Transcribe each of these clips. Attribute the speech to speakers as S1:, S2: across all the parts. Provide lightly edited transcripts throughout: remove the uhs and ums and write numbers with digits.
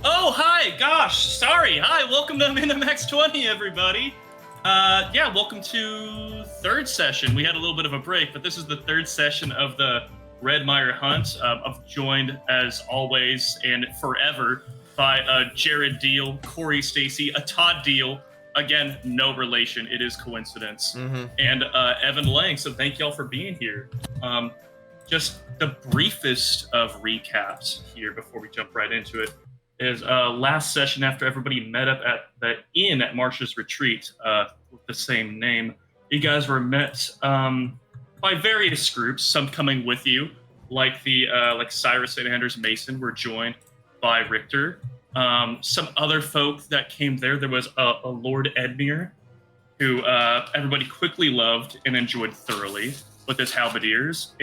S1: Oh, hi! Gosh, sorry. Hi, welcome to Minimax 20, everybody. Yeah, welcome to third session. We had a little bit of a break, but this is the third session of the Red Mire Hunt. I'm joined, as always and forever, by Jared Deal, Corey Stacy, a Todd Deal. Again, no relation. It is coincidence. And Evan Lang. So thank y'all for being here. Just the briefest of recaps here before we jump right into it is last session after everybody met up at the inn at Marsh's Retreat with the same name. You guys were met by various groups, some coming with you, like the like Cyrus and Anders Mason were joined by Richter. Some other folk that came there. There was a Lord Red Mire, who everybody quickly loved and enjoyed thoroughly with his halberdiers.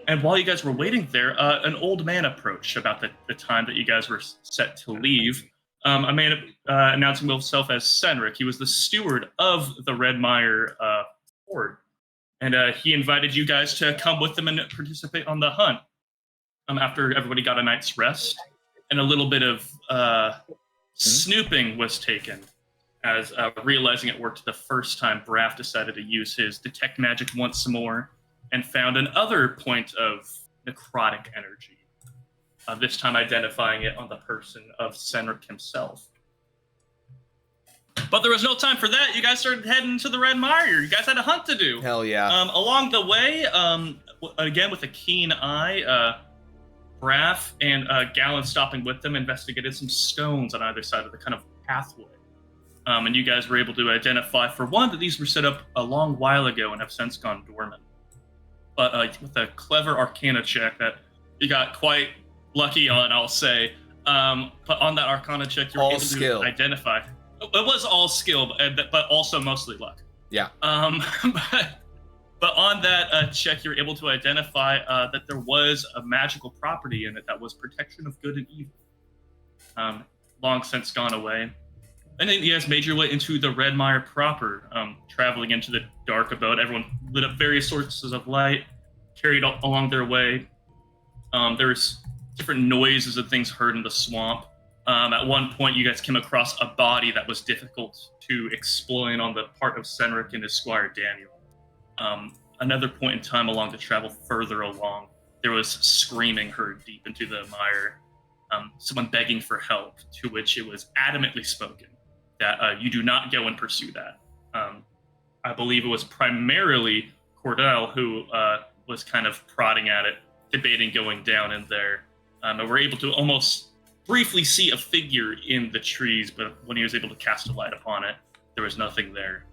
S1: And while you guys were waiting there, an old man approached about the time that you guys were set to leave. A man announcing himself as Senric. He was the steward of the Red Mire fort. And he invited you guys to come with them and participate on the hunt after everybody got a night's rest. And a little bit of snooping was taken, as realizing it worked the first time, Braff decided to use his detect magic once more and found another point of necrotic energy, this time identifying it on the person of Senric himself. But there was no time for that. You guys started heading to the Red Mire. You guys had a hunt to do.
S2: Hell yeah.
S1: Along the way, again with a keen eye, Braff and Gallon stopping with them investigated some stones on either side of the kind of pathway. And you guys were able to identify, for one, that these were set up a long while ago and have since gone dormant. But with a clever Arcana check that you got quite lucky on, I'll say. But on that Arcana check, you were able to identify. It was all skill, but also mostly luck.
S2: Yeah.
S1: But on that check, you were able to identify that there was a magical property in it that was protection of good and evil. Long since gone away. And then you guys made your way into the Red Mire proper, traveling into the dark abode. Everyone lit up various sources of light, carried along their way. There's different noises and things heard in the swamp. At one point, you guys came across a body that was difficult to explain on the part of Senric and his squire Daniel. Another point in time along the travel further along, there was screaming heard deep into the mire. Someone begging for help, to which it was adamantly spoken that you do not go and pursue that. I believe it was primarily Cordell who was kind of prodding at it, debating going down in there. And we're able to almost briefly see a figure in the trees, but when he was able to cast a light upon it, there was nothing there.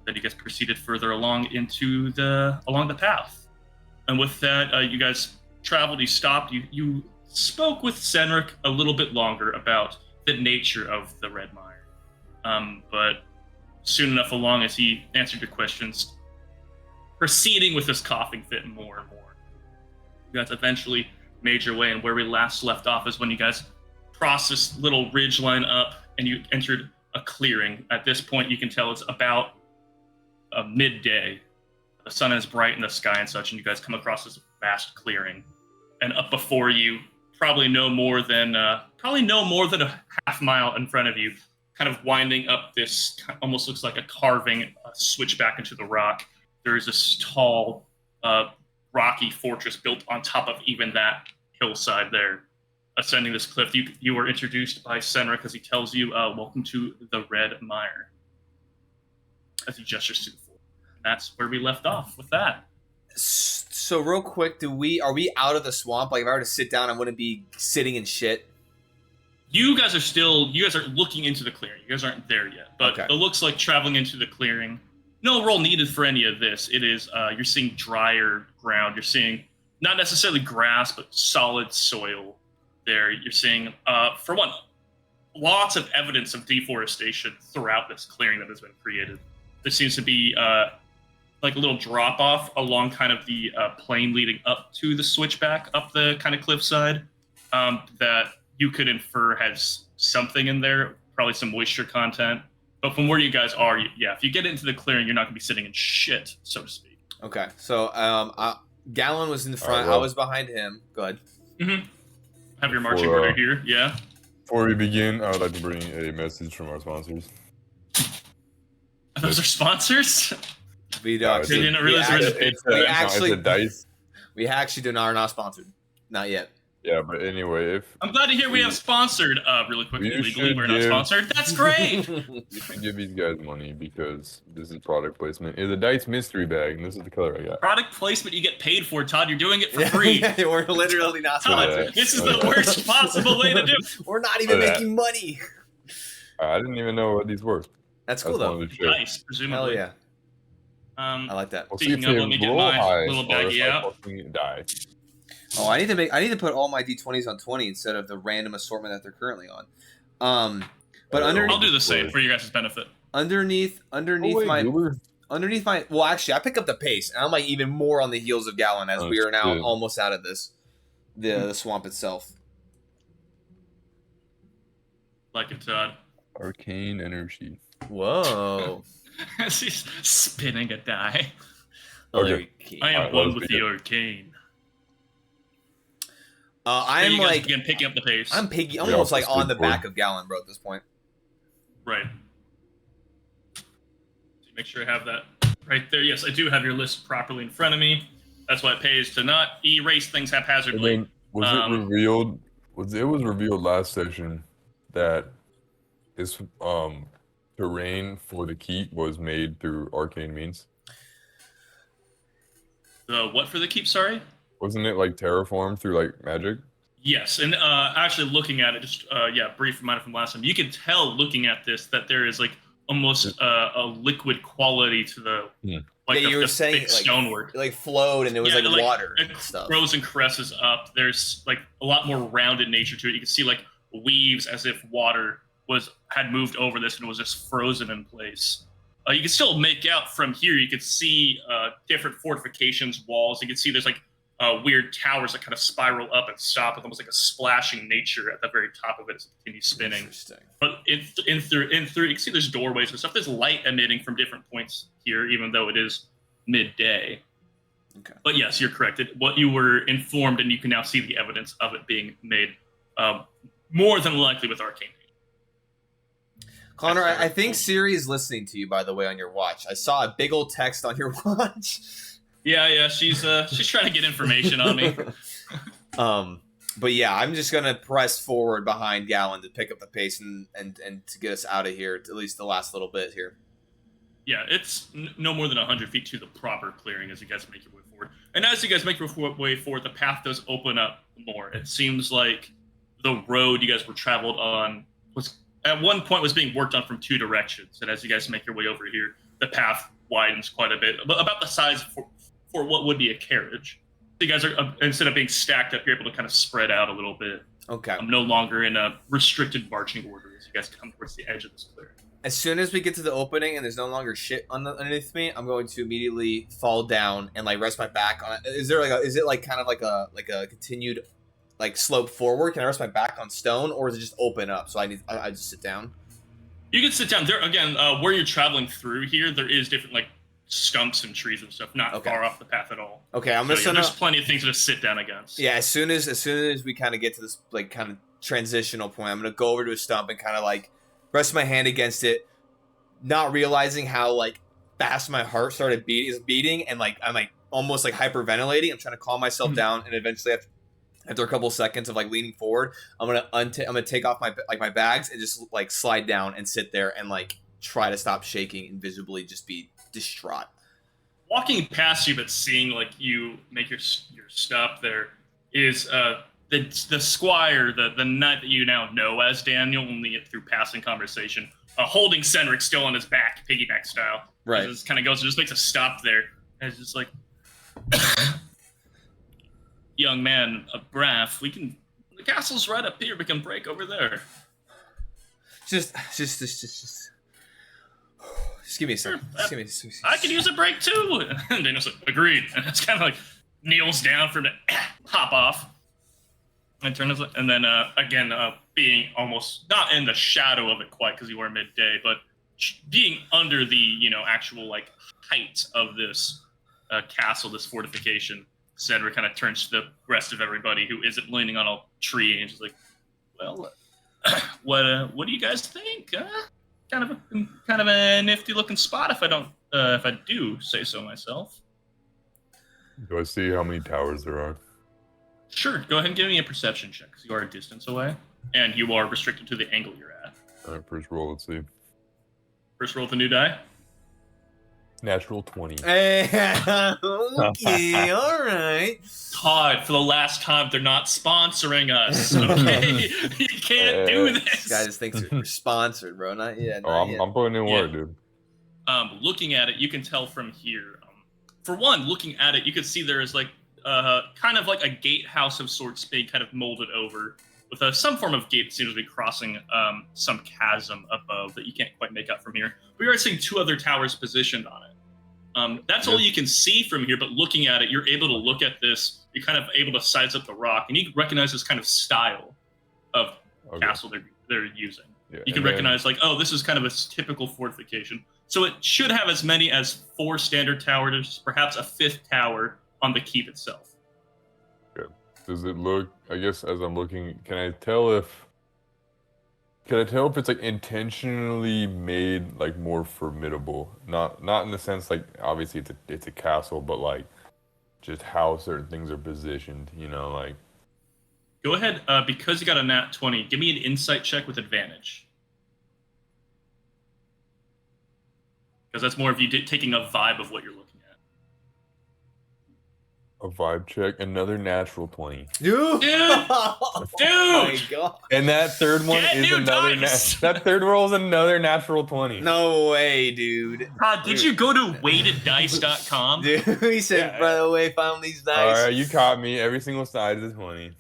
S1: Then you guys proceeded further along along the path. And with that, you guys traveled, you stopped, you spoke with Senric a little bit longer about the nature of the Red Mire. But soon enough along, as he answered your questions, proceeding with this coughing fit more and more, you guys eventually made your way. And where we last left off is when you guys crossed this little ridge line up and you entered a clearing. At this point, you can tell it's about midday. The sun is bright in the sky and such, and you guys come across this vast clearing. And up before you, probably no more than a half mile in front of you, kind of winding up this almost looks like a carving switch back into the rock. There is this tall, rocky fortress built on top of even that hillside there. Ascending this cliff, you were introduced by Senric as he tells you, welcome to the Red Mire, as he gestures to the floor. That's where we left off with that.
S2: So real quick, are we out of the swamp? Like if I were to sit down, I wouldn't be sitting in shit.
S1: You guys are looking into the clearing. You guys aren't there yet, but okay. It looks like traveling into the clearing. No roll needed for any of this. It is, you're seeing drier ground. You're seeing not necessarily grass, but solid soil there. You're seeing, for one, lots of evidence of deforestation throughout this clearing that has been created. There seems to be like a little drop off along kind of the plain leading up to the switchback up the kind of cliffside that you could infer has something in there, probably some moisture content. But from where you guys are, yeah, if you get into the clearing, you're not going to be sitting in shit, so to speak.
S2: Okay, so Gallon was in the front. I was behind him. Go ahead.
S1: Mm-hmm. Have your marching order here, yeah.
S3: Before we begin, I would like to bring a message from our sponsors.
S1: Those are sponsors?
S2: We
S3: No,
S1: They didn't realize
S3: it's a dice.
S2: We actually are not sponsored. Not yet.
S3: Yeah, but anyway,
S1: I'm glad to hear we have sponsored. Really quickly,
S3: You
S1: legally,
S3: should
S1: we're not
S3: give-
S1: sponsored. That's great.
S3: you should give these guys money because this is product placement. It's a dice mystery bag, and this is the color I got.
S1: Product placement you get paid for, Todd. You're doing it for
S2: Yeah,
S1: free.
S2: yeah, we're literally not
S1: Todd,
S2: sponsored.
S1: this is the worst possible way to do it.
S2: We're not even making money.
S3: I didn't even know what these were.
S2: That's
S3: I
S2: cool
S3: just
S2: though.
S3: wanted to check.
S1: Nice, presumably.
S2: Hell yeah. I like that.
S3: We'll see
S1: Speaking
S3: if
S1: of,
S3: they
S1: let me get
S3: roll
S1: my
S3: high
S1: little
S3: or if
S1: baggie
S3: I
S1: out.
S3: fucking die.
S2: Oh, I need to put all my d20s on 20 instead of the random assortment that they're currently on. But
S1: I'll do the same for your guys' benefit.
S2: underneath
S3: Oh, wait,
S2: my well, actually, I pick up the pace, and I'm like even more on the heels of Gallon as we are now
S3: shit.
S2: almost out of the swamp itself.
S1: Like it, Todd.
S3: Arcane energy.
S2: Whoa.
S1: As he's spinning a die.
S3: Okay.
S1: I am
S3: Alright,
S1: one
S3: let's
S1: with the
S3: begin.
S1: arcane.
S2: I'm
S1: you guys
S2: like
S1: begin picking up the pace.
S2: I'm piggy, almost like on the
S3: skateboard.
S2: back of Gallon, bro. At this point.
S1: Right. So make sure I have that right there. Yes, I do have your list properly in front of me. That's why it pays to not erase things
S3: And
S1: haphazardly.
S3: then was it revealed? It was revealed last session that this terrain for the keep was made through arcane means.
S1: The what for the keep? Sorry.
S3: Wasn't it like terraformed through like magic?
S1: Yes, and actually looking at it, just brief reminder from last time, you can tell looking at this that there is like almost a liquid quality to the like
S2: Yeah, you were
S1: the
S2: saying
S1: thick
S2: like
S1: stonework.
S2: it, like flowed and it was
S1: Yeah,
S2: like water
S1: it
S2: and stuff.
S1: grows and caresses up. There's like a lot more rounded nature to it. You can see like weaves as if water had moved over this and was just frozen in place. You can still make out from here. You can see different fortifications, walls. You can see there's like weird towers that kind of spiral up and stop with almost like a splashing nature at the very top of it as it continues spinning.
S2: Interesting.
S1: But in through, you can see there's doorways and stuff. There's light emitting from different points here, even though it is midday.
S2: Okay.
S1: But yes, you're correct. What you were informed, and you can now see the evidence of it being made more than likely with arcane.
S2: Connor, I think Siri is listening to you, by the way, on your watch. I saw a big old text on your watch.
S1: Yeah, she's trying to get information on me.
S2: But yeah, I'm just gonna press forward behind Gallon to pick up the pace and to get us out of here, at least the last little bit here.
S1: Yeah, it's no more than 100 feet to the proper clearing as you guys make your way forward. And as you guys make your way forward, the path does open up more. It seems like the road you guys were traveled on was at one point was being worked on from two directions. And as you guys make your way over here, the path widens quite a bit, about the size for what would be a carriage. So you guys are, instead of being stacked up, you're able to kind of spread out a little bit.
S2: Okay.
S1: I'm no longer in a restricted marching order as you guys come towards the edge of this clearing.
S2: As soon as we get to the opening and there's no longer shit underneath me, I'm going to immediately fall down and like rest my back on it. Is it like kind of like a continued like slope forward? Can I rest my back on stone, or is it just open up? So I just sit down.
S1: You can sit down there again. Where you're traveling through here, there is different like stumps and trees and stuff, not far off the path at all.
S2: Okay, I'm
S1: So,
S2: just
S1: yeah,
S2: gonna.
S1: there's plenty of things to sit down against.
S2: Yeah, as soon as we kind of get to this like kind of transitional point, I'm gonna go over to a stump and kind of like rest my hand against it, not realizing how like fast my heart started beating, and like I'm like almost like hyperventilating. I'm trying to calm myself down, and eventually after a couple seconds of like leaning forward, I'm gonna take off my bags and just like slide down and sit there and like try to stop shaking and visibly just be distraught.
S1: Walking past you, but seeing like you make your stop there is the squire, the knight that you now know as Daniel, only through passing conversation, holding Cendric still on his back, piggyback style.
S2: Right.
S1: Just kind of goes and just makes a stop there, and it's just like, young man, a braff. The castle's right up here. We can break over there.
S2: Just give me a second. Just give me a second.
S1: I could use a break too. And Daniel's like, agreed. And it's kind of like kneels down for him to hop off. And then again, being almost not in the shadow of it quite because you are midday, but being under the actual like height of this castle, this fortification, Cedric kind of turns to the rest of everybody who isn't leaning on a tree and just like, well, what do you guys think? Kind of a nifty looking spot if I do say so myself.
S3: Do I see how many towers there are?
S1: Sure, go ahead and give me a perception check because you are a distance away and you are restricted to the angle you're at.
S3: All right, first roll. Let's see.
S1: First roll with a new die.
S3: Natural 20.
S2: Okay, all right.
S1: Todd, for the last time, they're not sponsoring us. Okay, you can't do this.
S2: This guy just thinks we're sponsored, bro. Not yet.
S3: Oh, I'm putting in work, dude.
S1: Looking at it, you can tell from here. For one, looking at it, you can see there is like kind of like a gatehouse of sorts being kind of molded over with some form of gate that seems to be crossing some chasm above that you can't quite make out from here. We are seeing 2 other towers positioned on it. That's all you can see from here, but looking at it, you're able to look at this. You're kind of able to size up the rock, and you can recognize this kind of style of castle they're using.
S3: Yeah,
S1: you can recognize, like, oh, this is kind of a typical fortification. So it should have as many as 4 standard towers, perhaps a 5th tower on the keep itself.
S3: Okay. Does it look, I guess as I'm looking, can I tell if it's like intentionally made like more formidable? Not in the sense like obviously it's a castle, but like just how certain things are positioned, you know, like.
S1: Go ahead, because you got a nat 20, give me an insight check with advantage. Because that's more of you taking a vibe of what you're looking at.
S3: A vibe check, another natural 20.
S2: Dude!
S1: Oh
S2: my God.
S3: And that third one is another that third roll is another natural 20.
S2: No way, dude.
S1: Did you go to weighteddice.com?
S2: Dude, he said,
S3: Yeah.
S2: by the way, found these dice.
S3: Alright, you caught me. Every single side is a 20.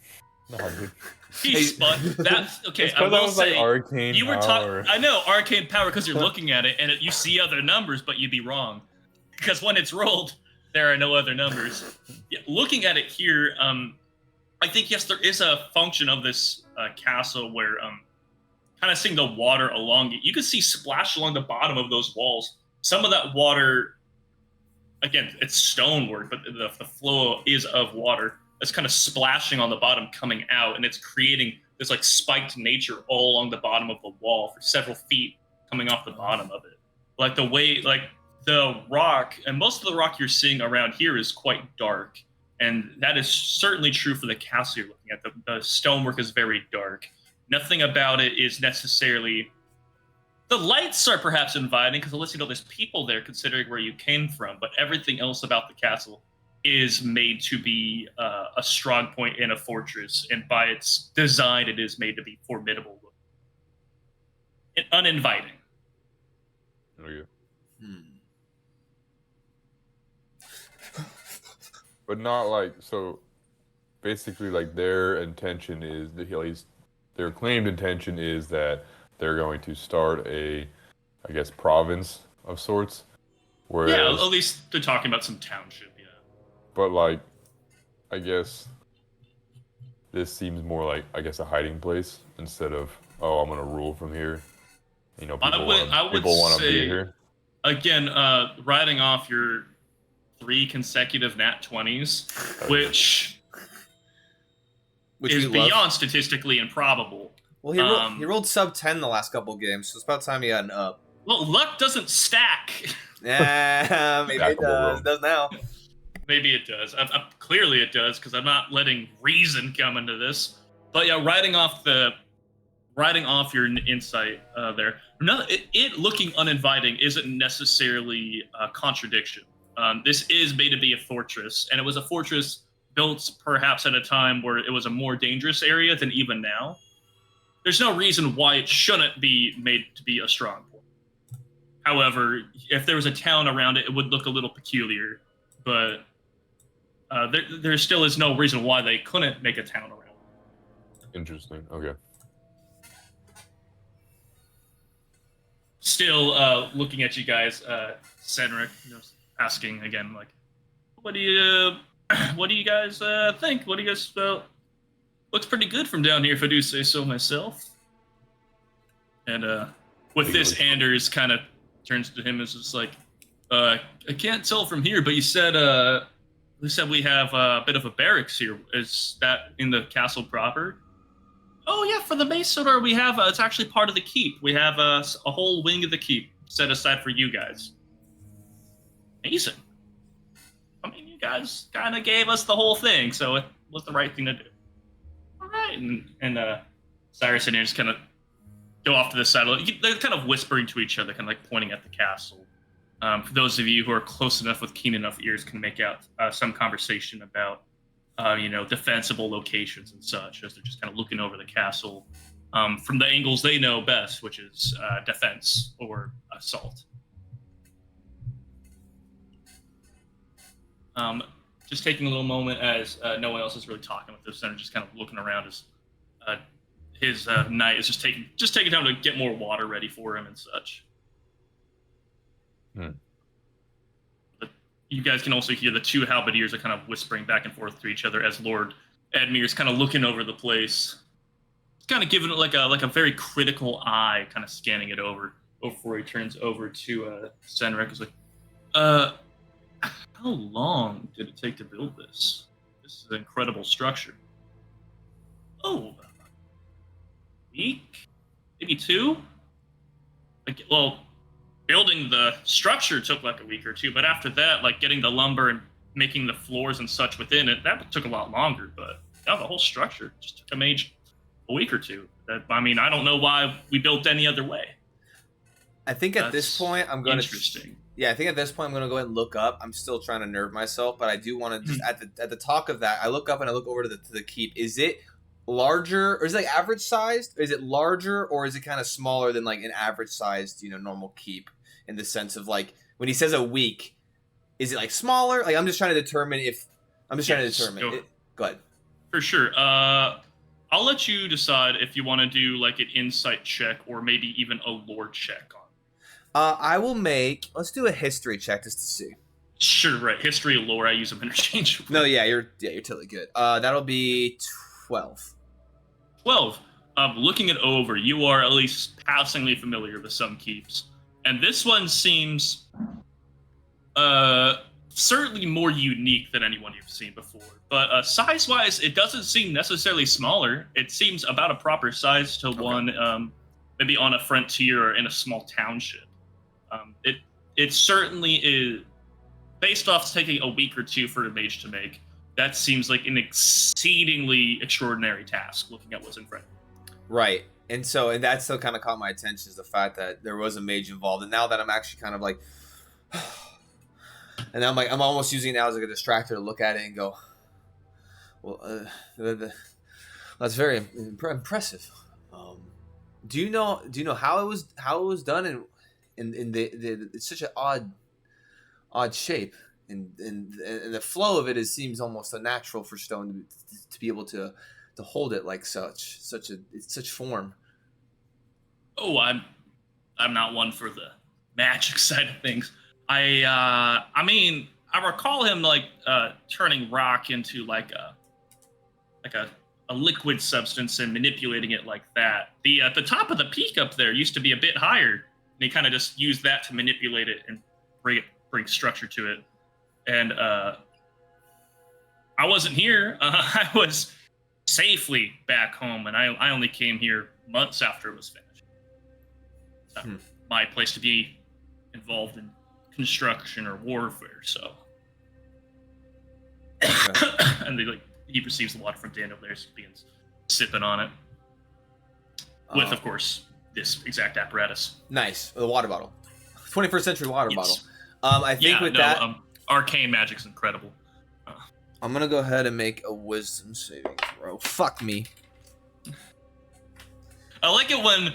S3: No, dude.
S1: He spun. That's okay.
S3: It's
S1: I will
S3: was
S1: say
S3: like arcane
S1: you were
S3: power.
S1: talking. I know arcane power because you're looking at it and you see other numbers, but you'd be wrong because when it's rolled, there are no other numbers. Yeah, looking at it here, I think yes, there is a function of this castle where kind of seeing the water along it. You can see splash along the bottom of those walls. Some of that water, again, it's stonework, but the flow is of water. It's kind of splashing on the bottom, coming out, and it's creating this like spiked nature all along the bottom of the wall for several feet, coming off the bottom of it. Like the way, like the rock, and most of the rock you're seeing around here is quite dark, and that is certainly true for the castle you're looking at. The stonework is very dark. Nothing about it is necessarily. The lights are perhaps inviting because it lets you know there's people there, considering where you came from. But everything else about the castle is made to be a strong point in a fortress, and by its design, it is made to be formidable and uninviting.
S3: Okay. But not like so. Basically, like their intention is at least their claimed intention is that they're going to start a, I guess, province of sorts. Whereas,
S1: Yeah, at least they're talking about some township. Yeah.
S3: But like, I guess this seems more like, I guess, a hiding place instead of, oh, I'm gonna rule from here. You know, people want to be here.
S1: Again, riding off your 3 consecutive nat 20s, which is beyond statistically improbable.
S2: Well, he rolled sub 10 the last couple games, so it's about time he got an up.
S1: Well, luck doesn't stack.
S2: Yeah, maybe it does. It does now.
S1: Maybe it does. Clearly it does, because I'm not letting reason come into this. But yeah, riding off your insight there. It looking uninviting isn't necessarily a contradiction. This is made to be a fortress, and it was a fortress built perhaps at a time where it was a more dangerous area than even now. There's no reason why it shouldn't be made to be a strong point. However, if there was a town around it, it would look a little peculiar. But there still is no reason why they couldn't make a town around it.
S3: Interesting. Okay.
S1: Still looking at you guys, Cedric, asking again, like, what do you guys think? What do you guys looks pretty good from down here, if I do say so myself. And with this, Anders kind of turns to him and is just like, I can't tell from here, but you said who said we have a bit of a barracks here? Is that in the castle proper? Oh yeah, for the mace order we have. It's actually part of the keep. We have a whole wing of the keep set aside for you guys. Amazing. I mean, you guys kind of gave us the whole thing, so it was the right thing to do. All right, and Cyrus and Aaron just kind of go off to the side. They're kind of whispering to each other, kind of like pointing at the castle. For those of you who are close enough with keen enough ears, can make out some conversation about, defensible locations and such, as they're just kind of looking over the castle from the angles they know best, which is defense or assault. Just taking a little moment as no one else is really talking with this, and just kind of looking around as his knight is just taking time to get more water ready for him and such. But you guys can also hear the two halberdiers are kind of whispering back and forth to each other as Lord Edmure is kind of looking over the place. He's kind of giving it like a very critical eye, kind of scanning it over before he turns over to Senrek. He's like, how long did it take to build this? This is an incredible structure. Oh, week? Maybe 2? Like, well, building the structure took like a week or 2, but after that, like getting the lumber and making the floors and such within it, that took a lot longer. But yeah, the whole structure just took a week or 2. I mean, I don't know why we built any other way.
S2: I think at this point, I'm going to.
S1: Interesting.
S2: Yeah, I think at this point I'm going to go ahead and look up. I'm still trying to nerve myself, but I do want to just at the talk of that, I look up and I look over to the keep. Is it larger, or is it like average sized? Is it larger, or is it kind of smaller than like an average sized, normal keep, in the sense of like when he says a week, is it like smaller? Like I'm just trying to determine if Go ahead.
S1: For sure. I'll let you decide if you want to do like an insight check or maybe even a lore check on.
S2: I will let's do a history check just to see.
S1: Sure, right. History and lore, I use them interchangeably.
S2: No, you're totally good. That'll be 12.
S1: 12. Looking it over, you are at least passingly familiar with some keeps. And this one seems certainly more unique than anyone you've seen before. But size-wise, it doesn't seem necessarily smaller. It seems about a proper size to one maybe on a frontier or in a small township. It certainly is, based off taking a week or 2 for a mage to make, that seems like an exceedingly extraordinary task, looking at what's in front.
S2: Right. And that still kind of caught my attention, is the fact that there was a mage involved. And now that I'm actually kind of like, and I'm almost using it now as like a distractor to look at it and go, well, that's very impressive. Do you know how it was done in the it's such an odd shape, and the flow of it seems almost unnatural for stone to be able to hold it like such form.
S1: Oh, I'm not one for the magic side of things. I mean, I recall him like turning rock into like a liquid substance and manipulating it like that. The top of the peak up there used to be a bit higher, and he kind of just used that to manipulate it and bring structure to it. And I wasn't here. I was safely back home, and I only came here months after it was finished. My place to be involved in construction or warfare, so. And he receives the water from Dan over there, so he begins sipping on it. With, of course, this exact apparatus.
S2: Nice. The water bottle. 21st century water bottle. I think
S1: arcane magic's incredible.
S2: I'm going to go ahead and make a wisdom saving throw. Fuck me.
S1: I like it when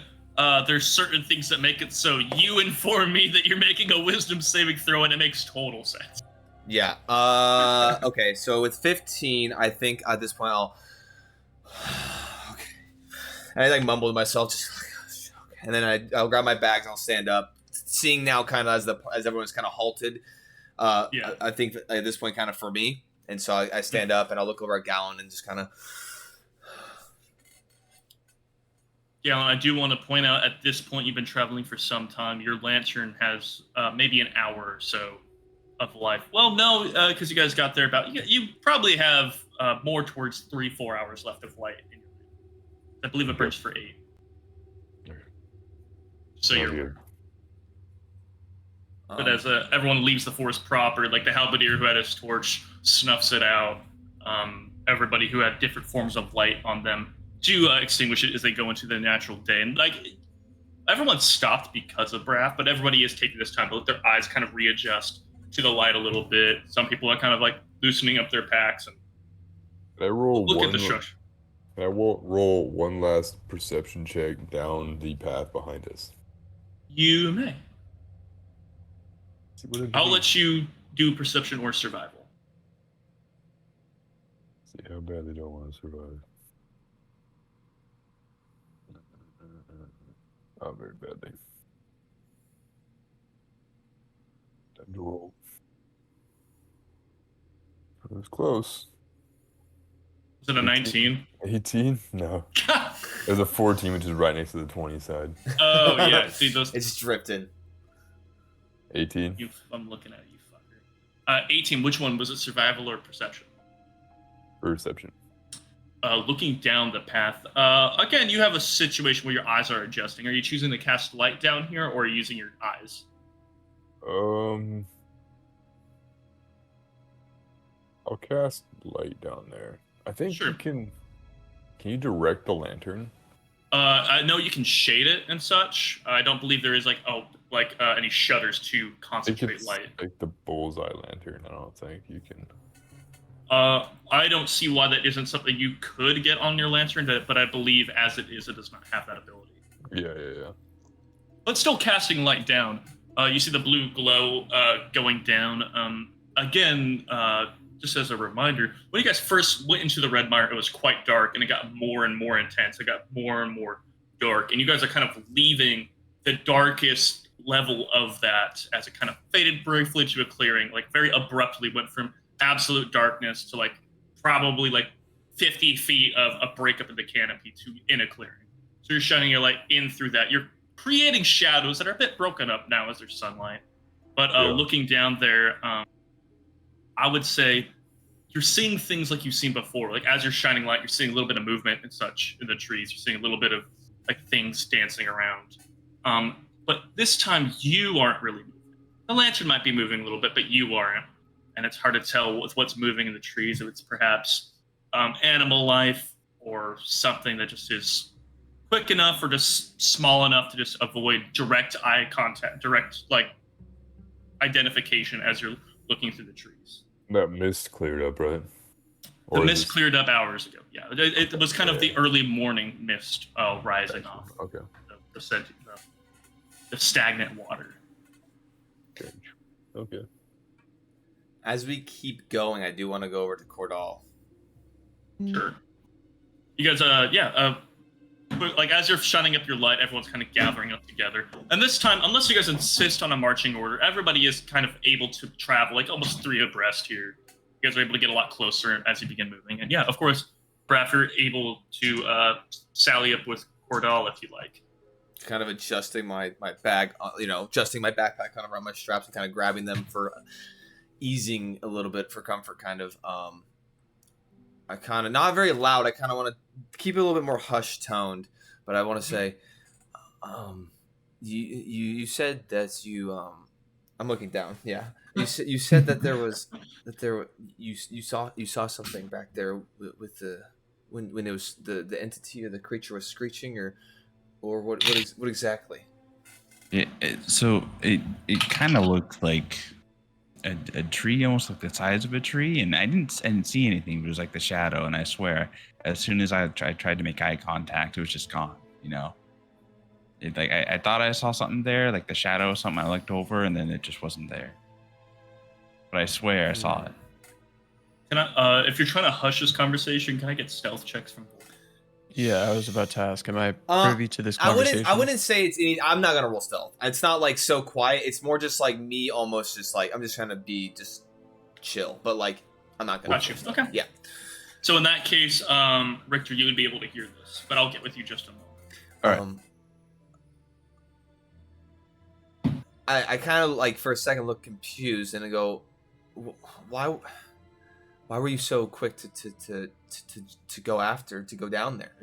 S1: there's certain things that make it so you inform me that you're making a wisdom saving throw, and it makes total sense.
S2: Yeah. Okay, so with 15, I think at this point I'll... Okay. And I like mumble to myself, just like, and then I'll grab my bags and I'll stand up. Seeing now kind of as everyone's kind of halted, I think at this point kind of for me. And so I stand up and I'll look over at Gallon and just kind of...
S1: Gallon, I do want to point out at this point you've been traveling for some time. Your lantern has maybe an hour or so of life. Well, no, because you guys got there you probably have more towards 3-4 hours left of light. I believe it burns for 8. So you're
S3: good.
S1: But as everyone leaves the forest proper, like the halberdier who had his torch snuffs it out. Everybody who had different forms of light on them do extinguish it as they go into the natural day. And like everyone stopped because of Braff, but everybody is taking this time to let their eyes kind of readjust to the light a little bit. Some people are kind of like loosening up their packs and
S3: I roll
S1: look
S3: one.
S1: at the structure.
S3: I will roll one last perception check down the path behind us.
S1: You may. I'll let you do perception or survival.
S3: See how bad they don't want to survive. Oh, very badly. Time to roll. It was close.
S1: Is it a 19?
S3: 18? No. It was a 14, which is right next to the 20 side.
S1: Oh, yeah. See, those.
S2: It's drifting.
S3: 18?
S1: I'm looking at you, fucker. 18, which one? Was it survival or perception?
S3: Perception.
S1: Looking down the path. Again, you have a situation where your eyes are adjusting. Are you choosing to cast light down here, or are you using your eyes?
S3: I'll cast light down there. I think
S1: Sure.
S3: you can you direct the lantern?
S1: I know you can shade it and such. I don't believe there is any shutters to
S3: I think
S1: concentrate
S3: it's
S1: light.
S3: like the bullseye lantern. I don't think you can.
S1: I don't see why that isn't something you could get on your lantern, but I believe as it is, it does not have that ability.
S3: Yeah.
S1: But still casting light down. You see the blue glow going down. Again, just as a reminder, when you guys first went into the Red Mire, it was quite dark, and it got more and more intense. It got more and more dark, and you guys are kind of leaving the darkest level of that as it kind of faded briefly to a clearing, like very abruptly went from absolute darkness to like probably like 50 feet of a breakup in the canopy to in a clearing. So you're shining your light in through that. You're creating shadows that are a bit broken up now as there's sunlight. But looking down there, I would say you're seeing things like you've seen before. Like as you're shining light, you're seeing a little bit of movement and such in the trees. You're seeing a little bit of like things dancing around. But this time you aren't really moving. The lantern might be moving a little bit, but you aren't. And it's hard to tell with what's moving in the trees, if it's perhaps animal life or something that just is quick enough or just small enough to just avoid direct eye contact, direct like identification as you're looking through the trees.
S3: That mist cleared up, right?
S1: The mist cleared up hours ago. Yeah, it was kind of the early morning mist rising off.
S3: Okay.
S1: The stagnant water.
S3: Okay.
S2: As we keep going, I do want to go over to Cordal.
S1: Sure. You guys, like as you're shining up your light, everyone's kind of gathering up together. And this time, unless you guys insist on a marching order, everybody is kind of able to travel, like almost 3 abreast here. You guys are able to get a lot closer as you begin moving. And yeah, of course, Braff, you're able to sally up with Cordal if you like.
S2: Kind of adjusting my bag, adjusting my backpack kind of around my straps and kind of grabbing them for easing a little bit for comfort, kind of. I kind of, not very loud, I kind of want to keep it a little bit more hush-toned, but I want to say, you said that you, I'm looking down, yeah. You said that you saw something back there with the, when it was the entity or the creature was screeching, or what exactly?
S4: So it kind of looked like a tree, almost like the size of a tree, and I didn't see anything. But it was like the shadow, and I swear, as soon as I tried to make eye contact, it was just gone. I thought I saw something there, like the shadow of something. I looked over, and then it just wasn't there. But I swear I saw it.
S1: Can I, if you're trying to hush this conversation, can I get stealth checks from both?
S5: Yeah, I was about to ask. Am I privy to this conversation?
S2: I wouldn't say it's any. I'm not gonna roll stealth. It's not like so quiet. It's more just like me, almost just like I'm just trying to be just chill. But like I'm not gonna.
S1: Got you. Okay.
S2: Yeah.
S1: So in that case, Richter, you would be able to hear this, but I'll get with you just a moment.
S4: All right.
S2: I kind of like for a second look confused and I go, why were you so quick to go down there?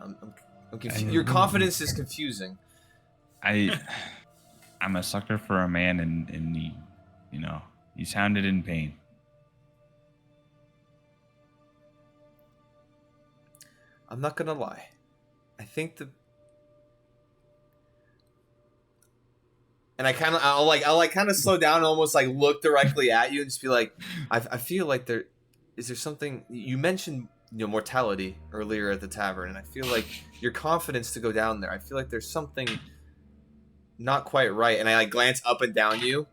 S2: I'm confused. Your confidence is confusing.
S4: I'm a sucker for a man, and he sounded in pain.
S2: I'm not gonna lie. I think and I'll kind of slow down and almost like look directly at you and just be like, I feel like there something you mentioned, mortality earlier at the tavern, and I feel like your confidence to go down there. I feel like there's something not quite right, and I like glance up and down you,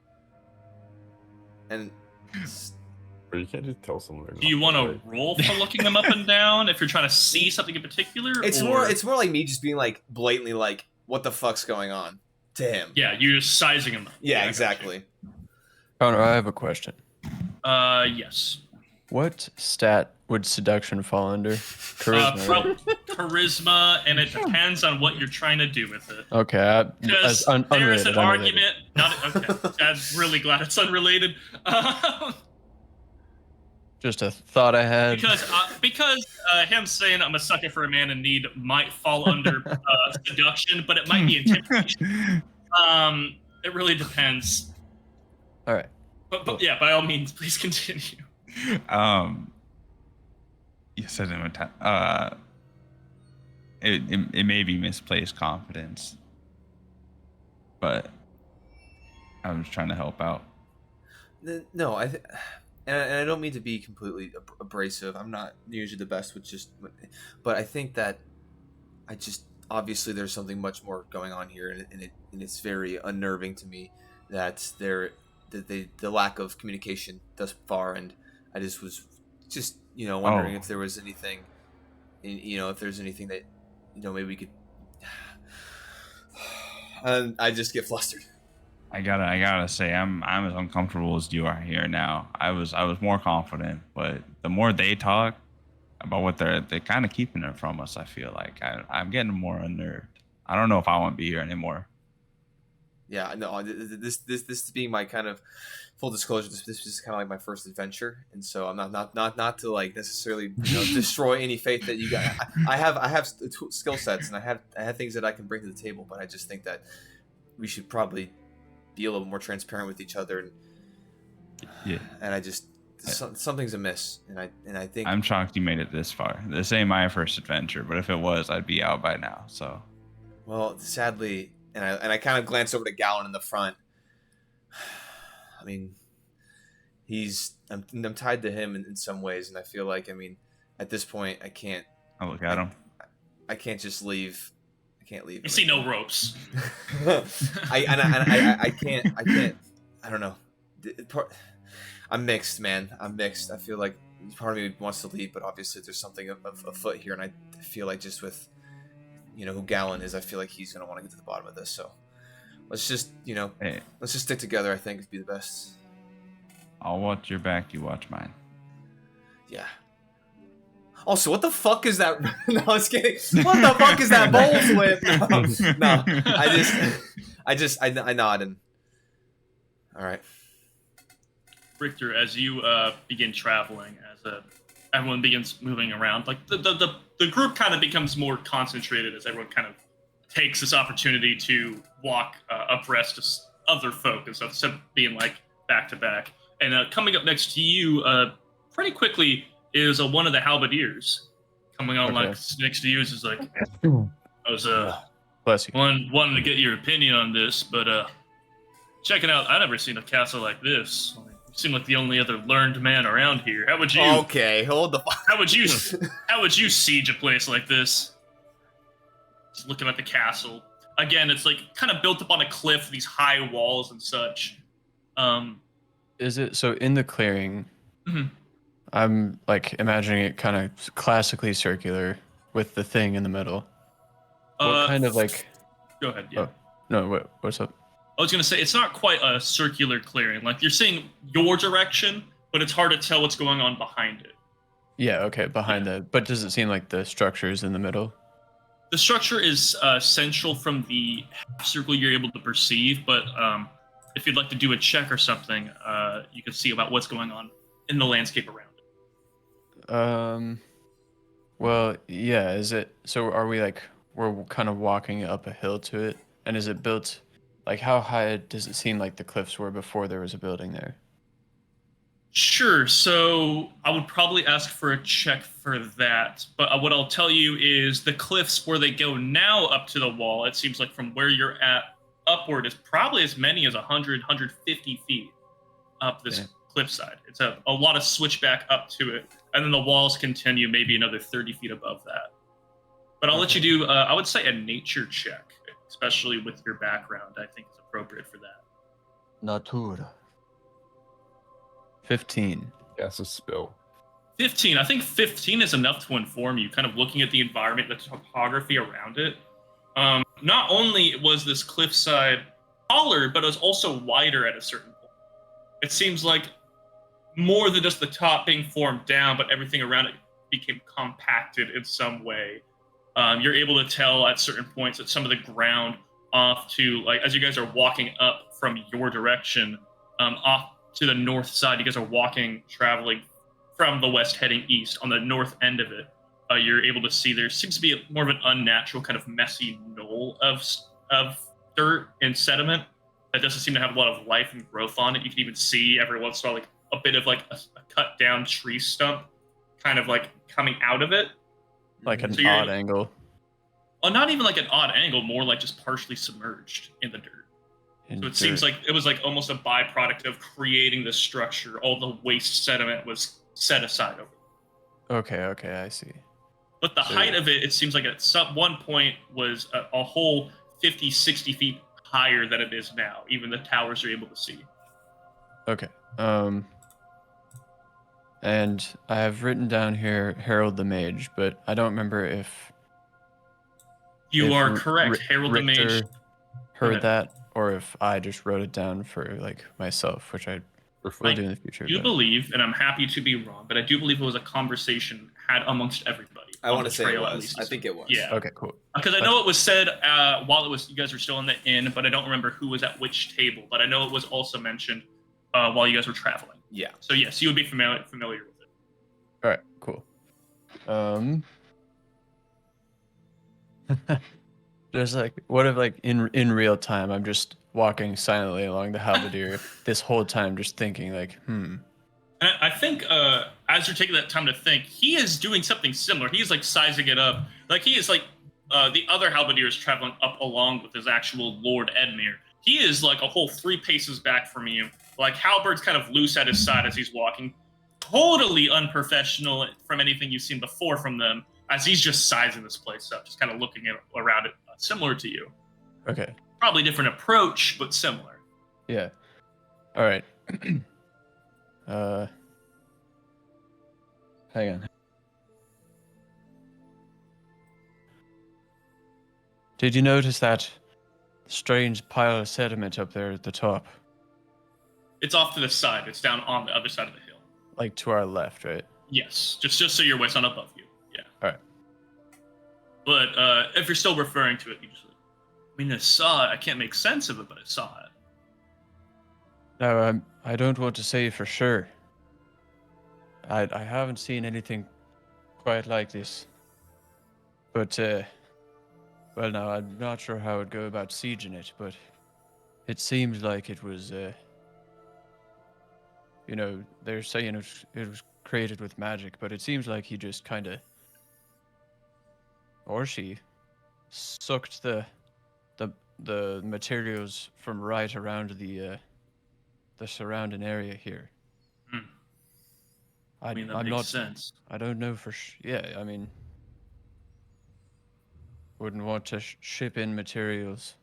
S2: and.
S3: But you can't just tell someone.
S1: Do you want to roll for looking them up and down if you're trying to see something in particular?
S2: It's more like me just being like blatantly like, what the fuck's going on to him?
S1: Yeah, you're just sizing him up.
S2: Yeah, exactly.
S5: Connor, I have a question.
S1: Yes.
S5: What stat would seduction fall under? Charisma. Right?
S1: Charisma, and it depends on what you're trying to do with it.
S5: Okay,
S1: because there's an argument. Okay, I'm really glad it's unrelated.
S5: Just a thought I had.
S1: Because him saying I'm a sucker for a man in need might fall under seduction, but it might be intimidation. It really depends.
S5: All right.
S1: But yeah, by all means, please continue.
S4: You said it may be misplaced confidence, but I was trying to help out.
S2: No, and I don't mean to be completely abrasive. I'm not usually the best with but I think that obviously there's something much more going on here, and it's very unnerving to me that the lack of communication thus far, and I was wondering if there was anything, if there's anything that maybe we could. And I just get flustered.
S4: I gotta say, I'm as uncomfortable as you are here now. I was more confident, but the more they talk about what they're kind of keeping it from us, I feel like I'm getting more unnerved. I don't know if I want to be here anymore.
S2: Yeah, no. This being my kind of full disclosure, this is kind of like my first adventure, and so I'm not to like necessarily destroy any faith that you got. I have skill sets, and I have things that I can bring to the table, but I just think that we should probably be a little more transparent with each other, and I just something's amiss, and I think
S4: I'm shocked you made it this far. This ain't my first adventure, but if it was, I'd be out by now. So,
S2: well, sadly, and I kind of glance over to Gallon in the front. I mean, I'm tied to him in some ways, and I feel like at this point I can't.
S4: I look at him.
S2: I can't just leave. Can't leave.
S1: You see no ropes.
S2: I can't. I don't know. I'm mixed, man. I'm mixed. I feel like part of me wants to leave, but obviously there's something afoot here, and I feel like just with who Gallon is, I feel like he's gonna want to get to the bottom of this. So let's just let's just stick together. I think would be the best.
S4: I'll watch your back. You watch mine.
S2: Yeah. Also, what the fuck is that? No, I was kidding. What the fuck is that bowls whip? No. I nod and. All right.
S1: Richter, as you begin traveling, as everyone begins moving around, like the group kind of becomes more concentrated as everyone kind of takes this opportunity to walk abreast of other folk and stuff, instead of being like back to back. And coming up next to you, pretty quickly, is one of the halberdiers coming on like next to you. Is like, I was
S5: bless you.
S1: Wanting to get your opinion on this, but checking out. I've never seen a castle like this. You seem like the only other learned man around here. How would you?
S2: Okay, hold the.
S1: How would you siege a place like this? Just looking at the castle again. It's like kind of built up on a cliff, these high walls and such.
S5: Is it so in the clearing?
S1: Mm-hmm.
S5: I'm like imagining it kind of classically circular with the thing in the middle. What kind of like?
S1: Go ahead. Yeah.
S5: Oh, no, what's up?
S1: I was gonna say it's not quite a circular clearing. Like you're seeing your direction, but it's hard to tell what's going on behind it.
S5: Yeah. Okay. Behind that, but does it seem like the structure is in the middle?
S1: The structure is central from the circle you're able to perceive, but if you'd like to do a check or something, you can see about what's going on in the landscape around it.
S5: Well, yeah. Is it? So are we like we're kind of walking up a hill to it, and is it built? Like, how high does it seem like the cliffs were before there was a building there?
S1: Sure. So I would probably ask for a check for that. But what I'll tell you is the cliffs where they go now up to the wall, it seems like from where you're at upward is probably as many as 100, 150 feet up this cliffside. It's a lot of switchback up to it. And then the walls continue maybe another 30 feet above that. But I'll let you do, I would say, a nature check, especially with your background. I think is appropriate for that.
S5: Natura. 15.
S3: Yes, a spill.
S1: 15. I think 15 is enough to inform you, kind of looking at the environment, the topography around it. Not only was this cliffside taller, but it was also wider at a certain point. It seems like more than just the top being formed down, but everything around it became compacted in some way. You're able to tell at certain points that some of the ground off to, like, as you guys are walking up from your direction, off to the north side, you guys are traveling from the west heading east on the north end of it. You're able to see there seems to be more of an unnatural kind of messy knoll of dirt and sediment that doesn't seem to have a lot of life and growth on it. You can even see every once in a while like a bit of like a cut down tree stump kind of like coming out of it.
S5: Like an odd angle.
S1: Well, not even like an odd angle, more like just partially submerged in the dirt. So it seems like it was like almost a byproduct of creating the structure. All the waste sediment was set aside over.
S5: Okay, I see.
S1: But the height of it, it seems like at some one point was a whole 50, 60 feet higher than it is now. Even the towers are able to see.
S5: Okay. And I have written down here Harold the Mage, but I don't remember if
S1: you are correct. Harold the Mage
S5: heard that, or if I just wrote it down for like myself, which I will do in the future.
S1: You believe, and I'm happy to be wrong, but I do believe it was a conversation had amongst everybody.
S2: I want to say it was. I think it was.
S1: Yeah.
S5: Okay, cool.
S1: Because I know it was said while you guys were still in the inn, but I don't remember who was at which table. But I know it was also mentioned while you guys were traveling.
S2: Yeah.
S1: So yes, you would be familiar with it.
S5: All right, cool. There's like, what if like in real time, I'm just walking silently along the halberdier this whole time, just thinking like, And
S1: I think as you're taking that time to think, he is doing something similar. He's like sizing it up. Like he is like the other halberdier is traveling up along with his actual Lord Edmure. He is like a whole 3 paces back from you. Like halberd's kind of loose at his side as he's walking. Totally unprofessional from anything you've seen before from them, as he's just sizing this place up, just kind of looking around it, similar to you.
S5: Okay.
S1: Probably different approach, but similar.
S5: Yeah. All right. Hang on. Did you notice that strange pile of sediment up there at the top?
S1: It's off to the side. It's down on the other side of the hill.
S5: Like to our left, right?
S1: Yes, just so you're aware, it's not above you. Yeah.
S5: All right.
S1: But if you're still referring to it, you just, I mean, I saw it. I can't make sense of it, but I saw it.
S5: No, I don't want to say for sure. I haven't seen anything quite like this. But, well, now, I'm not sure how I'd go about sieging it, but it seems like it was, they're saying it was created with magic, but it seems like he just kind of, or she, sucked the materials from right around the surrounding area here.
S1: I mean, that makes sense.
S5: I don't know for yeah, I mean, wouldn't want to ship in materials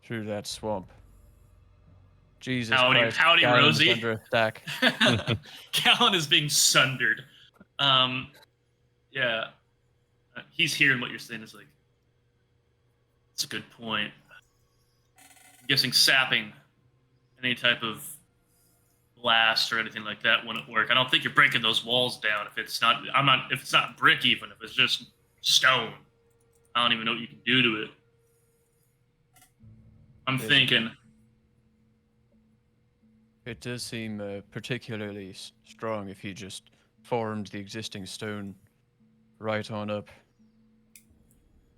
S5: through that swamp. Jesus Christ.
S1: Howdy,
S5: Gallon
S1: Rosie.
S5: under attack.
S1: Gallon is being sundered. Yeah. He's hearing what you're saying. Is like, it's a good point. I'm guessing sapping any type of glass or anything like that wouldn't work. I don't think you're breaking those walls down if it's not. If it's not brick, even if it's just stone. I don't even know what you can do to it. I'm thinking.
S5: It does seem particularly strong if you just formed the existing stone right on up.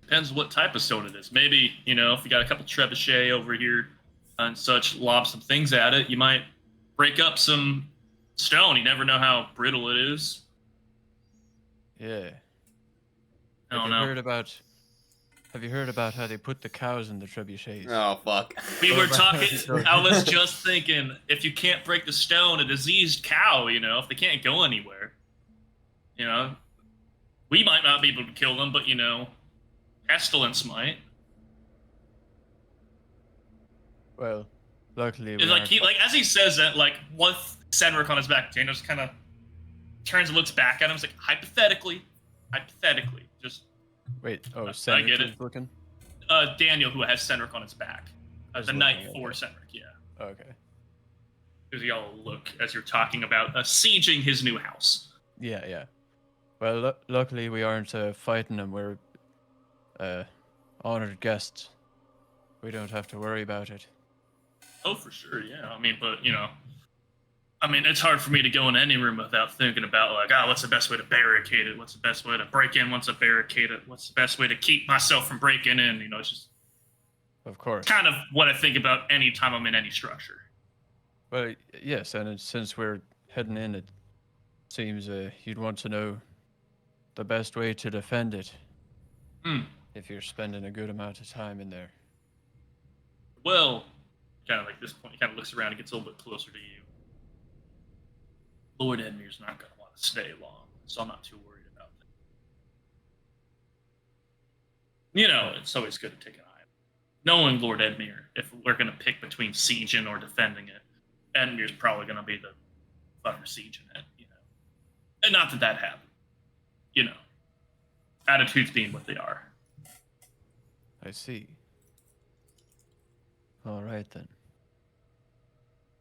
S1: Depends what type of stone it is. Maybe, if you got a couple trebuchet over here and such, lob some things at it, you might break up some stone. You never know how brittle it is.
S5: Yeah.
S1: I don't know.
S5: Have you heard about how they put the cows in the trebuchets?
S2: Oh fuck.
S1: We were talking. I was just thinking, if you can't break the stone, a diseased cow, if they can't go anywhere, we might not be able to kill them, but pestilence might.
S5: Well, luckily,
S1: as he says that, with Cedric on his back, Daniel just kind of turns and looks back at him. He's like, hypothetically, just.
S5: Wait,
S1: I
S5: Cedric
S1: get
S5: is
S1: it.
S5: looking?
S1: Daniel, who has Cedric on his back. The knight for Cedric, yeah.
S5: Okay.
S1: Because y'all look as you're talking about sieging his new house.
S5: Yeah. Well, luckily we aren't fighting them. We're honored guests. We don't have to worry about it.
S1: Oh, for sure, yeah. It's hard for me to go in any room without thinking about, what's the best way to barricade it? What's the best way to break in once I barricade it? What's the best way to keep myself from breaking in? It's just
S5: Of course.
S1: kind of what I think about any time I'm in any structure.
S5: Well, yes, and since we're heading in, it seems you'd want to know the best way to defend it. If you're spending a good amount of time in there.
S1: Well, kind of like this point, he kind of looks around and gets a little bit closer to you. Lord Edmire's not going to want to stay long, so I'm not too worried about that. It's always good to take an eye. Knowing Lord Edmire, if we're going to pick between sieging or defending it, Edmire's probably going to be the fucker sieging it, And not that happened. Attitudes being what they are.
S5: I see. All right, then.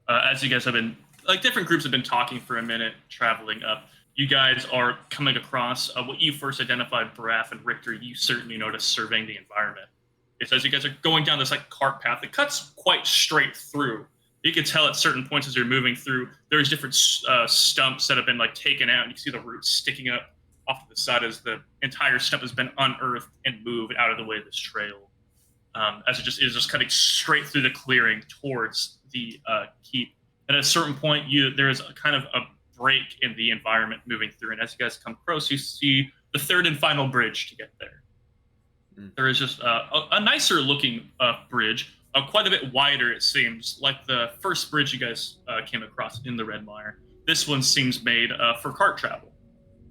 S1: As you guys have been, different groups have been talking for a minute, traveling up. You guys are coming across what you first identified, Braff and Richter. You certainly noticed surveying the environment. It's as you guys are going down this cart path that cuts quite straight through. You can tell at certain points as you're moving through, there's different stumps that have been taken out, and you can see the roots sticking up off to the side as the entire stump has been unearthed and moved out of the way of this trail. As it is just cutting straight through the clearing towards the keep. And at a certain point, there is a kind of a break in the environment moving through. And as you guys come close, you see the third and final bridge to get there. There is just a nicer looking bridge, quite a bit wider, it seems, like the first bridge you guys came across in the Red Mire. This one seems made for cart travel.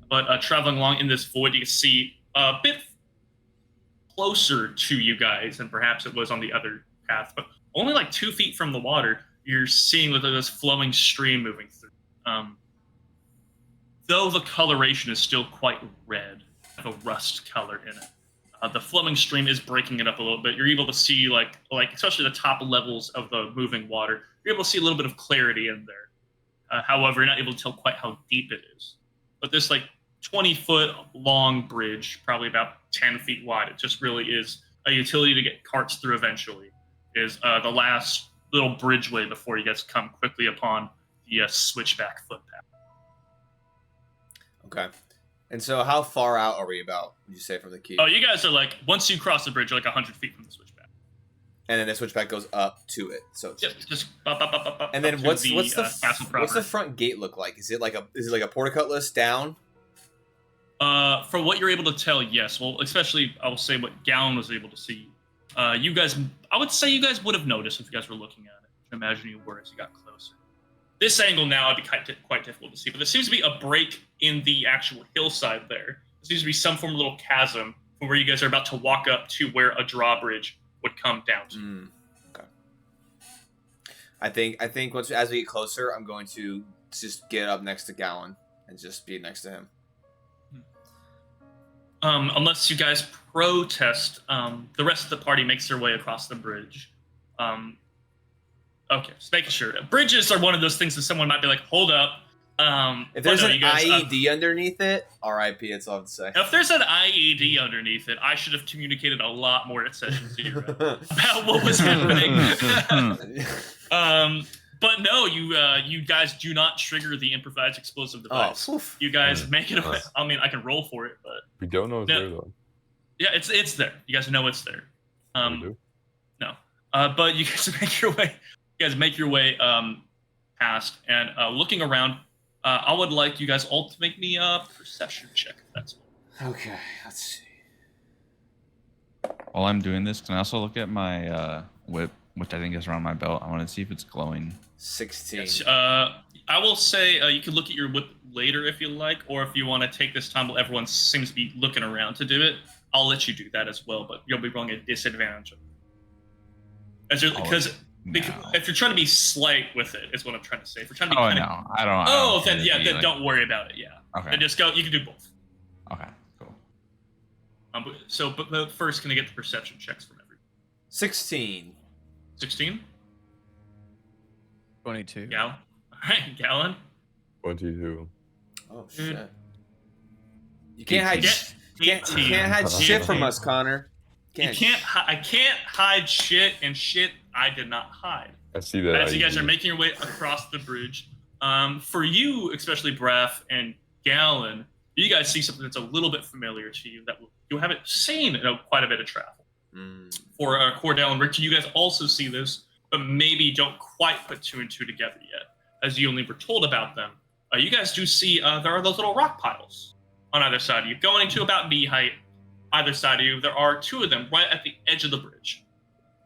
S1: But traveling along in this void, you can see a bit closer to you guys than perhaps it was on the other path, but only 2 feet from the water, you're seeing this flowing stream moving through. Though the coloration is still quite red, have a rust color in it. The flowing stream is breaking it up a little bit. You're able to see, especially the top levels of the moving water, you're able to see a little bit of clarity in there. However, you're not able to tell quite how deep it is. But this 20-foot long bridge, probably about 10 feet wide. It just really is a utility to get carts through eventually. Is the last little bridgeway before you guys come quickly upon the switchback footpath.
S2: Okay. And so how far out are we about, would you say, from the keep?
S1: Oh, you guys are once you cross the bridge, you're 100 feet from the switchback.
S2: And then the switchback goes up to it. So it's
S1: just up.
S2: And then what's the front gate look like? Is it like a portcullis down?
S1: From what you're able to tell, yes. Well, especially I will say what Gowan was able to see. I would say you guys would have noticed if you guys were looking at it. I imagine you were as you got closer. This angle now would be quite difficult to see, but there seems to be a break in the actual hillside there. There seems to be some form of little chasm from where you guys are about to walk up to where a drawbridge would come down to.
S2: Okay. I think as we get closer, I'm going to just get up next to Gowan and just be next to him.
S1: Unless you guys protest, the rest of the party makes their way across the bridge. Okay, just making sure. Bridges are one of those things that someone might be like, hold up.
S2: If there's
S1: no,
S2: an
S1: you guys,
S2: IED underneath it, RIP, that's all I have to say.
S1: if there's an IED underneath it, I should have communicated a lot more at session 0 about what was happening. But no, you guys do not trigger the improvised explosive device.
S2: Oof.
S1: You guys make it away. I mean, I can roll for it, but
S3: We don't know it's
S1: No.
S3: there though.
S1: yeah, it's there. You guys know it's there.
S3: We do.
S1: No, but you guys make your way. You guys make your way past and looking around. I would like you guys all to make me a perception check. If that's all.
S2: Okay, let's see.
S4: While I'm doing this, can I also look at my whip, which I think is around my belt? I want to see if it's glowing.
S2: 16.
S1: Yes, I will say you can look at your whip later if you like, or if you want to take this time while everyone seems to be looking around to do it, I'll let you do that as well. But you'll be rolling a disadvantage. Because
S4: No.
S1: if you're trying to be slight with it, is what I'm trying to say. If you're trying to be
S4: Oh
S1: kind
S4: no,
S1: of,
S4: I don't.
S1: oh,
S4: care
S1: then
S4: if
S1: yeah,
S4: you,
S1: then
S4: like-
S1: don't worry about it. Yeah,
S4: Okay.
S1: then just go. You can do both.
S4: Okay. Cool.
S1: But first, can I get the perception checks from everyone?
S2: 16.
S1: 16.
S5: 22.
S1: Gal. All right, Gallon.
S3: 22.
S2: Oh, shit. You can't hide,
S1: Get
S2: you can't hide shit from us, Connor.
S1: I can't hide shit, and shit I did not hide.
S3: I see that.
S1: As you guys
S3: IED.
S1: are making your way across the bridge, for you, especially Braff and Gallon, you guys see something that's a little bit familiar to you that you haven't seen in quite a bit of travel. For Cordell and Richard, you guys also see this, but maybe don't quite put two and two together yet, as you only were told about them. You guys do see there are those little rock piles on either side of you, going to about knee height. Either side of you, there are two of them right at the edge of the bridge.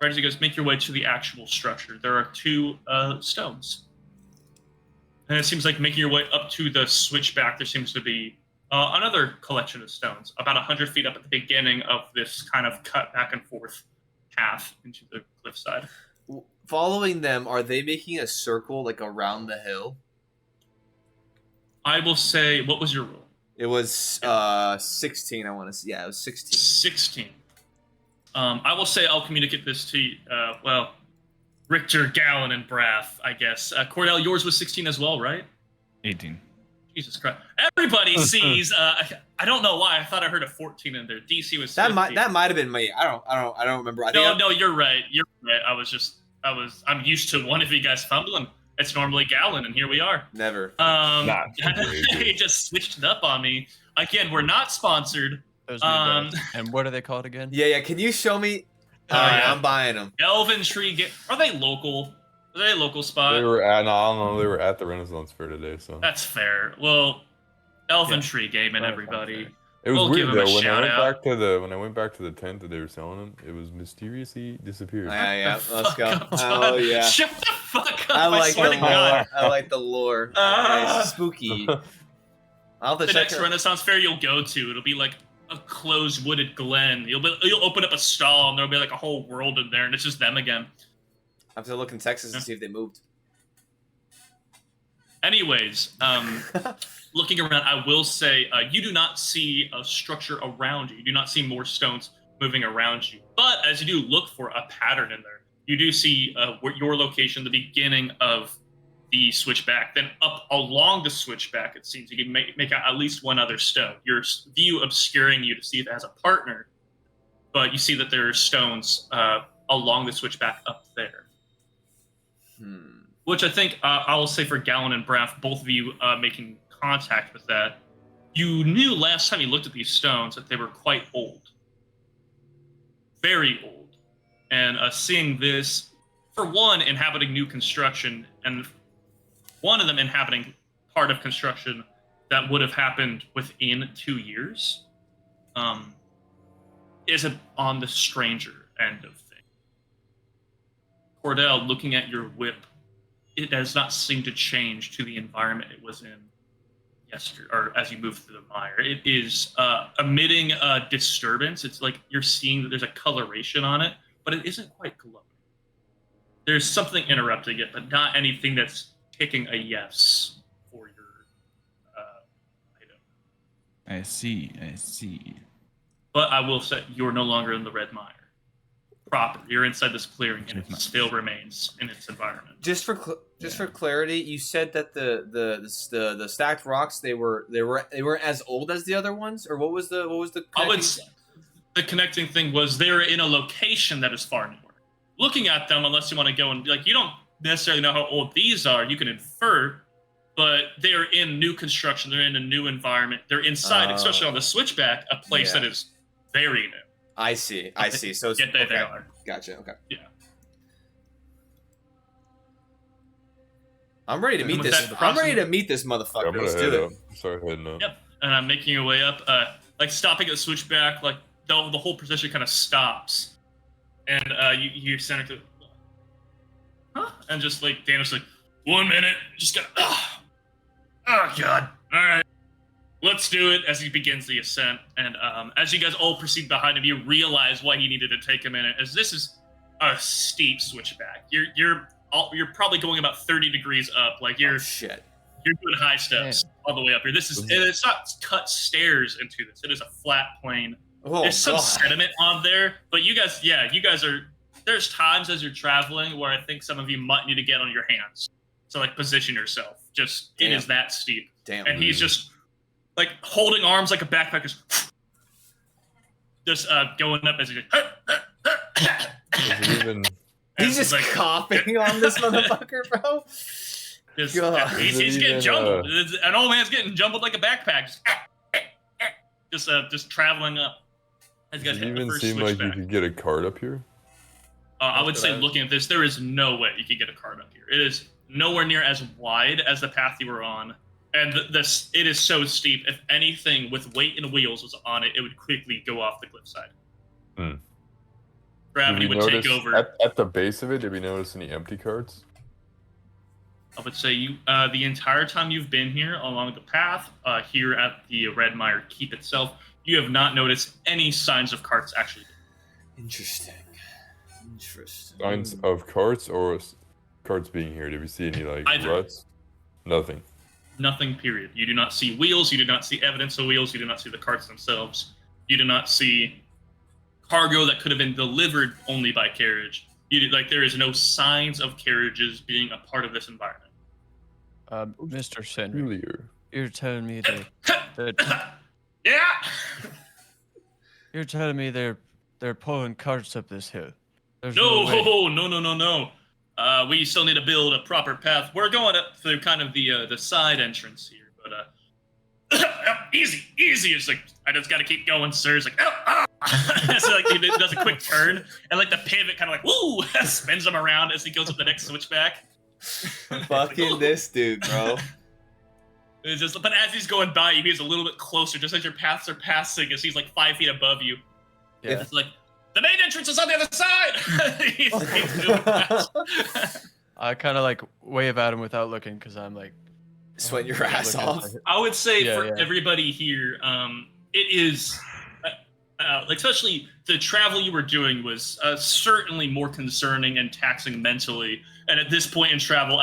S1: Right as you guys make your way to the actual structure, there are two stones. And it seems like making your way up to the switchback, there seems to be another collection of stones, about 100 feet up at the beginning of this kind of cut back and forth path into the cliffside.
S2: Following them, are they making a circle like around the hill?
S1: I will say, what was your rule?
S2: It was 16. I want to see. Yeah, it was 16.
S1: 16. I will say I'll communicate this to well, Richter, Gallon, and Braff, I guess. Cordell, yours was 16 as well, right?
S4: 18.
S1: Jesus Christ! Everybody sees. I don't know why. I thought I heard a 14 in there. DC was 15.
S2: That might have been me. I don't remember. I
S1: No, you're right. You're right. I'm used to one of you guys fumbling. It's normally Gallon, and here we are.
S2: Never.
S3: Not
S1: He just switched it up on me. Again, we're not sponsored.
S5: Those new guys. And what are they called again?
S2: Yeah. Can you show me?
S1: Oh,
S2: All right,
S1: yeah.
S2: I'm buying them.
S1: Elven Tree. Are they local? Are they a local spot?
S3: They were at. No, I don't know. They were at the Renaissance Fair today, so.
S1: That's fair. Well, Elven
S2: Yeah.
S1: Tree Gaming,
S3: Right,
S1: everybody.
S3: It was
S1: We'll give
S3: weird
S1: him a
S3: though. When
S1: shout out.
S3: I went back to the tent that they were selling them, it was mysteriously disappeared.
S2: Yeah.
S1: Shut the
S2: Let's
S1: fuck
S2: go.
S1: up,
S2: Oh
S1: John.
S2: yeah.
S1: Shut the fuck up!
S2: I like
S1: swear
S2: the
S1: to God.
S2: lore. I like the lore. Nice. Spooky. I'll have to
S1: The
S2: check
S1: next
S2: it.
S1: Renaissance Fair you'll go to, it'll be like a closed wooded glen. You'll open up a stall and there'll be like a whole world in there, and it's just them again.
S2: I have to look in Texas and see if they moved.
S1: Anyways, looking around, I will say you do not see a structure around you. You do not see more stones moving around you. But as you do look for a pattern in there, you do see your location, the beginning of the switchback. Then up along the switchback, it seems you can make out at least one other stone. Your view obscuring you to see if it has a partner, but you see that there are stones along the switchback up there. Which I think I will say for Gallon and Braff, both of you making contact with that, you knew last time you looked at these stones that they were quite old. Very old. And seeing this, for one, inhabiting new construction, and one of them inhabiting part of construction that would have happened within 2 years, is on the stranger end of things. Cordell, looking at your whip, it does not seem to change to the environment it was in yesterday, or as you move through the mire. It is emitting a disturbance. It's like you're seeing that there's a coloration on it, but it isn't quite glowing. There's something interrupting it, but not anything that's picking a yes for your item.
S4: I see.
S1: But I will say you're no longer in the Red Mire. property. You're inside this clearing, and it still remains in its environment.
S2: Just for clarity, you said that the stacked rocks they weren't as old as the other ones, or what was the?
S1: The connecting thing was they're in a location that is far newer. Looking at them, unless you want to go and you don't necessarily know how old these are. You can infer, but they're in new construction. They're in a new environment. They're inside, especially on the switchback, a place that is very new.
S2: I see. So it's,
S1: they are.
S2: Gotcha. Okay.
S1: Yeah.
S2: I'm ready to meet this. I'm ready to meet this motherfucker.
S3: I'm
S2: Let's
S3: gonna
S2: do
S3: head
S2: it.
S3: up. Start heading up.
S1: Yep. And I'm making your way up, stopping at the switchback, the whole procession kind of stops, and you center to, huh? And just Daniel's 1 minute, just gotta, oh god, all right, let's do it. As he begins the ascent, and as you guys all proceed behind him, you realize why he needed to take a minute, as this is a steep switchback. You're probably going about 30 degrees up,
S2: shit.
S1: You're doing high steps all the way up here. It's not cut stairs into this. It is a flat plane.
S2: Oh,
S1: there's some
S2: God.
S1: sediment on there, but you guys are. There's times as you're traveling where I think some of you might need to get on your hands to position yourself. It is that steep.
S2: Damn.
S1: And he's just holding arms like a backpacker, just going up as
S2: He's just coughing on this motherfucker, bro.
S1: He's getting jumbled. An old man's getting jumbled like a backpack. Just traveling up. As you guys hit the
S3: even
S1: first
S3: seem like you
S1: switchback.
S3: could get a card up here?
S1: I would say, looking at this, there is no way you could get a cart up here. It is nowhere near as wide as the path you were on, and it is so steep. If anything with weight and wheels was on it, it would quickly go off the cliffside. Gravity would take over.
S3: At the base of it, did we notice any empty carts?
S1: I would say the entire time you've been here along the path, here at the Red Mire Keep itself, you have not noticed any signs of carts actually.
S2: Interesting.
S3: Signs of carts or carts being here? Did we see any
S1: Either.
S3: ruts? Nothing.
S1: Nothing, period. You do not see wheels. You do not see evidence of wheels. You do not see the carts themselves. You do not see cargo that could have been delivered only by carriage. There is no signs of carriages being a part of this environment.
S5: Mr. Senry,
S3: Earlier.
S5: you're telling me that
S1: Yeah.
S5: you're telling me they're pulling carts up this hill. There's
S1: No.
S5: way.
S1: We still need to build a proper path. We're going up through kind of the side entrance here, but easy. It's I just got to keep going, sir. It's so he does a quick turn, and the pivot kind of woo, spins him around as he goes up the next switchback.
S2: Fucking this dude, bro.
S1: It's but as he's going by you, he's a little bit closer, just as your paths are passing, as he's 5 feet above you.
S5: Yeah.
S1: It's the main entrance is on the other side. he's moving fast.
S5: I kind of wave at him without looking because I'm
S2: sweating your ass off.
S1: I would say
S5: Yeah,
S1: for
S5: yeah.
S1: everybody here, it is, especially the travel you were doing was certainly more concerning and taxing mentally. And at this point in travel,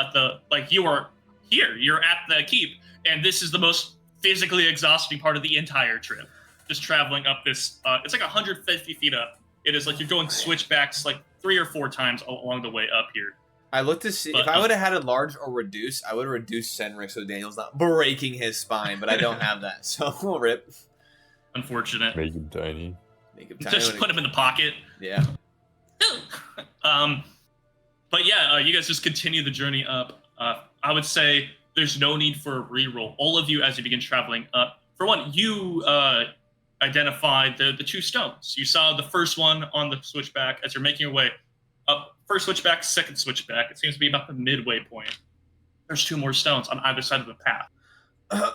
S1: you are here, you're at the keep, and this is the most physically exhausting part of the entire trip. Just traveling up this, it's 150 feet up. It is you're going switchbacks 3 or 4 times along the way up here.
S2: I looked to see if I would have had a large or reduce, I would have reduced Senric so Daniel's not breaking his spine, but I don't have that, so we'll rip.
S1: Unfortunate.
S3: Make him tiny.
S2: Make him tiny.
S1: Just put him in the pocket.
S2: Yeah.
S1: But yeah, you guys just continue the journey up. I would say there's no need for a reroll. All of you, as you begin traveling up, for one, you identified the 2 stones. You saw the first one on the switchback as you're making your way up. First switchback, second switchback. It seems to be about the midway point. There's 2 more stones on either side of the path.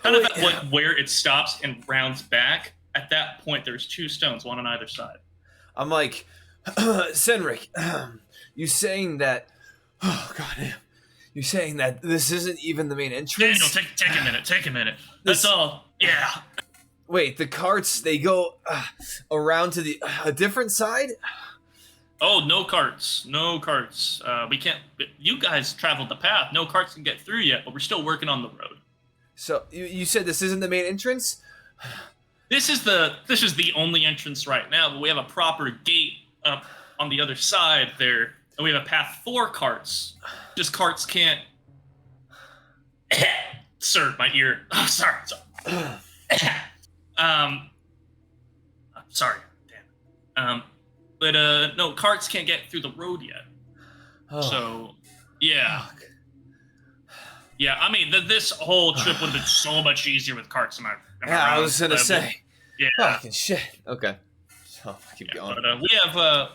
S1: Kind of at where it stops and rounds back. At that point, there's 2 stones, one on either side.
S2: I'm Senric, you saying that? Oh goddamn! You saying that this isn't even the main entrance?
S1: Daniel, take a minute. That's all. Yeah.
S2: Wait, the carts they go around to a different side?
S1: Oh, no carts. We can't. You guys traveled the path. No carts can get through yet, but we're still working on the road.
S2: So you said this isn't the main entrance?
S1: This is the only entrance right now, but we have a proper gate up on the other side there, and we have a path for carts. Just carts can't. Sir, my ear. Oh, sorry. Sorry. Damn. But no, carts can't get through the road yet.
S2: Oh,
S1: So, yeah.
S2: fuck.
S1: Yeah, I mean, this whole trip would have been so much easier with carts. Am I
S2: Yeah, I
S1: wrong?
S2: was gonna say.
S1: Yeah.
S2: Fucking shit. Okay. So I keep
S1: Yeah,
S2: going.
S1: but we have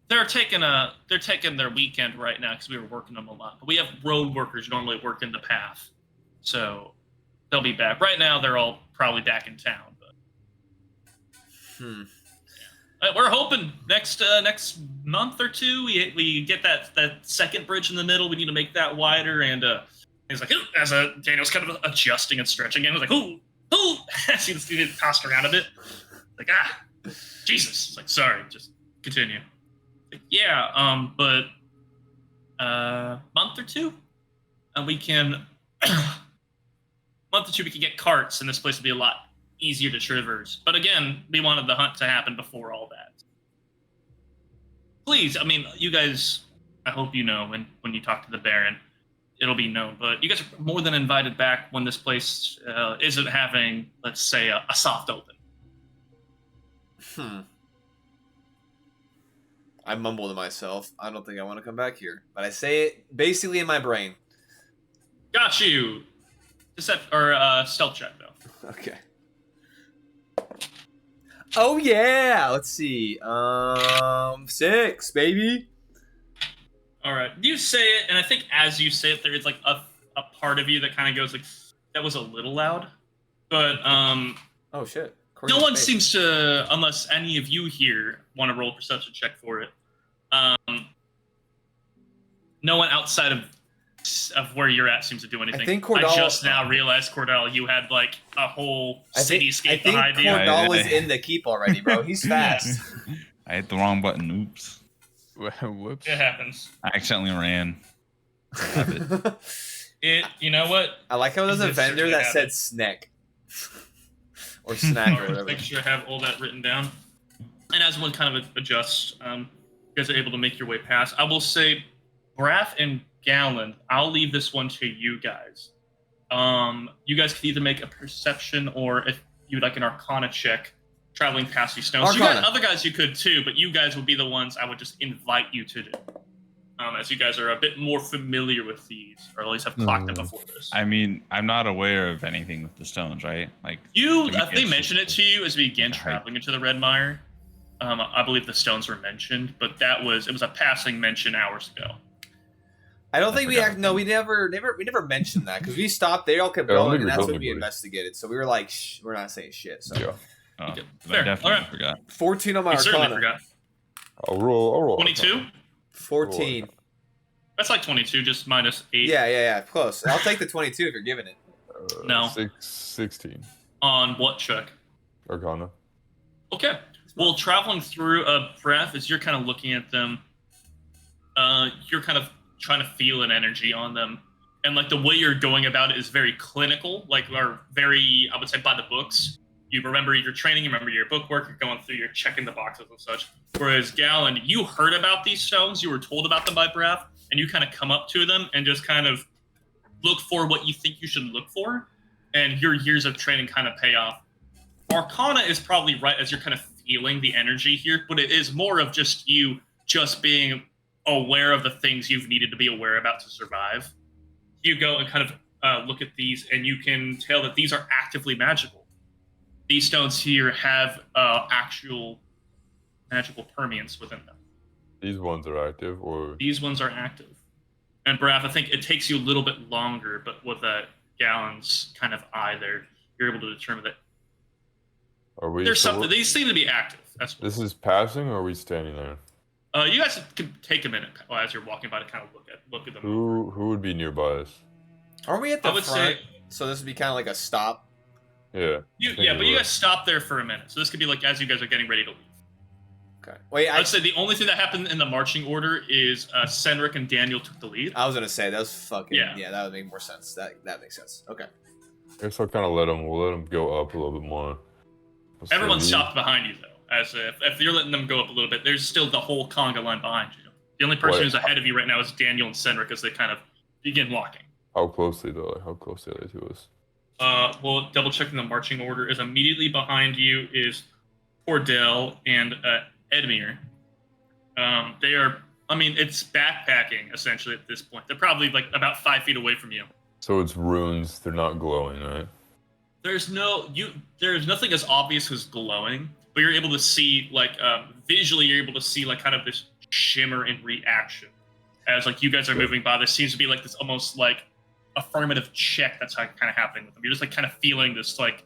S1: they're taking their weekend right now because we were working them a lot. But we have road workers normally work in the path, so they'll be back. Right now, they're all probably back in town. But we're hoping next month or two we get that second bridge in the middle. We need to make that wider. And he's like, "Ooh," as Daniel's kind of adjusting and stretching, and he's like, "Ooh, ooh," as he's getting tossed around a bit. Like, Jesus. It's like, sorry, just continue. Like, yeah, but month or two, and we can we can get carts, and this place will be a lot easier to traverse. But again, we wanted the hunt to happen before all that. Please, I mean, you guys, I hope you know when you talk to the Baron, it'll be known. But you guys are more than invited back when this place isn't having, let's say, a soft open.
S2: I mumble to myself. I don't think I want to come back here, but I say it basically in my brain.
S1: Got you. Stealth check though.
S2: Okay. Oh yeah. Let's see. 6, baby.
S1: All right. You say it, and I think as you say it, there is like a part of you that kind of goes like, "That was a little loud," but
S2: Oh shit.
S1: no one seems to, unless any of you here want to roll a perception check for it. No one outside of where you're at seems to do anything.
S2: I think Cordell.
S1: I just now realized, Cordell, you had like a whole cityscape behind you.
S2: Cordell was in the keep already, bro. He's fast.
S4: I hit the wrong button. Oops.
S5: Whoops.
S1: It happens.
S4: I accidentally ran.
S1: You know what?
S2: I like how there's a
S1: It's
S2: vendor
S1: just a
S2: that said
S1: habit.
S2: snack. Or snack or whatever.
S1: Make sure I have all that written down. And as one kind of adjusts, you guys are able to make your way past. I will say, Braff and Gallon, I'll leave this one to you guys. You guys can either make a perception or if you'd like an Arcana check, traveling past these stones.
S2: Arcana.
S1: You guys, other guys you could too, but you guys would be the ones I would just invite you to do. As you guys are a bit more familiar with these, or at least have clocked them before this.
S4: I mean, I'm not aware of anything with the stones, right? Like
S1: They mentioned it to you as we began traveling into the Red Mire. I believe the stones were mentioned, but it was a passing mention hours ago.
S2: I don't think we never mentioned that because we stopped. They all kept
S3: I don't
S2: going,
S3: think
S2: and
S3: we
S2: that's
S3: told
S2: what we
S3: anybody.
S2: investigated. So we were like, shh, we're not saying shit. So
S3: Yeah.
S4: Oh,
S1: Okay,
S4: but
S1: fair.
S4: I definitely
S1: Alright.
S4: forgot.
S2: 14 on my
S1: You certainly
S2: Arcana.
S1: forgot.
S3: I'll roll.
S1: 22?
S2: 14.
S1: That's like 22, just minus 8
S2: Yeah. Close. I'll take the 22 if you're giving it.
S1: No.
S3: 16.
S1: on what check?
S3: Arcana.
S1: Okay. Well, traveling through a breath, as you're kind of looking at them, you're kind of trying to feel an energy on them. And like the way you're going about it is very clinical, like or very, I would say, by the books. You remember your training, you remember your book work, you're going through, you're checking the boxes and such. Whereas Gallon, you heard about these stones, you were told about them by Braff, and you kind of come up to them and just kind of look for what you think you should look for, and your years of training kind of pay off. Arcana is probably right as you're kind of feeling the energy here, but it is more of just you just being aware of the things you've needed to be aware about to survive. You go and kind of look at these, and you can tell that these are actively magical. These stones here have actual magical permeance within them.
S3: These ones are active, or
S1: These ones are active. And Braff, I think it takes you a little bit longer, but with that Gallon's kind of eye there, you're able to determine that
S3: are we?
S1: there's
S3: so
S1: something. These seem to be active. That's
S3: This is passing, or are we standing there?
S1: you guys can take a minute as you're walking by to kind of look at them.
S3: Who would be nearby us?
S2: Are we at the
S1: I would
S2: front?
S1: say
S2: So this would be kind of like a stop.
S3: Yeah.
S1: but you guys stop there for a minute. So this could be like as you guys are getting ready to leave.
S2: Okay. Wait,
S1: I would say the only thing that happened in the marching order is Cendric and Daniel took the lead.
S2: I was gonna say that was fucking
S1: Yeah.
S2: that would make more sense. That makes sense. Okay.
S3: I guess I'll kind of we'll let them go up a little bit more.
S1: Everyone
S3: So
S1: stopped behind you though. As if you're letting them go up a little bit, there's still the whole conga line behind you. The only person
S3: What?
S1: who's ahead of you right now is Daniel and Senric as they kind of begin walking.
S3: How closely though? Like, how closely are they to us?
S1: Well, double checking the marching order is immediately behind you is Cordell and Edmure. They are, I mean, it's backpacking essentially at this point. They're probably like about 5 feet away from you.
S3: So it's runes. They're not glowing, right?
S1: There's nothing as obvious as glowing, but you're able to see like visually, you're able to see like kind of this shimmer in reaction as like you guys are moving by. There seems to be like this almost like affirmative check that's kind of happening with them. You're just like kind of feeling this like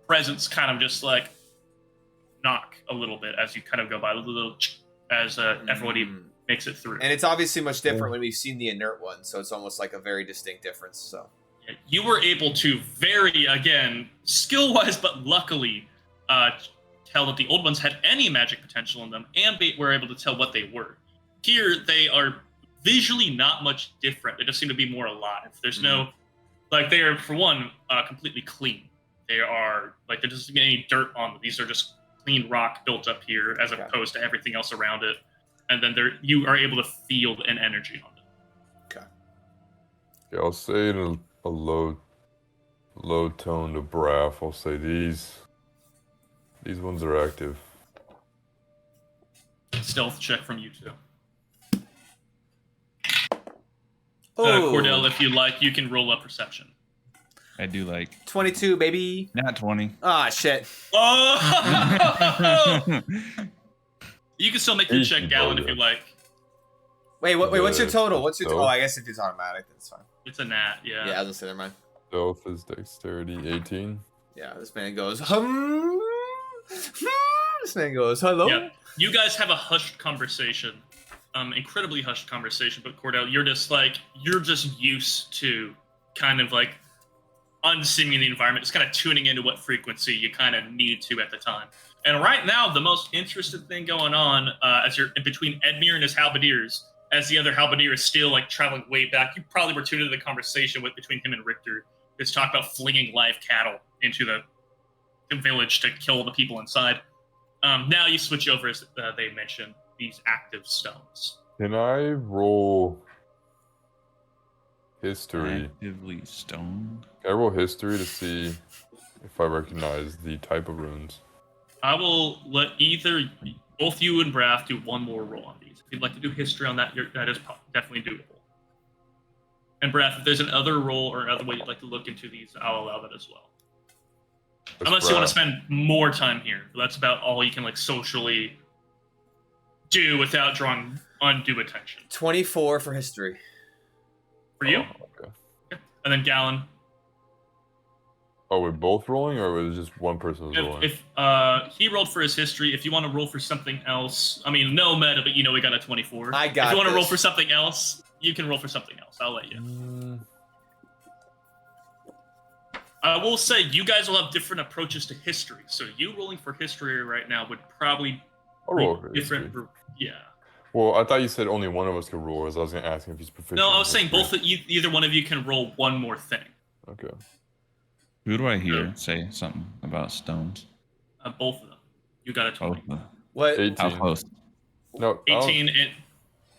S1: presence kind of just like knock a little bit as you kind of go by, a little as everybody makes it through.
S2: And it's obviously much different when we've seen the inert one, so it's almost like a very distinct difference. So
S1: you were able to very, again, skill-wise, but luckily, tell that the old ones had any magic potential in them, and were able to tell what they were. Here, they are visually not much different. They just seem to be more alive. There's no, like, they are, for one, completely clean. They are, like, there doesn't any dirt on them. These are just clean rock built up here, as opposed to everything else around it. And then you are able to feel an energy on it.
S2: Okay.
S3: Yeah, I'll say in a low tone to Braff. I'll say these ones are active.
S1: Stealth check from you two.
S2: Oh.
S1: Cordell, if you like, you can roll up perception.
S4: I do like
S2: 22, baby.
S4: not 20.
S2: Ah, shit.
S1: Oh! You can still make your check,
S3: Easy,
S1: Gallon,
S3: bro,
S1: if you like.
S2: Wait, what's your total? What's your
S3: Stealth?
S2: Oh, I guess if it's automatic, that's fine.
S1: It's a nat, yeah.
S2: Yeah, I was gonna say, never mind.
S3: Stealth is dexterity 18.
S2: Yeah, this man goes, this man goes, hello?
S1: Yeah. You guys have a hushed conversation. Incredibly hushed conversation, but Cordell, you're just used to kind of like unseeming the environment, just kind of tuning into what frequency you kind of need to at the time. And right now, the most interesting thing going on as you're in between Edmure and his halberdiers, as the other halberdier is still like traveling way back, you probably were tuned into the conversation between him and Richter. Is talk about flinging live cattle into the village to kill the people inside. Now you switch over, as they mentioned, these active stones.
S3: Can I roll history?
S4: Actively stoned.
S3: Can I roll history to see if I recognize the type of runes?
S1: I will let both you and Braff do one more roll on these. If you'd like to do history on that, that is definitely doable. And Braff, if there's another roll or another way you'd like to look into these, I'll allow that as well. Unless you want to spend more time here. That's about all you can like socially do without drawing undue attention.
S2: 24 for history.
S1: For you?
S3: Oh, okay.
S1: And then Gallon.
S3: Oh, we're both rolling, or was it just one person was rolling?
S1: If he rolled for his history, if you want to roll for something else, I mean, no meta, but we got a 24.
S2: I got
S1: If you want to roll
S2: this.
S1: for something else, you can roll for something else. I'll let you. I will say, you guys will have different approaches to history. So you rolling for history right now would probably
S3: I'll roll
S1: be
S3: for
S1: different.
S3: history.
S1: Yeah.
S3: Well, I thought you said only one of us could roll. So I was going to ask him if he's proficient.
S1: No, I
S3: in
S1: was saying
S3: history.
S1: either one of you can roll one more thing.
S3: Okay.
S4: Who do I hear say something about stones?
S1: Both of them. You got a 20.
S4: Oh,
S2: What?
S3: 18.
S4: how close?
S3: No, I don't-
S1: 18 and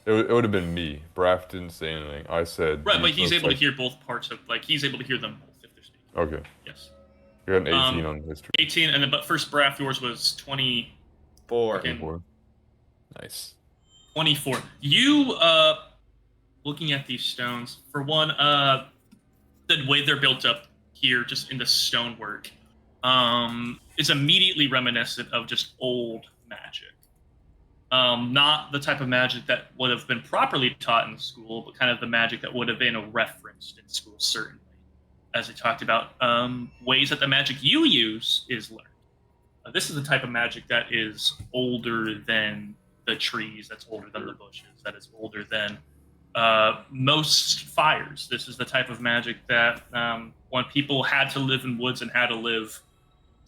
S3: It would have been me. Braff didn't say anything. I said.
S1: right, but
S3: so
S1: he's
S3: it's
S1: able
S3: like-
S1: to hear both parts of he's able to hear them both if they're speaking.
S3: Okay.
S1: Yes.
S3: You got an 18 on history.
S1: 18 and then but first Braff, yours was 20
S2: 4.
S1: Okay.
S3: 24. Nice.
S1: 24. You looking at these stones, for one, the way they're built up here, just in the stonework, is immediately reminiscent of just old magic. Not the type of magic that would have been properly taught in school, but kind of the magic that would have been referenced in school, certainly. As we talked about, ways that the magic you use is learned. This is the type of magic that is older than the trees, that's older than the bushes, that is older than most fires. This is the type of magic that when people had to live in woods and had to live,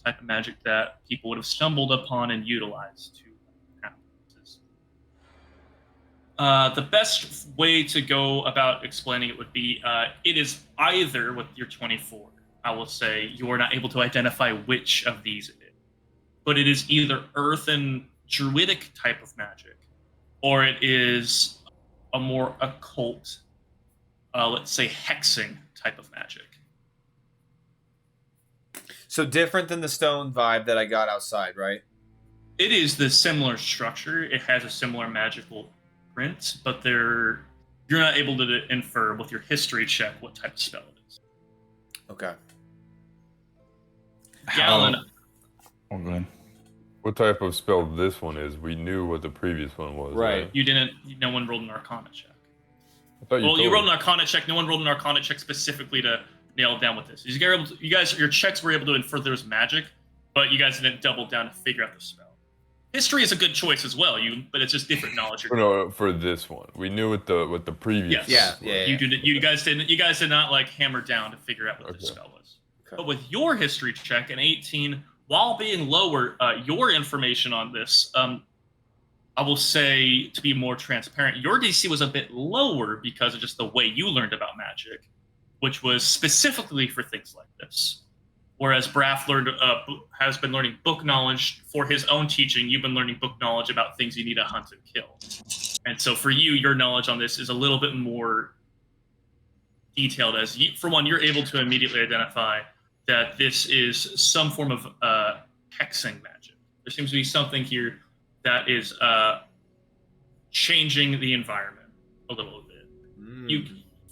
S1: type of magic that people would have stumbled upon and utilized to have purposes. The best way to go about explaining it would be it is either with your 24, I will say you are not able to identify which of these it is. but it is either earth and druidic type of magic, or it is a more occult, let's say hexing type of magic.
S2: So different than the stone vibe that I got outside, right?
S1: It is the similar structure. It has a similar magical print, but you're not able to infer with your history check what type of spell it is.
S2: Okay.
S1: Gallon.
S4: Oh, go ahead.
S3: What type of spell this one is? We knew what the previous one was.
S2: Right.
S1: You didn't. No one rolled an Arcana check.
S3: I thought
S1: Well, you
S3: told
S1: rolled an
S3: me.
S1: Arcana check. No one rolled an Arcana check specifically to nail down what this is. You guys, your checks were able to infer there was magic, but you guys didn't double down to figure out the spell. History is a good choice as well. But it's just different knowledge.
S3: No, for this one, we knew what the previous.
S1: Yes.
S2: Yeah.
S1: You guys did not like hammer down to figure out what this
S3: Okay.
S1: spell was.
S2: Okay.
S1: But with your history check, an 18, while being lower, your information on this, I will say, to be more transparent, your DC was a bit lower because of just the way you learned about magic, which was specifically for things like this. Whereas Braff has been learning book knowledge for his own teaching, you've been learning book knowledge about things you need to hunt and kill. And so for you, your knowledge on this is a little bit more detailed. For one, you're able to immediately identify that this is some form of hexing magic. There seems to be something here that is changing the environment a little bit.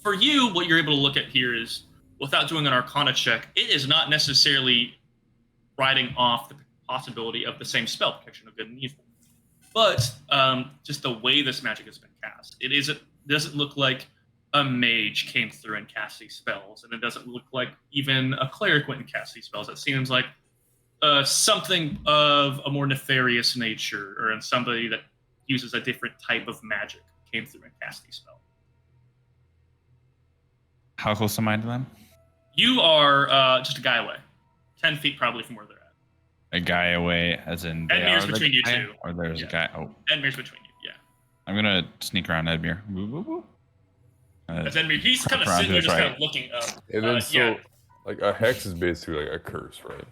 S1: For you, what you're able to look at here is, without doing an Arcana check, it is not necessarily writing off the possibility of the same spell, Protection of Good and Evil. But just the way this magic has been cast, doesn't look like a mage came through and cast these spells, and it doesn't look like even a cleric went and cast these spells. It seems like something of a more nefarious nature, or in somebody that uses a different type of magic came through and cast these spells.
S4: How close am I to them?
S1: You are just a guy away, 10 feet probably from where they're at.
S4: A guy away, as in they
S1: Edmir's
S4: are the
S1: between you
S4: guy,
S1: two.
S4: or there's
S1: Yeah.
S4: a guy. Oh,
S1: Edmir's between you, yeah.
S4: I'm gonna sneak around Edmure. Woo, woo, woo.
S1: As Edmir, he's kind of
S4: Around
S1: sitting there,
S4: to
S1: just
S4: the
S1: kind of looking up.
S3: And then
S1: Yeah.
S3: like a hex is basically like a curse, right?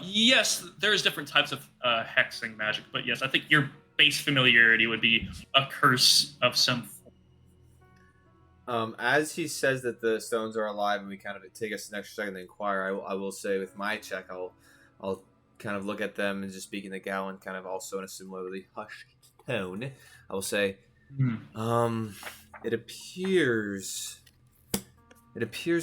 S1: Yes, there's different types of hexing magic, but yes, I think your base familiarity would be a curse of some form.
S2: As he says that the stones are alive, and we kind of take us an extra second to inquire, I will say with my check, I'll kind of look at them and just speaking to Gallon, kind of also in a similarly hushed tone. I will say, it appears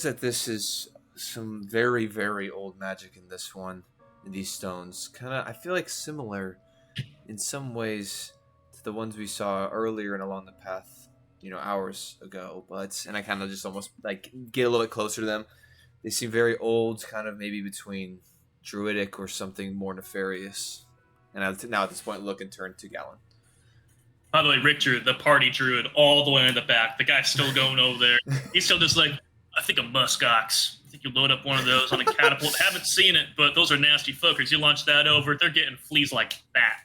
S2: that this is some very, very old magic in this one, in these stones. I feel like similar in some ways to the ones we saw earlier and along the path, hours ago. And I kind of just almost like get a little bit closer to them. They seem very old, kind of maybe between druidic or something more nefarious. And now at this point, look and turn to Gallon.
S1: By the way, Richter, the party druid, all the way in the back. The guy's still going over there. He's still just like, I think a muskox. I think you load up one of those on a catapult. Haven't seen it, but those are nasty fuckers. You launch that over, they're getting fleas like that.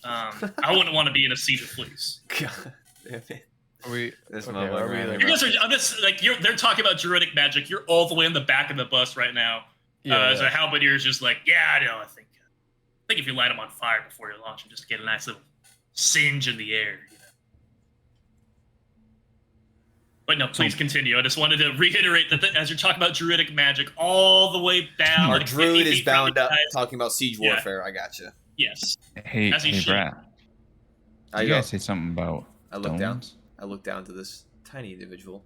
S1: I wouldn't want to be in a siege of fleas.
S2: God damn it.
S5: Are we?
S2: This
S5: okay,
S2: motherfucker
S5: are we
S2: ran
S5: like,
S1: You guys are. I'm just like they're talking about druidic magic. You're all the way in the back of the bus right now. So Halberdier's just like, yeah, I know. I think if you light them on fire before you launch them, just to get a nice little singe in the air. But no, please continue. I just wanted to reiterate that as you're talking about druidic magic, all the way down.
S2: Our
S1: like 50
S2: druid is
S1: feet from
S2: bound
S1: you
S2: up
S1: guys.
S2: talking about siege
S1: Yeah.
S2: warfare. I gotcha.
S1: Yes.
S4: Hey,
S1: As he should.
S4: Brad.
S2: I
S4: You
S2: go.
S4: guys say something about
S2: I look down.
S4: stones?
S2: I look down to this tiny individual.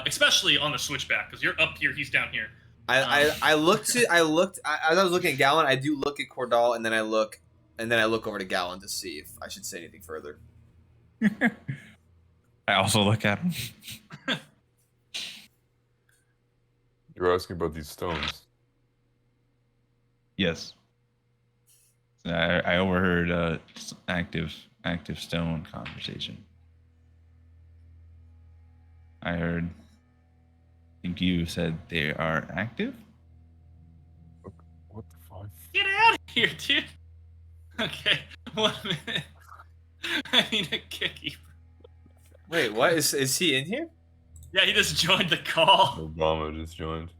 S1: Especially on the switchback, because you're up here, he's down here.
S2: I looked as I was looking at Gallon. I do look at Cordal, and then I look over to Gallon to see if I should say anything further.
S4: I also look at him.
S3: You're asking about these stones.
S4: Yes. I overheard active stone conversation. I heard. I think you said they are active.
S3: What the fuck?
S1: Get out of here, dude. Okay, 1 minute. I need a kicky.
S2: Wait, what is he in here?
S1: Yeah, he just joined the call.
S3: Obama just joined.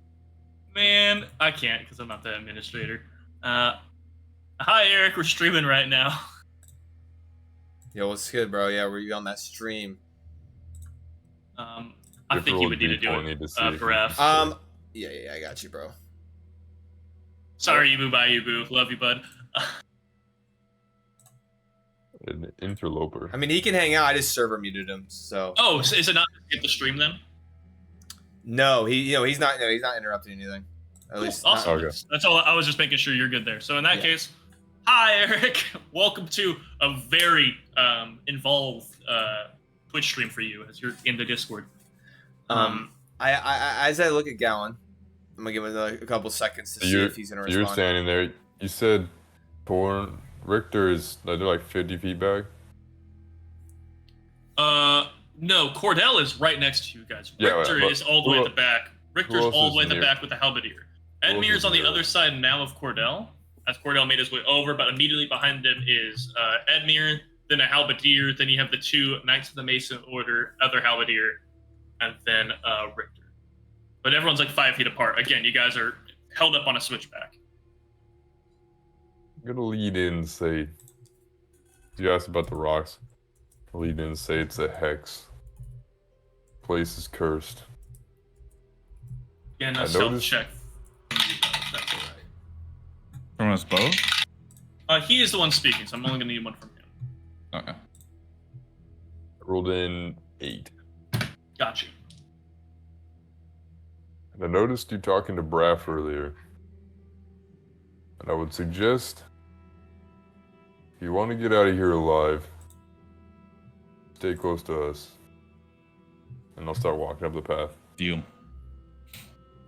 S1: Man, I can't because I'm not the administrator. Hi, Eric. We're streaming right now.
S2: Yo, what's good, bro? Yeah, we're on that stream.
S1: I think you would need to do it, Bref.
S2: Yeah, I got you, bro.
S1: Sorry, Yubu, bye, Yubu. Love you, bud.
S3: An interloper.
S2: I mean, he can hang out. I just server muted him, so.
S1: Oh, so is it not skip the stream then?
S2: No, he's not interrupting anything. At least.
S1: Cool. Awesome.
S3: Okay.
S1: That's all. I was just making sure you're good there. So in that case, hi, Eric. Welcome to a very involved Twitch stream for you as you're in the Discord.
S2: I as I look at Gallon, I'm gonna give him a couple seconds to see if he's gonna respond.
S3: You're standing there. You said Richter is they're like 50 feet back.
S1: No, Cordell is right next to you guys.
S3: Yeah,
S1: Richter is all the way at the back. Richter's all the way at the
S3: near?
S1: back with the halberdier. Edmir's on the other side now of Cordell, as Cordell made his way over, but immediately behind him is Edmir, then a halberdier, then you have the two Knights of the Mason Order, other halberdier, and then Richter. But everyone's like 5 feet apart. Again, you guys are held up on a switchback.
S3: I'm gonna lead in and say, you asked about the rocks. I'll lead in and say it's a hex. Place is cursed.
S1: Again,
S3: I
S1: a stealth
S3: noticed-
S1: check. That's all
S4: From us both?
S1: right. He is the one speaking, so I'm only going to need one from him.
S4: Okay.
S3: I rolled in 8.
S1: Gotcha.
S3: And I noticed you talking to Braff earlier. And I would suggest, if you want to get out of here alive, stay close to us. And I'll start walking up the path.
S4: Deal.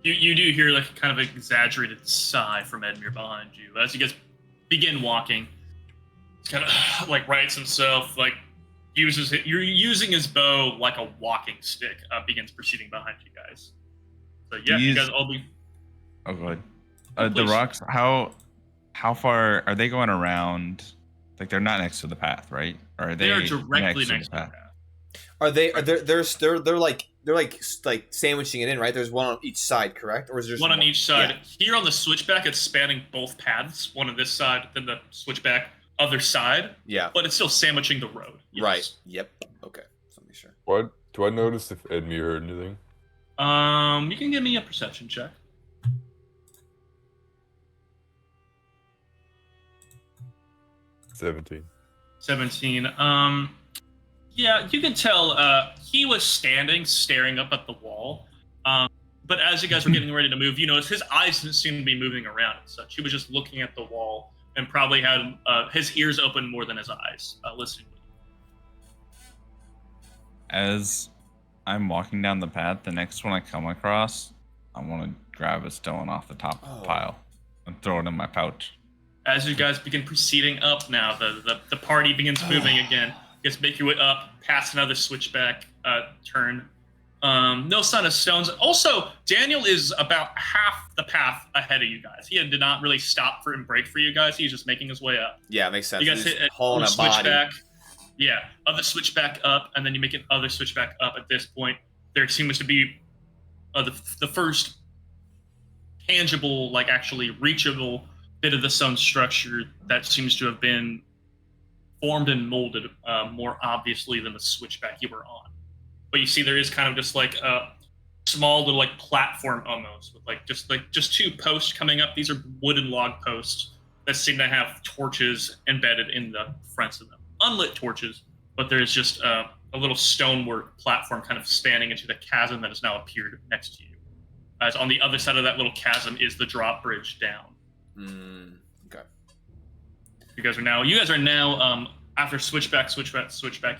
S1: You do hear like kind of an exaggerated sigh from Edmir behind you as you guys begin walking. He's kind of like rights himself, like you're using his bow like a walking stick. Begins proceeding behind you guys. So yeah, you guys all be.
S4: Oh, go ahead. The
S1: Please.
S4: rocks. How far are they going around? Like they're not next to the path, right? Or are
S1: They are directly next to the
S4: path?
S1: path.
S2: Are they? They're like sandwiching it in, right? There's one on each side, correct? Or is there just
S1: One on each side.
S2: Yeah.
S1: Here on the switchback, it's spanning both paths. One on this side, then the switchback other side.
S2: Yeah.
S1: But it's still sandwiching the road. Yes.
S2: Right. Yep. Okay. So make sure.
S3: What? Do I notice if Edmure heard anything?
S1: You can give me a perception check.
S3: 17.
S1: 17. Yeah, you can tell he was standing, staring up at the wall. But as you guys were getting ready to move, you notice his eyes didn't seem to be moving around and such. He was just looking at the wall and probably had his ears open more than his eyes, listening.
S4: As I'm walking down the path, the next one I come across, I want to grab a stone off the top of the pile and throw it in my pouch.
S1: As you guys begin proceeding up now, the party begins moving again. You guys make your way up, past another switchback turn. No sign of stones. Also, Daniel is about half the path ahead of you guys. He did not really stop for and break for you guys. He's just making his way up.
S2: Yeah, makes sense.
S1: You guys hit
S2: hauling
S1: a
S2: a body.
S1: switchback. Yeah, other switchback up, and then you make another switchback up. At this point, there seems to be the first tangible, like actually reachable bit of the stone structure that seems to have been formed and molded more obviously than the switchback you were on. But you see there is kind of just like a small little like platform almost with just two posts coming up. These are wooden log posts that seem to have torches embedded in the fronts of them. Unlit torches, but there's just a little stonework platform kind of spanning into the chasm that has now appeared next to you. As on the other side of that little chasm is the drop bridge down.
S2: Okay.
S1: You guys are now after switchback,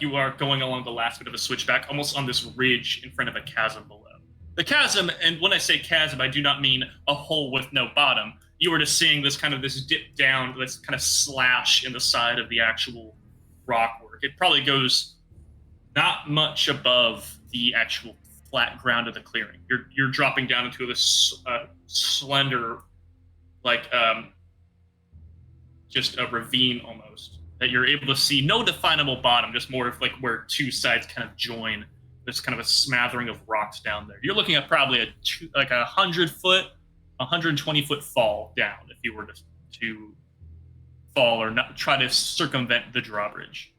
S1: you are going along the last bit of a switchback, almost on this ridge in front of a chasm below. The chasm, and when I say chasm, I do not mean a hole with no bottom. You are just seeing this dip down, this kind of slash in the side of the actual rock work. It probably goes not much above the actual flat ground of the clearing. You're dropping down into this slender, like just a ravine almost, that you're able to see no definable bottom, just more of like where two sides kind of join. There's kind of a smattering of rocks down there. You're looking at probably a 100-foot 120-foot fall down if you were to fall or not try to circumvent the drawbridge.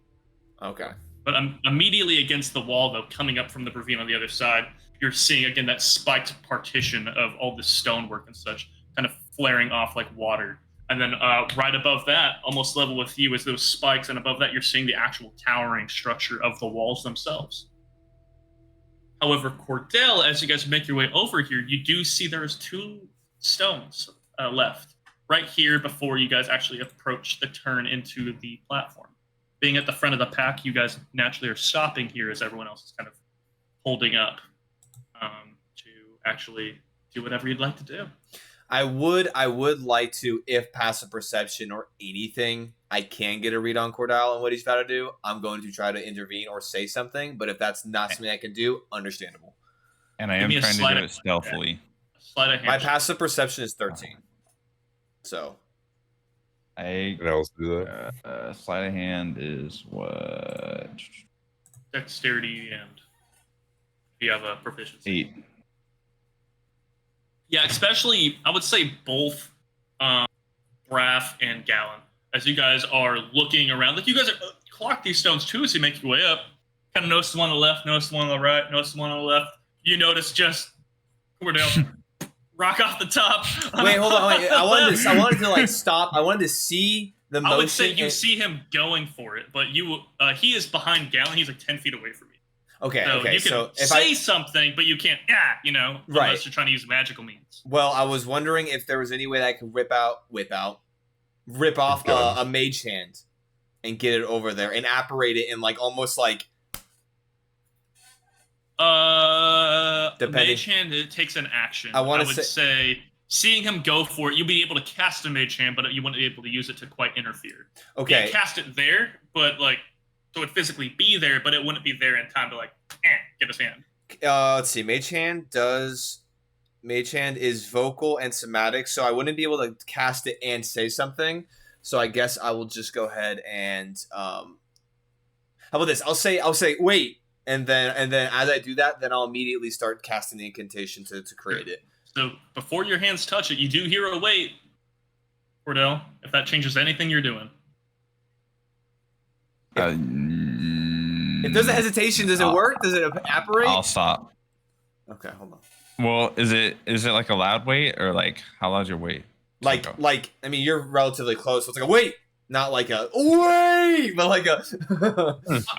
S2: Okay.
S1: But immediately against the wall, though, coming up from the ravine on the other side, you're seeing again that spiked partition of all the stonework and such, kind of flaring off like water. And then right above that, almost level with you, is those spikes, and above that, you're seeing the actual towering structure of the walls themselves. However, Cordell, as you guys make your way over here, you do see there's 2 stones left right here before you guys actually approach the turn into the platform. Being at the front of the pack, you guys naturally are stopping here as everyone else is kind of holding up to actually do whatever you'd like to do.
S2: I would like to, if passive perception or anything, I can get a read on Cordell and what he's about to do. I'm going to try to intervene or say something, but if that's not something I can do, understandable.
S4: And I am trying to do it stealthily.
S1: Sleight of hand.
S2: My passive perception is 13. So
S4: I
S3: Can else do that?
S4: sleight of hand is what?
S1: Dexterity and you have a proficiency.
S4: 8.
S1: Yeah, especially I would say both Raph and Gallon. As you guys are looking around, like you guys are clock these stones too as you make your way up. Kind of notice the one on the left, notice the one on the right, notice the one on the left. You notice just Cordell rock off the top.
S2: wait, hold on. Wait. I wanted to like stop. I wanted to see the motion.
S1: I would say you see him going for it, but he is behind Gallon. He's like 10 feet away from you.
S2: Okay.
S1: So
S2: okay.
S1: you can
S2: So if
S1: say something, but you can't. Unless
S2: Right.
S1: you're trying to use magical means.
S2: well, I was wondering if there was any way that I could rip off a mage hand and get it over there and apparate it in like almost like. Depending.
S1: Mage hand, it takes an action.
S2: I
S1: would
S2: say-
S1: say seeing him go for it, you'll be able to cast a mage hand, but you wouldn't be able to use it to quite interfere.
S2: Okay.
S1: You cast it there, but like so it'd physically be there, but it wouldn't be there in time to like get his hand.
S2: Let's see. Mage hand is vocal and somatic, so I wouldn't be able to cast it and say something. So I guess I will just go ahead and how about this? I'll say wait, and then as I do that, then I'll immediately start casting the incantation to create it.
S1: So before your hands touch it, you do hear a wait, Cordell. If that changes anything you're doing.
S2: If there's a hesitation, does it work? Does it apparate?
S4: I'll stop.
S2: Okay, hold on.
S4: Well, is it like a loud wait or like how loud's your wait?
S2: Like I mean, you're relatively close, so it's like a wait, not like a wait, but like a.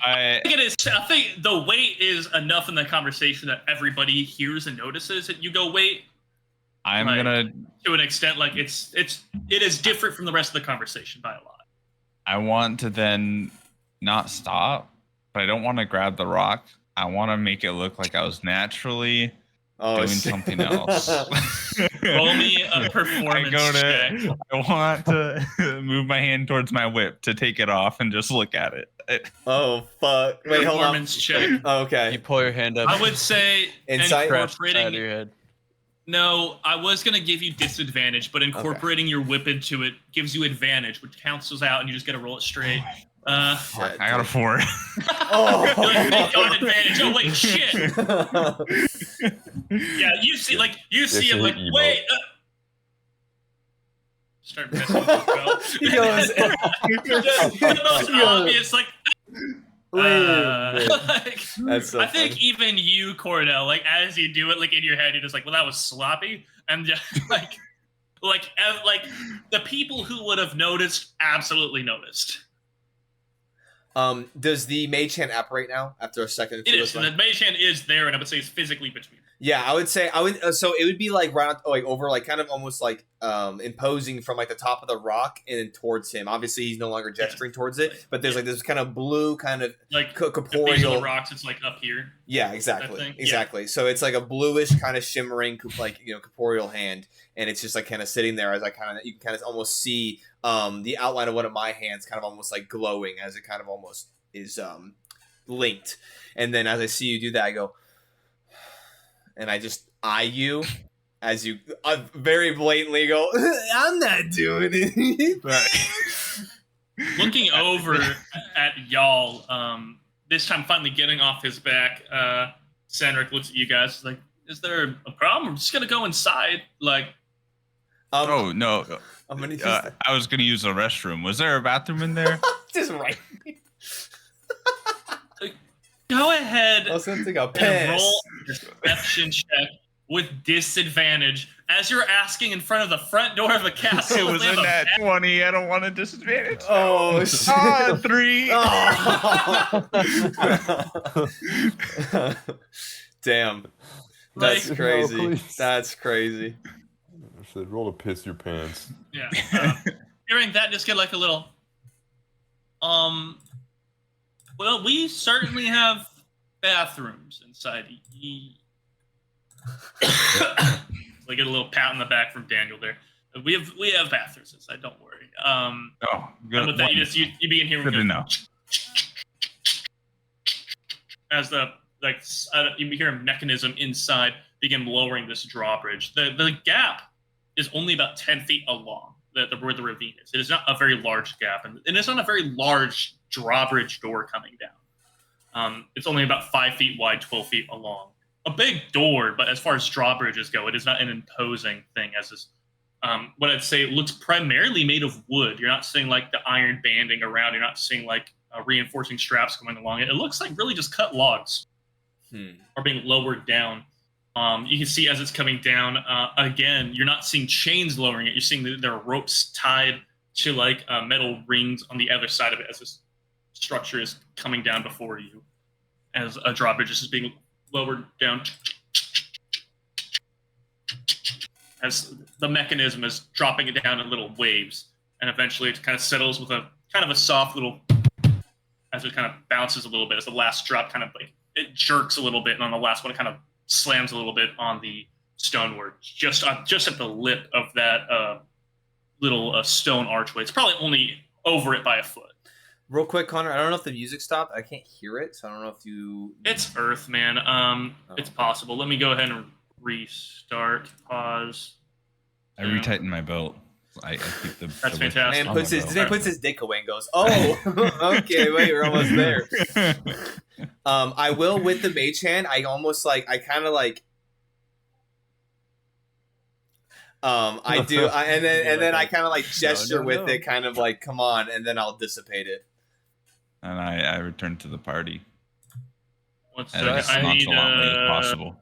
S1: I think it is. I think the wait is enough in the conversation that everybody hears and notices that you go wait.
S4: I'm
S1: like,
S4: gonna
S1: to an extent, like it is different from the rest of the conversation by a lot.
S4: I want to then not stop, but I don't want to grab the rock. I want to make it look like I was naturally doing something else.
S1: Roll me a performance check.
S4: I want to move my hand towards my whip to take it off and just look at it.
S2: Oh fuck! Wait, hold on.
S1: Performance check.
S2: Oh, okay.
S5: You pull your hand up.
S1: I would say
S2: Insight?
S5: Scratch the side of
S1: incorporating.
S5: your head.
S1: No, I was gonna give you disadvantage, but incorporating your whip into it gives you advantage, which cancels out, and you just gotta roll it straight.
S2: Shit,
S4: I got a 4.
S2: Oh.
S1: You're like, got advantage. Oh wait, shit. Yeah, you see him like
S3: emo.
S1: wait. Start messing with the belt.
S2: He goes.
S1: The most obvious, like. Like,
S2: That's so
S1: I think
S2: funny.
S1: even you, Cordell, like as you do it, like in your head, you're just like, "Well, that was sloppy," and just like the people who would have noticed absolutely noticed.
S2: Does the mage hand apparate now after a second?
S1: It is, and the mage hand is there, and I would say it's physically between.
S2: Yeah, I would say so it would be like right like over like kind of almost like imposing from like the top of the rock and then towards him. Obviously, he's no longer gesturing towards it, but there's like this kind of blue kind of
S1: Like if these are
S2: corporeal
S1: the rocks, it's like up here.
S2: Yeah, exactly.
S1: thing?
S2: Exactly. So it's like a bluish kind of shimmering like corporeal hand, and it's just like kind of sitting there as you can kind of almost see the outline of one of my hands kind of almost like glowing as it kind of almost is linked. And then as I see you do that, I go and I just eye you as you very blatantly go, I'm not doing it.
S1: Looking over at y'all, this time finally getting off his back, Sandrick looks at you guys like, is there a problem? I'm just gonna go inside. Like,
S4: Oh no,
S2: I'm gonna use
S4: I was gonna use the restroom. Was there a bathroom in there?
S2: just right.
S1: Go ahead
S2: I was gonna take a
S1: and
S2: piss.
S1: roll a deception check with disadvantage as you're asking in front of the front door of the castle.
S4: It was
S1: if they
S4: in
S1: have a
S4: that 20. I don't want a disadvantage.
S2: Oh shit!
S4: Ah, 3.
S2: Oh. Damn, that's
S1: Like-
S2: crazy.
S3: No, please.
S2: That's crazy.
S3: I said, roll to piss your pants.
S1: Yeah. Hearing that, just get like a little. Well, we certainly have bathrooms inside. Like get a little pat on the back from Daniel there. We have bathrooms inside. Don't worry.
S4: Oh,
S1: And with that, you begin hearing
S4: good to know.
S1: as you hear a mechanism inside begin lowering this drawbridge. The gap is only about 10 feet along. Where the ravine is. It is not a very large gap, and it's not a very large drawbridge door coming down. It's only about 5 feet wide, 12 feet along. A big door, but as far as drawbridges go, it is not an imposing thing. As this, what I'd say, it looks primarily made of wood. You're not seeing like the iron banding around. You're not seeing like reinforcing straps going along it. It looks like really just cut logs are being lowered down. You can see as it's coming down, again, you're not seeing chains lowering it. You're seeing that there are ropes tied to like metal rings on the other side of it as this structure is coming down before you. As a drawbridge is being lowered down. As the mechanism is dropping it down in little waves. And eventually it kind of settles with a kind of a soft little, as it kind of bounces a little bit. As the last drop kind of like, it jerks a little bit. And on the last one, it kind of slams a little bit on the stonework, just at the lip of that little stone archway. It's probably only over it by a foot.
S2: Real quick, Connor, I don't know if the music stopped. I can't hear it, so I don't know if you...
S1: It's Earth, man. It's possible. Let me go ahead and restart. Pause.
S4: I retightened my belt. I keep the.
S1: That's
S4: the
S1: fantastic.
S2: Man puts his dick away and goes, "Oh, okay, wait, we're almost there." I will with the mage hand. I do, and then I kind of like gesture with it, kind of like, "Come on," and then I'll dissipate it.
S4: And I return to the party.
S1: One
S4: As
S1: second. I need
S4: nonchalantly as possible.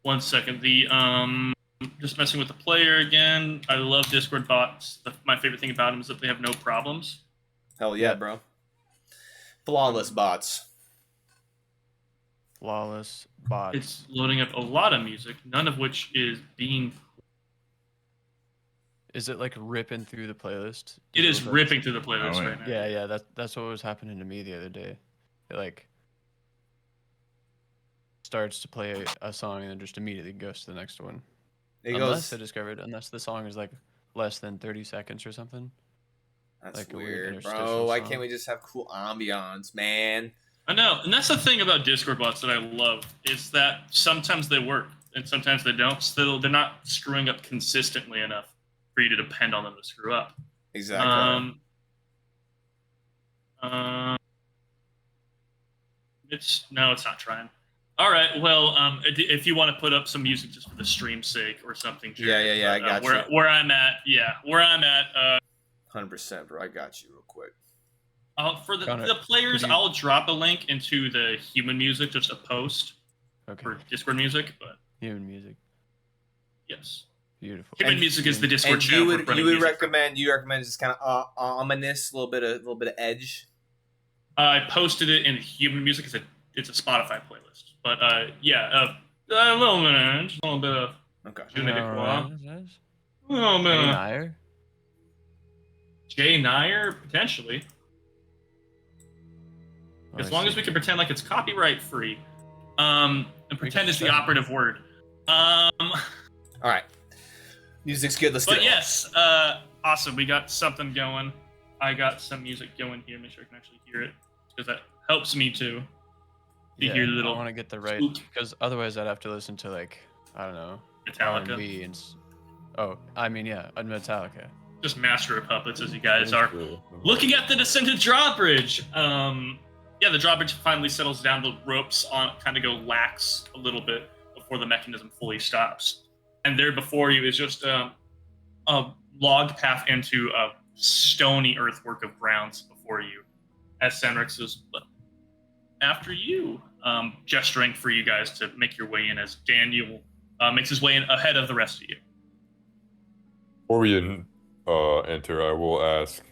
S1: 1 second. The just messing with the player again. I love Discord bots. My favorite thing about them is that they have no problems.
S2: Hell yeah, bro! Flawless bots.
S5: Flawless bots.
S1: It's loading up a lot of music, none of which is being.
S5: Is it like ripping through the playlist?
S1: It is ripping through the playlist
S4: Oh, yeah.
S1: right now.
S5: Yeah. That's what was happening to me the other day. It like starts to play a song and then just immediately goes to the next one. Unless the song is like less than 30 seconds or something.
S2: That's
S5: like a weird
S2: weird,
S5: interstitial
S2: bro. Why
S5: song.
S2: can't we just have cool ambiance, man?
S1: I know, and that's the thing about Discord bots that I love is that sometimes they work and sometimes they don't. Still, they're not screwing up consistently enough for you to depend on them to screw up.
S2: Exactly.
S1: It's not trying. All right, well, if you want to put up some music just for the stream's sake or something. Jared,
S2: Yeah, I got you.
S1: Where I'm at,
S2: 100%, bro. I got you real quick.
S1: for
S5: Connor,
S1: the players,
S5: could you-
S1: I'll drop a link into the human music, just a post
S5: Okay.
S1: for Discord music. But
S5: Human music.
S1: yes,
S5: Beautiful.
S1: human music is the Discord
S2: And
S1: channel.
S2: you
S1: for
S2: would
S1: running music.
S2: recommend just kind of ominous, a little bit of edge.
S1: I posted it in human music. It's a Spotify playlist. But a little bit of edge, a little bit of
S2: Okay.
S1: je ne sais quoi.
S5: Alright.
S1: A little bit
S5: Hey,
S1: of
S5: Nair?
S1: Jay Nair, potentially.
S5: Oh,
S1: As
S5: I
S1: long as
S5: see.
S1: we can pretend like it's copyright free. And pretend is the
S5: pretend.
S1: operative word.
S2: All right. Music's good. Let's do
S1: But
S2: it.
S1: yes, awesome. We got something going. I got some music going here. Make sure I can actually hear it. Because that helps me too. To hear the
S5: I
S1: little
S5: want to get the right,
S1: spook.
S5: because otherwise I'd have to listen to like, I don't know,
S1: Metallica.
S5: R&B and Metallica.
S1: Just master of puppets as you guys
S3: That's
S1: are.
S3: true.
S1: Looking at the descended drawbridge. The drawbridge finally settles down. The ropes on kind of go lax a little bit before the mechanism fully stops. and there before you is just a logged path into a stony earthwork of grounds before you. As Sanrix says, after you, gesturing for you guys to make your way in as Daniel makes his way in ahead of the rest of you.
S3: Before we enter, I will ask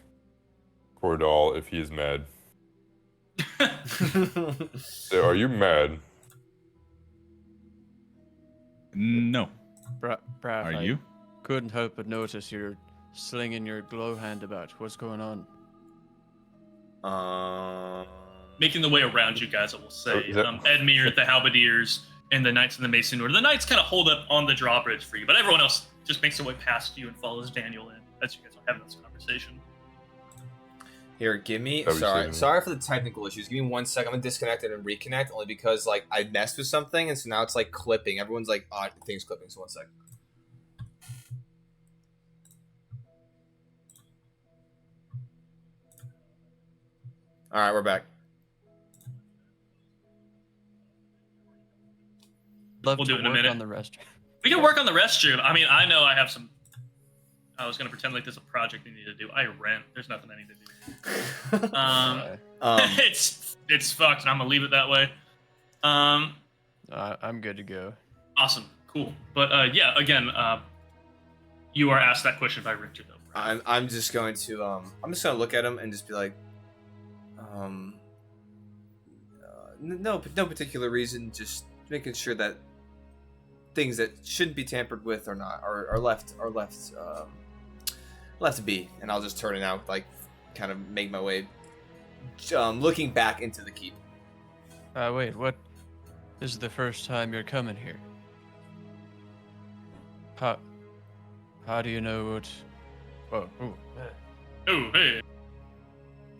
S3: Cordal if he is mad. So, are you mad?
S4: No.
S5: Brav,
S4: Are
S5: I
S4: you?
S5: couldn't help but notice you're slinging your glow hand about. What's going on?
S1: Making the way around you guys, I will say.
S3: Is that-
S1: Ed Mire, the Halberdiers, and the Knights of the Mason Order. The Knights kind of hold up on the drawbridge for you, but everyone else just makes their way past you and follows Daniel in as you guys are having this conversation.
S2: Here, give me.
S3: That was
S2: Sorry,
S3: saving.
S2: sorry for the technical issues. Give me 1 second. I'm gonna disconnect it and reconnect, only because like I messed with something, and so now it's like clipping. Everyone's like, odd things clipping. So 1 second. All right, we're back.
S5: Love
S1: We'll
S5: to
S1: do it in a
S5: work
S1: minute.
S5: on the rest.
S1: We can work on the restroom. I mean, I know I have some. I was gonna pretend like there's a project I need to do. I rent. There's nothing I need to do. It's fucked, and I'm gonna leave it that way.
S5: I'm good to go.
S1: Awesome, cool. But yeah, again, you are asked that question by Richter though.
S2: I'm just going to I'm just gonna look at him and just be like, no particular reason, just making sure that things that shouldn't be tampered with are not are left to be, and I'll just turn it out, like kind of make my way, looking back into the keep.
S5: Wait, what? This is the first time you're coming here. How do you know what? Oh,
S1: Oh, hey.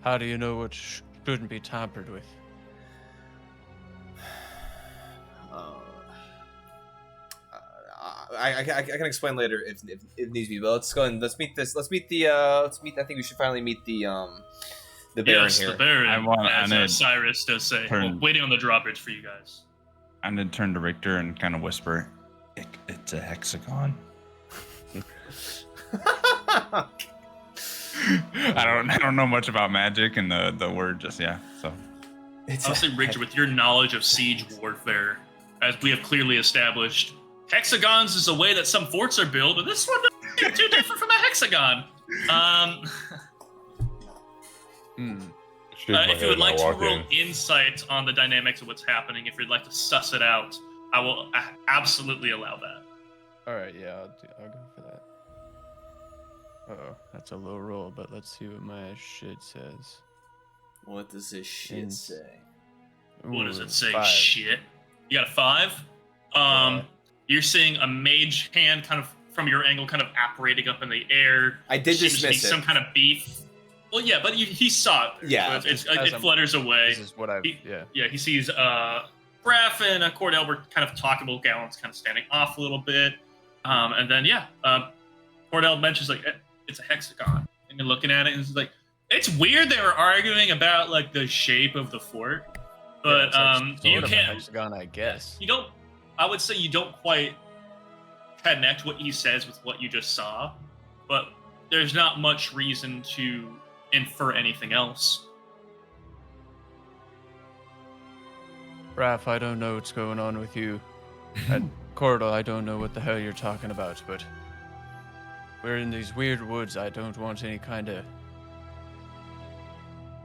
S5: how do you know what shouldn't be tampered with?
S2: I can explain later if it needs to be, but let's go and let's meet the I think we should finally meet the Baron
S1: Yes,
S2: here.
S1: the Baron.
S4: I want-
S1: as
S4: I know-
S1: Cyrus does say.
S4: Turn-
S1: Well, waiting on the drawbridge for you guys.
S4: I'm gonna turn to Richter and kind of whisper, "It's a hexagon." I don't know much about magic and the word just so.
S1: Honestly, Richter, with your knowledge of siege warfare, as we have clearly established, hexagons is a way that some forts are built, but this one doesn't too different from a hexagon.
S3: Shake my
S1: If you
S3: head
S1: would
S3: and
S1: like
S3: I
S1: to
S3: walk
S1: roll
S3: in.
S1: insight on the dynamics of what's happening, if you'd like to suss it out, I will absolutely allow that.
S5: All right, yeah, I'll go for that. Uh-oh, that's a low roll, but let's see what my shit says.
S2: What does this shit
S5: In-
S2: say?
S1: What does
S5: Ooh,
S1: it say?
S5: 5.
S1: Shit. You got a 5?
S5: Yeah.
S1: You're seeing a mage hand kind of from your angle kind of apparating up in the air.
S2: I did
S1: Seems to be
S2: dismiss it.
S1: some kind of beef. Well, yeah, but he saw it.
S2: Yeah.
S1: So it
S5: As I'm-
S1: flutters away.
S5: This is what I've,
S1: He-
S5: yeah.
S1: Yeah, he sees Braff and Cordell were kind of talking about Gallant's kind of standing off a little bit. And then, Cordell mentions, like, it's a hexagon. And you're looking at it, and it's like, it's weird they were arguing about, like, the shape of the fort. But
S5: Yeah, it's
S1: you
S5: sort of a
S1: can't,
S5: hexagon, I guess.
S1: you don't, I would say you don't quite connect what he says with what you just saw. But there's not much reason to infer anything else.
S5: Raph, I don't know what's going on with you. And Cordell, I don't know what the hell you're talking about, but we're in these weird woods. I don't want any kind of...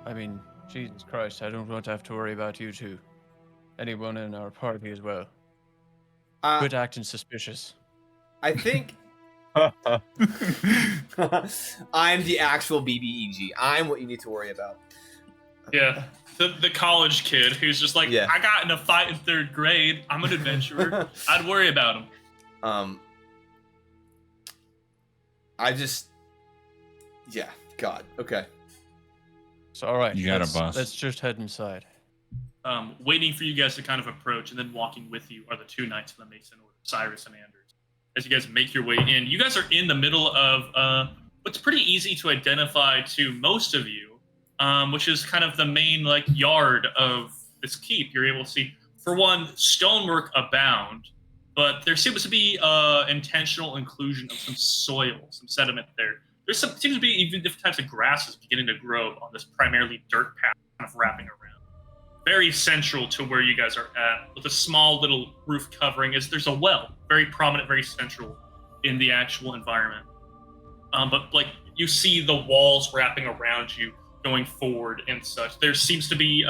S5: I mean, Jesus Christ, I don't want to have to worry about you two. Anyone in our party as well. Quit acting suspicious.
S2: I think I'm the actual BBEG. I'm what you need to worry about.
S1: Yeah, the college kid who's just like,
S2: Yeah.
S1: I got in a fight in 3rd grade. I'm an adventurer. I'd worry about him.
S2: I just, yeah, God, okay.
S5: So, all right,
S4: You got a bus.
S5: Let's just head inside.
S1: Waiting for you guys to kind of approach, and then walking with you are the 2 knights of the Mason Order, Cyrus and Anders. As you guys make your way in, you guys are in the middle of what's pretty easy to identify to most of you, which is kind of the main like yard of this keep. You're able to see, for one, stonework abound, but there seems to be intentional inclusion of some soil, some sediment there. There's seems to be even different types of grasses beginning to grow on this primarily dirt path kind of wrapping around. Very central to where you guys are at, with a small little roof covering, is there's a well, very prominent, very central in the actual environment. But like you see the walls wrapping around you going forward and such. There seems to be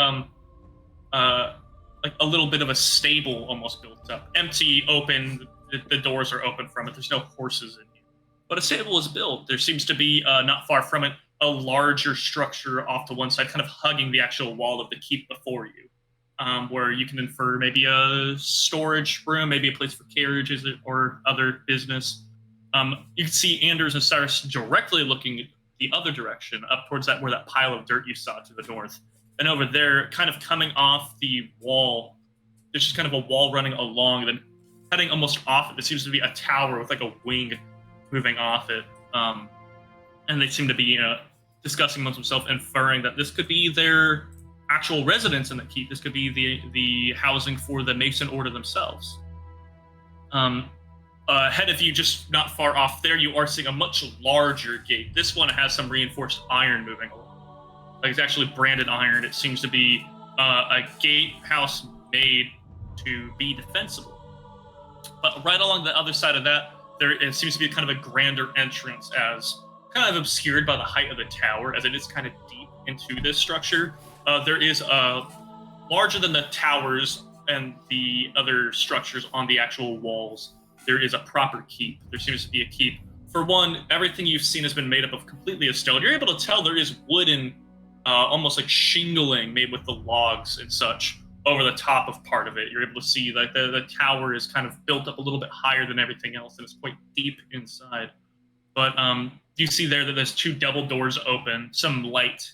S1: like a little bit of a stable almost built up, empty, open. The doors are open from it. There's no horses in here, but a stable is built. There seems to be not far from it a larger structure off to one side, kind of hugging the actual wall of the keep before you, where you can infer maybe a storage room, maybe a place for carriages or other business. You can see Anders and Cyrus directly looking the other direction, up towards that where that pile of dirt you saw to the north. And over there, kind of coming off the wall, there's just kind of a wall running along, then heading almost off it. There seems to be a tower with like a wing moving off it. And they seem to be discussing amongst themselves, inferring that this could be their actual residence in the keep. This could be the housing for the Mason Order themselves. Ahead of you, just not far off there, you are seeing a much larger gate. This one has some reinforced iron moving along. Like it's actually branded iron. It seems to be a gatehouse made to be defensible. But right along the other side of that, it seems to be kind of a grander entrance, as kind of obscured by the height of the tower, as it is kind of deep into this structure. There is a larger than the towers and the other structures on the actual walls. There is a proper keep. There seems to be a keep. For one, everything you've seen has been made up of completely of stone. You're able to tell there is wooden, almost like shingling made with the logs and such over the top of part of it. You're able to see that the tower is kind of built up a little bit higher than everything else, and it's quite deep inside. But you see there that there's two double doors open, some light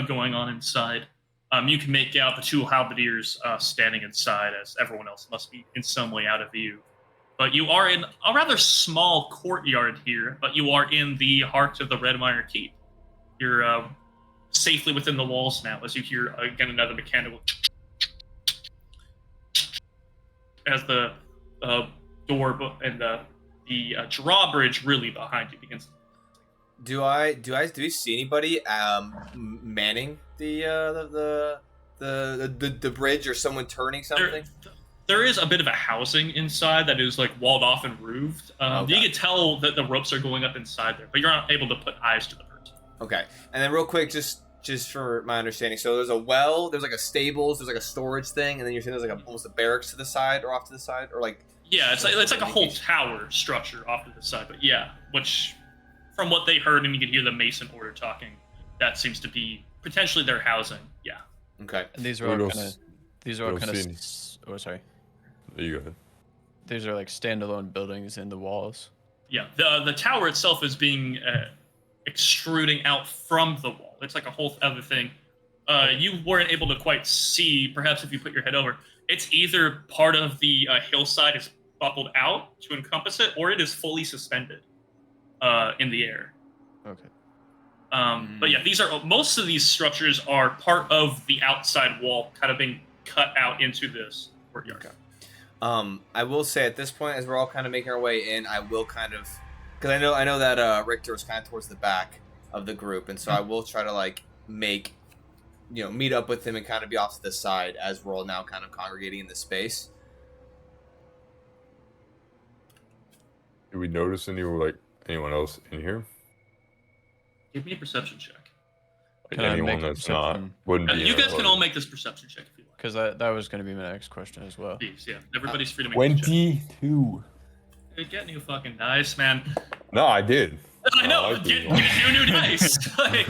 S1: going on inside. You can make out the two halberdiers standing inside, as everyone else must be in some way out of view. But you are in a rather small courtyard here, but you are in the heart of the Red Mire Keep. You're safely within the walls now, as you hear, again, another mechanical as the door and the drawbridge really behind you begins.
S2: Do we see anybody manning the bridge, or someone turning something?
S1: There is a bit of a housing inside that is like walled off and roofed.
S2: Okay.
S1: You can tell that the ropes are going up inside there, but you're not able to put eyes to the person.
S2: Okay, and then real quick, just for my understanding, so there's a well, there's like a stables, there's like a storage thing, and then you're saying there's like almost a barracks to the side or off to the side, or like.
S1: Yeah, it's like a whole tower structure off to the side, but yeah, which from what they heard, and you can hear the Mason Order talking, that seems to be potentially their housing. Yeah.
S2: Okay.
S5: And these are all kind of. Oh, sorry.
S3: There you go.
S5: These are like standalone buildings in the walls.
S1: Yeah, the tower itself is being extruding out from the wall. It's like a whole other thing. You weren't able to quite see, perhaps if you put your head over. It's either part of the hillside is buckled out to encompass it, or it is fully suspended in the air.
S5: Okay.
S1: But yeah, most of these structures are part of the outside wall, kind of being cut out into this courtyard.
S2: Okay. I will say at this point, as we're all kind of making our way in, I will kind of, because I know that Richter was kind of towards the back of the group, and so I will try to like meet up with him and kind of be off to the side as we're all now kind of congregating in this space.
S3: Do we notice anyone else in here?
S1: Give me a perception check.
S3: Like
S5: Can I
S3: anyone
S5: make a
S3: that's not
S5: perception?
S3: wouldn't be.
S1: You guys can all make this perception check if you like.
S5: Because that was going to be my next question as well.
S1: Please, yeah. Everybody's free to make this check.
S3: 22.
S1: Hey, get new fucking dice, man.
S3: No, I did.
S1: I know.
S3: I
S1: Get
S3: did.
S1: new dice. Like,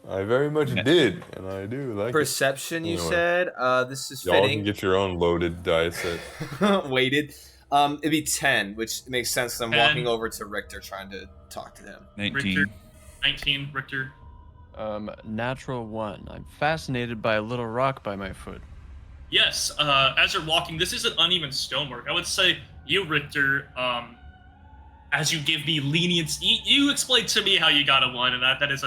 S3: I very much did, and I do like
S2: Perception, you
S3: Anyway.
S2: said. This is
S3: it. Y'all can
S2: fitting.
S3: get your own loaded dice.
S2: Weighted. It'd be 10, which makes sense because I'm
S1: 10.
S2: walking over to Richter trying to talk to him.
S4: 19.
S1: Richter, 19, Richter.
S5: Natural 1. I'm fascinated by a little rock by my foot.
S1: Yes, as you're walking, this isn't uneven stonework. I would say you, Richter, as you give me leniency, you explained to me how you got a 1, and that is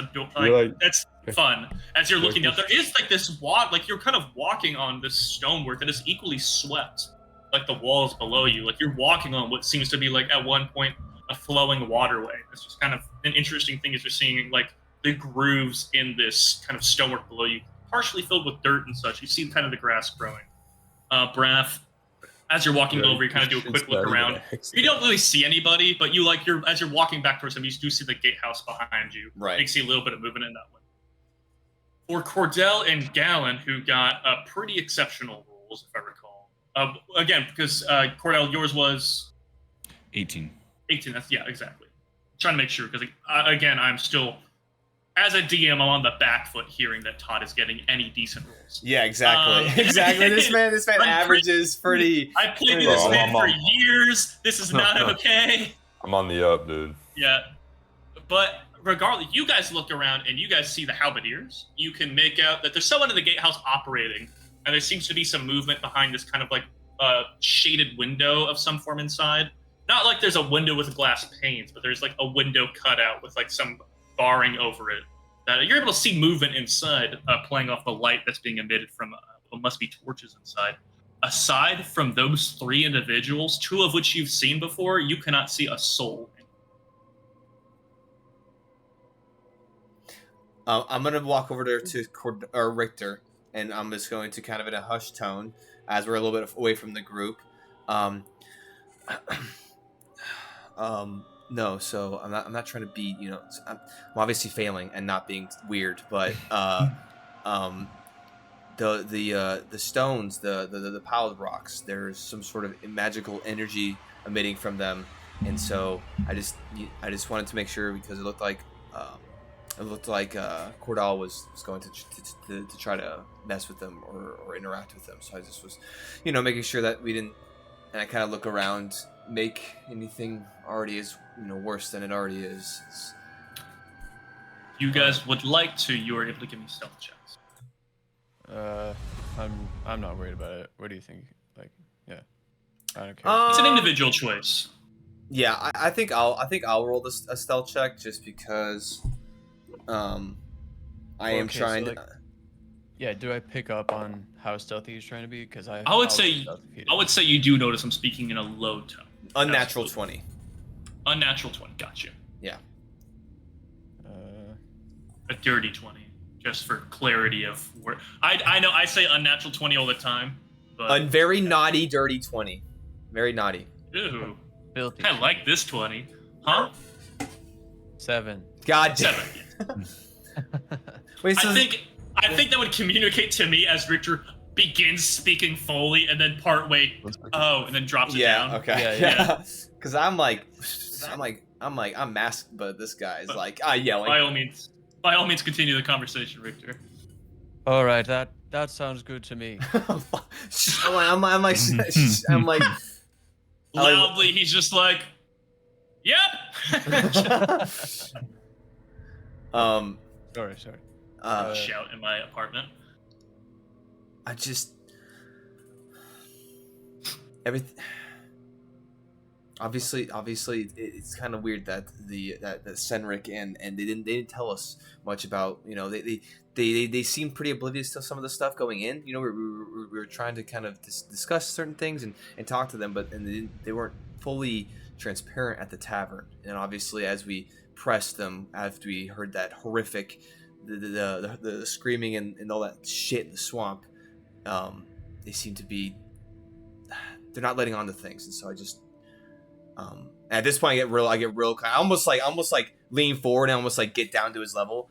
S1: that's fun. As you're looking up, there is like this walk, like you're kind of walking on this stonework that is equally swept. like the walls below you. Like you're walking on what seems to be like at one point a flowing waterway. It's just kind of an interesting thing is you're seeing like the grooves in this kind of stonework below you, partially filled with dirt and such. You see kind of the grass growing. Braff, as you're walking over, you kind of do a quick look around. You don't really see anybody, but as you're walking back towards them, you do see the gatehouse behind you.
S2: Right.
S1: You see a little bit of movement in that one. For Cordell and Gallon, who got pretty exceptional rolls, if I recall. Again, because Cordell, yours was
S4: 18.
S1: 18. That's exactly. Trying to make sure because again, I'm still. As a DM, I'm on the back foot hearing that Todd is getting any decent rolls.
S2: Yeah, exactly. Exactly. This man averages pretty.
S1: I've played with this man for years. This is not okay.
S3: I'm on the up, dude.
S1: Yeah. But regardless, you guys look around and you guys see the halberdiers. You can make out that there's someone in the gatehouse operating, and there seems to be some movement behind this kind of like shaded window of some form inside. Not like there's a window with glass panes, but there's like a window cut out with like some barring over it. That you're able to see movement inside, playing off the light that's being emitted from what must be torches inside. Aside from those 3 individuals, 2 of which you've seen before, you cannot see a soul.
S2: I'm gonna walk over there to Richter, and I'm just going to kind of in a hushed tone, as we're a little bit away from the group. No, so I'm not trying to be, I'm obviously failing and not being weird, but the stones, the pile of rocks, there's some sort of magical energy emitting from them, and so I just wanted to make sure because it looked like Cordell was going to try to mess with them or interact with them, so I just was, making sure that we didn't, and I kind of look around. Make anything already is worse than it already is.
S1: You guys would like to, you are able to give me stealth checks.
S5: I'm not worried about it. What do you think? Like, yeah, I don't care.
S1: It's an individual choice.
S2: Yeah, I think I'll roll a stealth check just because I am trying to.
S5: Yeah, do I pick up on how stealthy he's trying to be? Because I
S1: would say you do notice I'm speaking in a low tone.
S2: Unnatural
S1: Absolutely.
S2: 20.
S1: Unnatural 20. Got you.
S2: Yeah.
S1: A dirty 20, just for clarity of where. I know I say unnatural 20 all the time, but
S2: A very naughty, dirty 20. Very naughty.
S1: Ew.
S5: Filthy.
S1: I like this 20. Huh?
S5: 7.
S2: God damn.
S1: 7.
S2: Wait, so
S1: I think that would communicate to me as Richter begins speaking fully and then partway, and then drops it down.
S2: Okay.
S5: Yeah.
S2: Because I'm masked, but this guy's like yelling.
S1: By all means, continue the conversation, Richter.
S5: All right, that sounds good to me.
S2: I'm like
S1: Loudly, he's just like, "Yep."
S5: Sorry.
S1: Shout in my apartment.
S2: I just everything. Obviously, it's kind of weird that the Senric and they didn't tell us much about, they seem pretty oblivious to some of the stuff going in. We were trying to kind of discuss certain things and talk to them, but they weren't fully transparent at the tavern. And obviously, as we pressed them after we heard that horrific the screaming and all that shit in the swamp, they seem to be, they're not letting on to things, and so I just at this point I get real kind of almost like lean forward and almost like get down to his level.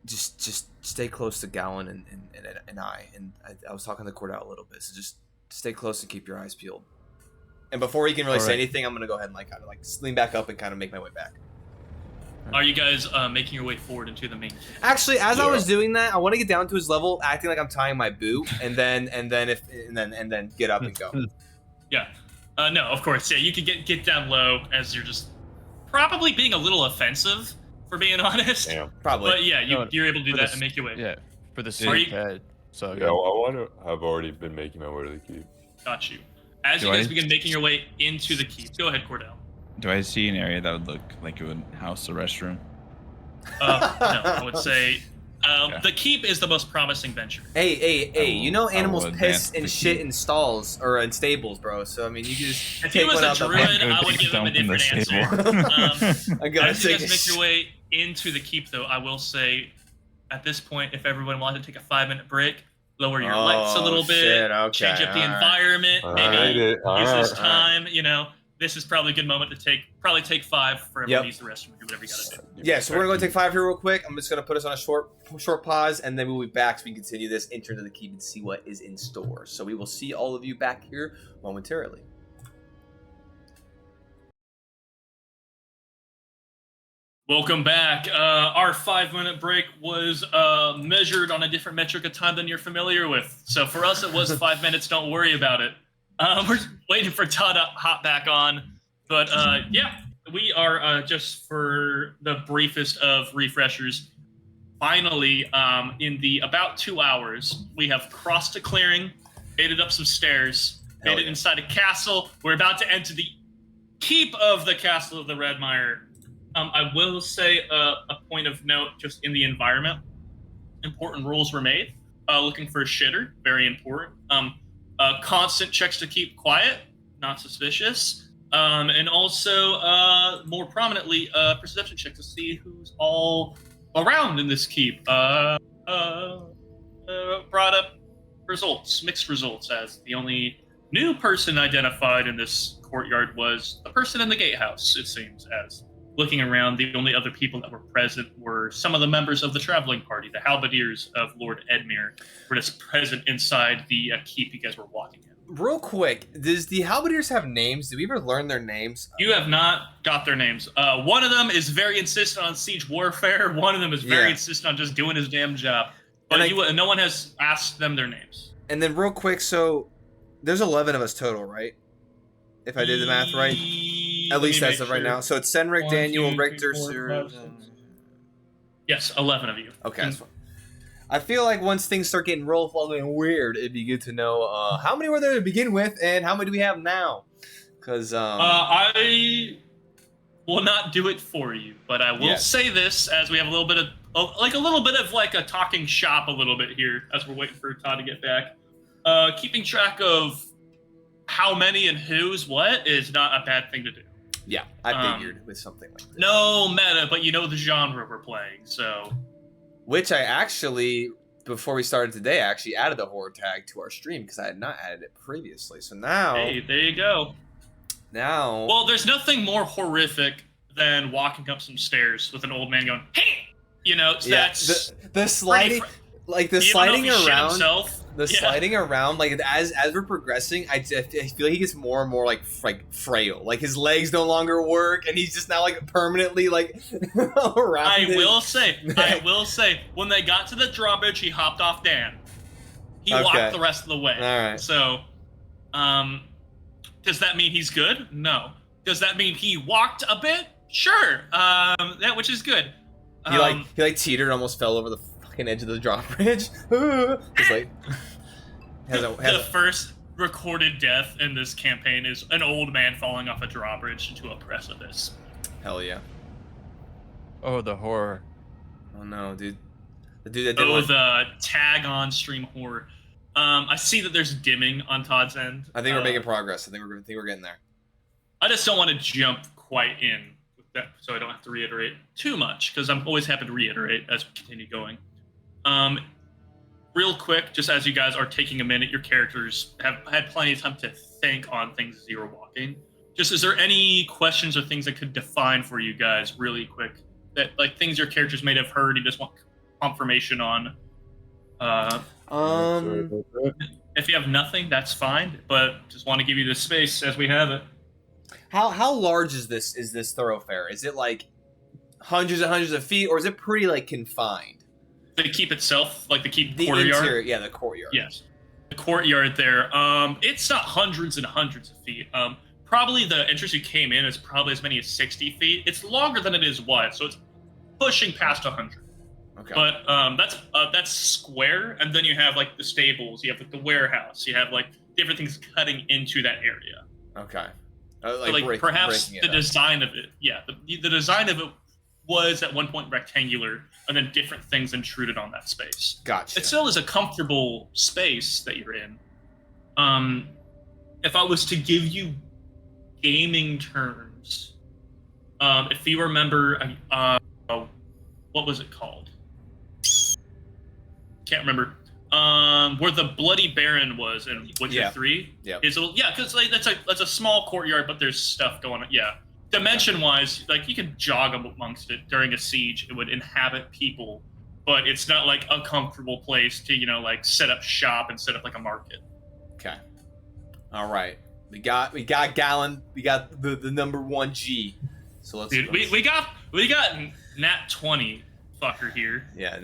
S2: Just stay close to Gallon and I was talking to Cordell a little bit, so just stay close and keep your eyes peeled. And before he can really say anything, I'm gonna go ahead and kind of lean back up and kind of make my way back.
S1: Are you guys making your way forward into the main?
S2: Actually, as I was doing that, I want to get down to his level, acting like I'm tying my boot, and then get up and go.
S1: Yeah. No, of course. Yeah, you could get down low as you're just probably being a little offensive, for being honest.
S3: Yeah.
S2: Probably.
S1: But yeah, you're able to do that and make your way.
S5: Yeah, for the sake head. So
S3: Yeah, I want to have already been making my way to the keep.
S1: Got you. As you guys begin making your way into the keep, go ahead, Cordell.
S4: Do I see an area that would look like it would house a restroom?
S1: No, I would say
S4: Okay.
S1: The keep is the most promising venture.
S2: Hey! You know animals
S4: will
S2: piss
S4: advance the
S2: and shit
S4: keep.
S2: in stalls or in stables, bro. So I mean, you can just
S1: If he
S2: take
S1: was
S2: one
S1: a
S2: out the
S1: druid,
S2: back.
S1: I would give him a
S4: Dump in the
S1: different
S4: stable.
S1: answer.
S2: I gotta
S1: As you
S2: take
S1: guys
S2: a
S1: make your way into the keep, though, I will say, at this point, if everyone wanted to take a 5-minute break, lower your lights a little bit,
S2: shit, okay,
S1: change up the
S2: all right.
S1: environment,
S3: All
S1: maybe
S3: right, all
S1: use this
S3: right.
S1: time. You know, this is probably a good moment to take 5 for everyone to use the restroom and do whatever you gotta do.
S2: Yeah, so we're gonna go take 5 here real quick. I'm just gonna put us on a short pause, and then we'll be back so we can continue this, enter into the keep, and see what is in store. So we will see all of you back here momentarily.
S1: Welcome back. Our 5-minute break was measured on a different metric of time than you're familiar with. So for us, it was 5 minutes. Don't worry about it. We're waiting for Todd to hop back on. But yeah, we are just for the briefest of refreshers. Finally, in the about 2 hours, we have crossed a clearing, made it up some stairs, made it inside a castle. We're about to enter the keep of the castle of the Red Mire. I will say a point of note just in the environment. Important rules were made. Looking for a shitter, very important. Constant checks to keep quiet, not suspicious. And also, more prominently, perception check to see who's all around in this keep. Brought up results, mixed results, as the only new person identified in this courtyard was the person in the gatehouse, it seems, as looking around, the only other people that were present were some of the members of the traveling party, the halberdiers of Lord Edmure, were just present inside the keep you guys were walking in.
S2: Real quick, does the halberdiers have names? Did we ever learn their names?
S1: You have not got their names. One of them is very insistent on siege warfare. One of them is very insistent on just doing his damn job. But no one has asked them their names.
S2: And then real quick, so there's 11 of us total, right? If I did the math right. At least as of right now. So it's Senric,
S1: 1,
S2: Daniel,
S1: 2, 3,
S2: Richter,
S1: 4,
S2: Sir.
S1: 5, 6. Yes, 11 of you.
S2: Okay, that's fine. I feel like once things start getting real fucking weird, it'd be good to know how many were there to begin with and how many do we have now? Because
S1: I will not do it for you, but I will say this as we have a little bit of like a talking shop a little bit here as we're waiting for Todd to get back. Keeping track of how many and who's what is not a bad thing to do.
S2: Yeah, I figured with something like this.
S1: No meta, but you know the genre we're playing, so.
S2: Which I actually, before we started today, I actually added the horror tag to our stream because I had not added it previously. So now.
S1: Hey, there you go.
S2: Now.
S1: Well, there's nothing more horrific than walking up some stairs with an old man going, "Hey!" You know, that's
S2: the sliding. Like the sliding around, sliding around, like as we're progressing, I feel like he gets more and more like frail. Like his legs no longer work, and he's just now like permanently like around.
S1: I will say, when they got to the drawbridge, he hopped off Dan. He walked the rest of the way.
S2: All right.
S1: So, does that mean he's good? No. Does that mean he walked a bit? Sure. Which is good.
S2: He like teetered, almost fell over the edge of the drawbridge. It's like
S1: the first recorded death in this campaign is an old man falling off a drawbridge into a precipice.
S2: Hell yeah!
S5: Oh, the horror!
S2: Oh no, dude! The dude that did
S1: the tag on stream horror. I see that there's dimming on Todd's end.
S2: I think we're making progress. I think we're getting there.
S1: I just don't want to jump quite in with that, so I don't have to reiterate too much because I'm always happy to reiterate as we continue going. Real quick, just as you guys are taking a minute, your characters have had plenty of time to think on things as you were walking. Just, is there any questions or things that could define for you guys really quick? That, like, things your characters may have heard, you just want confirmation on? If you have nothing, that's fine, but just want to give you the space as we have it.
S2: How large is this thoroughfare? Is it like hundreds and hundreds of feet, or is it pretty like confined?
S1: The keep itself, like the courtyard?
S2: Interior, yeah, the courtyard.
S1: Yes. The courtyard there. It's not hundreds and hundreds of feet. Probably the entrance you came in is probably as many as 60 feet. It's longer than it is wide, so it's pushing past 100.
S2: Okay.
S1: But that's square, and then you have like the stables, you have like the warehouse, you have like different things cutting into that area.
S2: Okay.
S1: Perhaps the design of it, the design of it was at one point rectangular, and then different things intruded on that space.
S2: Gotcha.
S1: It still is a comfortable space that you're in. If I was to give you gaming terms, if you remember, what was it called? Can't remember. Where the Bloody Baron was in Witcher 3.
S2: Yeah.
S1: Because like, that's a small courtyard, but there's stuff going on. Yeah. Dimension-wise, like, you could jog amongst it during a siege. It would inhabit people, but it's not like a comfortable place to, like, set up shop and set up like a market.
S2: Okay. All right. We got Gallon. We got the number 1 G. So let's.
S1: Dude, we got Nat 20 fucker here.
S2: Yeah.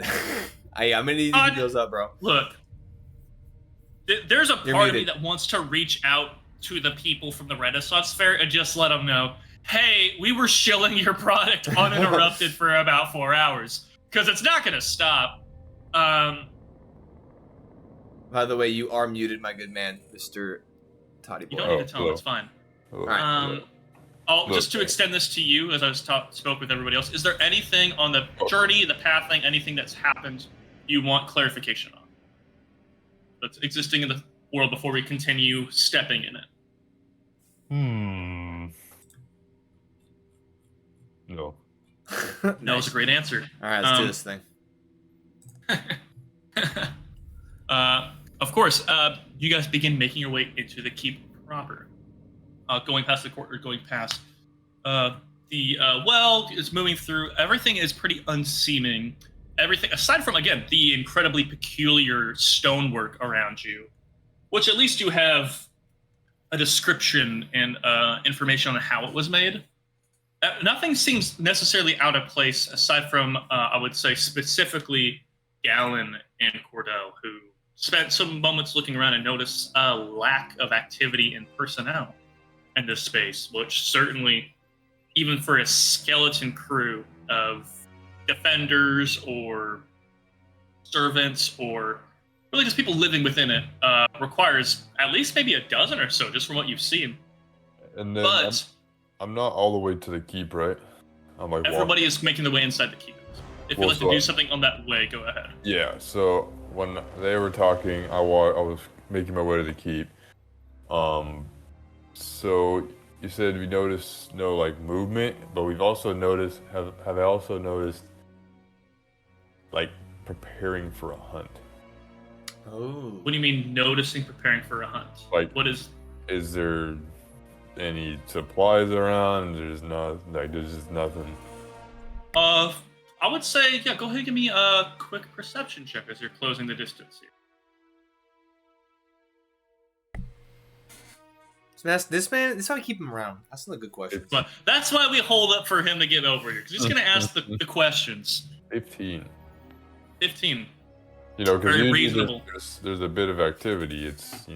S2: I'm gonna need you to those up, bro.
S1: Look, there's a part of me that wants to reach out to the people from the Renaissance Fair and just let them know, hey, we were shilling your product uninterrupted for about 4 hours, because it's not gonna stop.
S2: By the way, you are muted, my good man, Mr. Toddy Boy.
S1: You don't need to tell them, it's fine.
S2: All right.
S1: Just to extend this to you, as I spoke with everybody else, is there anything on the journey, the pathing, anything that's happened you want clarification on that's existing in the world before we continue stepping in it?
S3: No.
S1: No, it's a great answer.
S2: All right, let's do this thing.
S1: Of course, you guys begin making your way into the keep proper. Going past the court, or going past the well is moving through. Everything is pretty unseeming. Everything, aside from, again, the incredibly peculiar stonework around you, which at least you have a description and information on how it was made. Nothing seems necessarily out of place, aside from, I would say, specifically Gallon and Cordell, who spent some moments looking around and noticed a lack of activity and personnel in this space, which certainly, even for a skeleton crew of defenders or servants or really just people living within it, requires at least maybe a dozen or so, just from what you've seen.
S3: And then
S1: But
S3: I'm not all the way to the keep, right? I'm like
S1: everybody is making the way inside the keep. If you'd like to do something on that way, go ahead.
S3: Yeah, so when they were talking, I was making my way to the keep. So you said we noticed no like movement, but we've also noticed have I also noticed like preparing for a hunt.
S2: Oh.
S1: What do you mean noticing preparing for a hunt?
S3: Like,
S1: what is
S3: there any supplies around? There's just nothing.
S1: I would say, yeah, go ahead and give me a quick perception check as you're closing the distance here.
S2: This man, this is why we keep him around. That's not a good question.
S1: But that's why we hold up for him to get over here, because he's going to ask the questions.
S3: 15.
S1: 15.
S3: You know, because
S1: Very
S3: usually
S1: reasonable.
S3: there's a bit of activity. It's,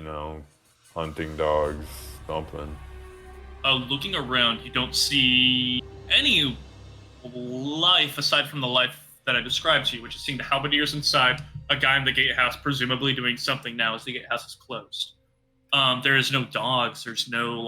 S3: hunting dogs, something.
S1: Looking around, you don't see any life aside from the life that I described to you, which is seeing the halberdiers inside, a guy in the gatehouse presumably doing something now as the gatehouse is closed. There is no dogs. There's no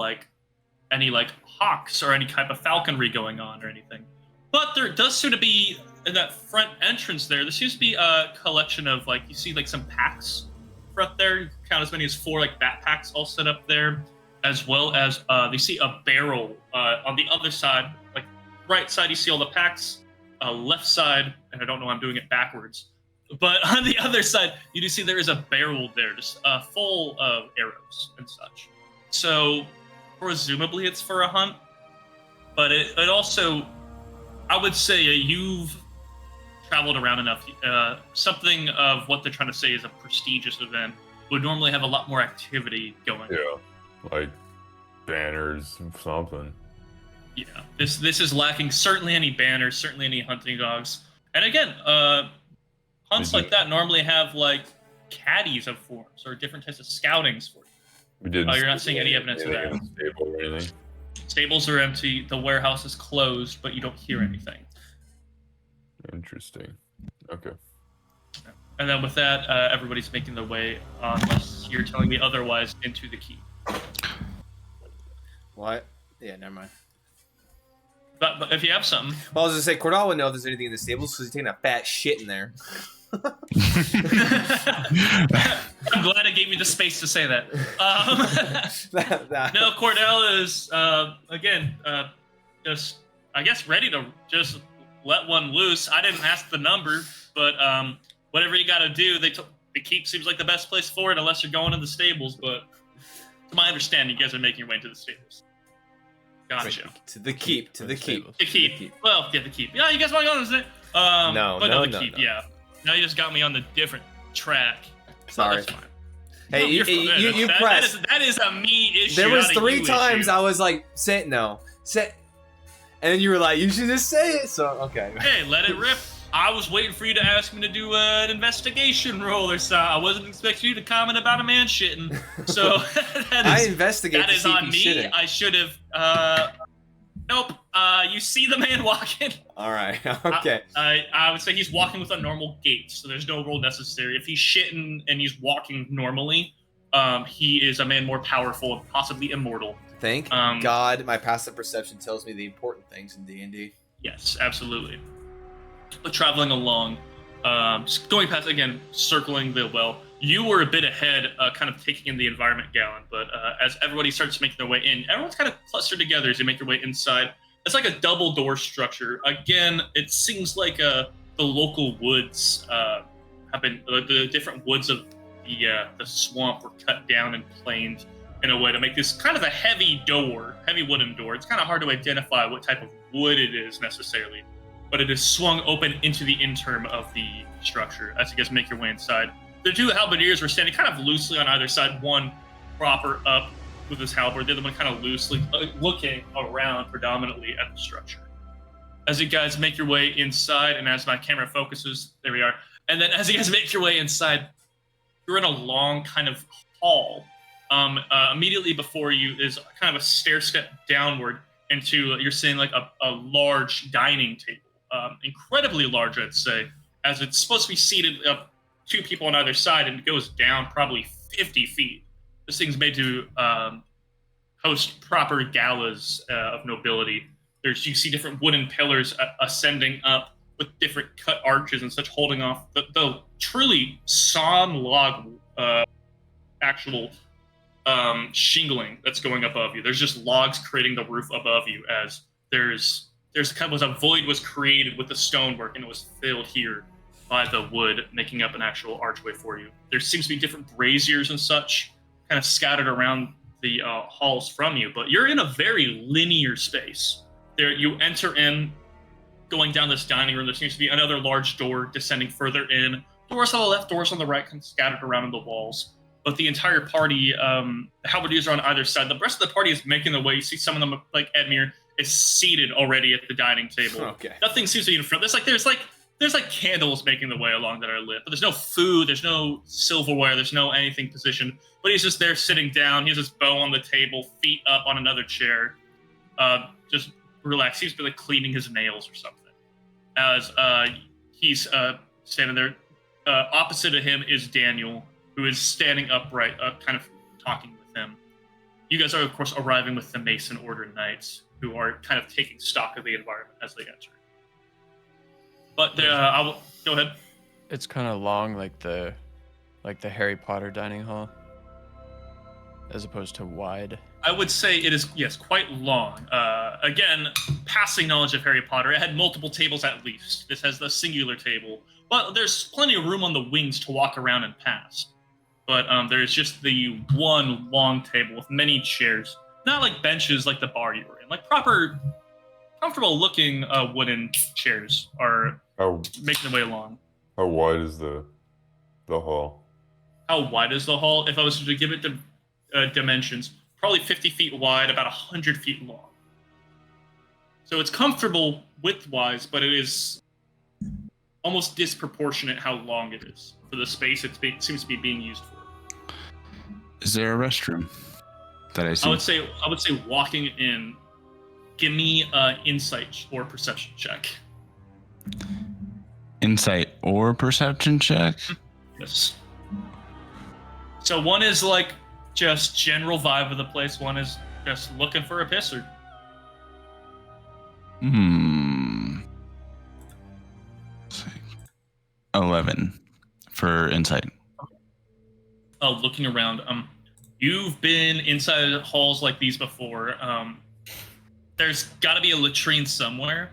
S1: any hawks or any type of falconry going on or anything. But there does seem to be in that front entrance there seems to be a collection of you see some packs front there. You count as many as 4 bat packs all set up there, as well as you see a barrel on the other side. Right side you see all the packs. Left side, and I don't know, I'm doing it backwards. But on the other side, you do see there is a barrel there, just full of arrows and such. So, presumably it's for a hunt. But it also, I would say you've traveled around enough. Something of what they're trying to say is a prestigious event would normally have a lot more activity going on.
S3: Yeah, like banners, something.
S1: Yeah, this is lacking certainly any banners, certainly any hunting dogs. And again, hunts like that normally have caddies of forms or different types of scoutings for you.
S3: We didn't.
S1: You're not seeing any evidence of that.
S3: Stable or anything.
S1: Stables are empty. The warehouse is closed, but you don't hear anything.
S3: Interesting. Okay.
S1: And then with that, everybody's making their way, unless you're telling me otherwise, into the keep.
S2: What? Yeah, never mind.
S1: But if you have something,
S2: Well, I was gonna say Cordell would know if there's anything in the stables because he's taking a fat shit in there.
S1: I'm glad I gave you the space to say that. No, Cordell is again just I guess ready to just let one loose. I didn't ask the number, but whatever you got to do, the keep seems like the best place for it, unless you're going to the stables. But to my understanding, you guys are making your way to the stables. Gotcha.
S2: To the keep.
S1: The keep. Well, yeah, the keep. Yeah, you guys want to go on the
S2: No.
S1: keep. Yeah. Now you just got me on the different track.
S2: Sorry.
S1: That's fine.
S2: Hey,
S1: No,
S2: you pressed.
S1: That is a me issue.
S2: There was
S1: not a
S2: 3
S1: you
S2: times
S1: issue.
S2: I was like, say it, no. Say, and then you were like, you should just say it. So, okay.
S1: Hey, let it rip. I was waiting for you to ask me to do an investigation roll or so. I wasn't expecting you to comment about a man shitting. So
S2: I investigate
S1: that
S2: to
S1: is
S2: see if
S1: on
S2: he's
S1: me.
S2: shitting.
S1: I should have. Nope. You see the man walking.
S2: All right. Okay.
S1: I would say he's walking with a normal gait, so there's no roll necessary. If he's shitting and he's walking normally, he is a man more powerful and possibly immortal.
S2: Thank God my passive perception tells me the important things in D&D.
S1: Yes, absolutely. But traveling along, just going past, again, circling the well, you were a bit ahead, kind of taking in the environment, Gallon, but as everybody starts making their way in, everyone's kind of clustered together as you make your way inside. It's like a double door structure. Again, it seems like the local woods have been, the different woods of the swamp were cut down and planed in a way to make this kind of a heavy wooden door. It's kind of hard to identify what type of wood it is necessarily, but it is swung open into the interim of the structure as you guys make your way inside. The 2 halberdiers were standing kind of loosely on either side, one proper up with his halberd, the other one kind of loosely looking around predominantly at the structure. As you guys make your way inside, and as my camera focuses, there we are, and then as you guys make your way inside, you're in a long kind of hall. Immediately before you is kind of a stair step downward into, you're seeing like a large dining table, incredibly large, I'd say, as it's supposed to be seated up 2 people on either side, and it goes down probably 50 feet. This thing's made to host proper galas of nobility. You see different wooden pillars ascending up with different cut arches and such, holding off the truly sawn log actual shingling that's going above you. There's just logs creating the roof above you, as there's kind of a void was created with the stonework, and it was filled here by the wood, making up an actual archway for you. There seems to be different braziers and such kind of scattered around the halls from you, but you're in a very linear space. There, you enter in, going down this dining room. There seems to be another large door descending further in. Doors on the left, doors on the right, kind of scattered around in the walls. But the entire party, the halberdiers are on either side. The rest of the party is making their way. You see some of them, like Edmure, is seated already at the dining table.
S2: Okay. Nothing
S1: Nothing seems to be in front. There's like candles making the way along that are lit, but there's no food, there's no silverware, there's no anything positioned. But he's just there sitting down. He has his bow on the table, feet up on another chair, just relaxed. He's been like cleaning his nails or something. As he's standing there, opposite of him is Daniel, who is standing upright, kind of talking with him. You guys are, of course, arriving with the Mason Order Knights, who are kind of taking stock of the environment as they enter. But I will go ahead.
S5: It's kind of long, like the Harry Potter dining hall, as opposed to wide.
S1: I would say it is, yes, quite long. Again, passing knowledge of Harry Potter, it had multiple tables at least. This has the singular table, but there's plenty of room on the wings to walk around and pass. But there's just the one long table with many chairs, not like benches like the bar you were in, like proper, comfortable-looking wooden chairs are making their way along.
S3: How wide is the hall?
S1: How wide is the hall? If I was to give it dimensions, probably 50 feet wide, about 100 feet long. So it's comfortable width-wise, but it is almost disproportionate how long it is for the space it seems to be being used for.
S4: Is there a restroom that I see?
S1: I would say walking in, give me an insight or perception check.
S4: Insight or perception check?
S1: Yes. So one is like just general vibe of the place. One is just looking for a pisser.
S4: Hmm. 11 for insight.
S1: Oh, looking around. You've been inside halls like these before. There's got to be a latrine somewhere.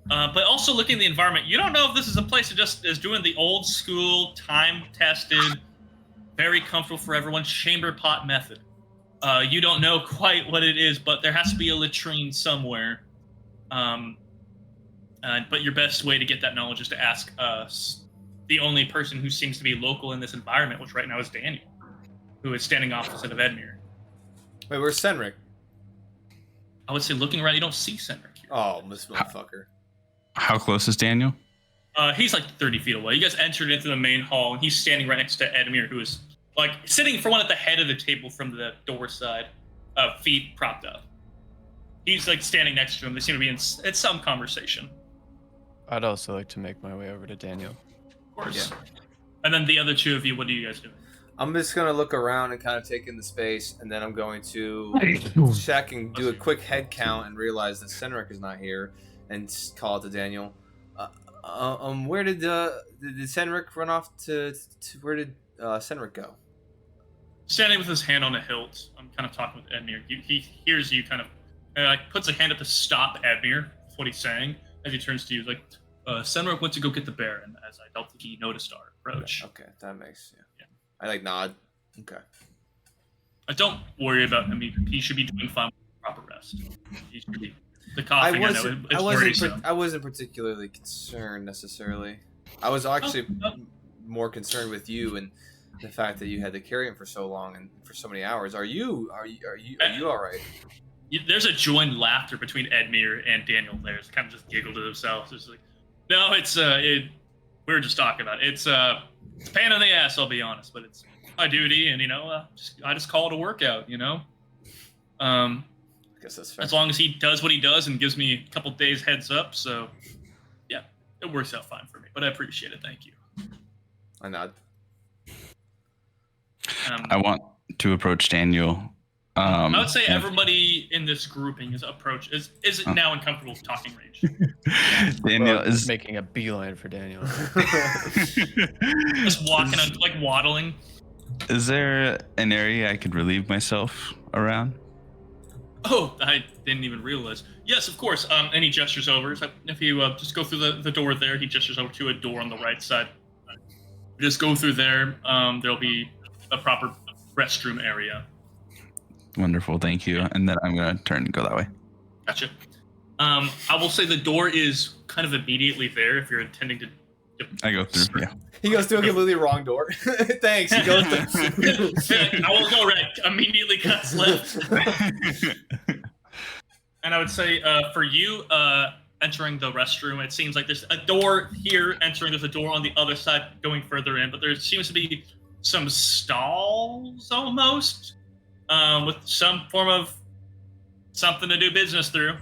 S1: But also looking at the environment, you don't know if this is a place that just is doing the old school, time-tested, very comfortable for everyone chamber pot method. You don't know quite what it is, but there has to be a latrine somewhere. But your best way to get that knowledge is to ask the only person who seems to be local in this environment, which right now is Daniel, who is standing opposite of Red Mire.
S2: Wait, where's Senric?
S1: I would say looking around, you don't see Senric here.
S2: Oh, this motherfucker.
S4: How close is Daniel?
S1: He's like 30 feet away. You guys entered into the main hall, and he's standing right next to Red Mire, who is like sitting for one at the head of the table from the door side, feet propped up. He's like standing next to him. They seem to be in some conversation.
S5: I'd also like to make my way over to Daniel.
S1: Of course. Yeah. And then the other two of you, what are you guys doing?
S2: I'm just gonna look around and kind of take in the space, and then I'm going to check and do a quick head count and realize that Senric is not here, and call it to Daniel. Where did Senric run off to where did Senric go?
S1: Standing with his hand on a hilt, I'm kind of talking with Red Mire. He hears you kind of, like puts a hand up to stop Red Mire, what he's saying, as he turns to you, like, Senric went to go get the Baron, as I don't think he noticed our approach.
S2: Okay, that makes yeah. I like nod. Okay.
S1: Don't worry about him. He should be doing fine with proper rest. He should be. The coughing,
S2: I wasn't particularly concerned necessarily. I was actually more concerned with you and the fact that you had to carry him for so long and for so many hours. Are you all right?
S1: There's a joined laughter between Red Mire and Daniel there. It's kind of just giggle to themselves. It's like, no, we were just talking about it. It's a pain in the ass, I'll be honest, but it's my duty, and I just call it a workout, I
S2: guess that's fair.
S1: As long as he does what he does and gives me a couple days heads up, so yeah, it works out fine for me. But I appreciate it, thank you.
S2: I nod.
S4: I want to approach Daniel.
S1: I would say everybody in this grouping is now in comfortable talking range.
S4: Daniel is
S5: making a beeline for Daniel.
S1: Just walking on, like waddling.
S4: Is there an area I could relieve myself around?
S1: Oh, I didn't even realize. Yes, of course. And he gestures over. So if you just go through the door there, he gestures over to a door on the right side. Just go through there. There'll be a proper restroom area.
S4: Wonderful, thank you. And then I'm gonna turn and go that way.
S1: Gotcha. I will say the door is kind of immediately there if you're intending to.
S4: I go through. Yeah.
S2: He goes through a completely wrong door. Thanks. He goes through.
S1: I will go right. Immediately cuts left. And I would say for you entering the restroom, it seems like there's a door here entering. There's a door on the other side going further in, but there seems to be some stalls almost. With some form of something to do business through.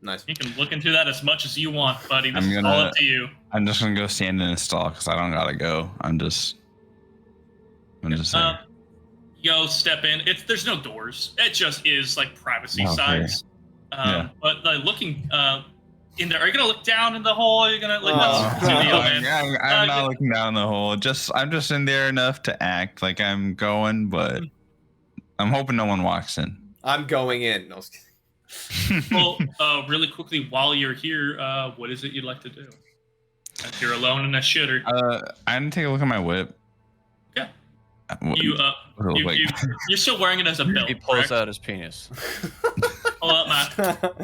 S2: Nice.
S1: You can look into that as much as you want, buddy. This is all up to you.
S4: I'm just gonna go stand in a stall because I don't gotta go. I'm just there.
S1: Yo, step in. There's no doors. It just is like privacy size.
S4: Yeah.
S1: But like looking in there, are you gonna look down in the hole? Are you gonna like?
S4: I'm not looking down the hole. I'm just in there enough to act like I'm going, but. I'm hoping no one walks in. I'm
S2: going in. No, I was kidding.
S1: Well, really quickly, while you're here, what is it you'd like to do? If you're alone in a shitter.
S4: I'm gonna take a look at my whip.
S1: Yeah. You're still wearing it as a belt.
S5: He pulls out his penis.
S1: Pull out my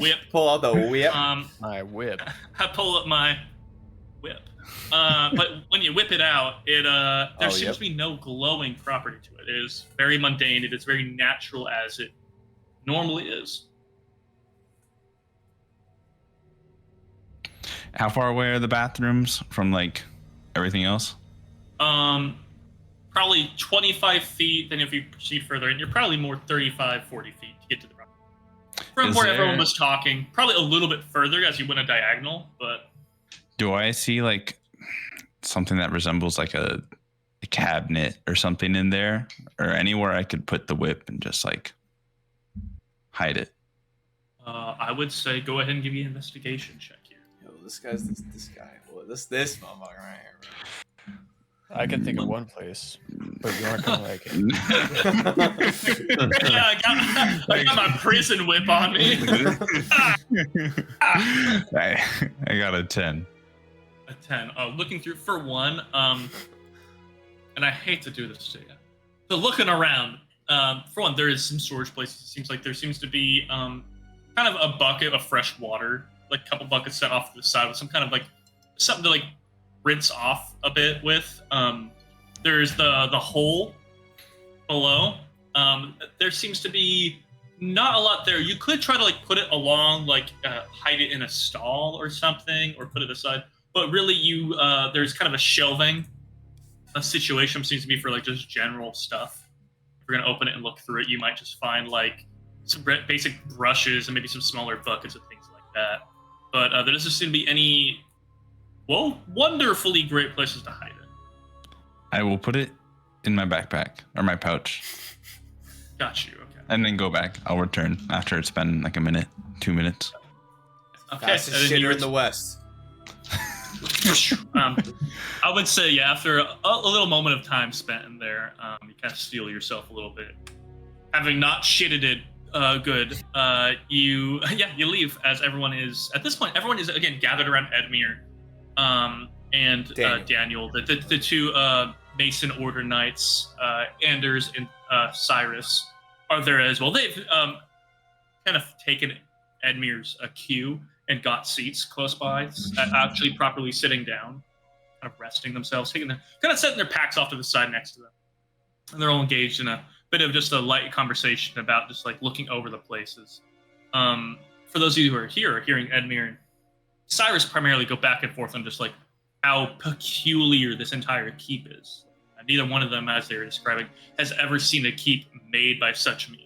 S1: whip.
S2: Pull out the whip.
S5: My whip.
S1: I pull up my whip. But when you whip it out, there seems to be no glowing property to it. It is very mundane. It is very natural as it normally is.
S4: How far away are the bathrooms from like everything else?
S1: Probably 25 feet. Then if you proceed further, and you're probably more 35, 40 feet to get to the bathroom. From where everyone was talking, probably a little bit further as you went a diagonal, but.
S4: Do I see like something that resembles like a cabinet or something in there, or anywhere I could put the whip and just like hide it?
S1: I would say go ahead and give me an investigation check here.
S2: Yo, this guy's this guy. Well, this motherfucker right here, bro.
S5: I can think of one place, but you aren't gonna like it.
S1: Yeah, I got my prison whip on me.
S4: I got a 10.
S1: A 10. Looking through for one, and I hate to do this to you. So looking around, for one, there is some storage places. It seems like there seems to be kind of a bucket of fresh water, like a couple buckets set off to the side with some kind of like something to like rinse off a bit with. There's the hole below. There seems to be not a lot there. You could try to like put it along, like hide it in a stall or something, or put it aside. But really, there's kind of a shelving situation seems to be for like just general stuff. If you're gonna open it and look through it, you might just find like some basic brushes and maybe some smaller buckets and things like that. But there doesn't seem to be any, wonderfully great places to hide it.
S4: I will put it in my backpack or my pouch
S1: Got you. Okay.
S4: and then go back. I'll return after it's been like a minute, 2 minutes.
S1: Okay.
S2: Fastest
S1: and then
S2: shitter
S1: you're-
S2: in the West.
S1: I would say, yeah, after a little moment of time spent in there, you kind of steel yourself a little bit. Having not shitted it good, you leave as everyone is, at this point, everyone is, again, gathered around Red Mire, and Daniel, the two Mason Order Knights, Anders and Cyrus, are there as well. They've kind of taken Red Mire's cue and got seats close by, actually properly sitting down, kind of resting themselves, kind of setting their packs off to the side next to them. And they're all engaged in a bit of just a light conversation about just like looking over the places. For those of you who are here, hearing Red Mire and Cyrus primarily go back and forth on just like how peculiar this entire keep is. Neither one of them, as they were describing, has ever seen a keep made by such means.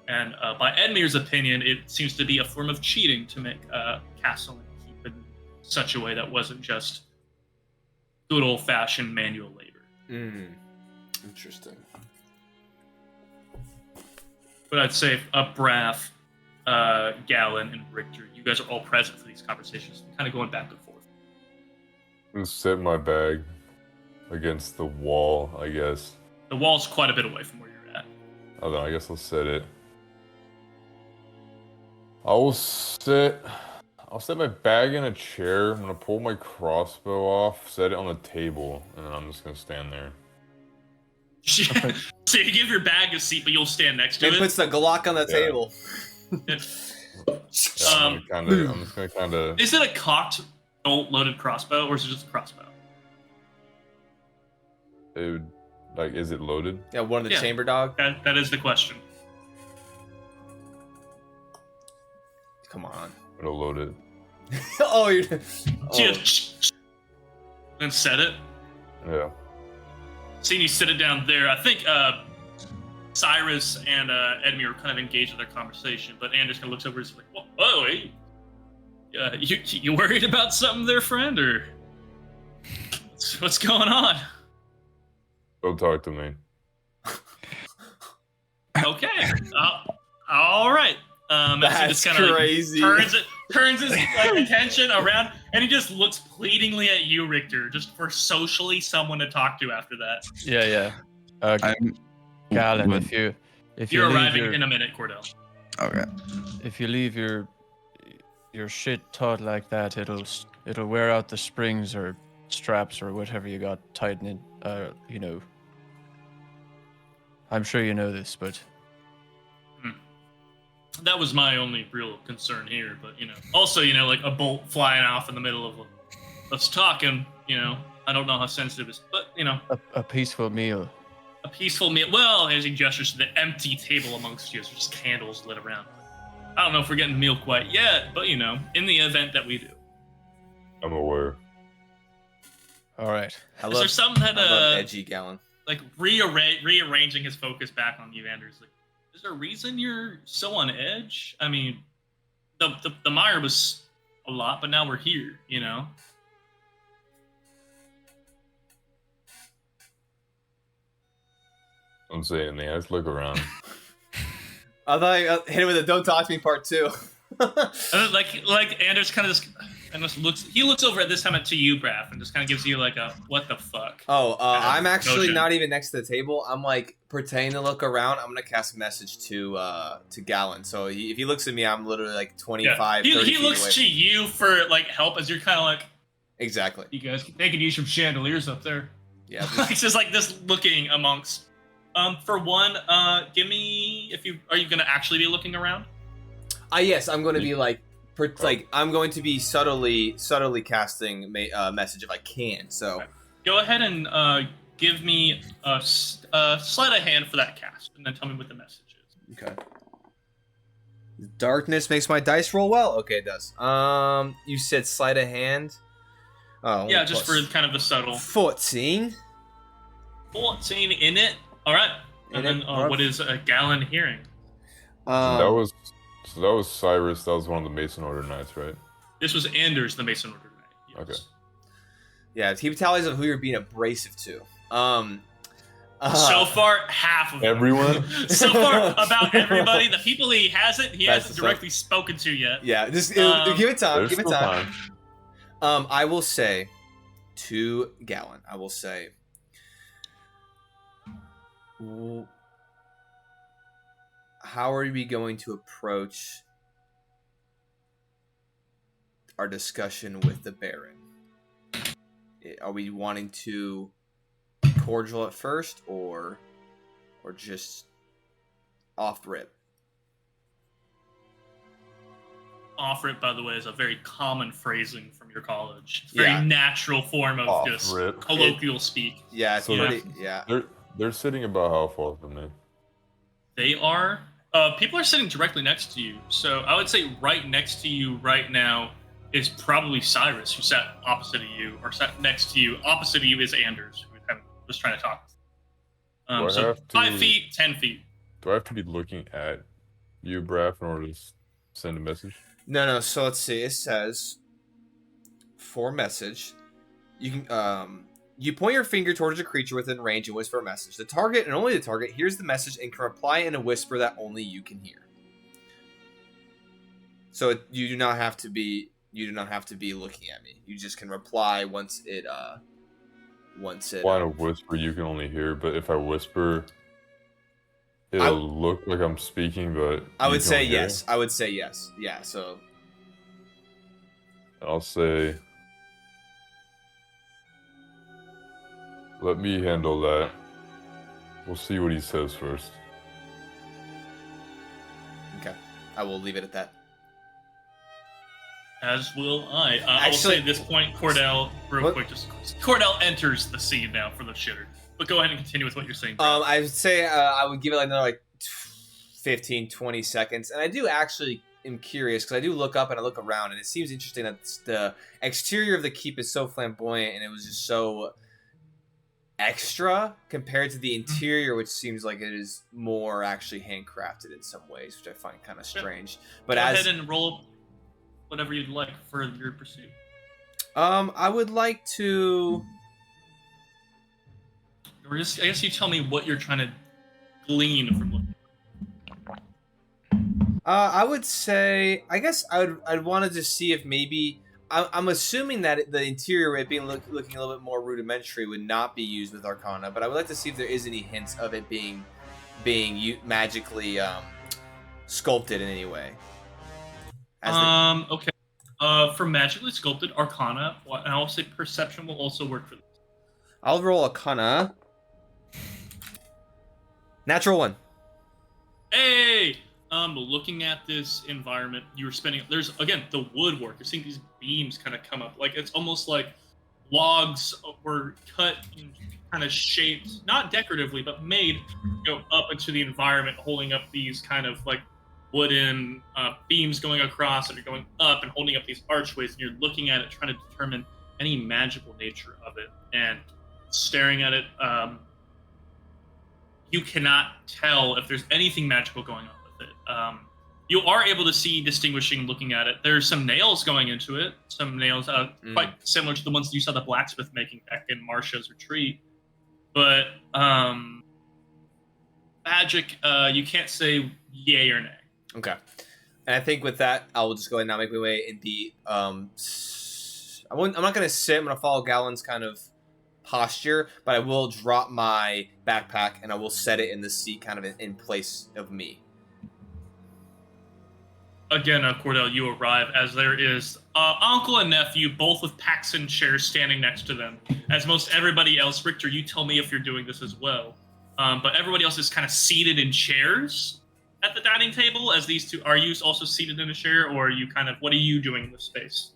S1: And by Red Mire's opinion, it seems to be a form of cheating to make a castle and keep in such a way that wasn't just good old-fashioned manual labor.
S2: Interesting.
S1: But I'd say Braff, Gallon, and Richter, you guys are all present for these conversations, kind of going back and forth.
S3: I'm set my bag against the wall, I guess.
S1: The wall's quite a bit away from where you're at.
S3: Oh, then I guess I'll set it. I'll set my bag in a chair. I'm gonna pull my crossbow off, set it on the table, and then I'm just gonna stand there.
S1: So you give your bag a seat, but you'll stand next to
S2: He
S1: it.
S2: puts the Glock on the table.
S3: Yeah, I'm just gonna kind of.
S1: Is it a cocked, loaded crossbow, or is it just a crossbow?
S3: Is it loaded?
S2: Yeah, one of the
S1: Yeah.
S2: chamber dog.
S1: That is the question.
S2: Come on.
S3: I'm gonna load it.
S2: Oh, you're.
S1: So you then set it.
S3: Yeah.
S1: Seeing you sit it down there, I think Cyrus and Red Mire are kind of engaged in their conversation, but Anders kind of looks over and is like, "Whoa, hey, you worried about something there, friend, or what's going on?"
S3: Don't talk to me.
S1: Okay, all right. As he
S2: That's
S1: just kinda,
S2: crazy.
S1: turns his attention around, and he just looks pleadingly at you, Richter, just for socially someone to talk to after that.
S5: Yeah.
S4: I'm
S5: Galen,
S4: what-
S5: if you
S1: You're
S5: leave
S1: arriving
S5: your,
S1: in a minute, Cordell.
S4: Okay.
S5: if you leave your shit taut like that, it'll wear out the springs or straps or whatever you got tightening. I'm sure you know this, but
S1: That was my only real concern here, but also like a bolt flying off in the middle of us talking. I don't know how sensitive it is, but
S5: a peaceful meal.
S1: a peaceful meal. Well, as he gestures to the empty table amongst you, there's just candles lit around. I don't know if we're getting the meal quite yet, but in the event that we do,
S3: I'm aware.
S5: All right.
S1: is there something that
S2: I love edgy Gallon.
S1: like rearranging his focus back on you, Anders? Like, is there a reason you're so on edge? I mean, the mire was a lot, but now we're here.
S3: Don't say anything. I just look around.
S2: I thought I hit him with a "Don't talk to me" part 2.
S1: Like Anders kind of just looks. He looks over at this time to you, Braff, and just kind of gives you like a "What the fuck?"
S2: Oh, I'm actually
S1: motion.
S2: not even next to the table. I'm like pretending to look around. I'm gonna cast a message to Gallon. So if he looks at me, I'm literally like 25, 30
S1: He
S2: feet
S1: looks
S2: away.
S1: to you for like help as you're kind of like,
S2: Exactly.
S1: you guys, they could use some chandeliers up there.
S2: Yeah.
S1: It's just like this looking amongst. For one, give me are you gonna actually be looking around?
S2: Yes, I'm going to be like I'm going to be subtly casting message if I can. So
S1: Okay. Go ahead and give me a sleight of hand for that cast, and then tell me what the message is.
S2: okay. Darkness makes my dice roll well. Okay, it does. You said sleight of hand. Oh,
S1: Yeah, just for kind of the subtle.
S2: 14.
S1: 14 in it. All right. And then what is a Gallon hearing?
S3: So that was Cyrus. That was one of the Mason Order Knights, right?
S1: This was Anders, the Mason Order Knight. Yes.
S3: Okay.
S2: Yeah, keep tallies of who you're being abrasive to.
S1: So far, half of them.
S3: Everyone?
S1: So far, about everybody. The people he hasn't
S2: That's
S1: directly spoken to yet.
S2: Yeah, just give it time.
S3: There's
S2: Give it
S3: still
S2: time. I will say to Gallon, I will say, how are we going to approach our discussion with the Baron? Are we wanting to be cordial at first, or just off rip?
S1: Off rip, by the way, is a very common phrasing from your college. It's a very
S2: Yeah.
S1: natural form of
S3: Off
S1: just
S3: rip.
S1: colloquial speak.
S2: Yeah, it's
S3: So
S2: pretty. Yeah.
S3: They're sitting about how far from me?
S1: They are. People are sitting directly next to you. So I would say right next to you right now is probably Cyrus, who sat opposite of you, or sat next to you. Opposite of you is Anders, who kind of was trying to talk.
S3: Do I
S1: So
S3: have to-
S1: 5 feet, 10 feet.
S3: Do I have to be looking at you, Braff, in order to send a message?
S2: No. So let's see. It says for message, you can you point your finger towards a creature within range and whisper a message. The target and only the target hears the message and can reply in a whisper that only you can hear. So you do not have to be looking at me. You just can reply once it.
S3: Why in a whisper you can only hear, but if I whisper, it'll look like I'm speaking, but
S2: I
S3: you
S2: would
S3: can
S2: say
S3: only hear
S2: yes. I would say yes. Yeah. So.
S3: it? I'll say, let me handle that. We'll see what he says first.
S2: Okay. I will leave it at that.
S1: As will I. I will say at this point, Cordell, Cordell enters the scene now for the shitter. But go ahead and continue with what you're saying.
S2: I would say I would give it another 15, 20 seconds. And I do actually am curious because I do look up and I look around, and it seems interesting that the exterior of the keep is so flamboyant and it was just so extra compared to the interior, which seems like it is more actually handcrafted in some ways, which I find kind of strange. But
S1: go ahead and roll whatever you'd like for your pursuit.
S2: I would like to.
S1: Or just, I guess you tell me what you're trying to glean from looking.
S2: I would say, I guess I'd want to just see if maybe I'm assuming that the interior, it being looking a little bit more rudimentary, would not be used with Arcana, but I would like to see if there is any hints of it being magically sculpted in any way.
S1: Okay. For magically sculpted Arcana, and I'll say Perception will also work for this.
S2: I'll roll Arcana. Natural 1.
S1: Hey! Looking at this environment, you were spending. There's again the woodwork. You're seeing these beams kind of come up, like it's almost like logs were cut in kind of shaped, not decoratively, but made go up into the environment, holding up these kind of like wooden beams going across, and you're going up and holding up these archways, and you're looking at it, trying to determine any magical nature of it, and staring at it. You cannot tell if there's anything magical going on with it. You are able to see, distinguishing, looking at it. There's some nails going into it. Some nails quite similar to the ones that you saw the blacksmith making back in Marcia's retreat. But magic, you can't say yay or nay.
S2: Okay. And I think with that, I will just go ahead and now make my way in the I'm not gonna sit. I'm gonna follow Galen's kind of posture, but I will drop my backpack and I will set it in the seat, kind of in place of me.
S1: Again, Cordell, you arrive as there is uncle and nephew, both with packs and chairs standing next to them. As most everybody else, Richter, you tell me if you're doing this as well. But everybody else is kind of seated in chairs at the dining table. As these two, are you also seated in a chair, or are you kind of? What are you doing in this space?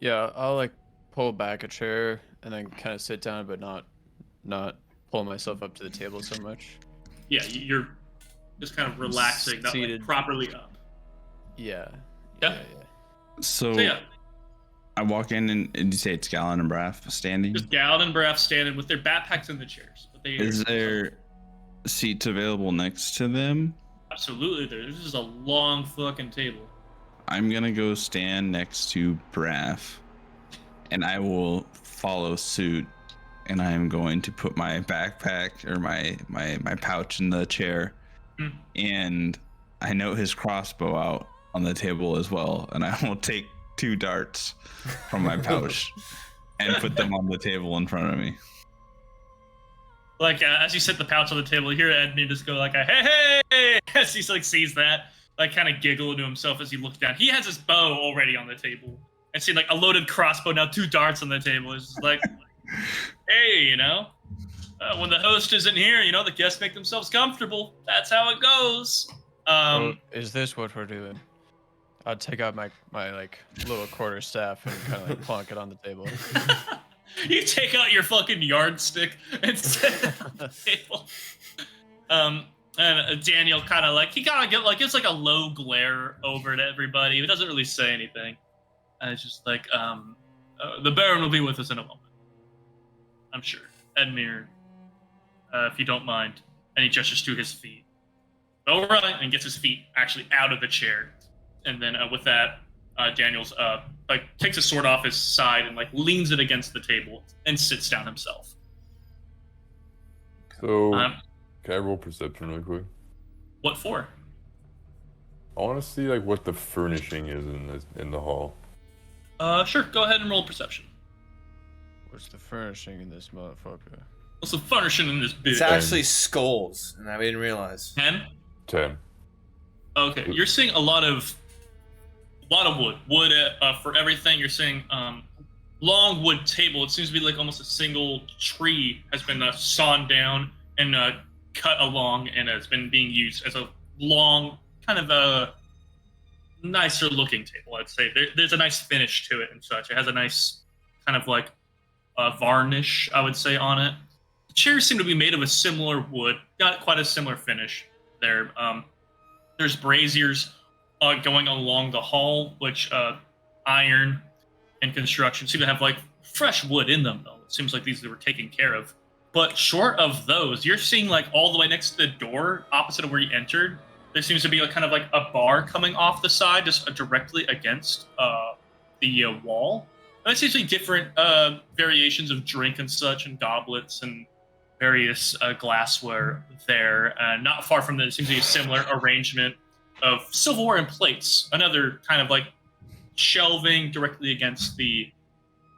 S5: Yeah, I'll like pull back a chair and then kind of sit down, but not pull myself up to the table so much.
S1: Yeah, you're just kind of relaxing, not like properly up.
S5: Yeah.
S1: Yeah.
S4: So
S1: yeah,
S4: I walk in and you say it's Gallon and Braff standing.
S1: just Gallon and Braff standing with their backpacks in the chairs. But
S4: Is there seats available next to them?
S1: Absolutely, this is a long fucking table.
S4: I'm gonna go stand next to Braff, and I will follow suit. And I am going to put my backpack or my pouch in the chair, and I know his crossbow out on the table as well, and I will take 2 darts from my pouch and put them on the table in front of me.
S1: Like as you set the pouch on the table, you hear Edmund just go like a hey hey as he like sees that, like kind of giggle to himself as he looks down. He has his bow already on the table, and see like a loaded crossbow, now 2 darts on the table. It's just like, hey, you know, when the host isn't here, you know, the guests make themselves comfortable. That's how it goes.
S5: Is this what we're doing? I'll take out my like little quarter staff and kind of like plonk it on the table.
S1: You take out your fucking yardstick and set it on the table. And Daniel kind of like, he kind of gives like a low glare over to everybody. He doesn't really say anything. And it's just like, the Baron will be with us in a moment, I'm sure. Edmure, if you don't mind. And he gestures to his feet. All right, and gets his feet actually out of the chair. And then with that, Daniel's like takes his sword off his side and like leans it against the table and sits down himself.
S3: So, can I roll perception really quick?
S1: What for?
S3: I want to see like what the furnishing is in the hall.
S1: Sure. Go ahead and roll perception.
S5: What's the furnishing in this motherfucker?
S1: What's the furnishing in this bitch?
S2: It's actually skulls, and I didn't realize.
S1: 10?
S3: 10.
S1: Okay, you're seeing a lot of wood. Wood for everything. You're seeing long wood table. It seems to be like almost a single tree has been sawn down and cut along, and it's been being used as a long, kind of a nicer looking table, I'd say. There's a nice finish to it and such. It has a nice kind of like varnish, I would say, on it. The chairs seem to be made of a similar wood, got quite a similar finish there. There's braziers going along the hall, which iron and construction seem to have like fresh wood in them, though. It seems like these were taken care of. But short of those, you're seeing like all the way next to the door, opposite of where you entered, there seems to be like kind of like a bar coming off the side, just directly against the wall. And it seems to be different variations of drink and such, and goblets and various glassware there. Not far from that, it seems to be a similar arrangement of silverware and plates. Another kind of like shelving directly against the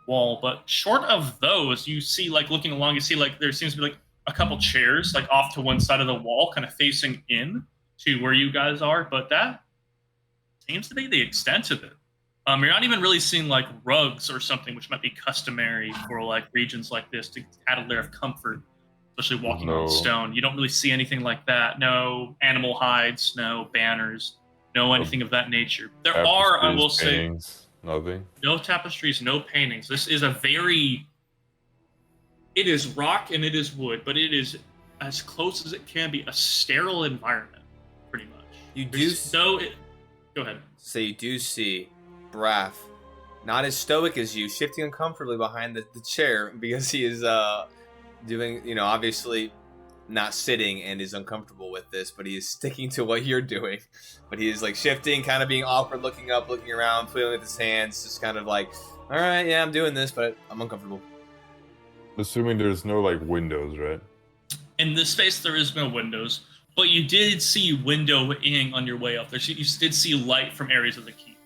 S1: wall. But short of those, you see like looking along, you see like there seems to be like a couple chairs like off to one side of the wall, kind of facing in to where you guys are. But that seems to be the extent of it. You're not even really seeing like rugs or something, which might be customary for like regions like this to add a layer of comfort, especially walking on stone. You don't really see anything like that. No animal hides, no banners, no anything of that nature. There are, I will say,
S3: nothing.
S1: No tapestries, no paintings. This is it is rock and it is wood, but it is as close as it can be a sterile environment, pretty much. Go ahead.
S2: So you do see Braff, not as stoic as you, shifting uncomfortably behind the chair because he is doing, obviously not sitting and is uncomfortable with this, but he is sticking to what you're doing. But he is like shifting, kind of being awkward, looking up, looking around, playing with his hands, just kind of like, all right, yeah, I'm doing this, but I'm uncomfortable.
S3: Assuming there's no like windows, right?
S1: In this space, there is no windows, but you did see windowing on your way up there. So you did see light from areas of the keep.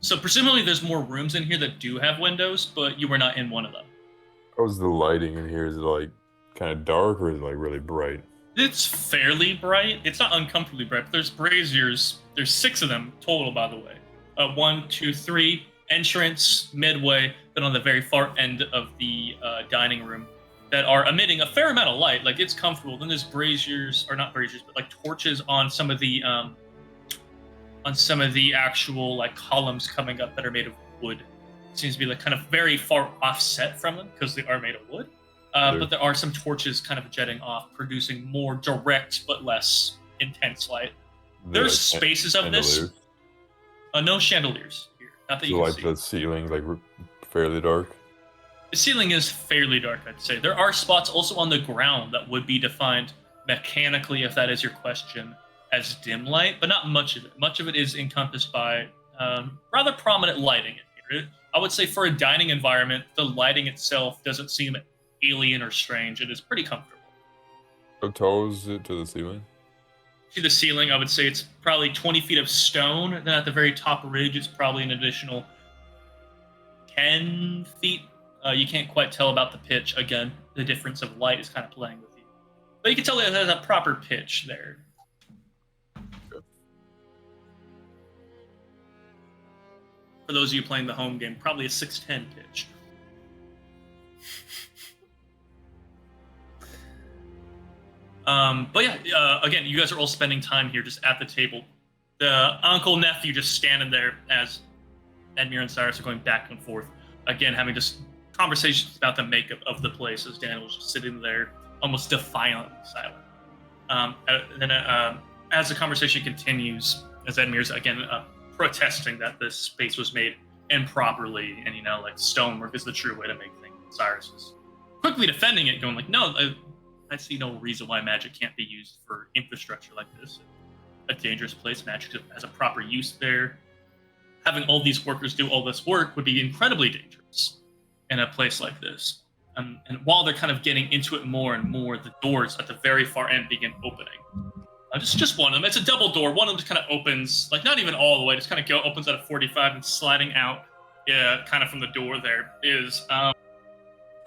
S1: So presumably there's more rooms in here that do have windows, but you were not in one of them.
S3: How's the lighting in here? Is it like kind of dark or is it like really bright?
S1: It's fairly bright. It's not uncomfortably bright, but there's braziers. There's 6 of them total, by the way. 1, 2, 3, entrance, midway, then on the very far end of the dining room that are emitting a fair amount of light. Like, it's comfortable. Then there's braziers, or not braziers, but like torches on some of the actual like columns coming up that are made of wood. It seems to be like kind of very far offset from them because they are made of wood. But there are some torches kind of jetting off, producing more direct but less intense light. There's spaces of this. No chandeliers here. Not that you can
S3: like
S1: see.
S3: the ceiling, like fairly dark.
S1: The ceiling is fairly dark, I'd say. There are spots also on the ground that would be defined mechanically, if that is your question, as dim light, but not much of it. Much of it is encompassed by rather prominent lighting in here. I would say for a dining environment, the lighting itself doesn't seem alien or strange. It is pretty comfortable.
S3: How tall is it to the ceiling?
S1: To the ceiling, I would say it's probably 20 feet of stone. Then at the very top ridge, it's probably an additional 10 feet. You can't quite tell about the pitch. Again, the difference of light is kind of playing with you. But you can tell it has a proper pitch there. For those of you playing the home game, probably a 6'10" pitch. But yeah, again, you guys are all spending time here just at the table. The uncle, nephew just standing there as Red Mire and Cyrus are going back and forth. Again, having just conversations about the makeup of the place as Daniel was just sitting there, almost defiantly silent. And then as the conversation continues, as Red Mire's again protesting that this space was made improperly and, like stonework is the true way to make things. Cyrus is quickly defending it, going like, no, I see no reason why magic can't be used for infrastructure like this. A dangerous place, magic has a proper use there. Having all these workers do all this work would be incredibly dangerous in a place like this. And while they're kind of getting into it more and more, the doors at the very far end begin opening. Just one of them. It's a double door. One of them just kind of opens, like not even all the way, just kind of opens at a 45 and sliding out, kind of from the door there is a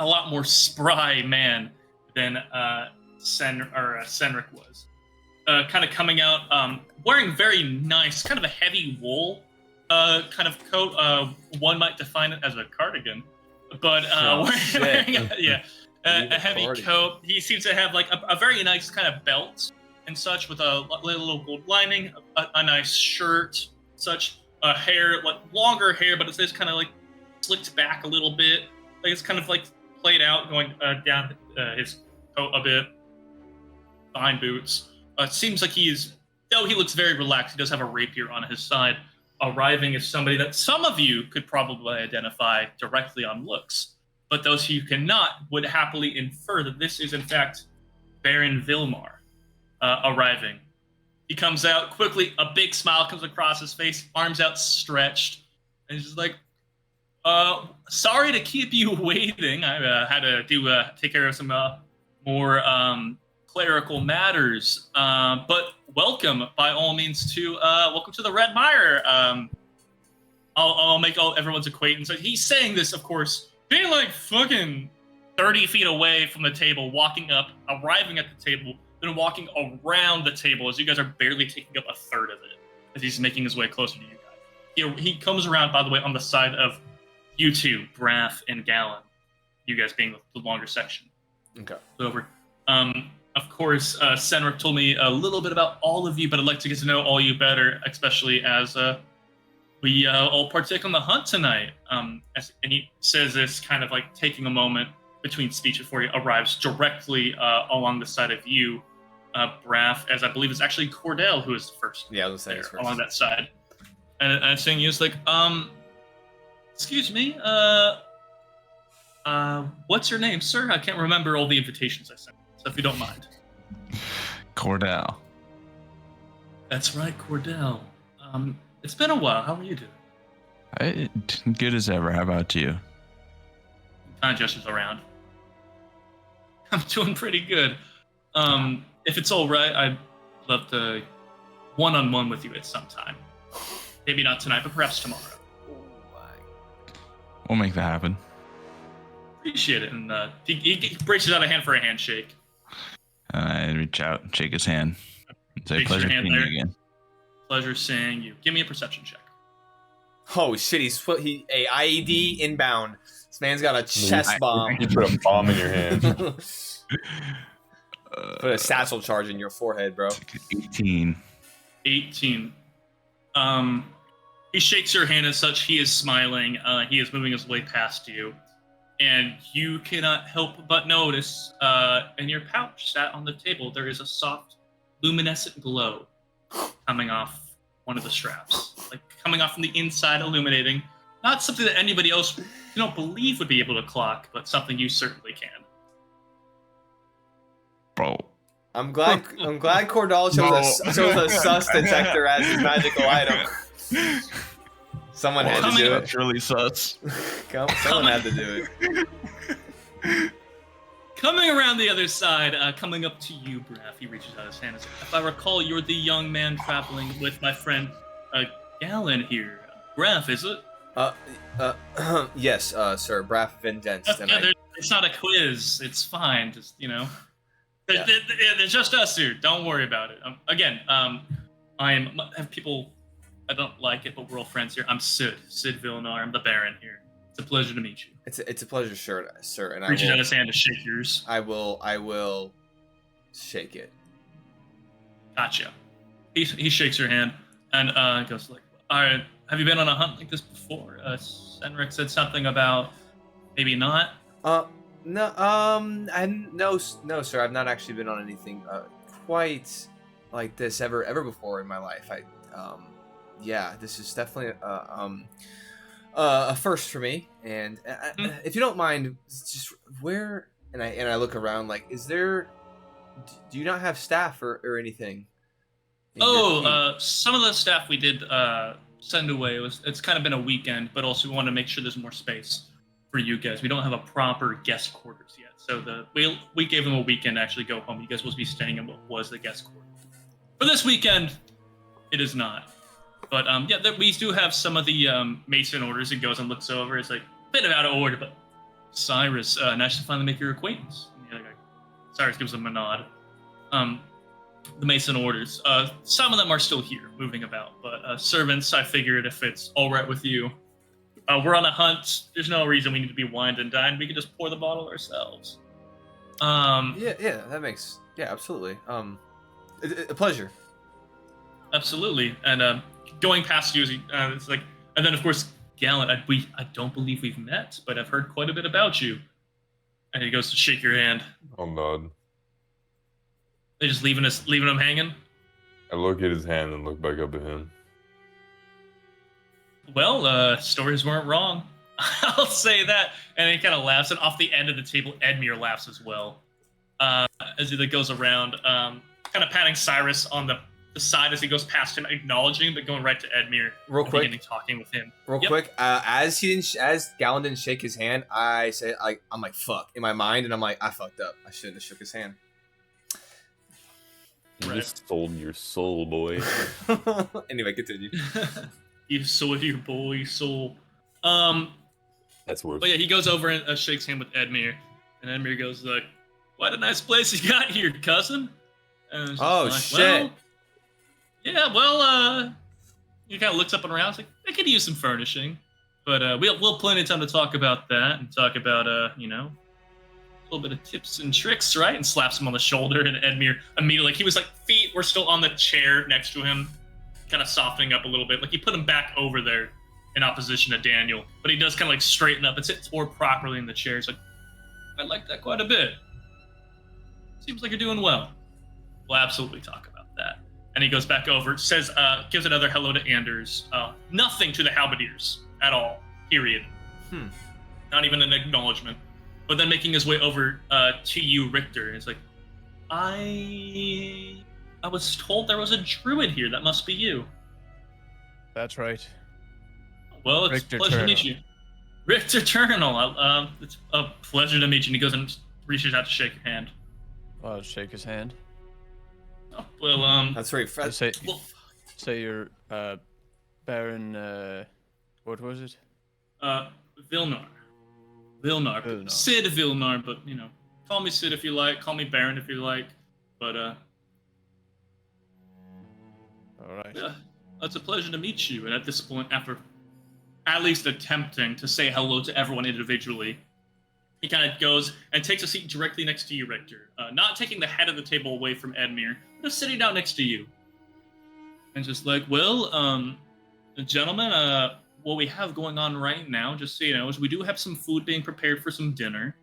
S1: lot more spry man than Senric was. Kind of coming out, wearing very nice, kind of a heavy wool kind of coat. One might define it as a cardigan, but wearing a heavy coat. He seems to have like a very nice kind of belt and such with a little gold lining, a nice shirt, such hair, like longer hair, but it's just kind of like slicked back a little bit. Like it's kind of like played out going down his coat a bit. Fine boots. It seems like though he looks very relaxed, he does have a rapier on his side. Arriving as somebody that some of you could probably identify directly on looks, but those who cannot would happily infer that this is in fact Baron Vilmar arriving. He comes out quickly, a big smile comes across his face, arms outstretched, and he's just like, sorry to keep you waiting. I had to take care of some more clerical matters, but welcome by all means to welcome to the Red Mire. I'll make everyone's acquaintance. He's saying this, of course, being like fucking 30 feet away from the table, walking up, arriving at the table, then walking around the table as you guys are barely taking up a third of it as he's making his way closer to you guys. He comes around, by the way, on the side of you two, Braff and Gallon, you guys being the longer section.
S2: Okay.
S1: Over. Of course, Senric told me a little bit about all of you, but I'd like to get to know all you better, especially as we all partake on the hunt tonight. And he says this kind of like taking a moment between speech before he arrives directly along the side of you, Braff, as I believe it's actually Cordell who is the first.
S2: Yeah, I was saying first.
S1: Along that side. And saying he was like, excuse me, what's your name, sir? I can't remember all the invitations I sent. So if you don't mind.
S4: Cordell.
S1: That's right, Cordell. It's been a while. How are you doing?
S4: Good as ever. How about you?
S1: Kind of gestures around. I'm doing pretty good. If it's all right, I love to one-on-one with you at some time. Maybe not tonight, but perhaps tomorrow.
S4: We'll make that happen.
S1: Appreciate it. And he reaches out a hand for a handshake.
S4: I reach out and shake his hand. And say,
S1: Shakes your
S4: pleasure
S1: hand
S4: seeing you
S1: there.
S4: again.
S1: Pleasure seeing you. Give me a perception check.
S2: Oh shit! He a IED inbound. This man's got a chest bomb.
S3: You put a bomb in your hand.
S2: Put a satchel charge in your forehead, bro.
S4: 18.
S1: 18. He shakes your hand as such. He is smiling. He is moving his way past you. And you cannot help but notice in your pouch sat on the table, there is a soft, luminescent glow coming off one of the straps. Like coming off from the inside, illuminating. Not something that anybody else you don't believe would be able to clock, but something you certainly can.
S4: Bro.
S2: I'm glad Cordal chose a sus detector as his magical item. Someone had to do it.
S4: That's really sus.
S2: Someone had to do it.
S1: Coming around the other side, coming up to you, Braff, he reaches out his hand and says, if I recall, you're the young man traveling with my friend Galen here. Braff, is it?
S2: Yes, sir. Braff Vindenst.
S1: It's not a quiz. It's fine. Just, there's just us here. Don't worry about it. I have people, I don't like it, but we're all friends here. I'm Sid Vilnar. I'm the Baron here. It's a pleasure to meet you.
S2: It's a pleasure, sir. And
S1: Reaches out his hand to shake yours.
S2: I will shake it.
S1: Gotcha. He shakes your hand and goes like, all right, have you been on a hunt like this before? Senric said something about maybe not.
S2: No, sir. I've not actually been on anything quite like this ever before in my life. This is definitely a first for me. And if you don't mind, just where and I look around, like, is there? Do you not have staff or anything?
S1: Some of the staff we did send away. It's kind of been a weekend, but also we want to make sure there's more space for you guys. We don't have a proper guest quarters yet, so we gave them a weekend to actually go home. You guys will be staying in what was the guest quarters. For this weekend, it is not. But we do have some of the Mason orders. It goes and looks over. It's like a bit out of order, but Cyrus, nice to finally make your acquaintance. And the other guy, Cyrus gives him a nod. The Mason orders. Some of them are still here, moving about. But servants, I figured if it's all right with you, we're on a hunt. There's no reason we need to be wined and dined. We can just pour the bottle ourselves.
S2: That makes absolutely. A pleasure.
S1: Absolutely. And going past you, it's like, and then of course, Gallant. I don't believe we've met, but I've heard quite a bit about you. And he goes to shake your hand.
S3: I'll nod.
S1: They just leaving him hanging.
S3: I look at his hand and look back up at him.
S1: Well, stories weren't wrong. I'll say that. And he kind of laughs, and off the end of the table, Edmure laughs as well. As he goes around, kind of patting Cyrus on the side as he goes past him, acknowledging, but going right to Edmure.
S2: Real quick,
S1: beginning talking with him.
S2: Quick. As Galen didn't shake his hand, I say, I'm like, fuck, in my mind, and I'm like, I fucked up. I shouldn't have shook his hand.
S3: You just sold your soul, boy.
S2: Anyway, continue.
S1: You sold your boy soul.
S3: That's worse.
S1: But yeah, he goes over and shakes hand with Edmure, and Edmure goes like, "What a nice place you got here, cousin." And shit. He kind of looks up and around. It's like, I could use some furnishing, but we'll plenty of time to talk about that and talk about a little bit of tips and tricks, right? And slaps him on the shoulder, and Edmure immediately, he was like, feet were still on the chair next to him, kind of softening up a little bit. Like he put him back over there in opposition to Daniel, but he does kind of like straighten up and sit more properly in the chair. He's like, I like that quite a bit. Seems like you're doing well. We'll absolutely talk about that. And he goes back over, says, gives another hello to Anders. Nothing to the Halberdiers at all, period. Not even an acknowledgement. But then making his way over to you, Richter. It's like, I was told there was a druid here. That must be you.
S5: That's right.
S1: Well, it's a pleasure to meet you. Richter Turnal. It's a pleasure to meet you. And he goes and reaches out to shake your hand.
S5: I'll shake his hand.
S1: Well,
S2: That's very
S5: So
S2: fresh.
S1: well,
S5: say you're Baron. What was it?
S1: Vilnar. Vilnar.
S5: Vilnar.
S1: Sid Vilnar, but, call me Sid if you like, call me Baron if you like. But,
S5: All right.
S1: yeah, it's a pleasure to meet you. And at this point, after at least attempting to say hello to everyone individually, he kind of goes and takes a seat directly next to you, Richter. Not taking the head of the table away from Edmure, but just sitting down next to you. And just like, well, gentlemen, what we have going on right now, just so you know, is we do have some food being prepared for some dinner.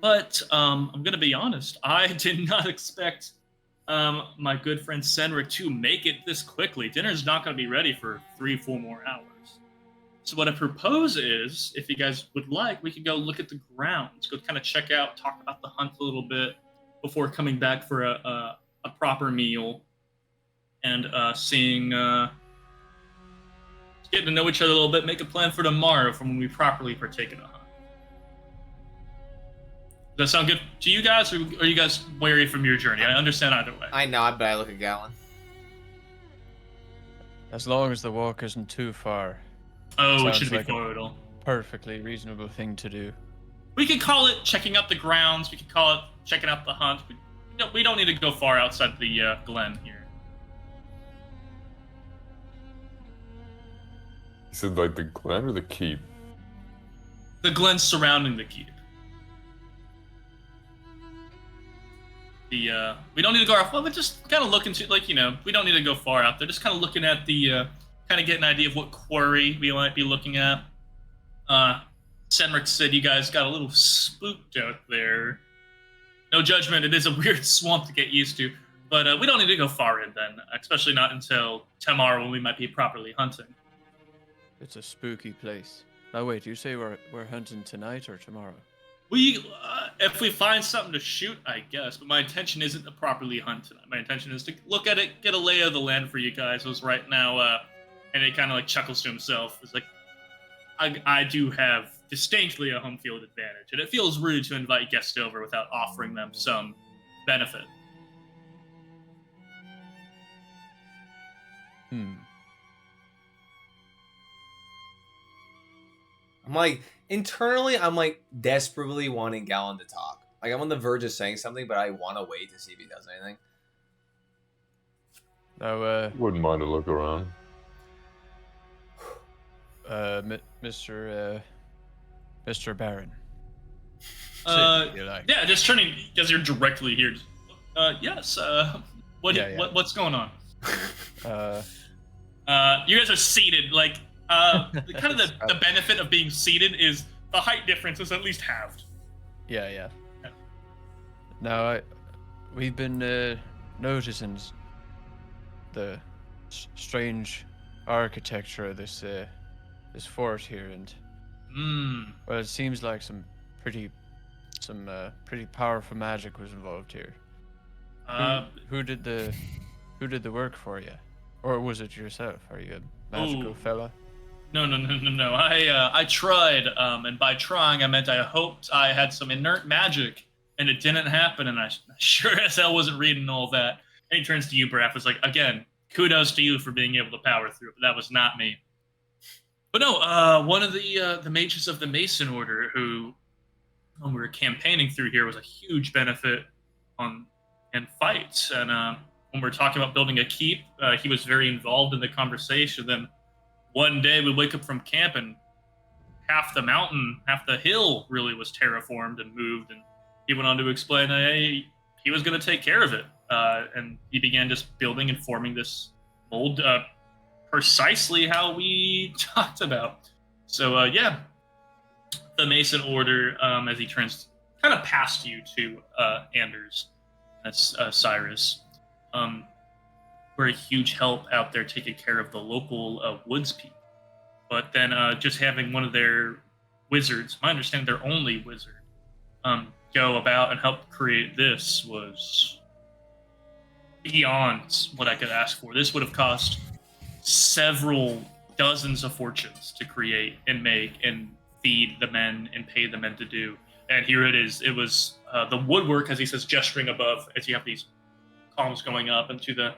S1: But I'm going to be honest, I did not expect my good friend Senric to make it this quickly. Dinner's not going to be ready for 3-4 more hours. So what I propose is, if you guys would like, we could go look at the grounds, go kind of check out, talk about the hunt a little bit before coming back for a proper meal and getting to know each other a little bit, make a plan for tomorrow for when we properly partake in a hunt. Does that sound good to you guys, or are you guys wary from your journey? I understand either way.
S2: I nod, but I look at Gallon.
S5: As long as the walk isn't too far.
S1: Oh, it
S5: Sounds
S1: shouldn't
S5: like
S1: be far at all.
S5: Perfectly reasonable thing to do.
S1: We could call it checking out the grounds. We could call it checking out the hunt. We don't need to go far outside the glen here.
S3: You said like the glen or the keep?
S1: The glen surrounding the keep. We don't need to go off. Well, but just kind of look into, we don't need to go far out there. Just kind of looking at kind of get an idea of what quarry we might be looking at. Senric said you guys got a little spooked out there. No judgment, it is a weird swamp to get used to, but we don't need to go far in then, especially not until tomorrow when we might be properly hunting.
S5: It's a spooky place. Now wait, you say we're hunting tonight or tomorrow?
S1: If we find something to shoot, I guess, but my intention isn't to properly hunt tonight. My intention is to look at it, get a lay of the land for you guys. As right now, and he kind of chuckles to himself. It's like, I do have distinctly a home field advantage, and it feels rude to invite guests over without offering them some benefit.
S2: I'm like, internally, I'm like desperately wanting Gallon to talk. Like, I'm on the verge of saying something, but I want to wait to see if he does anything.
S5: Now,
S3: Wouldn't mind a look around.
S5: Mr. Baron. You like.
S1: Yeah, just turning because you're directly here. Yes. What's going on? You guys are seated. Like, kind of the benefit of being seated is the height difference is at least halved.
S5: Yeah. Now, we've been noticing the strange architecture of this fort here, and well, it seems like some pretty powerful magic was involved here. Who did the work for you, or was it yourself? Are you a magical fella?
S1: No. I tried, and by trying, I meant I hoped I had some inert magic, and it didn't happen, and I sure as hell wasn't reading all that. And he turns to you, Braf, was like, again, kudos to you for being able to power through it, but that was not me. But no, one of the mages of the Mason Order, who, when we were campaigning through here, was a huge benefit in fights, and when we were talking about building a keep, he was very involved in the conversation. Then one day we wake up from camp and half the mountain, half the hill really was terraformed and moved. And he went on to explain he was going to take care of it. And he began just building and forming this mold precisely how we talked about. So, yeah, the Mason Order, as he turns kind of past you to Anders, that's Cyrus, were a huge help out there taking care of the local woods people. But then just having one of their wizards, my understanding their only wizard, go about and help create this was beyond what I could ask for. This would have cost several dozens of fortunes to create and make and feed the men and pay the men to do. And here it is. It was the woodwork, as he says, gesturing above, as you have these columns going up into the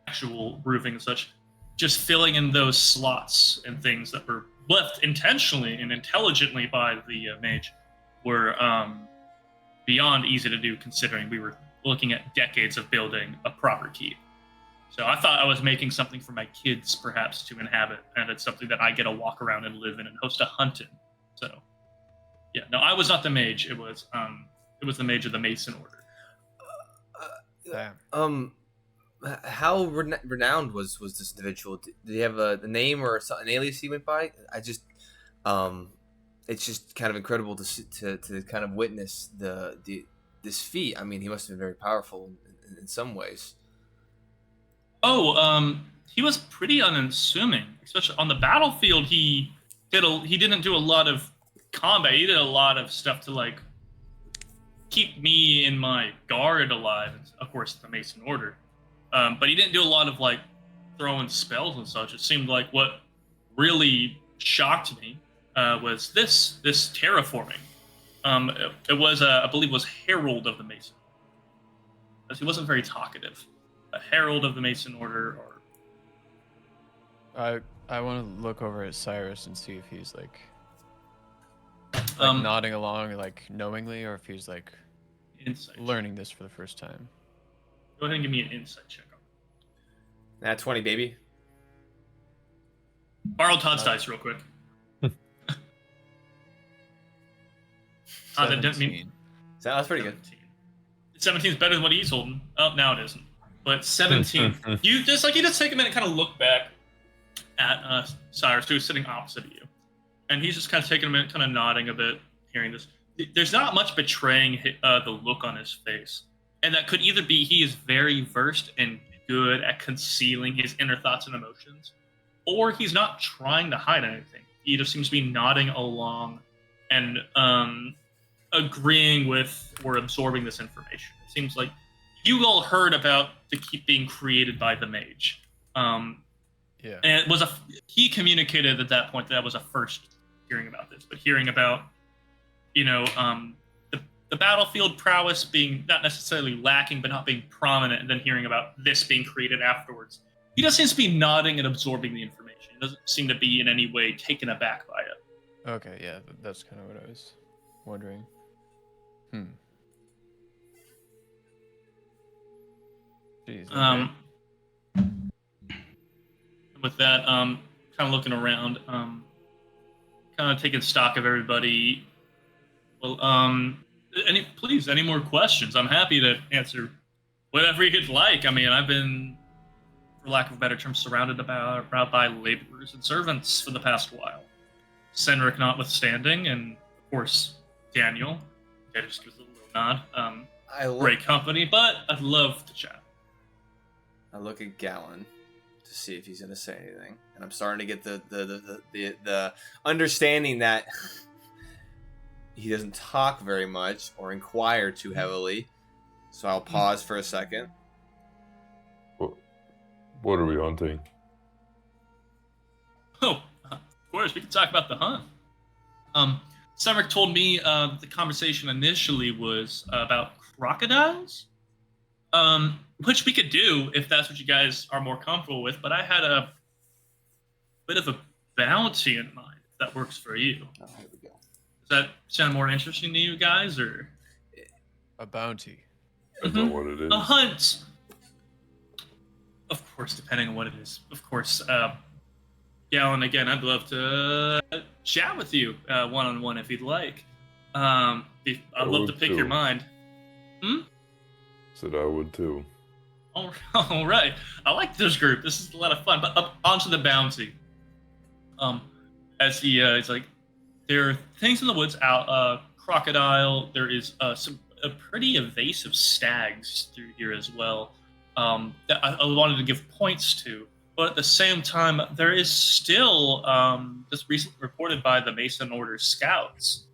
S1: actual roofing and such, just filling in those slots and things that were left intentionally and intelligently by the mage were beyond easy to do, considering we were looking at decades of building a proper keep. So I thought I was making something for my kids, perhaps, to inhabit, and it's something that I get to walk around and live in and host a hunt in. So, yeah, no, I was not the mage. It was the mage of the Mason Order.
S5: Damn.
S2: How renowned was this individual? Did he have a name or an alias he went by? It's just kind of incredible to kind of witness this feat. I mean, he must have been very powerful in some ways.
S1: Oh, he was pretty unassuming, especially on the battlefield. He didn't do a lot of combat. He did a lot of stuff to like keep me and my guard alive. Of course, the Mason Order. But he didn't do a lot of like throwing spells and such. It seemed like what really shocked me was this terraforming. It was I believe it was Herald of the Mason, because he wasn't very talkative. A Herald of the Mason Order, or
S5: I want to look over at Cyrus and see if he's like nodding along like knowingly, or if he's like
S1: insight.
S5: learning this for the first time.
S1: Go ahead and give me an insight check.
S2: Nat 20, baby.
S1: Borrow Todd's dice real quick. That didn't mean
S5: 17.
S2: That's pretty good.
S1: 17 is better than what he's holding. Oh, now it isn't. But 17. you just take a minute, kind of look back at Cyrus, who's sitting opposite of you, and he's just kind of taking a minute, kind of nodding a bit, hearing this. There's not much betraying the look on his face, and that could either be he is very versed and good at concealing his inner thoughts and emotions, or he's not trying to hide anything. He just seems to be nodding along and agreeing with or absorbing this information. It seems like you all heard about the keep being created by the mage.
S5: Yeah.
S1: And it was he communicated at that point that was a first hearing about this, but hearing about, the battlefield prowess being not necessarily lacking, but not being prominent, and then hearing about this being created afterwards. He just seems to be nodding and absorbing the information. He doesn't seem to be in any way taken aback by it.
S5: Okay, yeah, that's kind of what I was wondering. Jeez. Okay.
S1: With that, kind of looking around, kind of taking stock of everybody. Well, any more questions? I'm happy to answer whatever you'd like. I mean, I've been, for lack of a better term, surrounded by laborers and servants for the past while. Senric notwithstanding, and of course Daniel. Okay, just gives a little nod. Great company, but I'd love to chat.
S2: I look at Gallon to see if he's gonna say anything, and I'm starting to get the understanding that he doesn't talk very much or inquire too heavily. So I'll pause for a second.
S3: What are we hunting?
S1: Oh, of course, we can talk about the hunt. Senric told me the conversation initially was about crocodiles. Which we could do if that's what you guys are more comfortable with, but I had a bit of a bounty in mind, if that works for you.
S2: Oh, here we go.
S1: Does that sound more interesting to you guys, or?
S5: A bounty.
S3: That's not what it is.
S1: A hunt. Of course, depending on what it is. Of course, Gallon, again, I'd love to chat with you one-on-one if you'd like. I'd love to pick your mind.
S3: Said I would too.
S1: All right. I like this group. This is a lot of fun. But up onto the bounty. As he's like, there are things in the woods out. Crocodile. There is some pretty evasive stags through here as well. That I wanted to give points to. But at the same time, there is still just recently reported by the Mason Order scouts.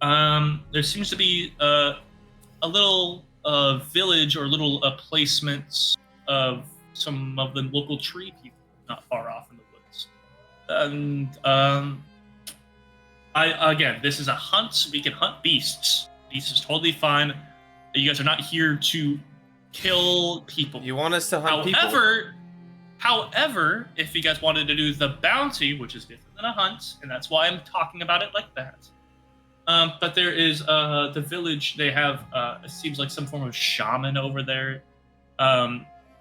S1: There seems to be a little village or little placements of some of the local tree people not far off in the woods. And again, this is a hunt. We can hunt beasts. Beasts is totally fine. You guys are not here to kill people.
S2: You want us to hunt people?
S1: However, if you guys wanted to do the bounty, which is different than a hunt, and that's why I'm talking about it like that. But there is the village. They have it seems like some form of shaman over there.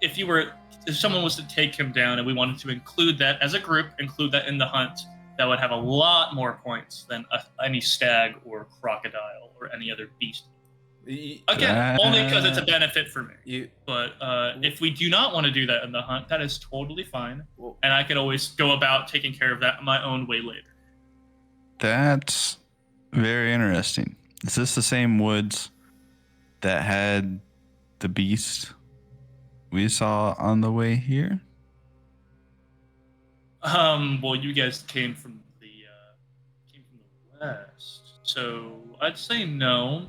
S1: If someone was to take him down, and we wanted to include that as a group, include that in the hunt, that would have a lot more points than any stag or crocodile or any other beast. Again, only because it's a benefit for me. But if we do not want to do that in the hunt, that is totally fine. And I can always go about taking care of that my own way later.
S4: That's very interesting. Is this the same woods that had the beast we saw on the way here?
S1: Well, you guys came from the west, so I'd say no.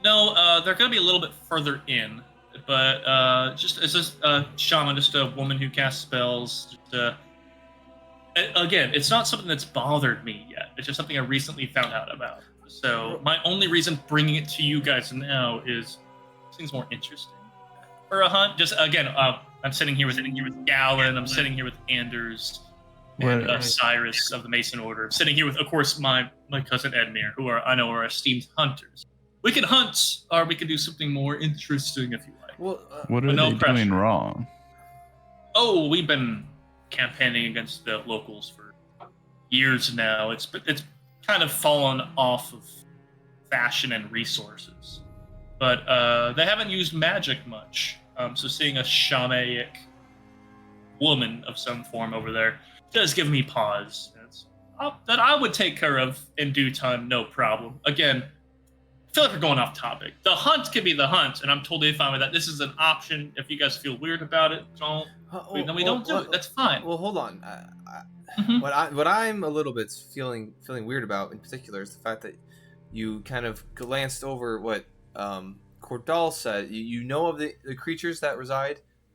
S1: They're gonna be a little bit further in, but just as a shaman, just a woman who casts spells. Again, it's not something that's bothered me yet. It's just something I recently found out about. So my only reason bringing it to you guys now is it seems more interesting for a hunt. Just again, I'm sitting here with Galen. I'm sitting here with Anders. And Cyrus of the Mason Order. Sitting here with, of course, my cousin Edmir, who I know are esteemed hunters. We can hunt, or we can do something more interesting if you like.
S2: Well,
S4: what are they doing wrong?
S1: Oh, we've been campaigning against the locals for years now. It's kind of fallen off of fashion and resources, but they haven't used magic much. So seeing a shamanic woman of some form over there does give me pause. That I would take care of in due time, no problem. Again, I feel like we're going off topic. The hunt can be the hunt, and I'm totally fine with that. This is an option. If you guys feel weird about it, then we don't do it. That's fine.
S2: Well, hold on.
S1: Mm-hmm.
S2: What I'm a little bit feeling weird about in particular is the fact that you kind of glanced over what Cordal said. You know of the creatures that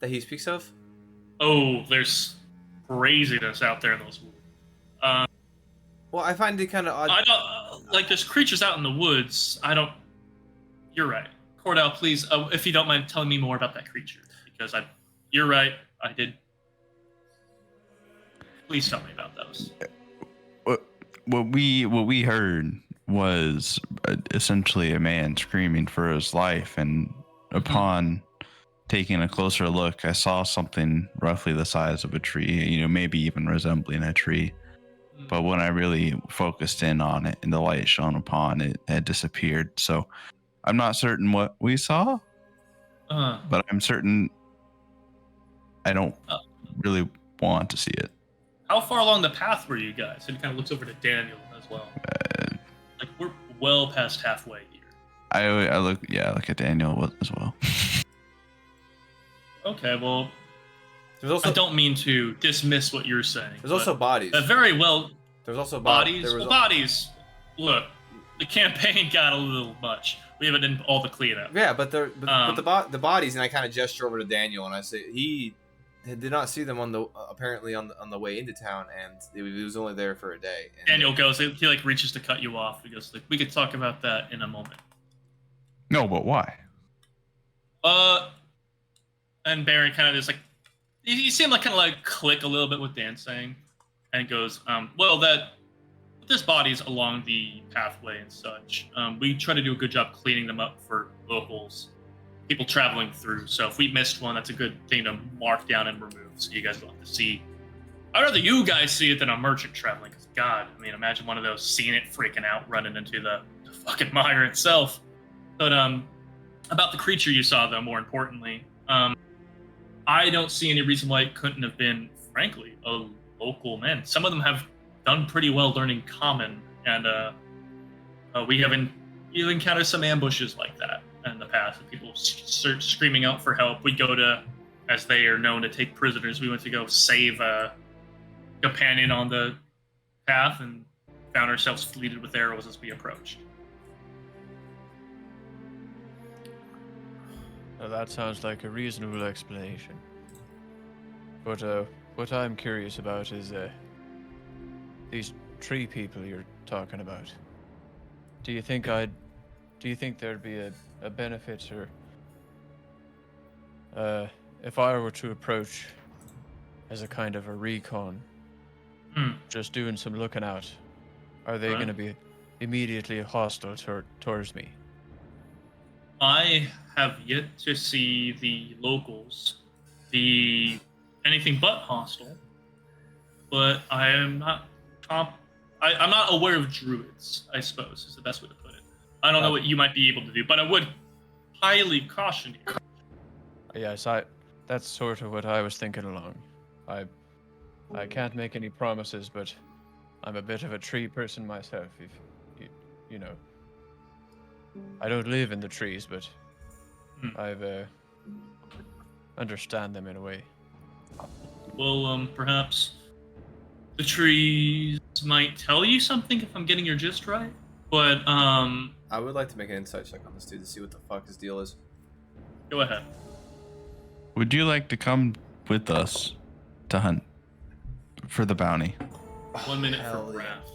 S2: he speaks of?
S1: Oh, there's craziness out there in those woods.
S2: Well, I find it kind of odd.
S1: I don't like there's creatures out in the woods. You're right, Cordell. Please, if you don't mind telling me more about that creature, because you're right. I did. Please tell me about those.
S4: What we heard was essentially a man screaming for his life, and upon taking a closer look, I saw something roughly the size of a tree, maybe even resembling a tree. But when I really focused in on it and the light shone upon it, had disappeared. So I'm not certain what we saw, but I'm certain I don't really want to see it.
S1: How far along the path were you guys? And he kind of looks over to Daniel as well. Like we're well past halfway here.
S4: I look at Daniel as well.
S1: Okay, well,
S2: I
S1: don't mean to dismiss what you're saying.
S2: There's also bodies.
S1: Very well.
S2: There's also
S1: bodies. Bodies. Look, the campaign got a little much. We haven't done all the cleanup.
S2: Yeah, but the bodies, and I kind of gesture over to Daniel, and I say he did not see them apparently on the way into town, and he was only there for a day. And
S1: Daniel goes. He reaches to cut you off. He goes, we could talk about that in a moment.
S4: No, but why?
S1: And Barry kind of just you see him kind of click a little bit with Dan saying, and goes, there's bodies along the pathway and such. We try to do a good job cleaning them up for locals, people traveling through. So if we missed one, that's a good thing to mark down and remove, so you guys don't have to see. I'd rather you guys see it than a merchant traveling, because God, imagine one of those seeing it, freaking out, running into the fucking mire itself. But about the creature you saw, though, more importantly, I don't see any reason why it couldn't have been, frankly, a local man. Some of them have done pretty well learning Common, and you've encountered some ambushes like that in the past. People screaming out for help. We go to, as they are known to take prisoners, we went to go save a companion on the path and found ourselves fleeted with arrows as we approached.
S5: Now that sounds like a reasonable explanation. But what I'm curious about is these tree people you're talking about. Do you think I'd do you think there'd be a benefit or if I were to approach as a kind of a recon, just doing some looking out, are they going to be immediately hostile towards me?
S1: I have yet to see the locals be anything but hostile, but I am not. I'm not aware of druids, I suppose, is the best way to put it. I don't know what you might be able to do, but I would highly caution you.
S5: Yes, that's sort of what I was thinking along. I can't make any promises, but I'm a bit of a tree person myself. If you know, I don't live in the trees, but I've understand them in a way.
S1: Well, perhaps the trees might tell you something if I'm getting your gist right. But
S2: I would like to make an insight check on this dude to see what the fuck his deal is.
S1: Go ahead.
S4: Would you like to come with us to hunt for the bounty?
S1: 1 minute for
S2: Hell
S1: craft.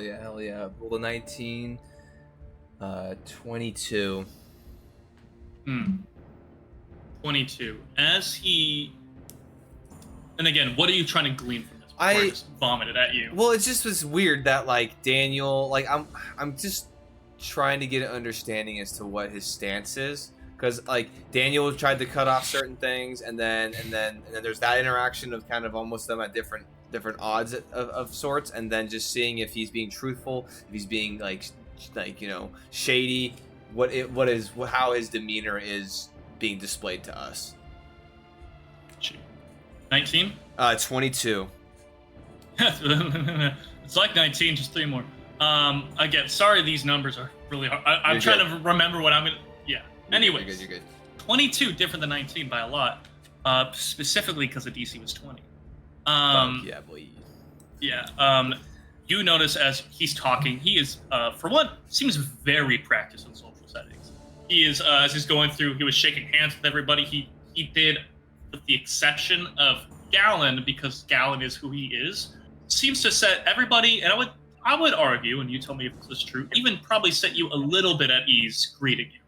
S2: yeah. Hell yeah. Roll a 19. 22.
S1: 22. As he... And again, what are you trying to glean from this?
S2: I
S1: just vomited at you.
S2: Well, it's just was weird that like Daniel, like I'm just trying to get an understanding as to what his stance is, because like Daniel tried to cut off certain things, and then there's that interaction of kind of almost them at different odds of sorts, and then just seeing if he's being truthful, if he's being like shady, how his demeanor is being displayed to us.
S1: 19?
S2: 22.
S1: It's like 19, just 3 more. Again, sorry these numbers are really hard. I'm trying to remember what I'm gonna... Yeah. Anyways.
S2: You're good.
S1: 22, different than 19 by a lot. Specifically because the DC was 20.
S2: Fuck yeah, boy.
S1: Yeah. You notice as he's talking, he is, for one, seems very practiced in social settings. He is, as he's going through, he was shaking hands with everybody. He did, with the exception of Gallon, because Gallon is who he is, seems to set everybody, and I would argue, and you tell me if this is true, even probably set you a little bit at ease greeting you.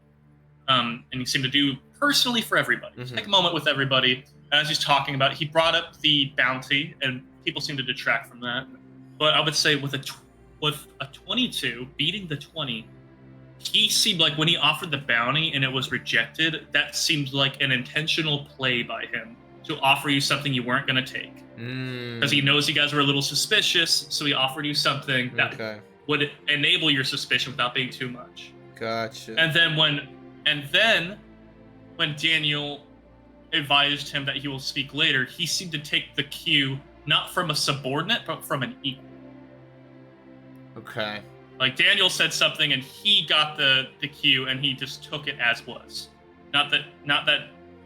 S1: And he seemed to do personally for everybody. Just take a moment with everybody. As he's talking about it, he brought up the bounty, and people seem to detract from that. But I would say with a 22, beating the 20, he seemed like when he offered the bounty and it was rejected, that seemed like an intentional play by him to offer you something you weren't going to take. Because he knows you guys were a little suspicious, so he offered you something that would enable your suspicion without being too much.
S2: Gotcha.
S1: And then when Daniel advised him that he will speak later, he seemed to take the cue not from a subordinate, but from an equal.
S2: Okay.
S1: Like Daniel said something and he got the cue and he just took it as was. Not that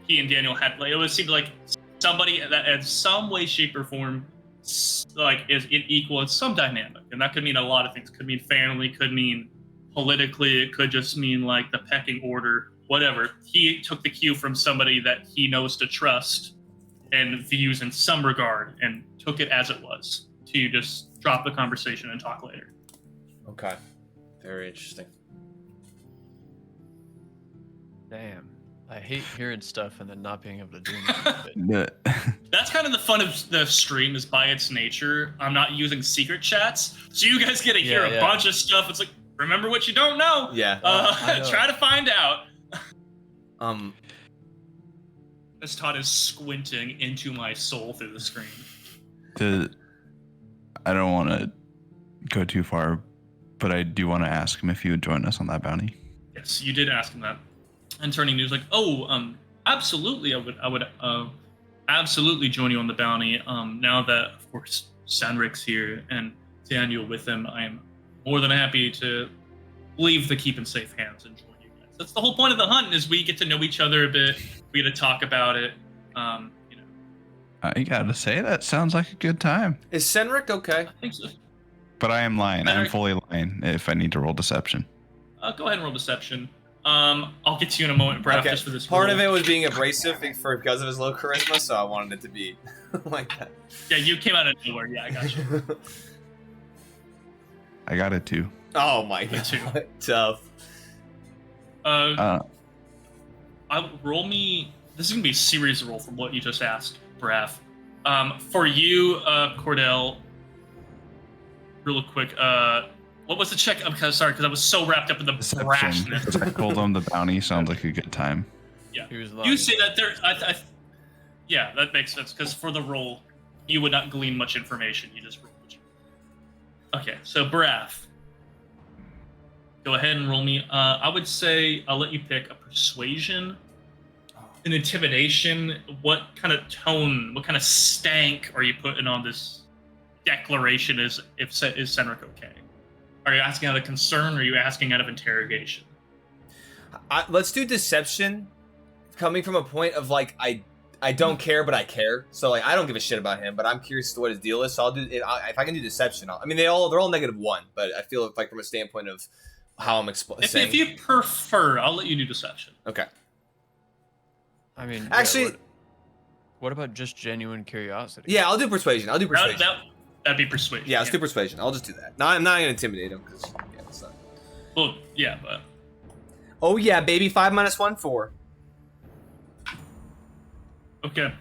S1: he and Daniel had, like, it seemed like somebody that in some way, shape, or form like is equal in some dynamic. And that could mean a lot of things. Could mean family, could mean politically, it could just mean like the pecking order, whatever. He took the cue from somebody that he knows to trust and views in some regard and took it as it was to just drop the conversation and talk later.
S2: Okay. Very interesting.
S5: Damn. I hate hearing stuff and then not being able to do anything.
S1: That's kind of the fun of the stream, is by its nature, I'm not using secret chats. So you guys get to hear a bunch of stuff. It's like, remember what you don't know.
S2: Yeah.
S1: Try to find out. As Todd is squinting into my soul through the screen.
S4: I don't want to go too far, but I do want to ask him if he would join us on that bounty.
S1: Yes, you did ask him that. And turning news like, absolutely, I would absolutely join you on the bounty. Now that, of course, Sanric's here and Daniel with him, I am more than happy to leave the keep in safe hands and join you guys. That's the whole point of the hunt, is we get to know each other a bit. We get to talk about it.
S4: I gotta say, that sounds like a good time.
S2: Is Senric okay?
S1: I think so.
S4: But I am lying. I'm fully lying if I need to roll deception.
S1: Go ahead and roll deception. I'll get to you in a moment, Brad, just for this.
S2: Part of it was being abrasive because of his low charisma, so I wanted it to be like that.
S1: Yeah, you came out of nowhere. Yeah, I got you.
S4: I got it too.
S2: Oh my god, tough.
S1: I roll me. This is gonna be a series roll from what you just asked, Brav. For you, Cordell. Real quick. What was the check? Because I was so wrapped up in the
S4: Deception.
S1: brashness.
S4: I told him the bounty sounds like a good time.
S1: Yeah.
S5: He was lying.
S1: You say that there. Yeah, that makes sense. Because for the roll, you would not glean much information. You just roll. Okay, so Brav. Go ahead and roll me. I would say I'll let you pick a persuasion, an intimidation. What kind of tone, what kind of stank are you putting on this declaration? Is Senric okay? Are you asking out of concern, or are you asking out of interrogation?
S2: Let's do deception, coming from a point of like I don't care, but I care. So like I don't give a shit about him, but I'm curious as to what his deal is. So I'll do if I can do deception. I mean they're all -1, but I feel like from a standpoint of how I'm saying.
S1: If you prefer, I'll let you do deception.
S2: Okay.
S5: I mean,
S2: Actually,
S5: what about just genuine curiosity?
S2: yeah, I'll do persuasion. That'd
S1: Be persuasion.
S2: Yeah, let's do persuasion. I'll just do that. No, I'm not gonna intimidate him because it's not.
S1: Well, yeah, but
S2: Oh yeah, baby. 5 - 1, 4.
S1: okay.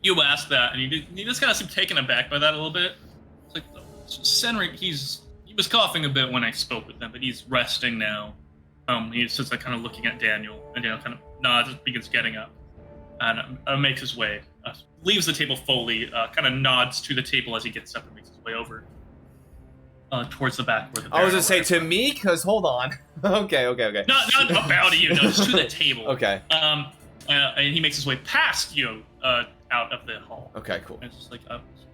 S1: You asked that, and you just kind of seem taken aback by that a little bit. It's like Senric, he was coughing a bit when I spoke with him, but he's resting now. He sits like kind of looking at Daniel, and Daniel kind of nods, begins getting up, and makes his way, leaves the table fully, kind of nods to the table as he gets up and makes his way over towards the back. Where the
S2: I was gonna say to me, because hold on. okay.
S1: Not about you, no, just to the table.
S2: Okay.
S1: And he makes his way past you out of the hall.
S2: Okay, cool.
S1: And it's just like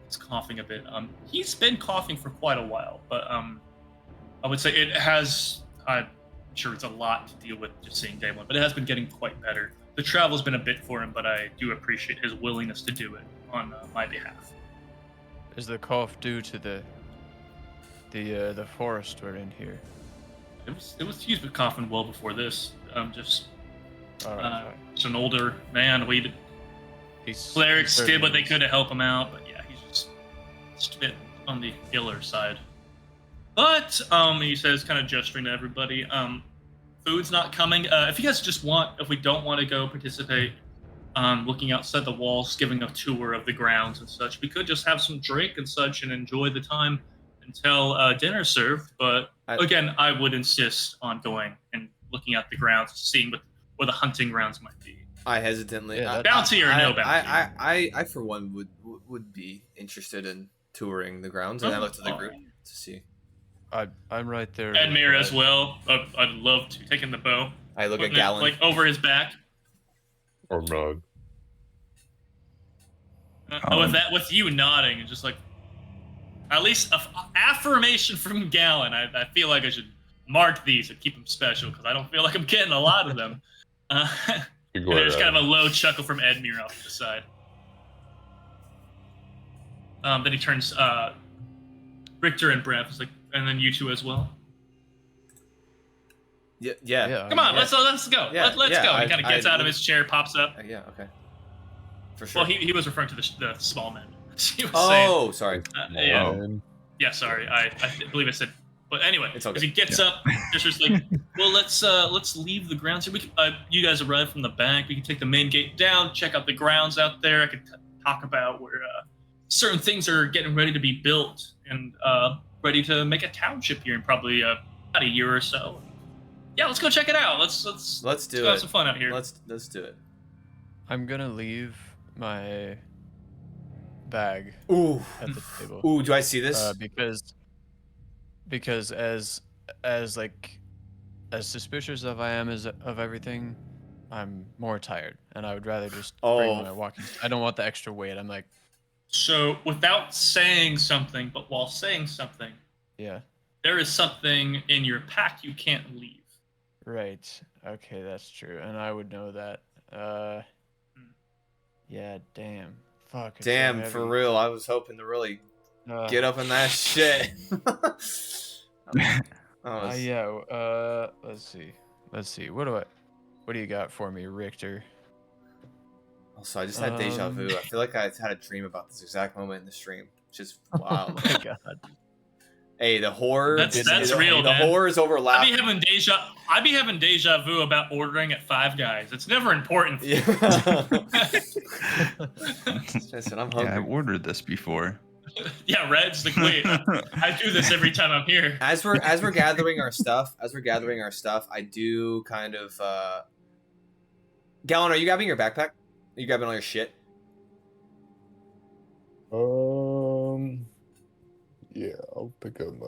S1: he's coughing a bit. He's been coughing for quite a while, but I would say it has. I'm sure it's a lot to deal with just seeing day one, but it has been getting quite better. The travel's been a bit for him, but I do appreciate his willingness to do it on my behalf.
S5: Is the cough due to the forest we're in here?
S1: He's been coughing well before this. Just
S5: All right.
S1: just an older man. Clerics did what they could to help him out, but yeah, he's just a bit on the iller side. But he says, kind of gesturing to everybody, food's not coming. If you guys if we don't want to go participate, looking outside the walls, giving a tour of the grounds and such, we could just have some drink and such and enjoy the time until dinner's served. But again, I would insist on going and looking at the grounds, seeing where the hunting grounds might be.
S2: I hesitantly.
S1: Bounty or no bounty?
S2: I for one would be interested in touring the grounds, and I looked at the group to see.
S5: I'm right there.
S1: Red Mire as well. I'd love to take in the bow.
S2: I look at Gallon.
S1: Like over his back.
S3: Or nod.
S1: With you nodding, and just like at least affirmation from Gallon. I feel like I should mark these and keep them special because I don't feel like I'm getting a lot of them. And there's kind of a low chuckle from Edmure off to the side. Then he turns Richter and Brev, is like, and then you two as well.
S2: Yeah.
S1: Come on, let's go.
S2: Yeah,
S1: Let's go. He kind of gets out of
S2: would-
S1: his chair, pops up.
S2: Yeah. Okay. For sure.
S1: Well, he was referring to the small men. He was saying,
S2: sorry.
S1: yeah, sorry. I believe I said. But anyway,
S2: It's okay.
S1: as he gets up, just like, well, let's leave the grounds here. You guys arrived from the bank. We can take the main gate down, check out the grounds out there. I could talk about where certain things are getting ready to be built and ready to make a township here in probably about a year or so. Yeah, let's go check it out. Let's
S2: do
S1: go
S2: it.
S1: have some fun out here.
S2: Let's do it.
S5: I'm gonna leave my bag
S2: Ooh.
S5: at the table.
S2: Ooh, do I see this?
S5: Because as suspicious of I am of everything, I'm more tired, and I would rather just bring my walking. I don't want the extra weight. I'm like,
S1: So, without saying something, but while saying something,
S5: yeah,
S1: there is something in your pack you can't leave.
S5: right, okay, that's true, and I would know that. Yeah, damn, fuck. It's so
S2: Damn,
S5: heavy.
S2: for real. I was hoping to really get up in that shit.
S5: Yeah. Let's see. What do you got for me, Richter?
S2: Also, I just had deja vu. I feel like I had a dream about this exact moment in the stream, which is wild.
S5: Oh my god.
S2: Hey, the horror.
S1: That's real,
S2: The
S1: man.
S2: horror is overlapping.
S1: I'd be having deja vu about ordering at Five Guys. It's never important.
S2: Yeah. Listen, I'm
S4: Yeah, I've
S2: hungry.
S4: ordered this before.
S1: Yeah, Red's like, wait, I do this every time I'm here.
S2: As we're gathering our stuff, I do kind of. Gallon, are you grabbing your backpack? Are you grabbing all your shit?
S3: Yeah, I'll pick up my.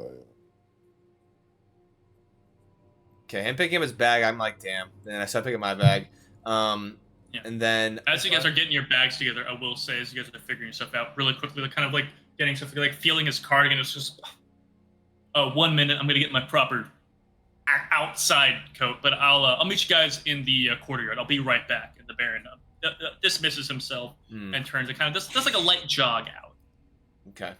S2: Okay, him picking up his bag, I'm like, damn. Then I start picking my bag.
S1: Yeah.
S2: And then
S1: As you guys are getting your bags together, I will say, as you guys are figuring yourself out really quickly, like, kind of like getting stuff together, like feeling his cardigan. It's just, 1 minute, I'm gonna get my proper outside coat, but I'll meet you guys in the courtyard. I'll be right back. And the Baron dismisses himself and turns and kind of does like a light jog out.
S2: Okay.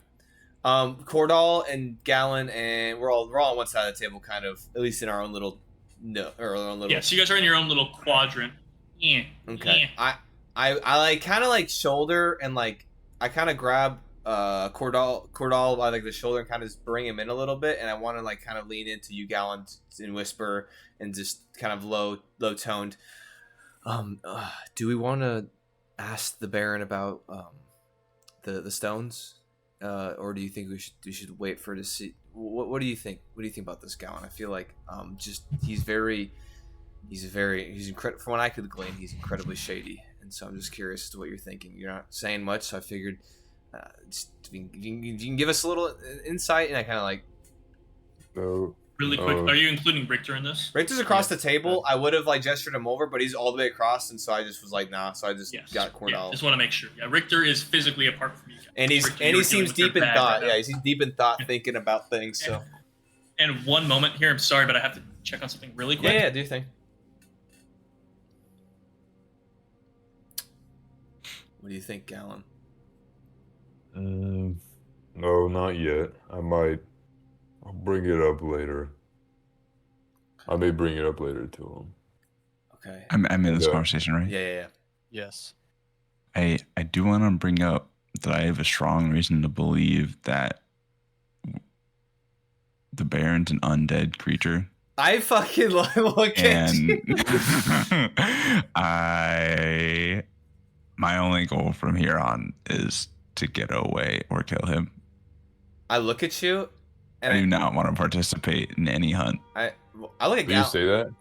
S2: Cordal and Gallon and we're all on one side of the table, kind of, at least in our own little
S1: Yeah, so you guys are in your own little quadrant. Yeah.
S2: Okay.
S1: Yeah.
S2: I like kind of like shoulder and like I kind of grab Cordal by like the shoulder and kind of just bring him in a little bit, and I want to like kind of lean into you, Gallon, and whisper and just kind of low toned. Do we want to ask the Baron about the stones, or do you think we should wait for to see? What do you think? What do you think about this, Gallon? I feel like he's incredible. From what I could glean, he's incredibly shady, and so I'm just curious as to what you're thinking. You're not saying much, so I figured you can give us a little insight, and I kind of like.
S3: No.
S1: Really quick, are you including Richter in this?
S2: Richter's across the table. I would have like gestured him over, but he's all the way across, and so I just was like, nah. So I just got Cordell.
S1: Yeah, just want to make sure. Yeah, Richter is physically apart from you guys.
S2: And he seems deep in thought. Yeah, he's deep in thought, thinking about things. So.
S1: And 1 moment here, I'm sorry, but I have to check on something really quick.
S2: Yeah, do your thing. What do you think, Gallon?
S3: No, not yet. I'll bring it up later. I may bring it up later to him.
S2: Okay.
S4: I'm in this conversation, right?
S2: Yeah.
S5: Yes.
S4: I do want to bring up that I have a strong reason to believe that the Baron's an undead creature.
S2: I fucking look at you.
S4: My only goal from here on is to get away or kill him.
S2: I look at you, and
S4: I do not want to participate in any hunt.
S2: I look at
S3: Did you
S2: Gallon.
S3: say that?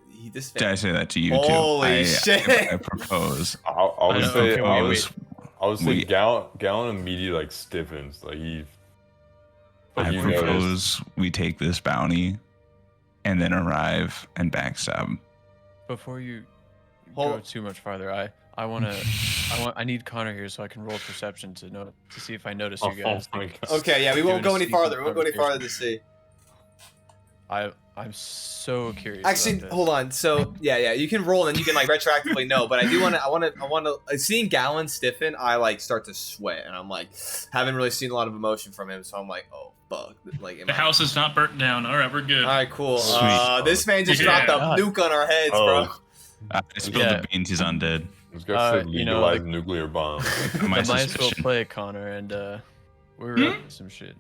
S4: Did I say that to you
S2: Holy
S4: too?
S2: shit.
S4: I propose.
S3: I would say
S4: wait.
S3: Gallon immediately like stiffens. Like he.
S4: I
S3: you
S4: propose we take this bounty and then arrive and backstab.
S5: Before you go
S2: Hold-
S5: too much farther, I need Connor here so I can roll perception to see if I notice you guys.
S3: Oh my God.
S2: Okay, yeah, we won't go any farther. We won't go any farther to see.
S5: I'm so curious.
S2: Actually,
S5: about this.
S2: hold on. So yeah, you can roll and you can like retroactively know, but I want to seeing Gallon stiffen, I like start to sweat, and I'm like, haven't really seen a lot of emotion from him, so I'm like, oh fuck, like
S1: The house is not burnt down. All right, we're good.
S2: All right, cool.
S4: Sweet.
S2: This man just
S1: Yeah.
S2: dropped a nuke on our heads, bro.
S4: I spilled the beans. He's undead.
S3: This guy said
S5: you know,
S3: legalize
S5: like-
S3: nuclear bombs.
S5: The
S4: My
S5: might as well
S4: suspicion.
S5: play, Connor, and we were up to some shit.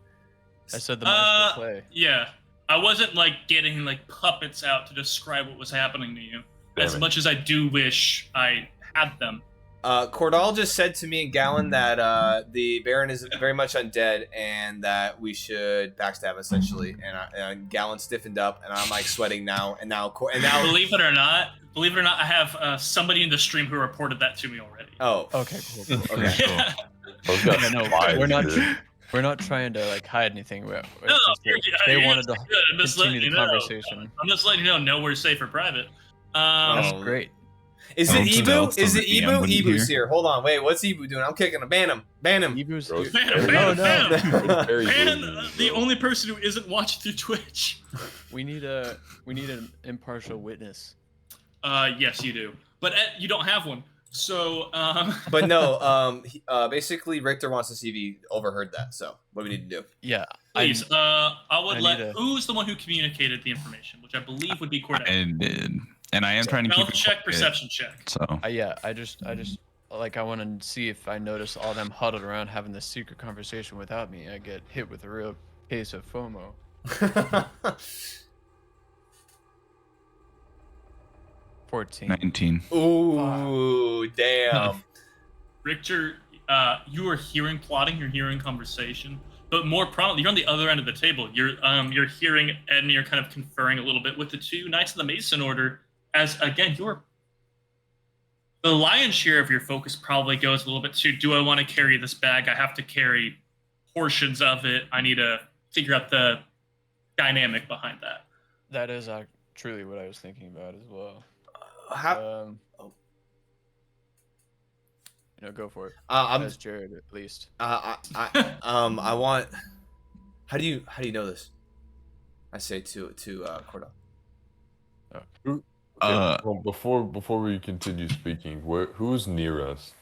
S5: I said the might as well play.
S1: Yeah, I wasn't like getting like puppets out to describe what was happening to you.
S3: Damn
S1: As
S3: it.
S1: much as I do wish I had them.
S2: Cordal just said to me and Gallon that the Baron is very much undead and that we should backstab essentially. And Gallon stiffened up, and I'm like sweating now. And now.
S1: Believe it or not, I have somebody in the stream who reported that to me already.
S2: Oh,
S5: Okay, cool.
S2: okay.
S1: Yeah.
S3: Those guys
S5: Yeah, no,
S3: spies
S5: we're not.
S3: here.
S5: We're not trying to like hide anything.
S1: No,
S5: It's just that they wanted to
S1: I'm just letting
S5: continue
S1: you
S5: the
S1: know.
S5: conversation.
S1: I'm just letting you know, nowhere's safe or private.
S5: That's
S2: Oh.
S5: great.
S2: Is it
S4: Oh, so
S2: Ebu?
S4: that's
S2: Is
S4: the
S2: it
S4: DM
S2: Ebu?
S4: wouldn't
S2: Ebu's
S4: hear?
S2: here. Hold on, wait. What's Ebu doing? I'm kicking him. Ban him. Ban him.
S5: Ebu's
S3: Gross.
S1: Man,
S3: Very
S1: man,
S3: good.
S1: man.
S3: Very
S1: And
S3: good,
S1: the
S3: bro.
S1: only person who isn't watching through Twitch.
S5: we need an impartial witness.
S1: Yes, you do, but you don't have one. So,
S2: But no, basically Richter wants to see if he overheard that. So what do we need to do?
S5: Yeah.
S1: please, I would
S5: I
S1: let.
S5: need a-
S1: Who's the one who communicated the information, which I believe would be Cordet.
S4: I did, and I am trying to keep
S1: Stealth
S4: it
S1: check,
S4: quiet,
S1: perception check.
S4: So
S5: I just like I want to see if I notice all them huddled around having this secret conversation without me. I get hit with a real case of FOMO. $14.
S4: 19.
S2: Ooh, damn.
S1: Richter, you are hearing plotting, you're hearing conversation, but more prominently, you're on the other end of the table. You're hearing Edmure kind of conferring a little bit with the two Knights of the Mason Order. As again, the lion's share of your focus probably goes a little bit to: do I want to carry this bag? I have to carry portions of it. I need to figure out the dynamic behind that.
S5: That is truly what I was thinking about as well.
S2: How?
S5: Go for it.
S2: I'm
S5: As Jared, at least.
S2: I want. How do you know this? I say to Cordell.
S3: Well, before we continue speaking, who's near us?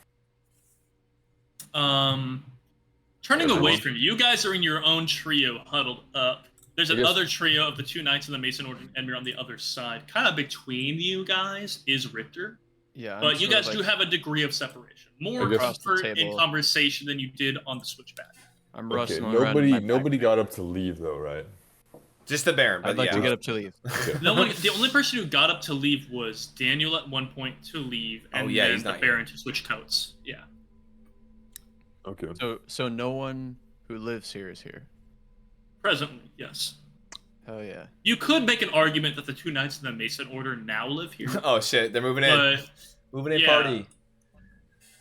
S1: Turning away
S3: Everyone?
S1: from you guys are in your own trio, huddled up. There's another trio of the two Knights of the Mason Order and Edmure on the other side. Kind of between you guys is Richter.
S5: Yeah.
S1: But you guys do have a degree of separation. More comfort in conversation than you did on the switchback.
S5: I'm
S3: Okay,
S5: rustling around.
S3: nobody got up to leave though, right?
S2: Just the Baron. But
S5: I'd like
S2: yeah.
S5: to get up to leave.
S3: Okay.
S1: The only person who got up to leave was Daniel at one point to leave, and then
S2: he's
S1: the
S2: not
S1: Baron to switch coats. Yeah.
S3: Okay.
S5: So no one who lives here is here.
S1: Presently, yes.
S5: Hell yeah.
S1: You could make an argument that the two Knights of the Mason Order now live here.
S2: Oh shit! They're moving in.
S1: But,
S2: Moving in
S1: yeah.
S2: party.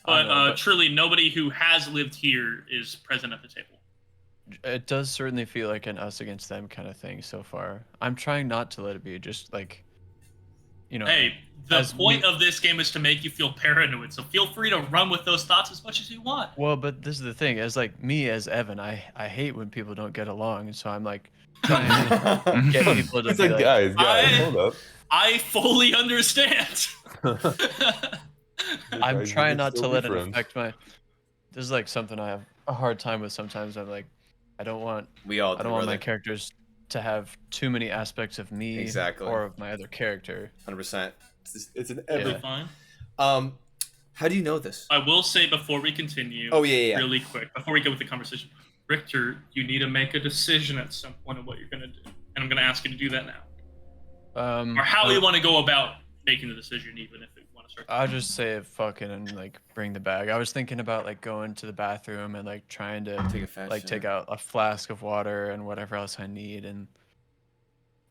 S1: but truly, nobody who has lived here is present at the table.
S5: It does certainly feel like an us against them kind of thing so far. I'm trying not to let it be just like,
S1: Hey, the
S5: as
S1: point of this game is to make you feel paranoid, so feel free to run with those thoughts as much as you want.
S5: Well, but this is the thing. As like me as Evan, I hate when people don't get along, and so I'm like trying to get people to
S3: It's
S5: be
S3: like,
S5: like,
S3: guys, hold up.
S1: I fully understand.
S5: I'm
S3: Guys,
S5: trying
S3: we can
S5: not to
S3: still be
S5: let it
S3: friends.
S5: affect my. This is like something I have a hard time with sometimes. I'm like, I don't want
S2: We all.
S5: I don't want my characters to have too many aspects of me
S2: Exactly.
S5: or of my other character.
S2: 100%. It's an
S5: Yeah.
S1: Totally fine.
S2: How do you know this?
S1: I will say before we continue,
S2: Oh yeah.
S1: really quick, before we go with the conversation, Richter, you need to make a decision at some point on what you're going to do. And I'm going to ask you to do that now. Or how you want to go about making the decision, even if you want to start.
S5: I'll just say fucking and like bring the bag. I was thinking about like going to the bathroom and like trying to
S2: Take a fast
S5: like
S2: shit.
S5: take out a flask of water and whatever else I need and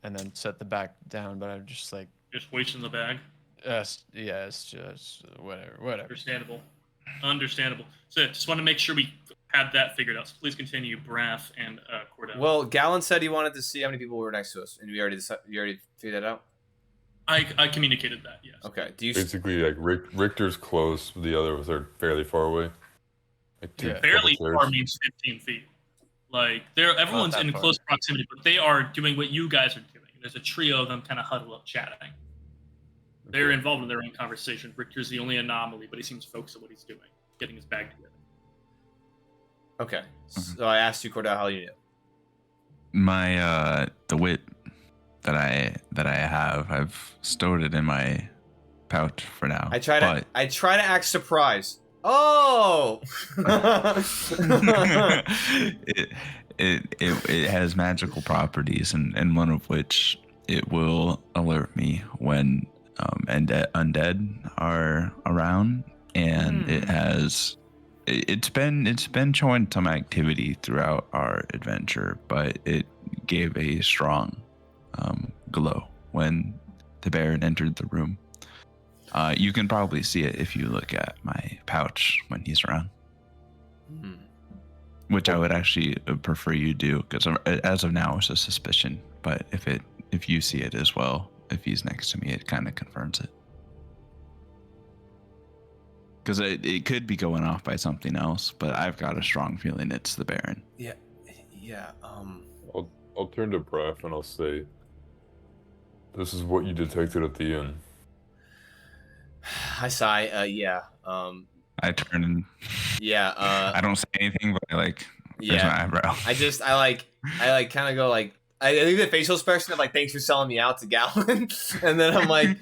S5: then set the bag down. But I'm just like,
S1: Just wasting the bag.
S5: it's just whatever.
S1: Understandable. So just want to make sure we had that figured out. So please continue, Braff and Cordell.
S2: Well, Gallon said he wanted to see how many people were next to us, and you already figured that out.
S1: I communicated that, yes.
S2: Okay. Do you?
S3: Basically, like Richter's close, the others are fairly far away. Like
S5: Yeah.
S1: Fairly
S3: couple
S1: far
S3: stairs.
S1: means 15 feet. Like everyone's
S5: that
S1: in
S5: far.
S1: close proximity, but they are doing what you guys are doing. There's a trio of them kind of huddled up chatting. They're
S3: Okay.
S1: involved in their own conversation. Richter's the only anomaly, but he seems focused on what he's doing, getting his bag together.
S2: Okay. So I asked you, Cordell, how you knew.
S4: My the wit that I have, I've stowed it in my pouch for now.
S2: I try to act surprised. Oh.
S4: it has magical properties, and one of which it will alert me when undead are around, and it's been showing some activity throughout our adventure, but it gave a strong glow when the Baron entered the room. You can probably see it if you look at my pouch when he's around, which I would actually prefer you do, because as of now it's a suspicion. But if you see it as well, if he's next to me, it kind of confirms it. Because it could be going off by something else, but I've got a strong feeling it's the Baron.
S2: Yeah.
S3: I'll turn to Braff and I'll say, "This is what you detected at the inn."
S2: I sigh. Yeah.
S4: I turn and
S2: Yeah.
S4: I don't say anything, but I raise my
S2: Yeah.
S4: eyebrow.
S2: I kind of go like. I leave the facial expression of like, thanks for selling me out to Gallon, and then I'm like,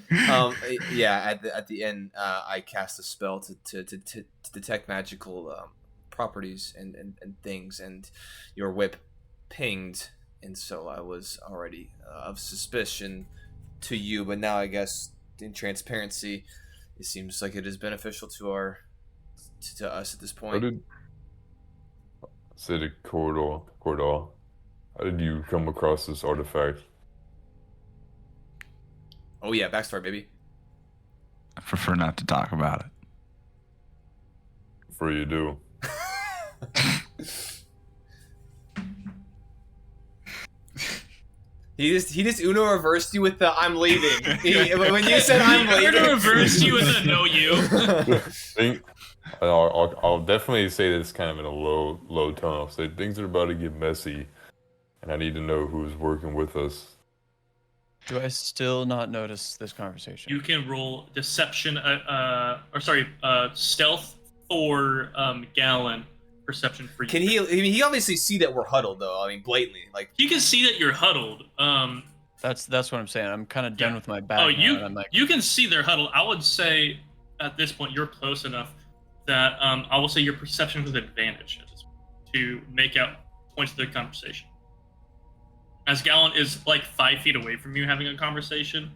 S2: yeah. At the end, I cast a spell to detect magical properties and things, and your whip pinged, and so I was already of suspicion to you. But now I guess in transparency, it seems like it is beneficial to us at this
S3: How
S2: point.
S3: did City Corridor? How did you come across this artifact?
S2: Oh yeah, backstory, baby.
S4: I prefer not to talk about it.
S3: For you do.
S2: He just Uno reversed you with the "I'm leaving." When you said "I'm
S1: We're
S2: leaving,"
S1: gonna reverse you with a "no you."
S3: I'll definitely say this kind of in a low tone. I'll say things are about to get messy, and I need to know who's working with us.
S5: Do I still not notice this conversation?
S1: You can roll deception, stealth for Gallon, perception for you.
S2: can he? I mean, he obviously see that we're huddled, though. I mean, blatantly, like.
S1: You can see that you're huddled.
S5: That's what I'm saying. I'm kind of done
S1: Yeah.
S5: with my bag. now, and I'm like,
S1: you can see they're huddled. I would say at this point you're close enough that I will say your perception with advantage at this point to make out points of their conversation. As Gallon is like 5 feet away from you having a conversation.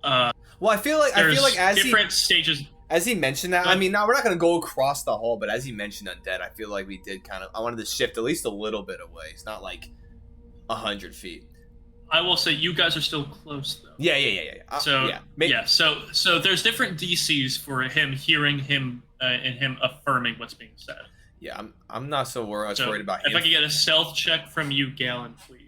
S2: Well, I feel like as
S1: different stages.
S2: As he mentioned that, I mean, now we're not going to go across the hall, but as he mentioned undead, I feel like we did kind of. I wanted to shift at least a little bit away. It's not like 100 feet.
S1: I will say you guys are still close though.
S2: Yeah.
S1: So there's different DCs for him hearing him and him affirming what's being said.
S2: Yeah, I'm not so worried about him.
S1: If I could get a stealth check from you, Gallon, please.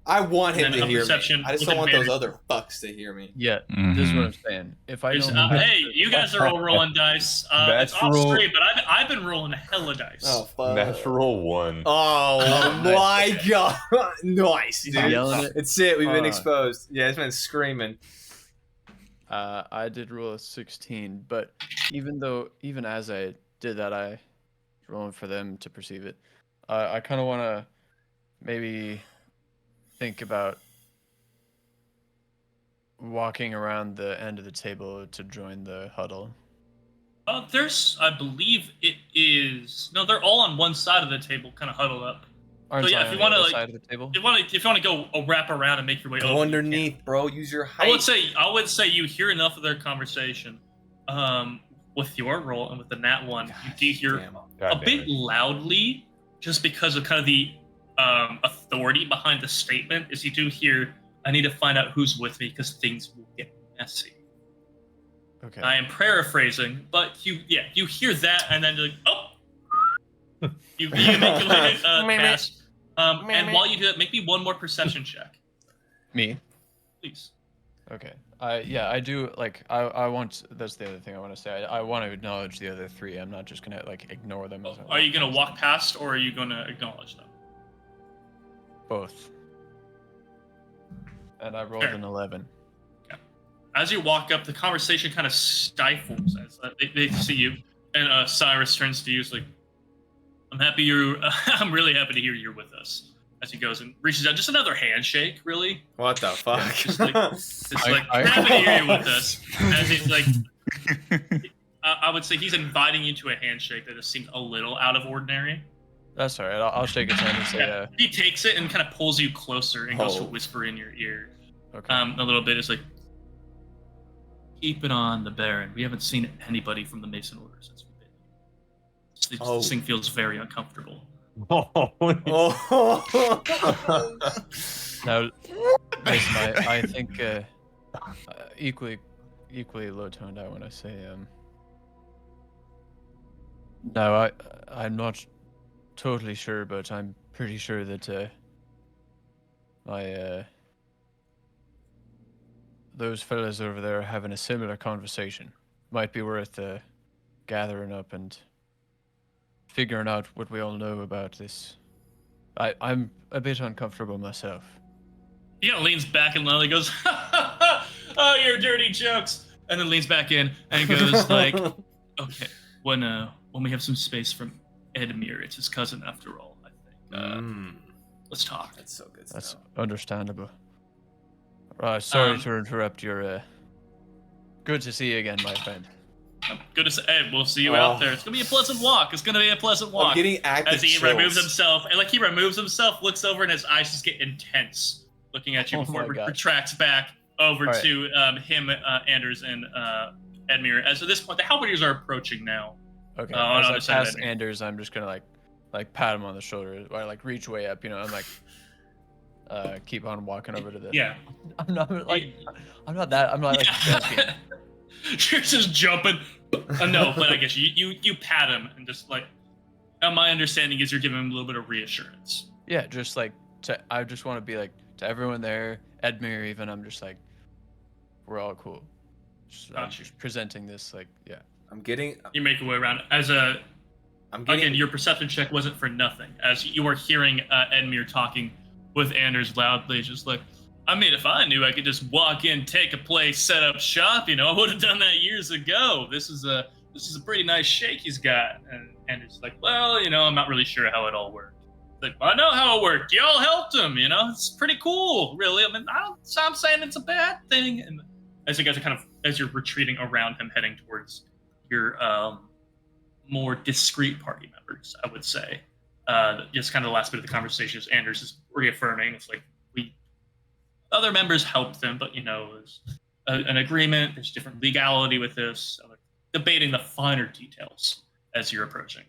S2: I want him
S1: And
S2: to
S1: then a
S2: hear me.
S1: perception
S2: I just
S1: with
S2: don't want those
S1: advantage.
S2: other fucks to hear me.
S5: yeah, this is what I'm saying. If I don't,
S1: Hey, you guys are all rolling dice. It's off
S3: Natural-
S1: screen, but I've been rolling hella dice.
S2: Oh fuck!
S3: Natural 1.
S2: Oh my god! Nice, dude.
S5: Yelling it.
S2: It's it. We've been
S5: Fuck.
S2: exposed. Yeah, it's been screaming.
S5: I did roll a 16, but even as I did that, I was rolling for them to perceive it. I kind of want to maybe think about walking around the end of the table to join the huddle.
S1: I believe it is. No, they're all on one side of the table, kind of huddled up.
S5: Aren't
S1: yeah,
S5: I
S1: if
S5: on
S1: you
S5: the
S1: wanna,
S5: other
S1: like-
S5: side of the table?
S1: If you want to go wrap around and make your way over,
S2: Go
S1: you
S2: underneath,
S1: can.
S2: bro. Use your height.
S1: I would say you hear enough of their conversation. With your roll and with the nat 1, you do hear
S2: Damn.
S1: a bit loudly, just because of kind of the authority behind the statement. Is you do hear, "I need to find out who's with me because things will get messy."
S5: Okay.
S1: I am paraphrasing, but you hear that, and then you're like, "Oh." You make a little cast. And while you do that, make me one more perception check,
S5: Me.
S1: please.
S5: Okay. I do like I want. That's the other thing I want to say. I want to acknowledge the other three. I'm not just gonna like ignore them. As I
S1: Are you gonna
S5: past.
S1: walk past, or are you gonna acknowledge them?
S5: Both. And I rolled
S1: Fair.
S5: an 11.
S1: As you walk up, the conversation kind of stifles as they see you, and Cyrus turns to you, is like, I'm really happy to hear you're with us." As he goes and reaches out, just another handshake, really.
S2: What the fuck?
S1: Just like,
S5: I-
S1: happy to hear you with us. As he's like, I would say he's inviting you to a handshake that just seems a little out of ordinary.
S5: That's all right. I'll shake his hand and say,
S1: He takes it and kind of pulls you closer and goes to
S2: Oh.
S1: whisper in your ear.
S5: okay.
S1: A little bit. It's like, "Keep it on the Baron. We haven't seen anybody from the Mason Order since we've been here.
S2: Oh.
S1: This thing feels very uncomfortable."
S2: Oh.
S5: Now, listen, I think equally low toned. I want to say, no, I'm not totally sure, but I'm pretty sure that those fellas over there are having a similar conversation. Might be worth gathering up and figuring out what we all know about this. I'm a bit uncomfortable myself.
S1: He kind of leans back and loudly goes, "Oh, your dirty jokes," and then leans back in and goes like, "Okay, when we have some space from Red Mire, it's his cousin after all. I think. Let's talk."
S2: That's so good
S5: That's
S2: stuff.
S5: understandable. Right, sorry to interrupt your. Good to see you again, my friend.
S1: Good to say. Hey, we'll see you out there. It's gonna be a pleasant walk. It's gonna be a pleasant walk.
S2: I'm getting active
S1: as he
S2: chills.
S1: removes himself, and like he removes himself, looks over, and his eyes just get intense, looking at you before it retracts back over to him, Anders, and Red Mire. As at this point, the Halberdiers are approaching now.
S5: Okay.
S1: As
S5: I pass Anders, I'm just gonna like pat him on the shoulder, or like reach way up, and like keep on walking over to the.
S1: Yeah.
S5: I'm not like jumping.
S1: You're just jumping. No, but I guess you pat him and just like. My understanding is you're giving him a little bit of reassurance.
S5: Yeah, just like I just want to be like to everyone there, Red Mire even. I'm just like, we're all cool. I'm just presenting this like, yeah.
S1: You make your way around again. Your perception check wasn't for nothing, as you were hearing Red Mire talking with Anders loudly, just like. I mean, if I knew I could just walk in, take a place, set up shop, I would have done that years ago. This is a pretty nice shake he's got. And it's like, well, I'm not really sure how it all worked. Like, I know how it worked. Y'all helped him, It's pretty cool, really. I mean, I'm saying it's a bad thing. And as you guys are as you're retreating around him, heading towards your more discreet party members, I would say. Just kind of the last bit of the conversation is Anders is reaffirming. It's like, other members helped them, but there's an agreement. There's different legality with this. So debating the finer details as you're approaching.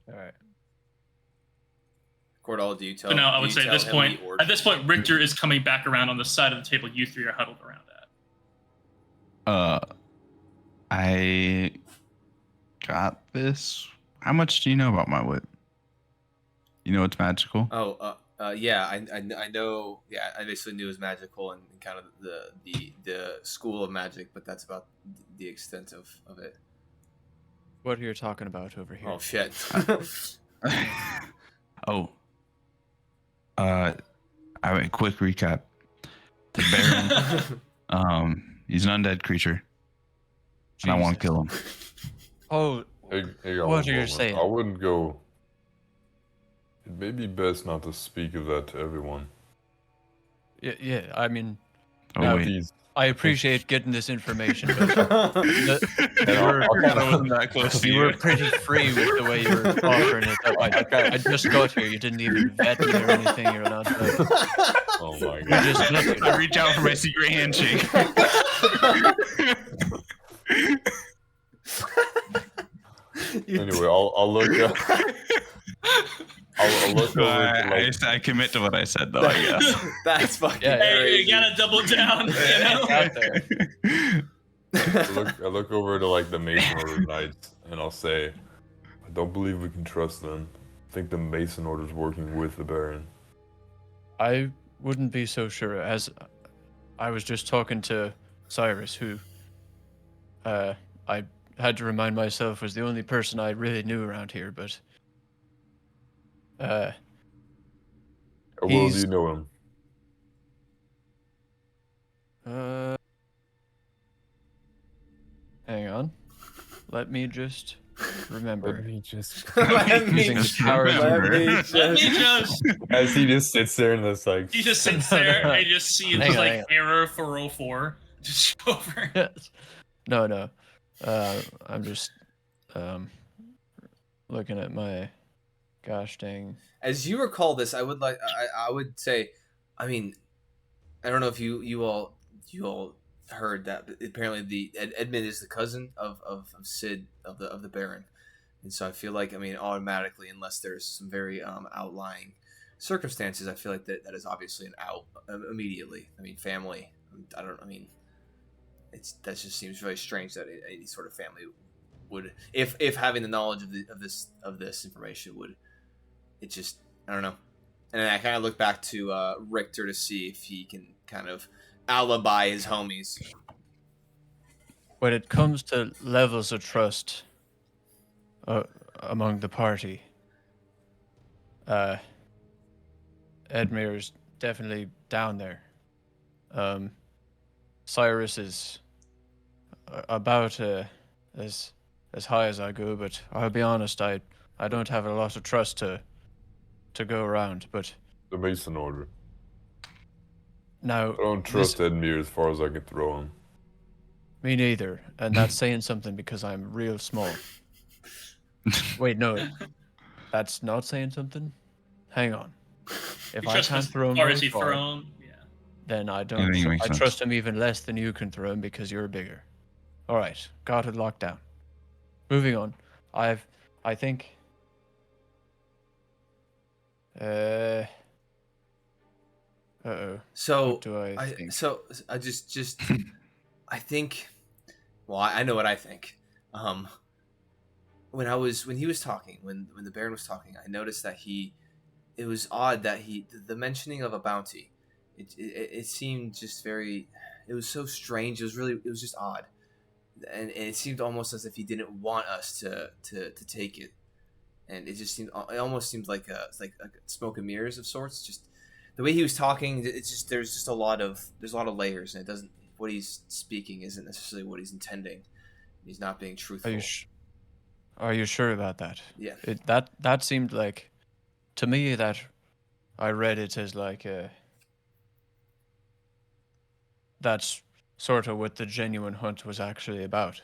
S5: All right.
S2: Cordell, do you tell?
S1: So now I would say at this point, Richter is coming back around on the side of the table you three are huddled around at.
S4: I got this. How much do you know about my whip? You know it's magical?
S2: Yeah, I know. Yeah, I basically knew it was magical and kind of the school of magic, but that's about the extent of it.
S5: What are you talking about over here?
S2: Oh shit.
S4: Quick recap. The Baron, he's an undead creature, and I want to kill him.
S5: Oh, what are you saying?
S3: I wouldn't go. It may be best not to speak of that to everyone.
S5: Yeah. I mean,
S3: Wait.
S5: I appreciate getting this information, but you were pretty free with the way you were offering it. I just got here. You didn't even vet me or anything. You're not.
S3: Oh my god!
S4: I reach out for my secret handshake.
S3: Anyway, I'll look up. I'll look over.
S4: I commit to what I said, though. I guess
S2: that's fucking.
S1: Hey, you gotta double down.
S5: Out there.
S3: I look over to like the Mason Order Knights, and I'll say, I don't believe we can trust them. I think the Mason Order's working with the Baron.
S5: I wouldn't be so sure, as I was just talking to Cyrus, who I had to remind myself was the only person I really knew around here, but.
S3: How well do you know him?
S5: Hang on. Let me just remember.
S3: Let me just.
S5: Using the power of
S1: Let me just.
S3: As he just sits there and it's like.
S1: He just sits there and you just see it's like error 404 just over.
S5: No. I'm just looking at my. Gosh dang.
S2: As you recall this, I would say, I mean, I don't know if you all heard that, but apparently the Edmund is the cousin of Sid of the Baron, and so I feel like, I mean, automatically, unless there's some very outlying circumstances, I feel like that is obviously an out immediately. I mean, family. I mean, that just seems really strange that any sort of family would, if having the knowledge of this information would. It just, I don't know. And then I kind of look back to Richter to see if he can kind of alibi his homies.
S5: When it comes to levels of trust among the party, Red Mire is definitely down there. Cyrus is about as high as I go, but I'll be honest, I don't have a lot of trust to go around, but
S3: The Mason Order.
S5: Now
S3: I don't trust Red Mire as far as I can throw him.
S5: Me neither. And that's saying something because I'm real small. Wait, no. That's not saying something? Hang on. If
S1: You
S5: I
S1: trust him
S5: can't
S1: as
S5: throw him
S1: far
S5: very
S1: as he
S5: far,
S1: thrown. Yeah.
S5: then I
S4: I
S5: don't.
S4: think it makes
S5: I
S4: sense.
S5: trust him even less than you can throw him because you're bigger. All right, got it locked down. Moving on. I think. Uh-oh.
S2: So
S5: What do I think?
S2: I just I think. Well, I know what I think. When he was talking, when the Baron was talking, I noticed that it was odd that the mentioning of a bounty, it seemed just very, it was so strange. It was just odd, and it seemed almost as if he didn't want us to take it, and it almost seemed like a smoke and mirrors of sorts. Just the way he was talking, there's a lot of layers, and it doesn't, what he's speaking isn't necessarily what he's intending. He's not being truthful.
S5: Are you sure about that?
S2: Yeah.
S5: That seemed like, to me, that I read it as like that's sort of what the genuine hunt was actually about.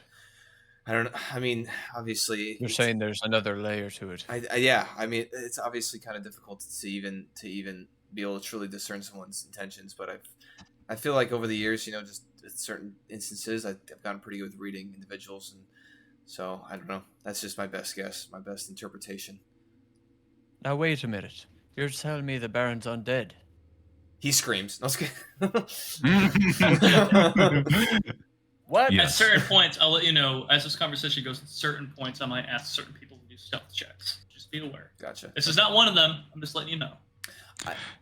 S2: I don't know. I mean, obviously,
S5: You're saying there's another layer to it.
S2: yeah. I mean, it's obviously kind of difficult to even be able to truly discern someone's intentions. But I feel like over the years, just in certain instances, I've gotten pretty good with reading individuals, and so I don't know. That's just my best guess, my best interpretation.
S5: Now wait a minute. You're telling me the Baron's undead?
S2: He screams. No,
S5: What?
S1: At
S4: Yes.
S1: certain points, I'll let you know, as this conversation goes, at certain points, I might ask certain people to do stealth checks. Just be aware.
S2: Gotcha.
S1: This is not one of them. I'm just letting you know.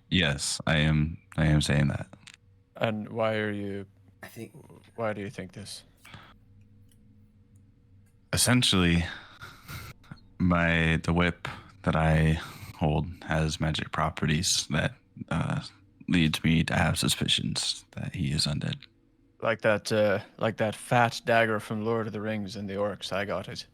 S4: Yes, I am saying that.
S5: And why are you?
S2: I think.
S5: Why do you think this?
S4: Essentially, the whip that I hold has magic properties that leads me to have suspicions that he is undead.
S5: Like that fat dagger from Lord of the Rings and the orcs. I got it.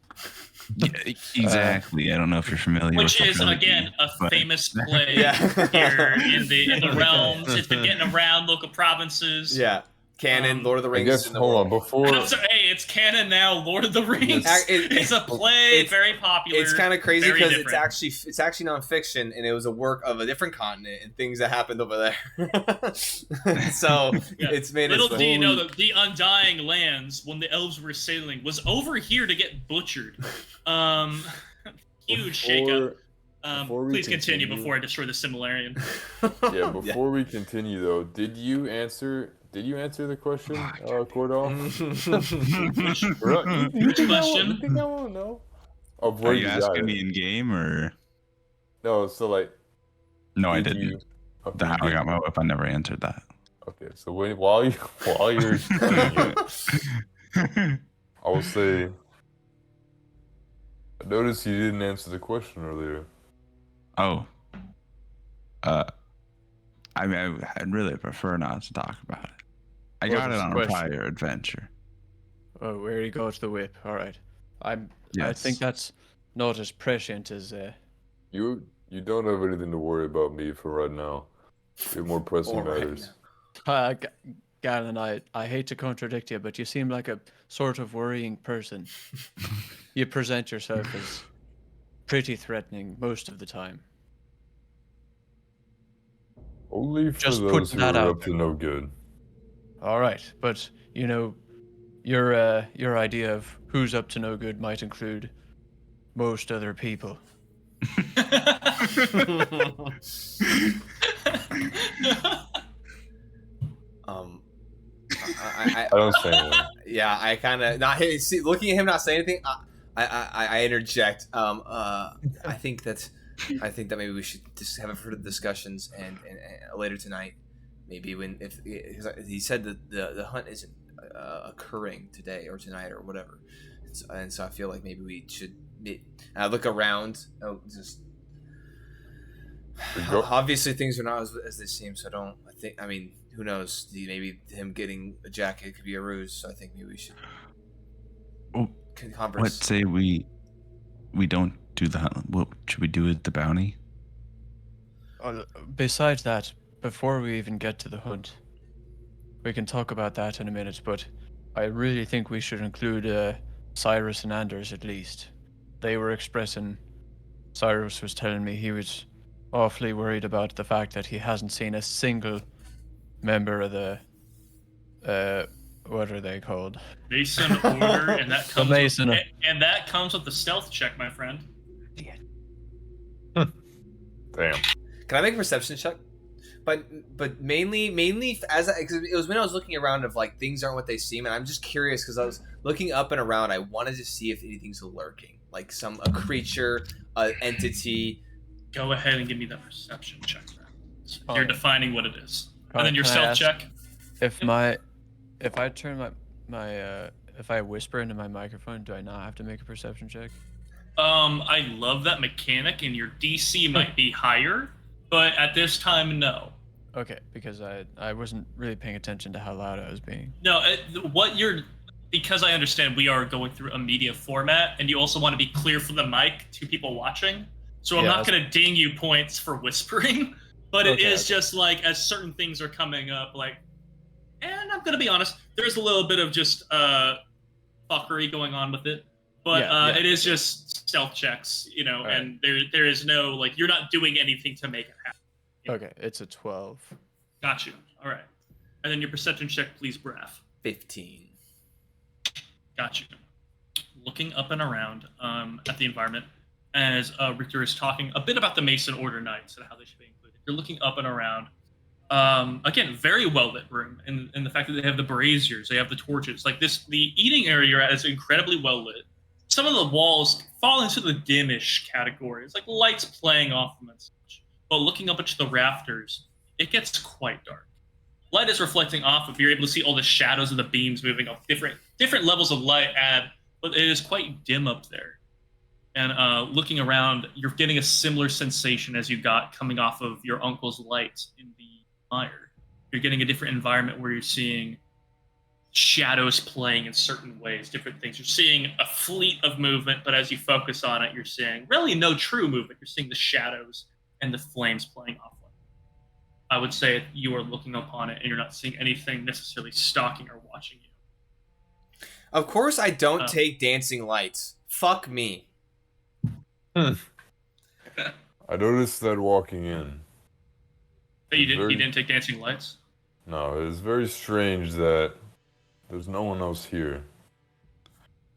S4: Yeah, exactly. I don't know if you're familiar
S1: Which
S4: with
S1: is,
S4: the
S1: again, a
S4: but-
S1: famous play
S2: Yeah.
S1: here in the realms. It's been getting around local provinces.
S2: Yeah. Canon, Lord of the
S3: I
S2: Rings.
S3: guess
S2: in the
S3: hold on
S2: world.
S3: before.
S1: And I'm sorry, hey, it's canon now. Lord of the Rings. It's a play,
S2: it's-
S1: very popular.
S2: It's kind of crazy
S1: very
S2: because
S1: different.
S2: it's actually nonfiction, and it was a work of a different continent and things that happened over there. So
S1: Yeah.
S2: it's made
S1: Little
S2: its
S1: do you know
S2: way.
S1: that the Undying Lands, when the elves were sailing, was over here to get butchered. Huge shakeup.
S3: Before we
S1: Please continue
S3: continue-
S1: before I destroy the simularium.
S3: Yeah, before we continue though, did you answer the question, Cordell?
S1: Which question?
S3: You think I won't know? Of where
S4: Are you
S3: got
S4: asking
S3: it?
S4: me in game or
S3: No, so like.
S4: no? I
S3: did
S4: didn't.
S3: you- okay,
S4: The how
S3: you
S4: I got
S3: didn't.
S4: my whip, I never answered that.
S3: Okay, so while you're explaining it, I will say, I noticed you didn't answer the question earlier.
S4: Oh. I mean, I'd really prefer not to talk about it. I
S5: What
S4: got
S5: is
S4: it
S5: the
S4: on a
S5: question?
S4: prior adventure.
S5: Oh, where you go to the whip. All right. I
S4: Yes.
S5: think that's not as prescient as
S3: You don't have anything to worry about me for right now. You have more pressing
S2: All right.
S3: matters.
S5: Galen. I hate to contradict you, but you seem like a sort of worrying person. You present yourself as pretty threatening most of the time.
S3: Only for
S5: Just
S3: those
S5: putting
S3: who
S5: that
S3: are
S5: out
S3: up to no good.
S5: All right, but your idea of who's up to no good might include most other people.
S2: I
S3: I don't say anything.
S2: yeah, I kind of not see, looking at him not saying anything. I interject. I think that maybe we should just have further discussions and later tonight, maybe when if because he said that the hunt isn't occurring today or tonight or whatever, and so I feel like maybe we should look around. Obviously things are not as they seem, so I mean, who knows? Maybe him getting a jacket could be a ruse. So I think maybe we should converse.
S4: Let's say we don't do the hunt. What should we do with the bounty?
S5: Besides that, before we even get to the hunt, we can talk about that in a minute. But I really think we should include Cyrus and Anders at least. They were expressing. Cyrus was telling me he was awfully worried about the fact that he hasn't seen a single member of the what are they called?
S1: Mason order, and that comes
S5: Mason.
S1: with, and that comes with the stealth check, my friend.
S3: Damn.
S2: Can I make a perception check? But mainly cause it was when I was looking around of like things aren't what they seem, and I'm just curious because I was looking up and around. I wanted to see if anything's lurking, like a creature, an entity.
S1: Go ahead and give me that perception check.
S5: Oh.
S1: You're defining what it is,
S5: Can
S1: and then your
S5: I
S1: stealth
S5: ask
S1: check.
S5: If I turn if I whisper into my microphone, do I not have to make a perception check?
S1: I love that mechanic, and your DC might be higher, but at this time, no.
S5: Okay, because I wasn't really paying attention to how loud I was being.
S1: No, because I understand we are going through a media format, and you also want to be clear for the mic to people watching. So I'm not going to ding you points for whispering, but it is just like as certain things are coming up, like, and I'm going to be honest, there's a little bit of just fuckery going on with it, but it is just stealth checks, and there is no, like, you're not doing anything to make it happen.
S5: Okay, it's a 12.
S1: Got you. All right. And then your perception check, please, Braf.
S2: 15.
S1: Got you. Looking up and around at the environment as Richter is talking a bit about the Mason Order Knights and how they should be included. You're looking up and around. Again, very well lit room, and the fact that they have the braziers, they have the torches. Like the eating area you're at is incredibly well lit. Some of the walls fall into the dimish categories, like lights playing off them and such. But looking up into the rafters, it gets quite dark. Light is reflecting off of, you're able to see all the shadows of the beams moving off different levels of light but it is quite dim up there. And looking around, you're getting a similar sensation as you got coming off of your uncle's light in the mire. You're getting a different environment where you're seeing shadows playing in certain ways, different things. You're seeing a fleet of movement, but as you focus on it, you're seeing really no true movement. You're seeing the shadows and the flames playing off. I would say you are looking upon it and you're not seeing anything necessarily stalking or watching you.
S2: Of course I don't take dancing lights. Fuck me.
S3: I noticed that walking in.
S1: But you didn't take dancing lights?
S3: No, it is very strange that there's no one else here.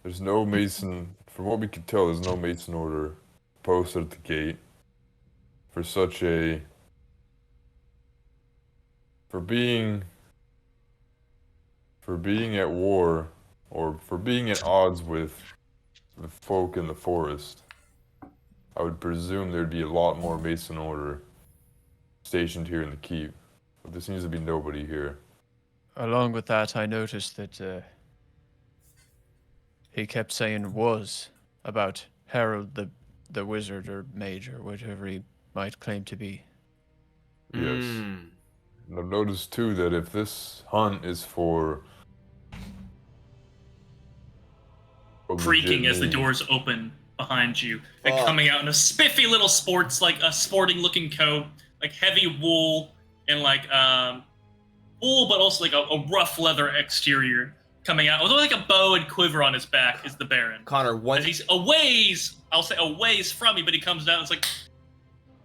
S3: There's no Mason, from what we could tell, there's no Mason order posted at the gate for such a... For being at war, or for being at odds with the folk in the forest, I would presume there'd be a lot more Mason Order stationed here in the keep. But there seems to be nobody here.
S5: Along with that, I noticed that he kept saying was about Harold the wizard or mage or whatever he might claim to be.
S3: Yes. And I've noticed too that if this hunt is for
S1: creaking as the doors open behind you, and coming out in a spiffy little sporting looking coat, like heavy wool and like wool, but also like a rough leather exterior coming out with like a bow and quiver on his back is the Baron.
S2: Connor, what?
S1: As he's a ways from you, but he comes down and it's like,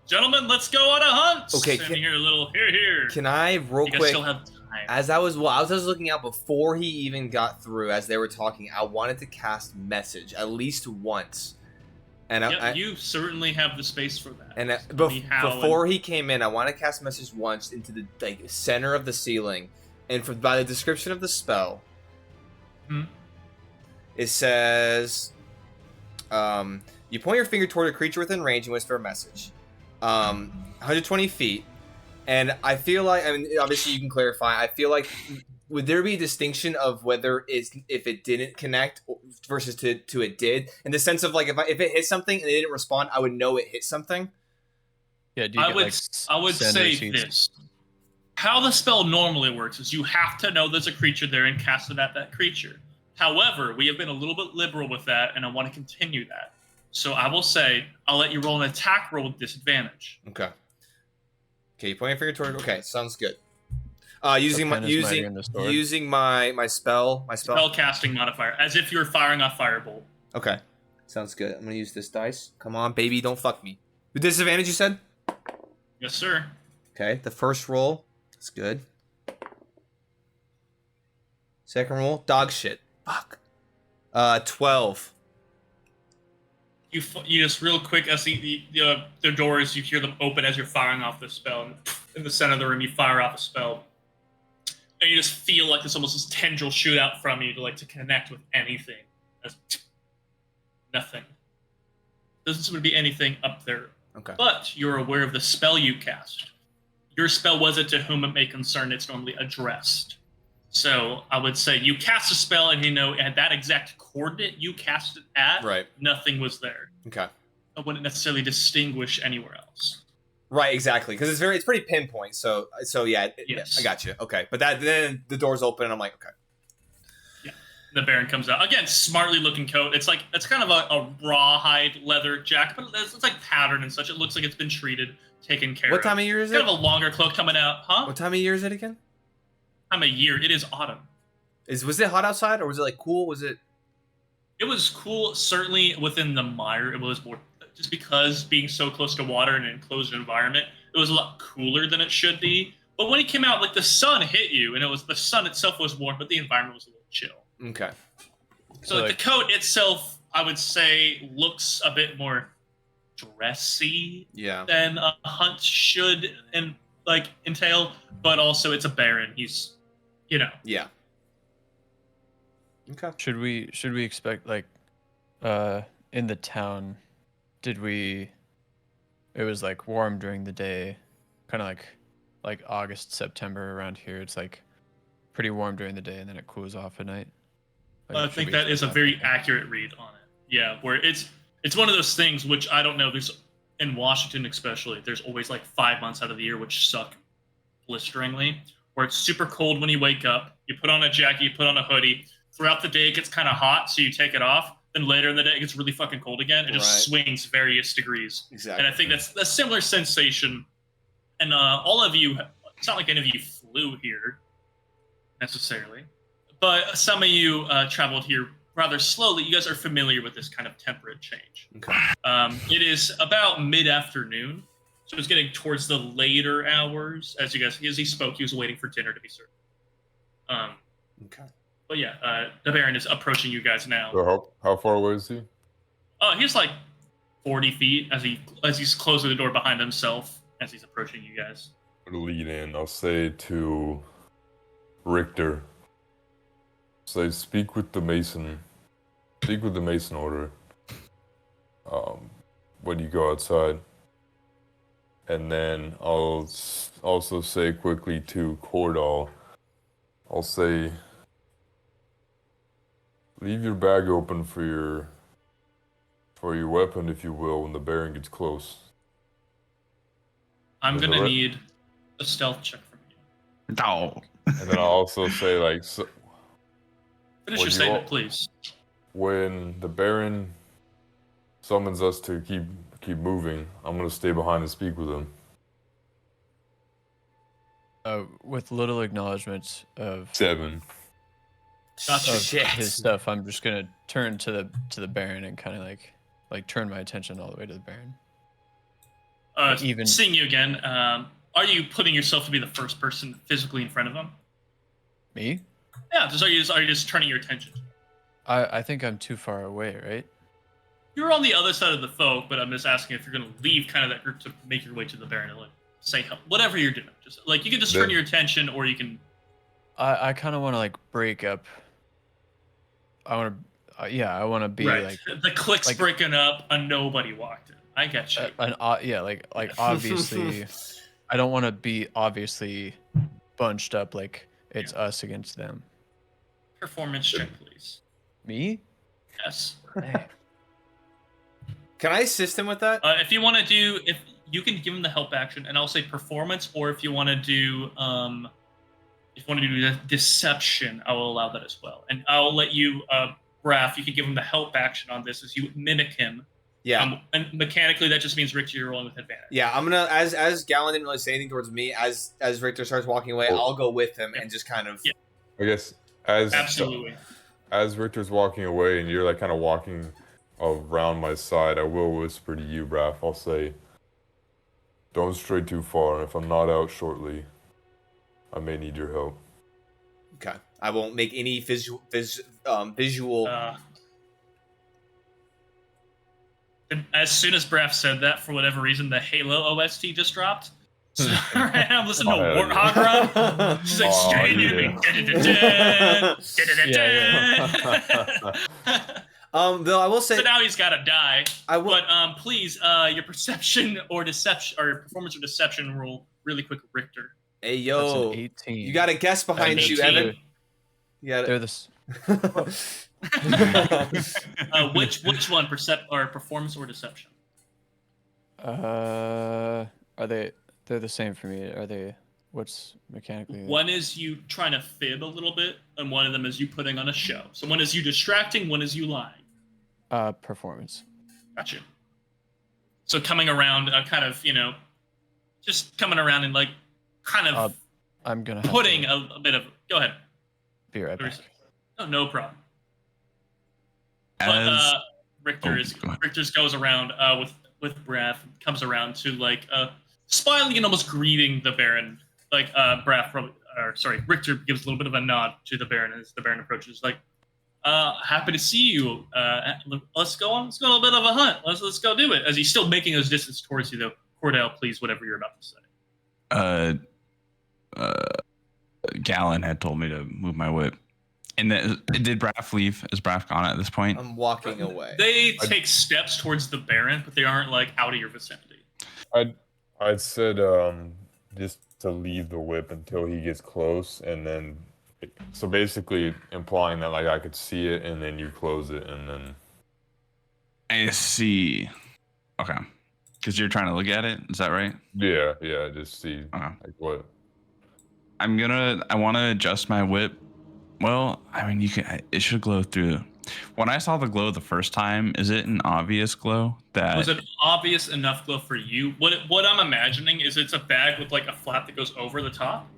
S1: gentlemen, let's go on a hunt.
S2: Okay,
S1: and you hear a little here.
S2: Can I real
S1: you guys
S2: quick?
S1: Still have time.
S2: As I was looking out before he even got through, as they were talking, I wanted to cast message at least once. And
S1: you certainly have the space for that.
S2: And before he came in, I want to cast message once into the center of the ceiling, and by the description of the spell, it says, "You point your finger toward a creature within range and whisper a message, 120 feet." And I feel like, I mean, obviously you can clarify. I feel like, would there be a distinction of whether if it didn't connect versus to it did, in the sense of like if it hit something and it didn't respond, I would know it hit something.
S5: Yeah,
S1: I would say this. How the spell normally works is you have to know there's a creature there and cast it at that creature. However, we have been a little bit liberal with that, and I want to continue that. So I will say I'll let you roll an attack roll with disadvantage.
S2: Okay. Okay, you point your finger toward. Okay, sounds good. Using
S5: pen is mightier than the sword.
S2: using my spell.
S1: Spell casting modifier, as if you're firing off firebolt.
S2: Okay, sounds good. I'm gonna use this dice. Come on, baby, don't fuck me. With disadvantage, you said?
S1: Yes, sir.
S2: Okay, the first roll. That's good. Second roll, dog shit. Fuck. 12.
S1: You just real quick as the doors, you hear them open as you're firing off the spell. And in the center of the room, you fire off a spell, and you just feel like there's almost this tendril shoot out from you to connect with anything. As nothing. Doesn't seem to be anything up there.
S2: Okay.
S1: But you're aware of the spell you cast. Your spell wasn't to whom it may concern. It's normally addressed. So I would say you cast a spell, and at that exact coordinate you cast it at,
S2: Right.
S1: nothing was there.
S2: Okay.
S1: I wouldn't necessarily distinguish anywhere else.
S2: Right, exactly, because it's pretty pinpoint. So yeah,
S1: Yes.
S2: I got you. Okay, but then the doors open, and I'm like, okay.
S1: Yeah. The Baron comes out again, smartly looking coat. It's kind of a rawhide leather jacket, but it's like patterned and such. It looks like it's been treated, taken care of.
S2: What time of year is it?
S1: Kind of a longer cloak coming out, huh?
S2: What time of year is it again?
S1: Time of year. It is autumn.
S2: Was it hot outside, or was it cool? Was it?
S1: It was cool, certainly within the mire. It was more just because being so close to water in an enclosed environment, it was a lot cooler than it should be. But when it came out, the sun hit you, and the sun itself was warm, but the environment was a little chill.
S2: Okay.
S1: So the coat itself, I would say, looks a bit more dressy
S2: Yeah.
S1: than a hunt should entail, but also it's a Baron. He's,
S2: Yeah. Okay.
S5: Should we expect in the town? It was warm during the day, kind of like August, September around here. It's pretty warm during the day, and then it cools off at night.
S1: I
S5: should
S1: think
S5: we
S1: that is a
S5: expect
S1: very
S5: that?
S1: accurate read on it. Yeah, where it's one of those things which I don't know. There's in Washington especially. There's always 5 months out of the year which suck blisteringly, where it's super cold when you wake up. You put on a jacket, you put on a hoodie. Throughout the day, it gets kind of hot, so you take it off. Then later in the day, it gets really fucking cold again. It just swings various degrees.
S2: Exactly.
S1: And I think that's a similar sensation. And all of you, it's not like any of you flew here necessarily, but some of you traveled here rather slowly. You guys are familiar with this kind of temperate change.
S2: Okay.
S1: It is about mid-afternoon, so it's getting towards the later hours. As he spoke, he was waiting for dinner to be served.
S2: Okay.
S1: But yeah, the Baron is approaching you guys now.
S3: So how far away is he?
S1: He's 40 feet as he's closing the door behind himself as he's approaching you guys.
S3: I'm gonna lead in. I'll say to Richter. Say, speak with the Mason. Speak with the Mason order. When you go outside. And then I'll also say quickly to Cordal. I'll say, leave your bag open for your weapon, if you will, when the Baron gets close.
S1: I'm
S3: Is
S1: gonna
S3: that right?
S1: need a stealth check from you.
S4: No.
S3: And then I'll also say,
S1: Finish
S3: Well,
S1: your
S3: you
S1: statement,
S3: all-
S1: please.
S3: when the Baron summons us to keep moving, I'm gonna stay behind and speak with him.
S5: With little acknowledgments of
S3: 7.
S1: Gotcha.
S5: his stuff, I'm just gonna turn to the Baron and kind of like turn my attention all the way to the Baron. even-
S1: Seeing you again, are you putting yourself to be the first person physically in front of him?
S5: Me?
S1: Yeah, are you just turning your attention?
S5: I think I'm too far away, right?
S1: You're on the other side of the folk, but I'm just asking if you're going to leave kind of that group to make your way to the Baron and say help. Whatever you're doing. Just you can just turn your attention, or you can.
S5: I kind of want to break up. I want to, I want to be
S1: Right. The clicks
S5: like-
S1: breaking up, and nobody walked in. I get you.
S5: obviously, I don't want to be obviously bunched up like it's us against them.
S1: Performance check, please.
S5: Me?
S1: Yes.
S5: Hey.
S2: Can I assist him with that?
S1: If you want to do, if you can give him the help action, and I'll say performance, or if you want to do, deception, I will allow that as well. And I'll let you, Raph, you can give him the help action on this as you mimic him
S2: Yeah.
S1: And mechanically, that just means Richter, you're rolling with advantage.
S2: Yeah, I'm gonna as Gallon didn't really say anything towards me. As Richter starts walking away, I'll go with him and just kind of.
S1: Yeah.
S3: I guess as
S1: Absolutely.
S3: as Richter's walking away and you're like kind of walking around my side, I will whisper to you, Braf. I'll say, "Don't stray too far. If I'm not out shortly, I may need your help."
S2: Okay, I won't make any visual.
S1: As soon as Braff said that, for whatever reason, the Halo OST just dropped. So right now I'm listening to Warthog Run. She's like,
S2: though I will say.
S1: So now he's got to die. But please, your perception or deception, or your performance or deception roll really quick, Richter.
S2: Hey yo,
S5: That's an 18.
S2: you got a guess behind you, Evan. Yeah,
S5: They're this.
S1: Which one, performance or deception?
S5: Are they? They're the same for me. Are they? What's mechanically?
S1: One is you trying to fib a little bit, and one of them is you putting on a show. So one is you distracting, one is you lying.
S5: Performance.
S1: Gotcha. So coming around, kind of, just coming around and like, kind of.
S5: I'm gonna
S1: putting a bit of. Go ahead.
S5: Be right back.
S1: Oh, no problem. But Richter's goes around with Braff, comes around to like smiling and almost greeting the Baron. Like Richter gives a little bit of a nod to the Baron as the Baron approaches. Like, happy to see you. Let's go on. Let's go on a bit of a hunt. Let's go do it. As he's still making his distance towards you, though. Cordell, please, whatever you're about to say.
S4: Gallon had told me to move my whip. And did Braff leave? Is Braff gone at this point?
S2: I'm walking away.
S1: They take steps towards the Baron, but they aren't like out of your vicinity.
S3: I'd said just to leave the whip until he gets close, and then so basically implying that like I could see it, and then you close it, and then.
S4: I see. Okay, because you're trying to look at it. Is that right?
S3: Yeah. Just see like what.
S4: I want to adjust my whip. Well, I mean, it should glow through. When I saw the glow the first time, is it an obvious glow?
S1: Was it obvious enough glow for you? What I'm imagining is it's a bag with like a flap that goes over the top.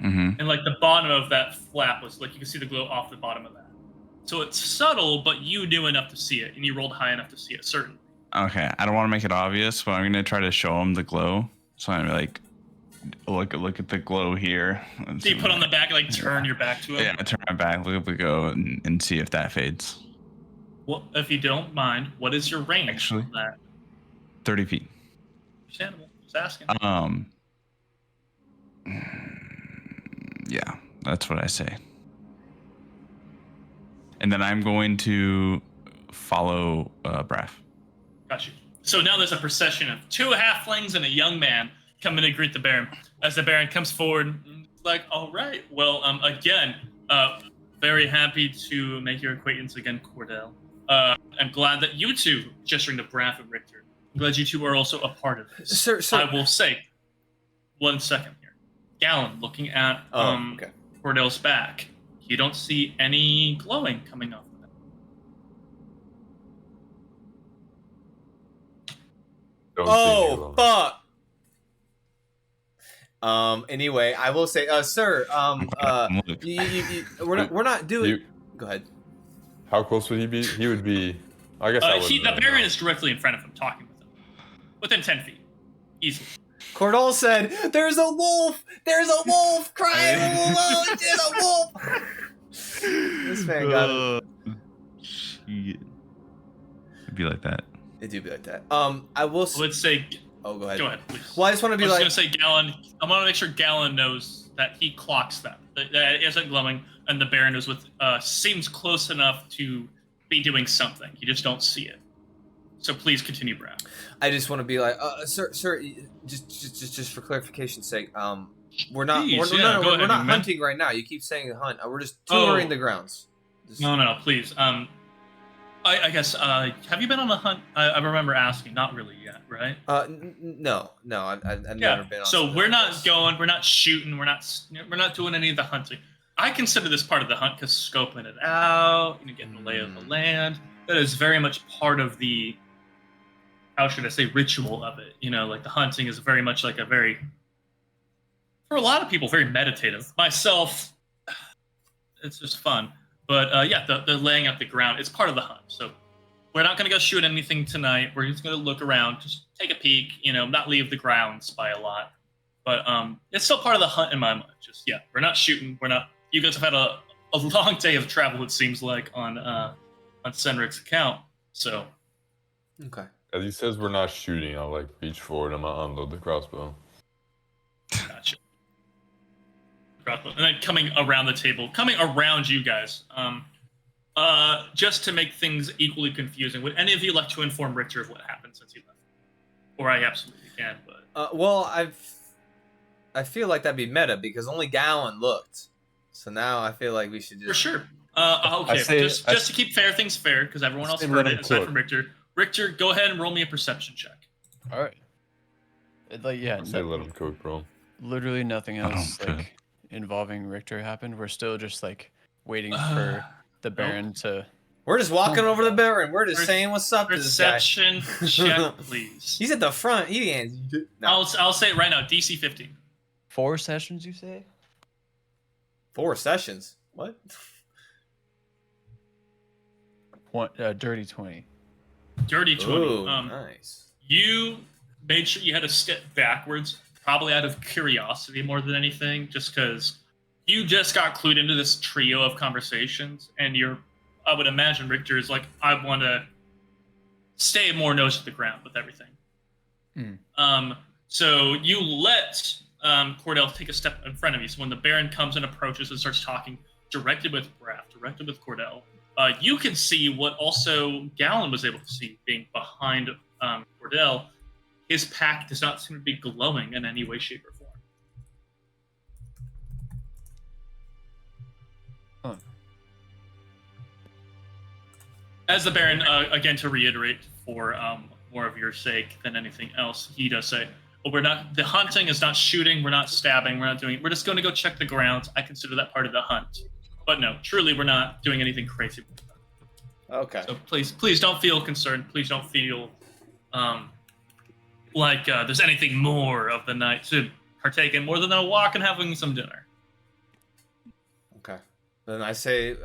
S4: Mm-hmm.
S1: And like the bottom of that flap was like, you can see the glow off the bottom of that. So it's subtle, but you knew enough to see it, and you rolled high enough to see it, certainly.
S4: Okay, I don't want to make it obvious, but I'm going to try to show him the glow. So I'm like, look at the glow here.
S1: So you put on the back, like turn your back to it?
S4: Yeah, turn my back, look at the glow, and see if that fades.
S1: Well, if you don't mind, what is your range?
S4: Actually,
S1: on that?
S4: 30 feet.
S1: Understandable. Just asking.
S4: Yeah, that's what I say. And then I'm going to follow Braff.
S1: Got you. So now there's a procession of 2 halflings and a young man coming to greet the Baron. As the Baron comes forward, like, all right, well, again, very happy to make your acquaintance again, Cordell. I'm glad that you two, gesturing to Braff and Richter, I'm glad you two are also a part of this.
S2: Sir.
S1: I will say, 1 second here. Gallon, looking at
S2: okay.
S1: Cordell's back, you don't see any glowing coming off of that.
S2: Oh, fuck. Anyway, I will say, sir, we're not doing. Go ahead.
S3: How close would he be? He would be. I guess.
S1: The Baron is directly in front of him, talking with him, within 10 feet, easily.
S2: Cordell said, "There's a wolf! There's a wolf! Crying! There's a wolf!" This man got it.
S4: Shit. It'd be like that.
S2: It do be like that. I will.
S1: Let's say.
S2: Oh, go ahead.
S1: Go ahead, please.
S2: Well, I just want to be
S1: I was
S2: like.
S1: going to say, Gallon. I want to make sure Gallon knows that he clocks that it isn't glowing, and the Baron is seems close enough to be doing something. You just don't see it. So please continue, Brad.
S2: I just want to be like, sir, just for clarification's sake, we're not hunting right now. You keep saying hunt. We're just touring the grounds.
S1: No, please. I guess. Have you been on a hunt? I remember asking. Not really yet, right?
S2: No. I've never been on.
S1: So we're not going. We're not shooting. We're not doing any of the hunting. I consider this part of the hunt because scoping it out, getting the lay of the land. That is very much part of the how should I say, ritual of it. You know, like the hunting is very much like for a lot of people, very meditative. Myself, it's just fun. But yeah, the laying out the ground, it's part of the hunt. So we're not going to go shoot anything tonight. We're just going to look around, just take a peek, not leave the grounds by a lot. But it's still part of the hunt in my mind. Just, yeah, we're not shooting. You guys have had a long day of travel, it seems like, on Senric's account. So.
S2: Okay.
S3: As he says we're not shooting, I'll like reach forward and I'll unload the crossbow.
S1: Gotcha. And then coming around the table, coming around you guys, just to make things equally confusing, would any of you like to inform Richter of what happened since he left? Or I absolutely can, but...
S2: Well, I feel like that'd be meta because only Gowan looked. So now I feel like we should just...
S1: For sure. Okay, just to keep things fair, because everyone else heard it aside from Richter. Richter, go ahead and roll me a perception check.
S5: All right. Yeah.
S3: I say let him cook, bro.
S5: Literally nothing else involving Richter happened. We're still just like waiting for the Baron to.
S2: We're just walking over the Baron. We're just saying what's up to this guy.
S1: Perception check, please.
S2: He's at the front. He ain't.
S1: No. I'll say it right now. DC 15.
S5: 4 sessions, you say?
S2: 4 sessions. What?
S5: Dirty 20.
S1: Dirty 20.
S2: Ooh, nice.
S1: You made sure you had to step backwards, probably out of curiosity more than anything, just because you just got clued into this trio of conversations, and I would imagine Richter is like, I want to stay more nose to the ground with everything. So you let Cordell take a step in front of you. So when the Baron comes and approaches and starts talking directly with Raph, directly with Cordell, you can see what also Gallon was able to see being behind Cordell. His pack does not seem to be glowing in any way, shape, or form.
S5: Huh.
S1: As the Baron, again, to reiterate for more of your sake than anything else, he does say, well, the hunting is not shooting, we're not stabbing, we're just going to go check the grounds. I consider that part of the hunt. But no, truly, we're not doing anything crazy with that.
S2: Okay.
S1: So please don't feel concerned. Please don't feel like there's anything more of the night to partake in more than a walk and having some dinner.
S2: Okay. Then I say,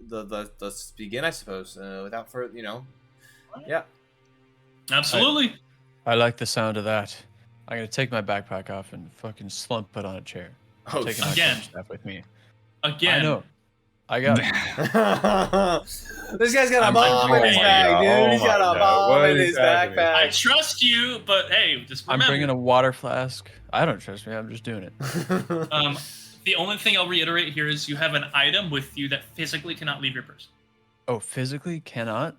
S2: let's begin, I suppose. Without further, yeah.
S1: Absolutely.
S5: I like the sound of that. I'm gonna take my backpack off and fucking slump it on a chair.
S2: Oh,
S5: Taking my
S1: again.
S5: stuff with me.
S1: Again.
S5: I know. I got it.
S2: This guy's got a bomb in his bag, dude. He's got a bomb in his backpack.
S1: I trust you, but hey, just remember.
S5: I'm bringing a water flask. I don't trust me. I'm just doing it.
S1: The only thing I'll reiterate here is you have an item with you that physically cannot leave your person.
S5: Oh, physically cannot?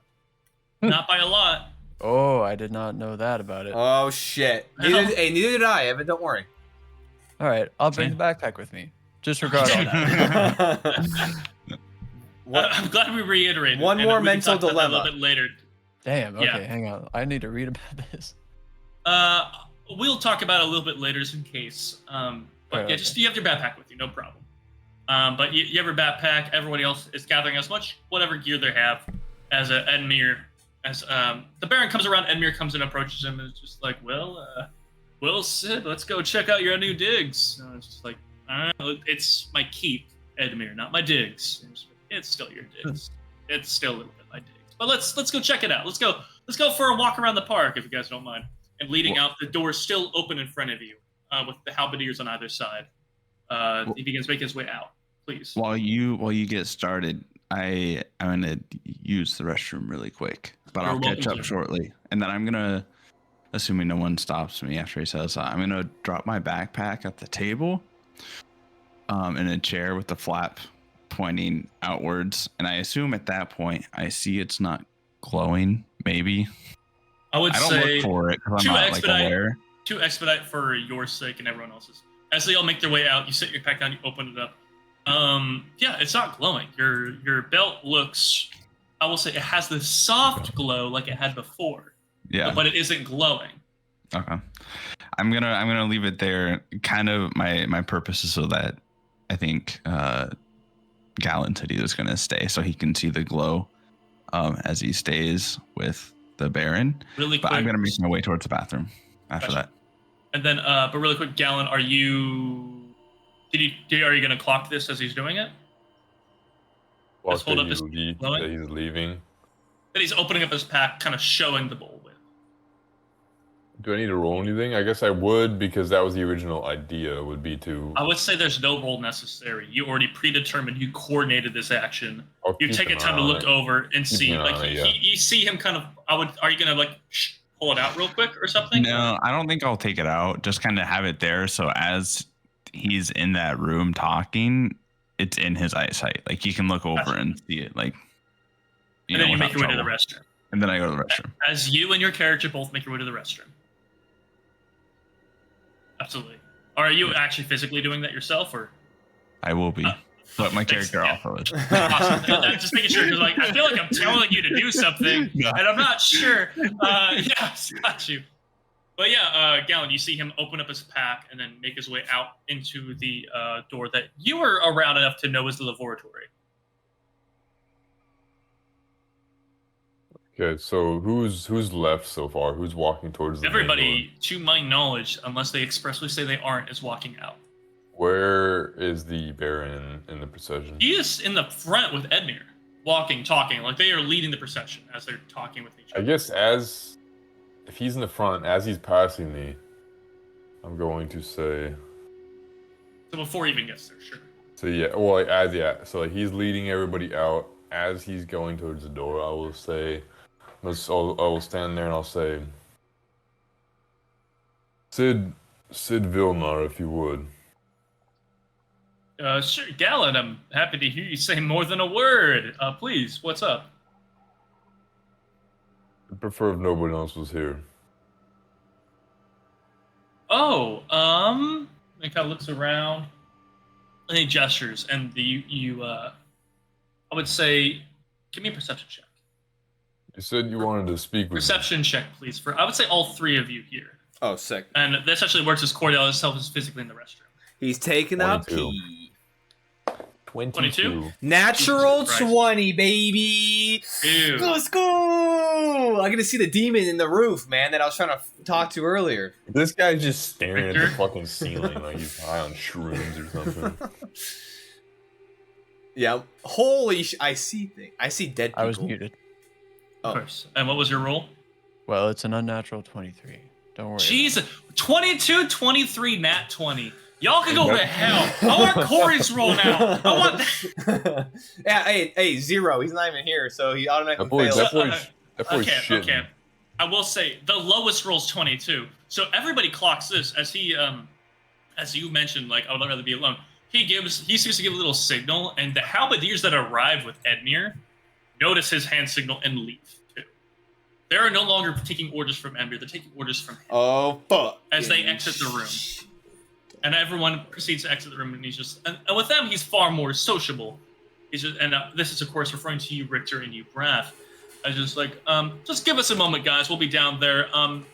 S1: Not by a lot.
S5: Oh, I did not know that about it.
S2: Oh shit. Neither did I, Evan. Don't worry.
S5: All right, I'll bring the backpack with me. Disregard all that.
S1: I'm glad we reiterated.
S2: One more mental
S1: dilemma. A
S2: dilemma.
S1: little bit later.
S5: Damn. Okay,
S1: Yeah.
S5: hang on. I need to read about this.
S1: We'll talk about it a little bit later, just in case. But yeah, just you have your backpack with you, no problem. But you have your backpack. Everybody else is gathering as much whatever gear they have. As Edmure, the Baron comes around, Edmure comes and approaches him, and is just like, well, Sid, let's go check out your new digs. And it's just like, it's my keep, Edmure, not my digs. It's still your digs. It's still a little bit my digs. But let's go check it out. Let's go for a walk around the park, if you guys don't mind. And leading out, the door still open in front of you, with the halberdiers on either side. He begins making his way out. Please.
S4: While you get started, I'm gonna use the restroom really quick, but I'll catch up shortly. And then I'm gonna, assuming no one stops me after he says that, I'm gonna drop my backpack at the table, in a chair with the flap pointing outwards. And I assume at that point I see it's not glowing. Maybe
S1: I don't
S4: say look for it because I'm not aware.
S1: To expedite for your sake and everyone else's. As they all make their way out, you set your pack down, you open it up. Yeah, it's not glowing. Your belt looks, I will say, it has this soft glow like it had before.
S4: Yeah,
S1: but it isn't glowing.
S4: Okay, I'm gonna leave it there. Kind of my purpose is so that I think Gallon said he was gonna stay so he can see the glow, as he stays with the Baron.
S1: Really quick.
S4: But I'm gonna make my way towards the bathroom after
S1: Gotcha.
S4: that.
S1: And then, but really quick, Gallon, are you going to clock this as he's doing it?
S3: Well,
S1: Just hold
S3: that
S1: up his blowing?
S3: that he's leaving.
S1: That he's opening up his pack, kind of showing the bowl with.
S3: Do I need to roll anything? I guess I would, because that was the original idea, would be to...
S1: I would say there's no roll necessary. You already predetermined, you coordinated this action.
S3: I'll
S1: You
S3: keep
S1: take a
S3: an
S1: time
S3: eye
S1: to
S3: on
S1: look
S3: it.
S1: over and
S3: Keep
S1: see,
S3: an eye
S1: like,
S3: on it, yeah.
S1: you see him kind of, are you going to, like, pull it out real quick or something?
S4: No, I don't think I'll take it out. Just kind of have it there, so as he's in that room talking, it's in his eyesight. Like he can look over
S1: Gotcha.
S4: and see it. Like,
S1: And then you make
S4: without
S1: your way to the
S4: trouble.
S1: restroom.
S4: And then I go to the restroom.
S1: As you and your character both make your way to the restroom. Absolutely. Or are you actually physically doing that yourself, or?
S4: I will be, but my
S1: Thanks,
S4: character
S1: yeah.
S4: also is.
S1: Awesome. I'm just making sure, because like I feel like I'm telling you to do something,
S4: Yeah.
S1: and I'm not sure. Yeah, got you. But yeah, Gallon, you see him open up his pack and then make his way out into the door that you were around enough to know is the laboratory.
S3: Okay, so who's left so far? Who's walking towards the main
S1: Everybody, to my knowledge, unless they expressly say they aren't, is walking out.
S3: door? Where is the Baron in the procession?
S1: He is in the front with Edmure, walking, talking, like they are leading the procession as they're talking with each
S3: I
S1: other.
S3: guess if he's in the front, as he's passing me, I'm going to say...
S1: So before he even gets there, sure.
S3: So yeah, well, so like he's leading everybody out. As he's going towards the door, I will say... I will stand there and I'll say... Sid Vilnar, if you would.
S1: Sure, Gallon, I'm happy to hear you say more than a word. Please, what's up?
S3: I'd prefer if nobody else was here.
S1: Oh, he kind of looks around, and he gestures, and I would say, give me a perception check.
S3: You said you wanted to speak with me.
S1: Perception check, please, I would say all three of you here.
S2: Oh, sick.
S1: And this actually works as Cordell himself is physically in the restroom.
S2: He's taking a
S3: 22.
S2: pee.
S1: 22?
S2: Natural
S1: Jesus Christ.
S2: 20, baby.
S1: Ew.
S2: Let's go. I get to see the demon in the roof, man, that I was trying to talk to earlier.
S3: This guy's just staring at the
S1: Victor?
S3: fucking ceiling like he's high on shrooms or something.
S2: Yeah. Holy I see things. I see dead people.
S5: I was muted.
S1: Of course. And what was your roll?
S5: Well, it's an unnatural 23. Don't worry.
S1: Jesus. 22, 23, nat 20. Y'all can go to hell. I want Corey's roll now. I want that.
S2: Yeah, hey, 0. He's not even here, so he automatically
S3: That boy's,
S2: fails.
S3: that boy's shitting.
S1: Okay. I will say the lowest roll's 22. So everybody clocks this as he, as you mentioned, like I would rather be alone. He seems to give a little signal, and the halberdiers that arrive with Edmure notice his hand signal and leave too. They are no longer taking orders from Edmure; they're taking orders from him
S2: Oh, fuck.
S1: as they exit the room. And everyone proceeds to exit the room, and he's just, and with them, he's far more sociable. He's just, and this is of course referring to you, Richter, and you, Braff. I was just like, just give us a moment, guys. We'll be down there. And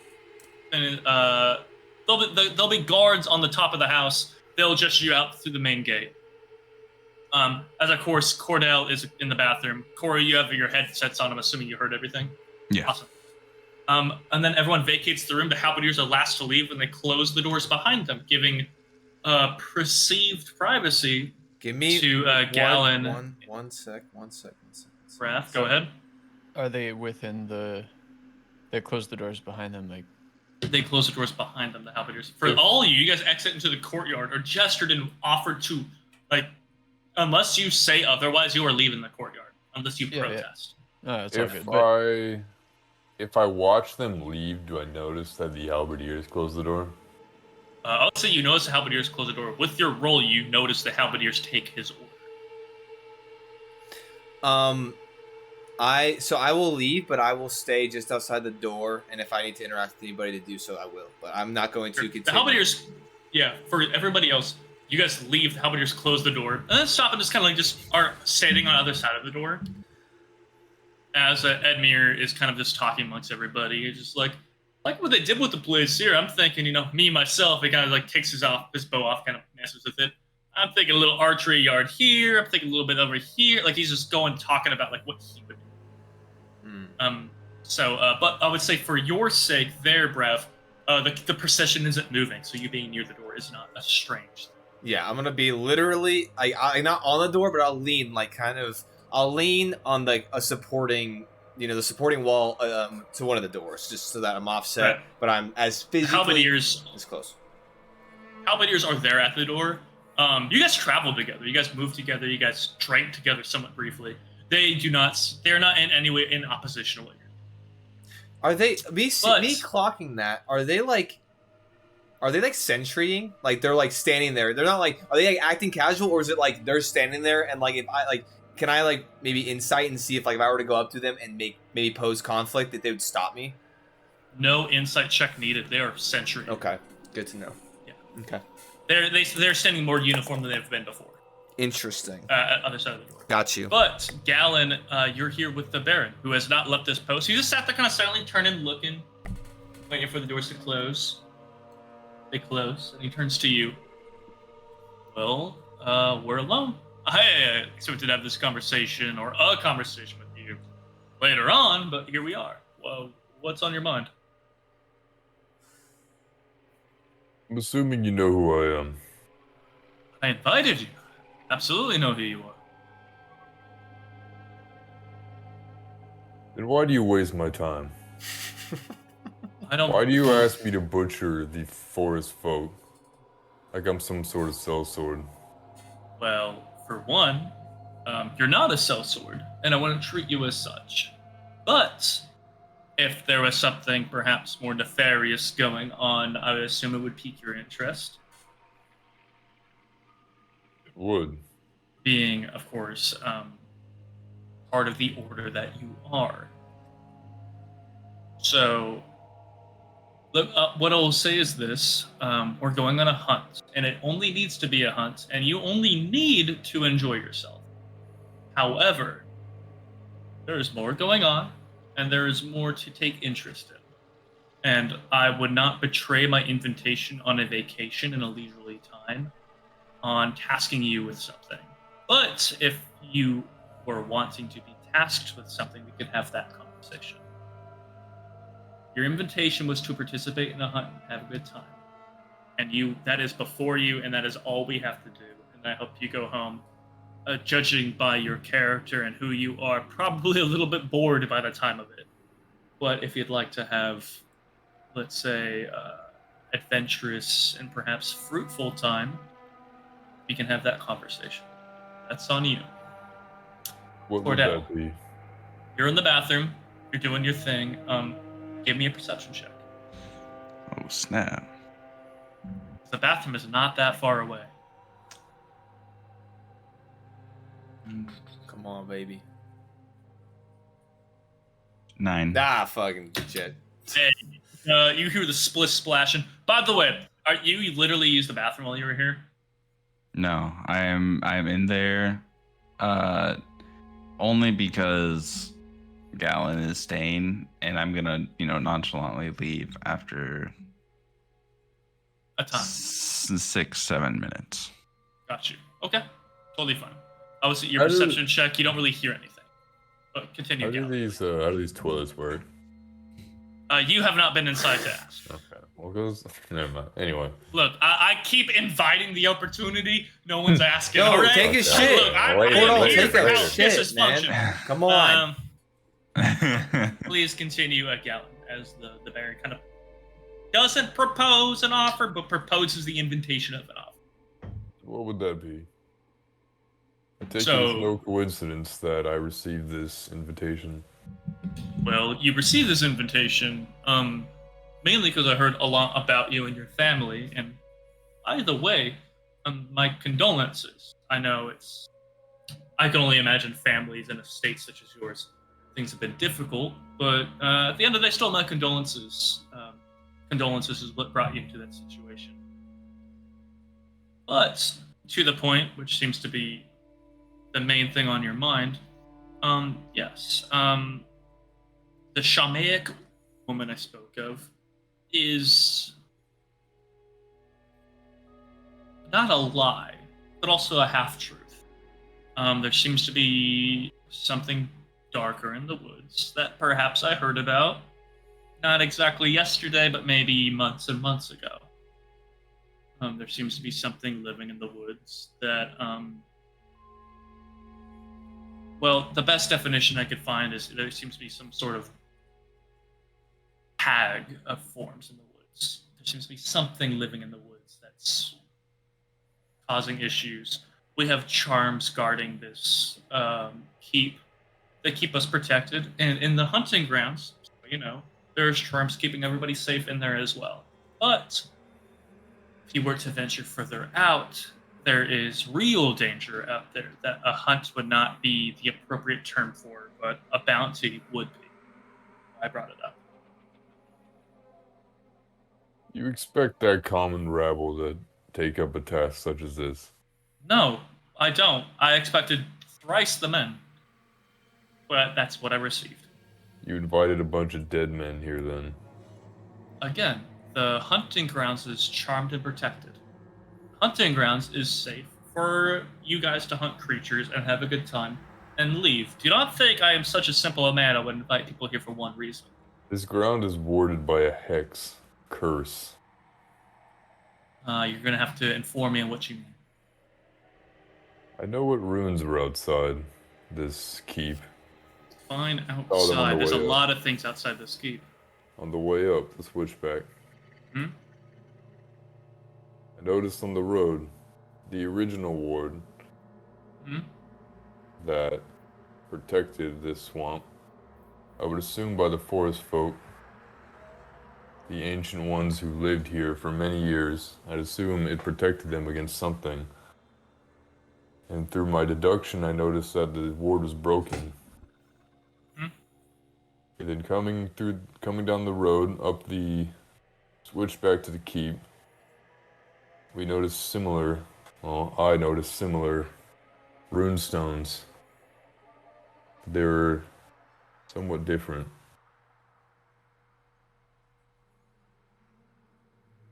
S1: there'll be guards on the top of the house. They'll just you out through the main gate. As of course, Cordell is in the bathroom. Corey, you have your headsets on. I'm assuming you heard everything.
S4: Yeah.
S1: Awesome. And then everyone vacates the room. The halberdiers are last to leave, and they close the doors behind them, giving perceived privacy
S2: Give me
S1: to Gallon.
S2: One sec.
S1: Braff, go ahead.
S5: Are they within the? They close the doors behind them, like.
S1: They close the doors behind them, the halberdiers. For all of you, you guys exit into the courtyard or gestured and offered to, like, unless you say otherwise, you are leaving the courtyard. Unless you
S5: Yeah,
S1: protest.
S5: No, it's all good. But
S3: If I watch them leave, do I notice that the halberdiers close the door?
S1: I'll say you notice the halberdiers close the door. With your roll, you notice the halberdiers take his order.
S2: I will leave, but I will stay just outside the door, and if I need to interact with anybody to do so, I will. But I'm not going to continue.
S1: The halberdiers, yeah, for everybody else, you guys leave, the halberdiers close the door, and then stop and just kind of like just are standing on the other side of the door. As Edmure is kind of just talking amongst everybody, he's just like what they did with the place here. I'm thinking, me, myself, he kind of like takes his bow off, kind of messes with it. I'm thinking a little archery yard here. I'm thinking a little bit over here. Like he's just talking about like what he would do. So, but I would say for your sake, there, Brev, the procession isn't moving, so you being near the door is not a strange thing.
S2: Yeah, I'm gonna be literally, I not on the door, but I'll lean I'll lean on like a supporting, the supporting wall to one of the doors, just so that I'm offset,
S1: Right.
S2: but I'm as physically as close.
S1: Halberdiers are there at the door. You guys traveled together. You guys moved together. You guys drank together somewhat briefly. They're not in any way in opposition to what you're doing.
S2: Are they me clocking that? Are they like sentrying? Like they're like standing there. They're not like, are they like acting casual, or is it like they're standing there and like, if I like, can I like maybe insight and see if like if I were to go up to them and maybe pose conflict, that they would stop me?
S1: No insight check needed. They are sentrying.
S2: Okay, good to know.
S1: Yeah.
S2: Okay.
S1: They're standing more uniform than they've been before.
S2: Interesting.
S1: At other side of the door.
S2: Got you.
S1: But Galen, you're here with the Baron, who has not left this post. He just sat there, kind of silently turning, looking, waiting for the doors to close. They close, and he turns to you. Well, we're alone. I expected to have this conversation or a conversation with you later on, but here we are. Well, what's on your mind?
S3: I'm assuming you know who I am.
S1: I invited you. Absolutely know who you are.
S3: Then why do you waste my time?
S1: I don't.
S3: Why do you ask me to butcher the forest folk? Like I'm some sort of sellsword.
S1: Well, for one, you're not a sellsword, and I wouldn't treat you as such. But if there was something perhaps more nefarious going on, I would assume it would pique your interest.
S3: It would.
S1: Being, of course, part of the order that you are. So, look, what I'll say is this. We're going on a hunt, and it only needs to be a hunt, and you only need to enjoy yourself. However, there is more going on, and there is more to take interest in. And I would not betray my invitation on a vacation in a leisurely time on tasking you with something. But if you were wanting to be tasked with something, we could have that conversation. Your invitation was to participate in a hunt and have a good time. And that is before you, and that is all we have to do. And I hope you go home, judging by your character and who you are, probably a little bit bored by the time of it. But if you'd like to have, let's say, adventurous and perhaps fruitful time, we can have that conversation. That's on you.
S3: What would that be?
S1: You're in the bathroom. You're doing your thing. Give me a perception check.
S4: Oh, snap.
S1: The bathroom is not that far away.
S2: Come on, baby.
S4: 9.
S2: Nah, fucking shit.
S1: Hey, you hear the splish splashing. By the way, you literally used the bathroom while you were here?
S4: No, I'm in there only because Galen is staying, and I'm gonna, nonchalantly leave after
S1: A time.
S4: 6-7 minutes.
S1: Got you. Okay. Totally fine. I was at your
S3: How do-
S1: perception check. You don't really hear anything. But continue,
S3: How do
S1: Galen.
S3: these toilets work?
S1: You have not been inside to ask.
S3: Okay. Well, goes. Never mind. Anyway.
S1: Look, I keep inviting the opportunity. No one's asking.
S2: No,
S1: all right?
S2: take his
S3: Okay.
S2: shit.
S1: Look, I'm
S3: Wait,
S2: Hold on,
S3: wait,
S1: here
S2: take
S1: for
S2: that
S1: how
S2: shit,
S1: this is
S2: man.
S1: function.
S2: Come on.
S1: Please continue, Galen, as the Baron kind of doesn't propose an offer, but proposes the invitation of an offer.
S3: What would that be? I take it
S1: So-
S3: it's no coincidence that I received this invitation.
S1: Well, you received this invitation, mainly because I heard a lot about you and your family, and either way, my condolences. I know I can only imagine families in a state such as yours. Things have been difficult, but at the end of the day, still my condolences. Condolences is what brought you into that situation. But to the point, which seems to be the main thing on your mind, yes, the shamanic woman I spoke of is not a lie, but also a half-truth. There seems to be something darker in the woods that perhaps I heard about. Not exactly yesterday, but maybe months and months ago. There seems to be something living in the woods that, well, the best definition I could find is there seems to be some sort of hag of forms in the woods. There seems to be something living in the woods that's causing issues. We have charms guarding this keep that keep us protected, and in the hunting grounds, there's charms keeping everybody safe in there as well. But if you were to venture further out, there is real danger out there that a hunt would not be the appropriate term for, but a bounty would be. I brought it up.
S3: You expect that common rabble to take up a task such as this?
S1: No, I don't. I expected thrice the men. But that's what I received.
S3: You invited a bunch of dead men here then.
S1: Again, the hunting grounds is charmed and protected. Hunting grounds is safe for you guys to hunt creatures and have a good time and leave. Do not think I am such a simple man I would invite people here for one reason.
S3: This ground is warded by a hex curse.
S1: You're going to have to inform me on what you mean.
S3: I know what runes are outside this keep.
S1: Fine
S3: Oh, they're on
S1: outside.
S3: the
S1: There's a
S3: way up.
S1: lot of things outside this keep.
S3: On the way up the switchback,
S1: Hmm?
S3: I noticed on the road the original ward
S1: Hmm?
S3: that protected this swamp. I would assume by the forest folk, the ancient ones who lived here for many years. I'd assume it protected them against something. And through my deduction, I noticed that the ward was broken. And then coming down the road up the switchback to the keep, I noticed similar rune stones. They were somewhat different.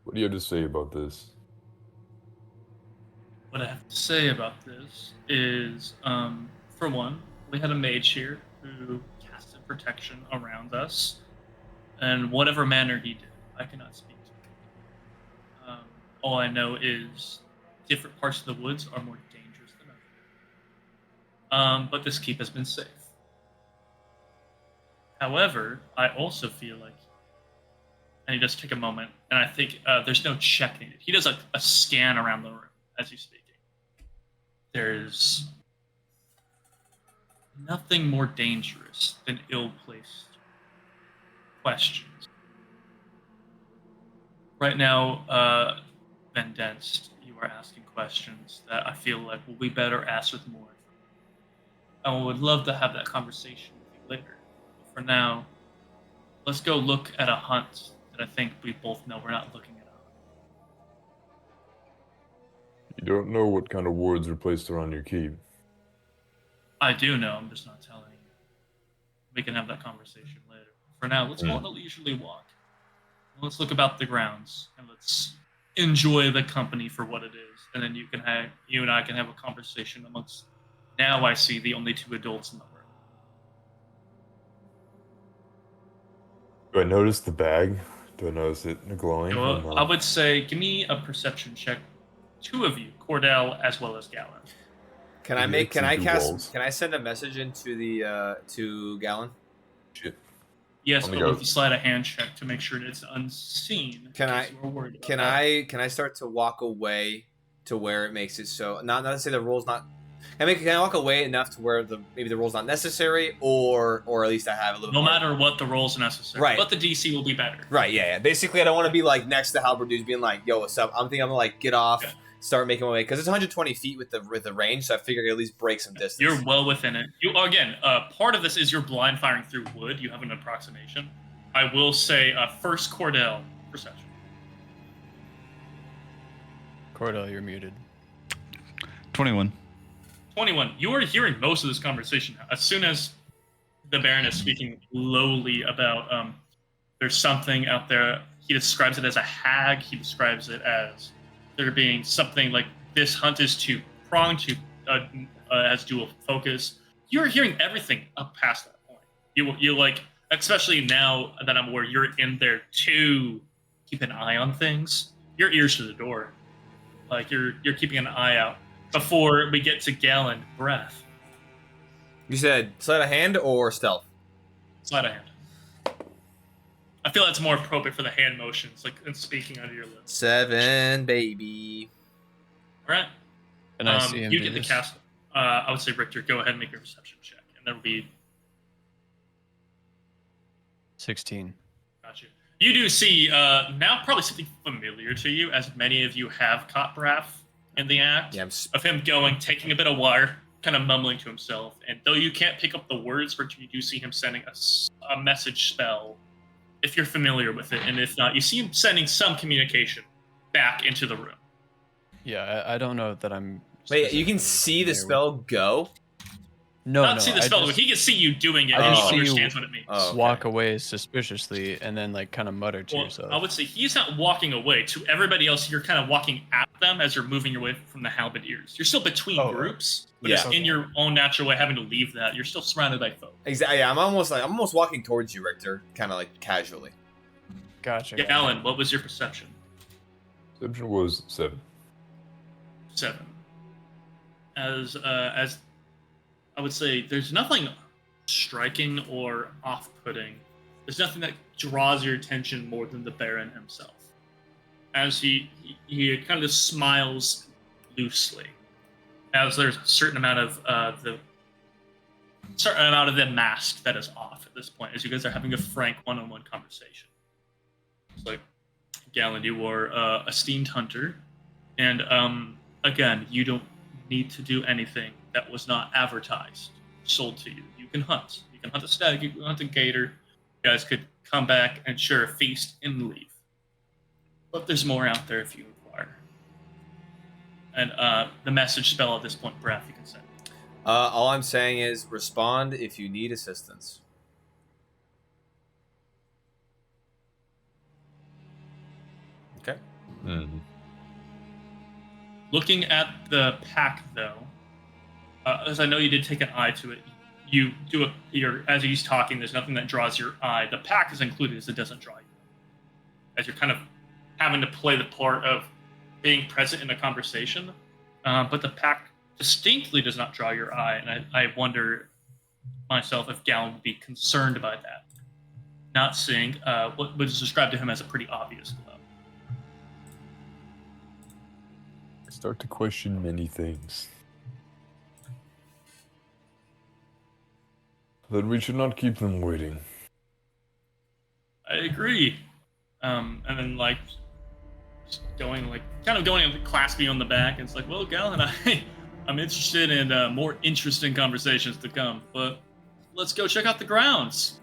S3: What do you have to say about this?
S1: What I have to say about this is, for one, we had a mage here who casted protection around us, and whatever manner he did, I cannot speak to. All I know is different parts of the woods are more dangerous than others. But this keep has been safe. However, I also feel like, and he does take a moment, and I think there's no check needed. He does a scan around the room as he's speaking. There's nothing more dangerous than ill-placed questions. Right now, Vendenced, you are asking questions that I feel like will be better asked with more. I would love to have that conversation with you later. But for now, let's go look at a hunt that I think we both know we're not looking at.
S3: You don't know what kind of wards are placed around your keep.
S1: I do know, I'm just not telling you. We can have that conversation later. For now, let's go on a leisurely walk. Let's look about the grounds, and let's enjoy the company for what it is. And then you and I can have a conversation amongst, now I see, the only two adults in the room.
S3: Do I notice the bag? Do I notice it glowing?
S1: I would say, give me a perception check. Two of you, Cordell as well as Gallon.
S2: Can I send a message into the to Gallon?
S3: Shit.
S1: Yes, but with you slide a hand check to make sure that it's unseen.
S2: Can I start to walk away to where it makes it so not to say the rule's not. Can I walk away enough to where maybe the rule's not necessary, or at least I have a little.
S1: No matter what, the rule's necessary.
S2: Right.
S1: But the DC will be better.
S2: Right. Yeah. Basically, I don't want to be like next to Halberd dudes being like, "Yo, what's up?" I'm gonna like get off. Yeah. Start making my way because it's 120 feet with the range, so I figure I can at least break some distance.
S1: You're well within it. Part of this is you're blind firing through wood. You have an approximation. I will say first Cordell perception.
S5: Cordell, you're muted.
S4: 21.
S1: 21. You are hearing most of this conversation as soon as the Baron is speaking lowly about there's something out there. He describes it as a hag. He describes it as there being something like this hunt is too pronged to has dual focus. you're hearing everything up past that point. You like, especially now that I'm aware you're in there to keep an eye on things. Your ears to the door, like you're keeping an eye out before we get to Gallon. Breath.
S2: You said sleight of hand or stealth?
S1: Sleight of hand. I feel that's more appropriate for the hand motions, like and speaking under your lips.
S2: 7, baby.
S1: All right.
S5: And I see him
S1: You
S5: do
S1: get the
S5: this.
S1: cast. I would say, Richter, go ahead and make a perception check, and that'll be
S5: 16.
S1: got you. You do see now probably something familiar to you, as many of you have caught Braff in the act
S2: Yeah,
S1: of him going, taking a bit of wire, kind of mumbling to himself, and though you can't pick up the words, Richter, you do see him sending a message spell. If you're familiar with it, and if not, you see him sending some communication back into the room.
S5: Yeah, I don't know that I'm.
S2: Wait, you can
S5: specifically
S2: see the
S5: familiar
S2: spell go?
S5: No,
S1: Not
S5: no.
S1: see the
S5: I
S1: spell,
S5: just
S1: but he can see you doing it,
S5: I
S1: and he
S5: just see you
S1: understands what it means.
S2: Oh, okay.
S5: walk away suspiciously and then like kind of mutter to
S1: Well,
S5: yourself.
S1: I would say he's not walking away. To everybody else, you're kind of walking at them as you're moving your way from the halberdiers. You're still between
S5: Oh,
S1: groups, but
S2: yeah.
S1: just in your own natural way, having to leave that. You're still surrounded by folk.
S2: Exactly. Yeah, I'm almost walking towards you, Richter, kind of like casually.
S5: Gotcha.
S1: Yeah, Alan, what was your perception?
S3: Perception was 7.
S1: 7. As I would say, there's nothing striking or off-putting. There's nothing that draws your attention more than the Baron himself. As he kind of smiles loosely, as there's a certain amount of the mask that is off at this point, as you guys are having a frank one-on-one conversation. It's like, Galen, you are a steamed hunter, and again, you don't need to do anything that was not advertised, sold to you. You can hunt. You can hunt a stag, you can hunt a gator. You guys could come back and share a feast and leave. But there's more out there if you inquire. And the message spell at this point, Breath, you can say.
S2: All I'm saying is respond if you need assistance. Okay.
S3: Mm-hmm.
S1: Looking at the pack, though, as I know you did take an eye to it, you do as he's talking, there's nothing that draws your eye. The pack is included as it doesn't draw you. As you're kind of having to play the part of being present in a conversation, but the pack distinctly does not draw your eye, and I wonder myself if Gallon would be concerned by that. Not seeing what was described to him as a pretty obvious glow.
S3: I start to question many things. Then we should not keep them waiting.
S1: I agree. And then like just going like kind of going and clasping on the back. And it's like, well, Gallon, I'm interested in more interesting conversations to come, but let's go check out the grounds.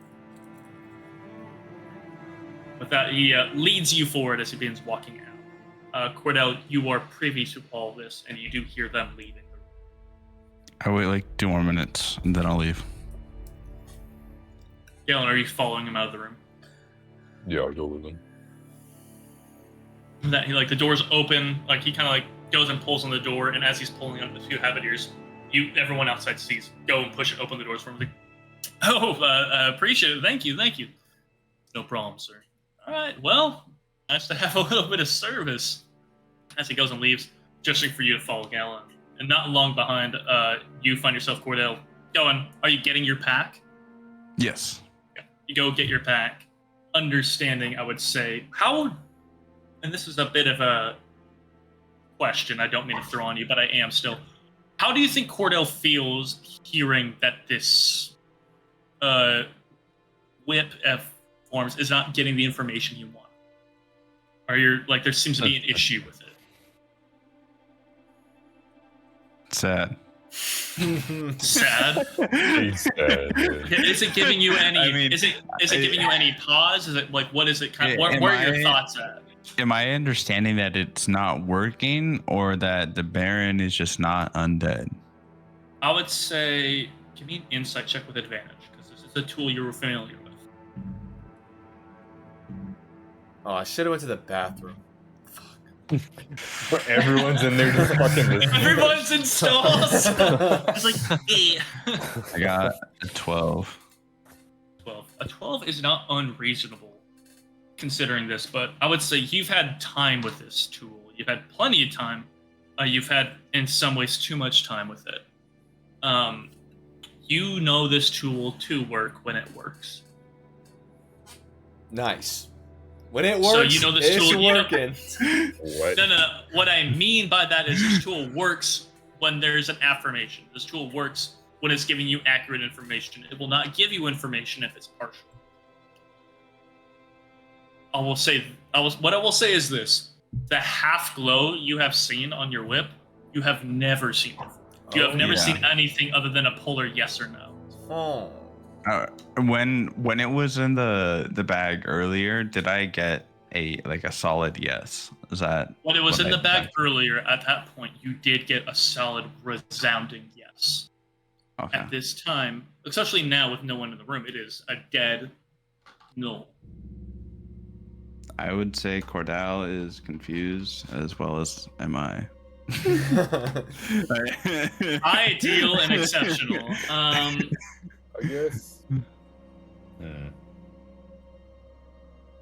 S1: With that, he leads you forward as he begins walking out. Cordell, you are privy to all this, and you do hear them leaving.
S4: I wait like 2 more minutes and then I'll leave.
S1: Galen, are you following him out of the room?
S3: Yeah, I'll go with them.
S1: That he like the door's open, like he kind of like goes and pulls on the door, and as he's pulling on the 2 habitiers, everyone outside sees go and push it open the doors for him. Like, appreciate it, thank you. No problem, sir. All right, well, nice to have a little bit of service. As he goes and leaves, gesturing for you to follow Galen, and not long behind, you find yourself, Cordell, going. Are you getting your pack?
S4: Yes.
S1: Yeah. You go get your pack. Understanding, I would say, and this is a bit of a question I don't mean to throw on you, but I am still. How do you think Cordell feels hearing that this whip forms is not getting the information you want? Or there seems to be an issue with it?
S4: Sad.
S1: Sad?
S3: He's sad.
S1: Is it giving you any?
S4: I mean,
S1: is it giving you any pause? Is it like what is it kind of?
S4: Am
S1: Where are your
S4: I-
S1: thoughts at?
S4: Am I understanding that it's not working or that the Baron is just not undead?
S1: I would say give me an insight check with advantage because this is a tool you're familiar with.
S2: Oh, I should have went to the bathroom. Fuck.
S3: Everyone's in there just fucking listening.
S1: Everyone's in stalls. It's like,
S4: I got a 12.
S1: 12. A 12 is not unreasonable considering this, but I would say you've had time with this tool. You've had plenty of time. You've had, in some ways, too much time with it. You know this tool to work when it works.
S2: Nice. When it works,
S1: So you know this
S2: it's
S1: tool, you know-
S2: working.
S3: What?
S1: No. What I mean by that is this tool works when there's an affirmation. This tool works when it's giving you accurate information. It will not give you information if it's partial. What I will say is this. The half glow you have seen on your whip, you have never seen before. You have never seen anything other than a polar yes or no.
S2: Oh.
S4: When it was in the bag earlier, did I get a solid yes? Is that
S1: When it was
S4: what
S1: in
S4: I
S1: the bag
S4: detected?
S1: earlier, at that point, you did get a solid, resounding yes.
S4: Okay.
S1: At this time, especially now with no one in the room, it is a dead no.
S4: I would say Cordell is confused as well as am I.
S1: Ideal and exceptional.
S3: I guess.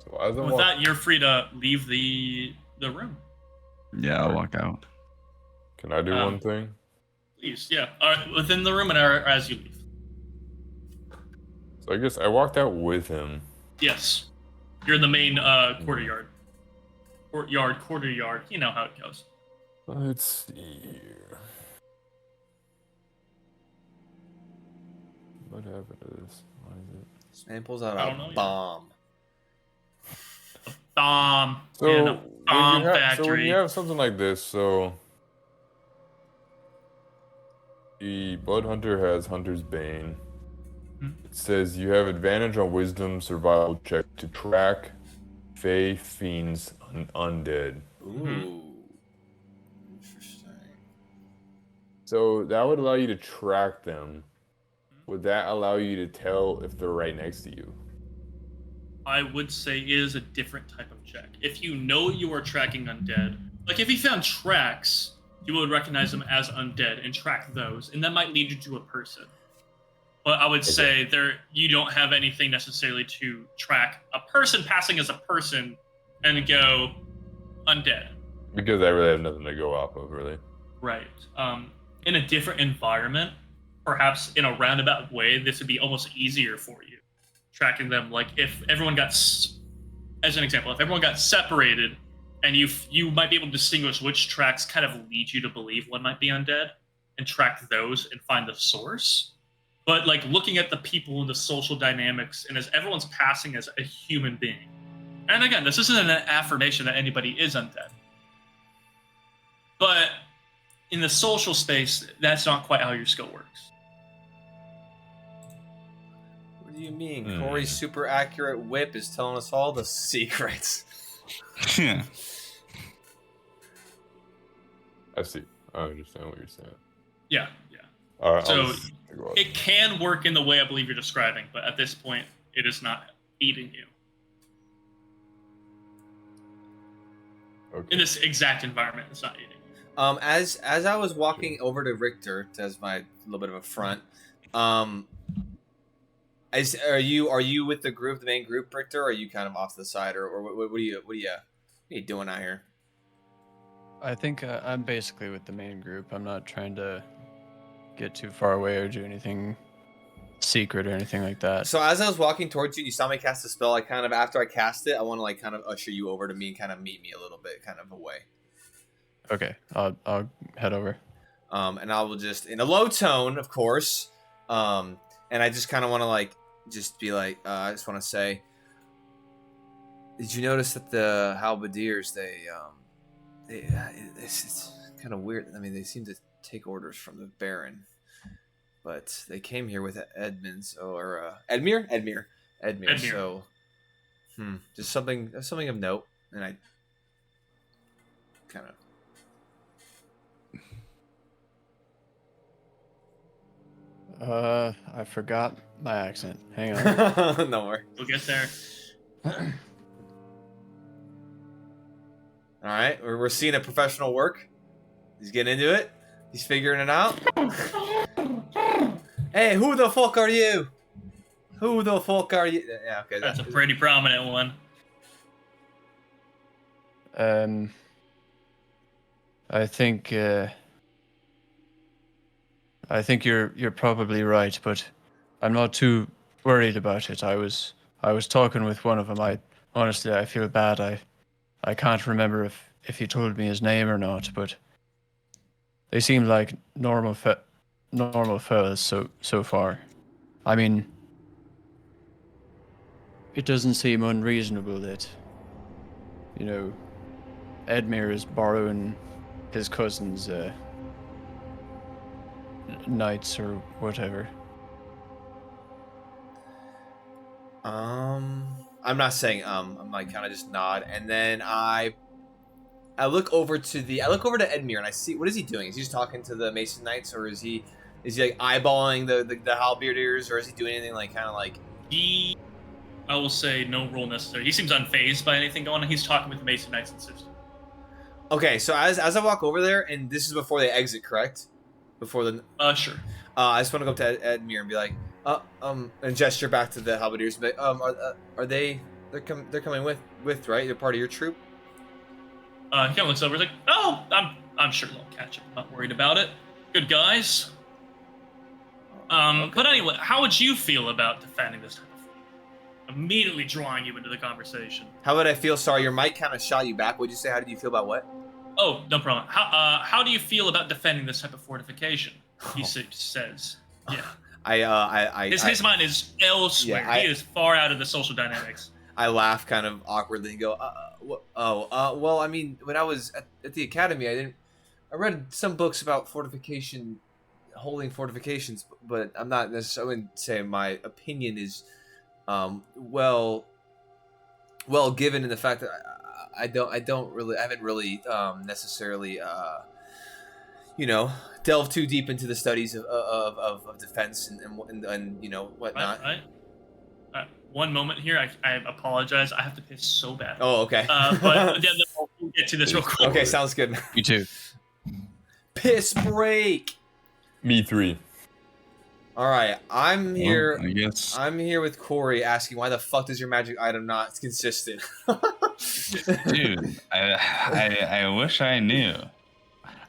S3: So as I'm
S1: With that, you're free to leave the room.
S4: Yeah, I'll walk out.
S3: can I do one thing?
S1: Please, yeah. All right, within the room and as you leave.
S3: So I guess I walked out with him.
S1: Yes. You're in the main courtyard. Courtyard. You know how it goes.
S3: Let's see here. What happened to this? Why is it?
S2: This man pulls out
S1: I don't know
S2: a
S1: yet.
S2: bomb.
S1: Bomb.
S3: So,
S1: in a
S3: when
S1: bomb
S3: you have,
S1: factory.
S3: so when you have something like this, so the Blood Hunter has Hunter's Bane. It says you have advantage on Wisdom survival check to track Fey, Fiends, Undead.
S2: Ooh. Interesting.
S3: So that would allow you to track them. Would that allow you to tell if they're right next to you?
S1: I would say it is a different type of check. If you know you are tracking undead, like if you found tracks, you would recognize them as undead and track those, and that might lead you to a person. But I would say you don't have anything necessarily to track a person passing as a person and go undead.
S3: Because I really have nothing to go off of, really.
S1: Right. In a different environment, perhaps in a roundabout way, this would be almost easier for you. Tracking them, like if everyone got, as an example, if everyone got separated, and you might be able to distinguish which tracks kind of lead you to believe one might be undead, and track those and find the source. But like looking at the people and the social dynamics, and as everyone's passing as a human being. And again, this isn't an affirmation that anybody is undead. But in the social space, that's not quite how your skill works.
S2: What do you mean? Corey's super accurate whip is telling us all the secrets.
S4: Yeah.
S3: I see. I understand what you're saying.
S1: Yeah.
S3: All right.
S1: So it can work in the way I believe you're describing, but at this point, it is not aiding you. In this exact environment, it's not aiding you.
S2: As I was walking over to Richter as my little bit of a front, are you with the group, the main group, Richter? Or are you kind of off to the side, or what are you doing out here?
S5: I think I'm basically with the main group. I'm not trying to get too far away or do anything secret or anything like that.
S2: So as I was walking towards you, you saw me cast a spell. I kind of, after I cast it, I want to like kind of usher you over to me and kind of meet me a little bit, kind of away.
S5: Okay, I'll head over.
S2: And I will just, in a low tone, of course, and I just kind of want to like, just be like, I just want to say, did you notice that the halberdiers, it's kind of weird. I mean, they seem to take orders from the Baron, but they came here with Edmund or Edmure. So, just something of note, and I kind
S5: of. I forgot my accent. Hang on.
S2: no worries.
S1: We'll get there.
S2: All right, we're seeing a professional work. He's getting into it. He's figuring it out. Hey, who the fuck are you? Who the fuck are you? Yeah, okay.
S1: That's a pretty prominent one.
S5: I think you're probably right, but I'm not too worried about it. I was talking with one of them. I feel bad. I can't remember if he told me his name or not, but they seem like normal fellas so far. I mean, it doesn't seem unreasonable that, you know, Red Mire is borrowing his cousin's knights or whatever.
S2: I'm not saying I'm like kind of just nod, and then I look over to Red Mire and I see, what is he doing? Is he just talking to the Mason Knights, or is he like eyeballing the halberdiers, or is he doing anything like kind of like?
S1: I will say no role necessary. He seems unfazed by anything going on. He's talking with the Mason Knights and sisters.
S2: Okay, so as I walk over there, and this is before they exit, correct? Before the
S1: Sure.
S2: I just want to go up to Red Mire and be like, and gesture back to the halberdiers. But are they're coming with right? They're part of your troop.
S1: He kind of looks over. He's like, "Oh, I'm sure they'll catch up. I'm not worried about it. Good guys."
S2: Okay.
S1: But anyway, how would you feel about defending this type of thing? Immediately drawing you into the conversation.
S2: How would I feel? Sorry, your mic kind of shot you back. What'd you say? How did you feel about what?
S1: Oh, no problem. How do you feel about defending this type of fortification? He says. Yeah. His mind is elsewhere.
S2: Yeah,
S1: He is far out of the social dynamics.
S2: I laugh kind of awkwardly and go, well, I mean, when I was at the academy, I read some books about holding fortifications, but I'm not necessarily, I wouldn't say my opinion is, well given in the fact that I haven't really necessarily, delved too deep into the studies of defense and you know whatnot.
S1: Right. One moment here. I apologize. I have to piss so bad.
S2: Oh, okay.
S1: But yeah, we'll get to this real quick.
S2: Okay, sounds good.
S5: You too.
S2: Piss break.
S3: Me 3.
S2: All right, I'm here.
S4: Well, I guess.
S2: I'm here with Corey, asking why the fuck does your magic item not consistent?
S4: Dude, I wish I knew.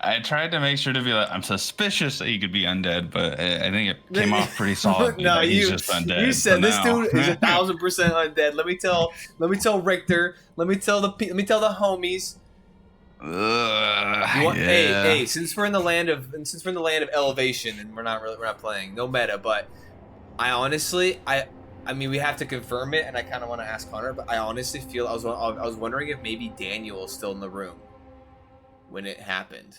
S4: I tried to make sure to be like, I'm suspicious that he could be undead, but I think it came off pretty solid.
S2: No,
S4: he's just undead.
S2: You said this
S4: now.
S2: dude is 1,000% undead. Let me tell Richter. Let me tell the homies. Hey, since we're in the land of elevation and we're not playing no meta, but I honestly I mean we have to confirm it, and I kind of want to ask Connor, but I honestly feel I was wondering if maybe Daniel was still in the room when it happened,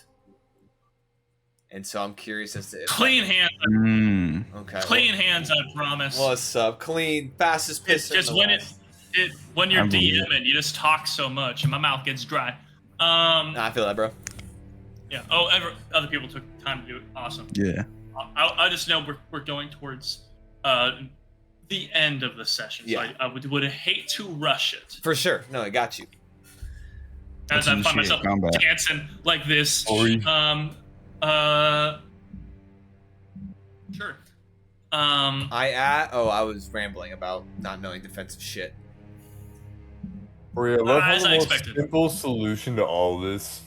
S2: and so I'm curious as to
S1: Clean hands.
S2: Okay.
S1: Clean hands. I promise.
S2: What's up? Clean, fastest
S1: It's
S2: pisser.
S1: just
S2: in the
S1: when
S2: West.
S1: when you're
S4: I believe it.
S1: DMing, you just talk so much, and my mouth gets dry.
S2: Nah, I feel that, bro.
S1: Yeah. Oh, other people took time to do it. Awesome.
S4: Yeah.
S1: I just know we're going towards the end of the session, so
S2: Yeah.
S1: I would hate to rush it.
S2: For sure. No, I got you.
S1: As I find
S4: initiate
S1: myself
S4: combat.
S1: dancing like this.
S3: Sorry.
S1: Sure.
S2: I was rambling about not knowing defensive shit.
S3: Corey, I love how
S1: as
S3: the
S1: I
S3: most
S1: expected.
S3: simple solution to all this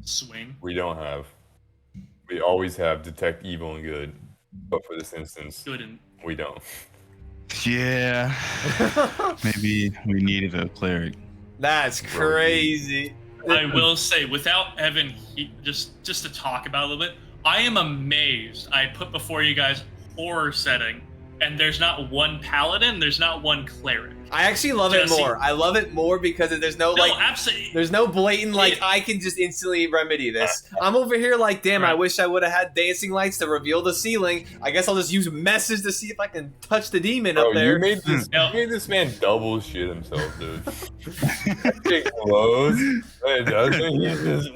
S1: Swing.
S3: we don't have. We always have detect evil and good, but for this instance,
S1: Good and
S3: we don't.
S4: Yeah. Maybe we needed a cleric.
S2: That's crazy.
S1: I will say, without Evan, just to talk about it a little bit, I am amazed. I put before you guys horror setting, and there's not one paladin, there's not one cleric.
S2: I actually love it
S1: Jesse.
S2: more. I love it more because there's no
S1: No,
S2: like,
S1: absolutely.
S2: there's no blatant like
S1: It-
S2: I can just instantly remedy this. I'm over here like, damn, I
S1: Right.
S2: wish I would have had dancing lights to reveal the ceiling. I guess I'll just use messes to see if I can touch the demon
S3: Bro,
S2: up there.
S3: you made this man double shit himself, dude. That shit glows. It doesn't. He's just.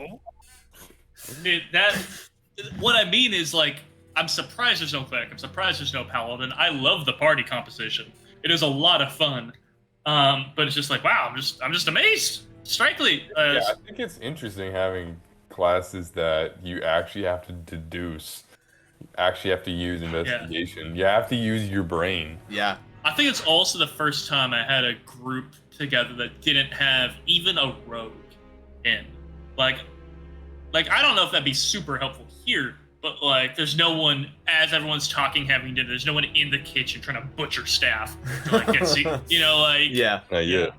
S1: What I mean is, like, I'm surprised there's no cleric. I'm surprised there's no paladin. I love the party composition. It is a lot of fun. But it's just like, wow, I'm just amazed. strikingly,
S3: Yeah, I think it's interesting having classes that you actually have to deduce, actually have to use investigation. You have to use your brain.
S2: Yeah.
S1: I think it's also the first time I had a group together that didn't have even a rogue in. Like I don't know if that'd be super helpful here, but like there's no one as everyone's talking, having dinner. There's no one in the kitchen trying to butcher staff to like get you know, like
S2: Yeah.
S3: Not yet.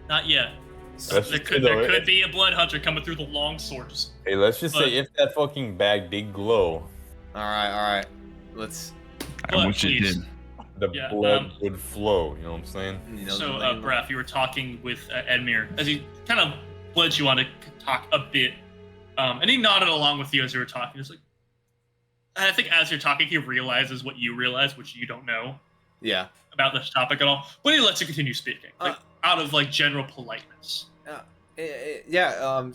S1: not yet.
S3: That's
S1: There
S3: just,
S1: could
S3: you know,
S1: there could be a blood hunter coming through the long swords.
S3: Hey, let's just
S1: But-
S3: say if that fucking bag did glow,
S2: All right. Let's.
S4: I
S1: But
S4: wish it
S1: please.
S4: did.
S3: the
S1: Yeah,
S3: blood would flow. You know what I'm saying?
S2: You know,
S1: So,
S2: the lane-
S1: Braf, you were talking with Edmir as he kind of led you on to talk a bit, and he nodded along with you as you were talking. It's like, and I think as you're talking, he realizes what you realize, which you don't know
S2: Yeah.
S1: about this topic at all. But he lets you continue speaking, like, out of like general politeness.
S2: Yeah.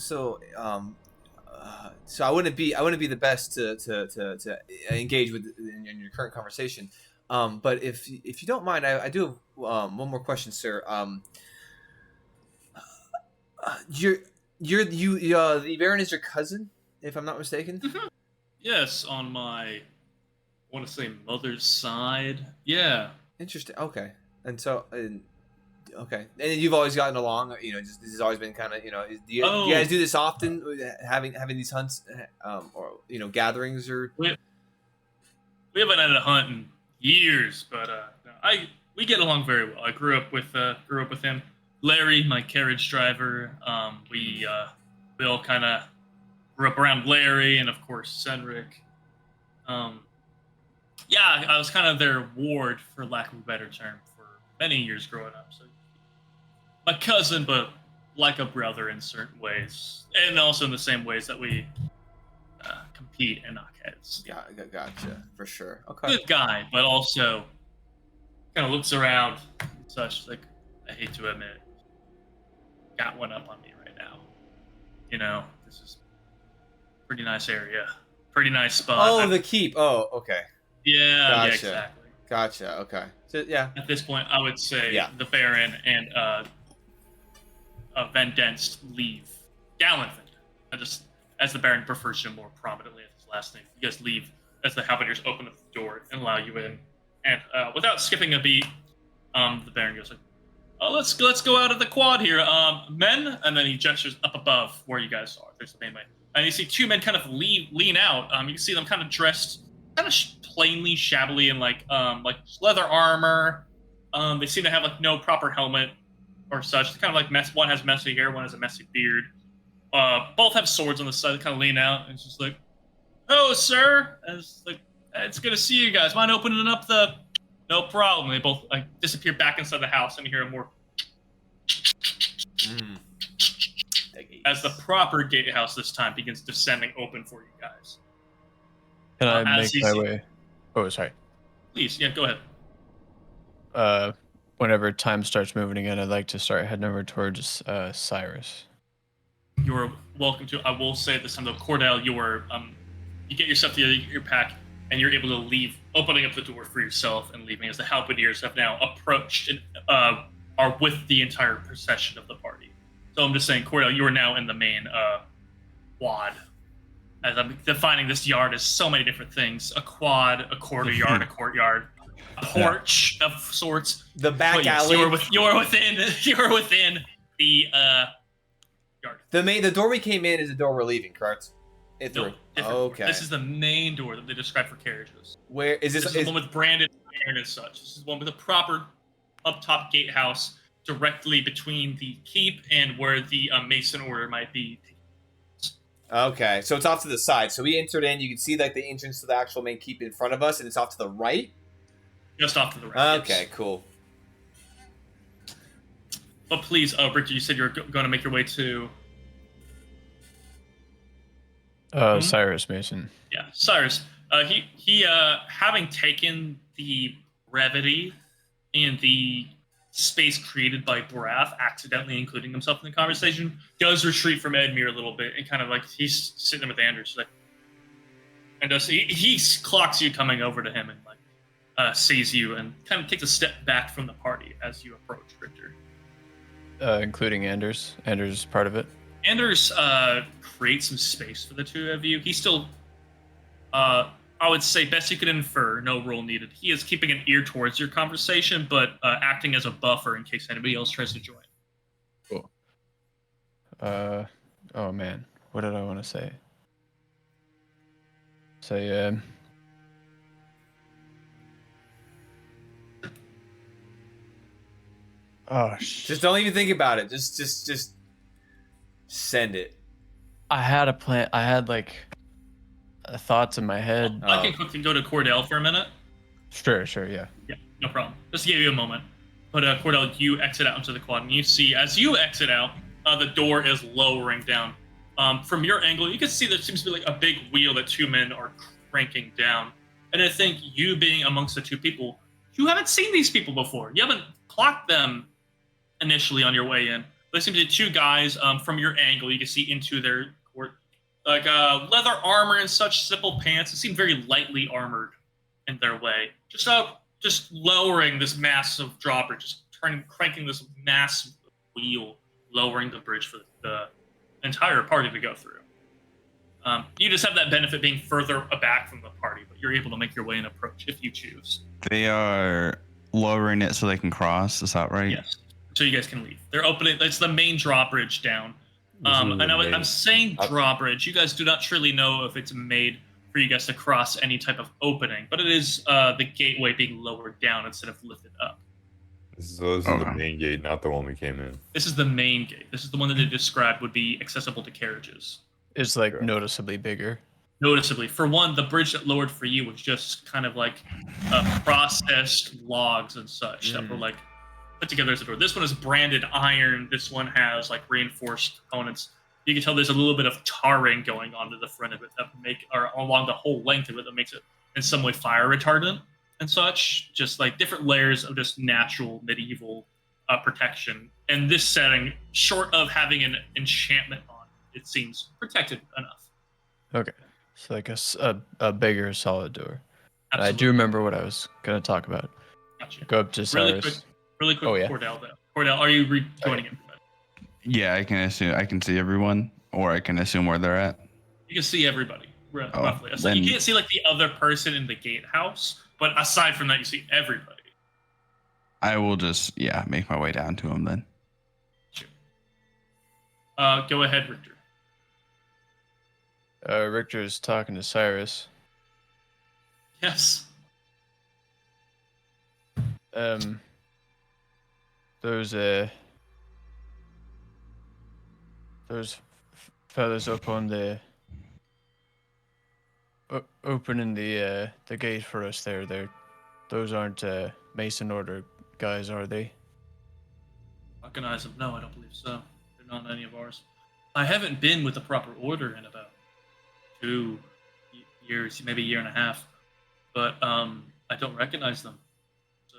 S2: So I wouldn't be the best to engage with in your current conversation. But if you don't mind, I do have one more question, sir. The Baron is your cousin, if I'm not mistaken.
S1: Yes, on my, I want to say mother's side. Yeah.
S2: Interesting. Okay. Okay. And you've always gotten along. You know, just this has always been kind of. You know, do you guys do this often? Having these hunts, or gatherings, or.
S1: We haven't had a hunt in years, but we get along very well. I grew up with him. Larry, my carriage driver. We all kind of grew up around Larry, and of course Senric. Yeah, I was kind of their ward, for lack of a better term, for many years growing up. So my cousin, but like a brother in certain ways, and also in the same ways that we compete and knock heads.
S2: Gotcha, for sure. Okay.
S1: Good guy, but also kind of looks around and such. Like, I hate to admit, got one up on me right now. You know, this is a pretty nice area, pretty nice spot.
S2: Oh, the keep. Oh, okay.
S1: Yeah,
S2: Gotcha.
S1: exactly.
S2: Gotcha. Okay. So yeah.
S1: At this point, I would say
S2: Yeah.
S1: the Baron and Van Denst leave. Gallant Van Denst. As the Baron prefers him more prominently as his last name. You guys leave as the Halberdiers open up the door and allow you in. And without skipping a beat, the Baron goes like, "Oh, let's go out of the quad here, men." And then he gestures up above where you guys are. There's the main way, and you see two men kind of lean out. You can see them kind of dressed, kind of plainly, shabbily in like leather armor. They seem to have like no proper helmet or such. It's kind of like one has messy hair, one has a messy beard. Both have swords on the side. They kind of lean out, and it's just like, "Oh, sir," and it's like, "It's good to see you guys. Mind opening up the?" "No problem." They both like disappear back inside the house, and you hear a more as the proper gatehouse this time begins descending open for you guys.
S5: Can I
S1: as
S5: make
S1: you
S5: my
S1: see-
S5: way? Oh, sorry.
S1: Please, yeah, go ahead.
S5: Whenever time starts moving again, I'd like to start heading over towards Cyrus.
S1: You are welcome to. I will say this time though, Cordell, you get yourself to your pack, and you're able to leave, opening up the door for yourself and leaving as the Halberdiers have now approached and are with the entire procession of the party. So I'm just saying, Cordell, you are now in the main quad. As I'm defining this yard as so many different things: a quad, a quarter yard, a courtyard, a porch of sorts.
S2: The back
S1: But yes,
S2: alley.
S1: you're within the yard.
S2: The door we came in is the door we're leaving, correct?
S1: No, different.
S2: Okay.
S1: This is the main door that they describe for carriages.
S2: Where is
S1: This
S2: this?
S1: is the one with branded iron and such. This is one with a proper up top gatehouse directly between the keep and where the Mason order might be.
S2: Okay, so it's off to the side. So we entered in. You can see like the entrance to the actual main keep in front of us, and it's off to the right.
S1: Just off to the right.
S2: Okay,
S1: yes.
S2: cool.
S1: But please, Richard, you said you're going to make your way to.
S5: Cyrus Mason.
S1: Yeah, Cyrus. He having taken the brevity and the space created by Braff, accidentally including himself in the conversation, does retreat from Edmir a little bit and kind of like he's sitting there with Anders, like, and he clocks you coming over to him and like sees you and kind of takes a step back from the party as you approach Richard.
S5: including Anders. Anders is part of it.
S1: Anders creates some space for the two of you. He's still, I would say, best you could infer, no role needed. He is keeping an ear towards your conversation, but acting as a buffer in case anybody else tries to join.
S5: Cool. Oh man, what did I want to say? Oh
S2: Just don't even think about it. Just send it.
S5: I had a plan. I had like thoughts in my head.
S1: I can quickly go to Cordell for a minute.
S5: Sure, yeah.
S1: Yeah, no problem. Just to give you a moment. But Cordell, you exit out into the quad, and you see, as you exit out, the door is lowering down. From your angle, you can see there seems to be like a big wheel that two men are cranking down. And I think you being amongst the two people, you haven't seen these people before. You haven't clocked them initially on your way in. They seem to be two guys. From your angle, you can see into their like leather armor and such, simple pants. It seemed very lightly armored in their way. Just lowering this massive drawbridge, just cranking this massive wheel, lowering the bridge for the entire party to go through. You just have that benefit being further back from the party, but you're able to make your way and approach if you choose.
S4: They are lowering it so they can cross. Is that right?
S1: Yes. So you guys can leave. They're opening. It's the main drawbridge down. And I'm saying drawbridge. You guys do not truly know if it's made for you guys to cross any type of opening, but it is the gateway being lowered down instead of lifted up.
S3: This is the main gate, not the one we came in.
S1: This is the main gate. This is the one that they described would be accessible to carriages.
S5: It's like noticeably bigger.
S1: Noticeably. For one, the bridge that lowered for you was just kind of like processed logs and such that were like put together as a door. This one is branded iron. This one has like reinforced components. You can tell there's a little bit of tarring going on to the front of it or along the whole length of it that makes it in some way fire retardant and such. Just like different layers of just natural medieval protection. And this setting, short of having an enchantment on it, seems protected enough.
S5: Okay. It's like a bigger solid door.
S1: Absolutely.
S5: I do remember what I was going to talk about.
S1: Gotcha.
S5: Go up to Cyrus.
S1: Really quick,
S5: Oh, yeah.
S1: Cordell, though. Cordell, are you rejoining everybody?
S4: Yeah, I can assume. I can see everyone, or I can assume where they're at.
S1: You can see everybody, roughly. So
S4: then-
S1: you can't see like the other person in the gatehouse, but aside from that, you see everybody.
S4: I will just make my way down to them then.
S1: Sure. Go ahead, Richter.
S5: Richter's talking to Cyrus.
S1: Yes.
S5: Those fellas up on the opening the gate for us there. Those aren't Mason Order guys, are they?
S1: Recognize them? No, I don't believe so. They're not any of ours. I haven't been with the proper order in about 2 years, maybe a year and a half, but I don't recognize them. So.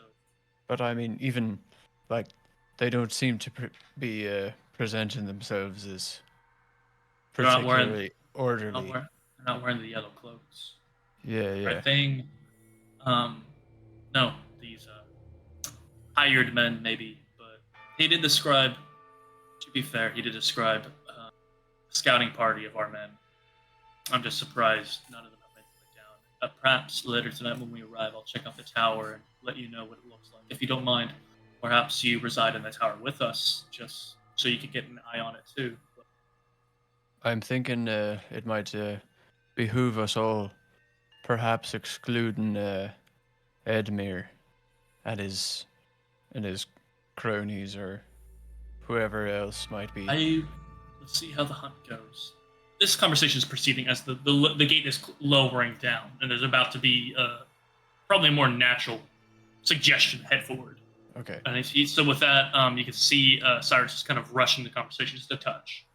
S5: But I mean, even like they don't seem to be presenting themselves as particularly orderly.
S1: They're not wearing the yellow cloaks.
S5: Yeah.
S1: Right thing. No, these hired men maybe, but he did describe. To be fair, he did describe a scouting party of our men. I'm just surprised none of them have made their way down. Perhaps later tonight when we arrive, I'll check out the tower and let you know what it looks like. If you don't mind, perhaps you reside in the tower with us, just so you can get an eye on it too.
S5: I'm thinking it might behoove us all, perhaps excluding Red Mire and his cronies or whoever else might be.
S1: Let's see how the hunt goes. This conversation is proceeding as the gate is lowering down, and there's about to be probably a more natural suggestion head forward.
S5: Okay.
S1: And so with that, you can see Cyrus is kind of rushing the conversation just a touch.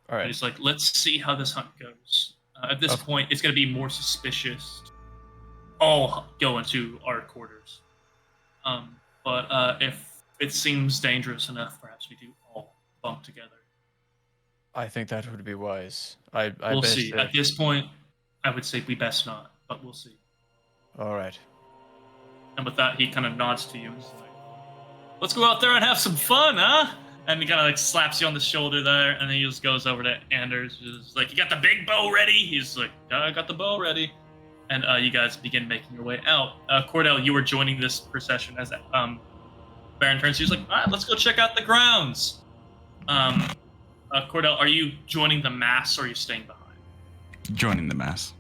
S5: All right.
S1: And he's like, let's see how this hunt goes. At this point, it's going to be more suspicious. All go into our quarters. But if it seems dangerous enough, perhaps we do all bunk together.
S5: I think that would be wise.
S1: We'll
S5: bet
S1: see. At this point, I would say we best not, but we'll see.
S5: All right.
S1: And with that, he kind of nods to you and is like, let's go out there and have some fun, huh? And he kind of like slaps you on the shoulder there, and then he just goes over to Anders. Just like, you got the big bow ready? He's like, yeah, I got the bow ready. And you guys begin making your way out. Cordell, you were joining this procession as Baron turns. He's like, all right, let's go check out the grounds. Cordell, are you joining the mass or are you staying behind?
S4: Joining the mass.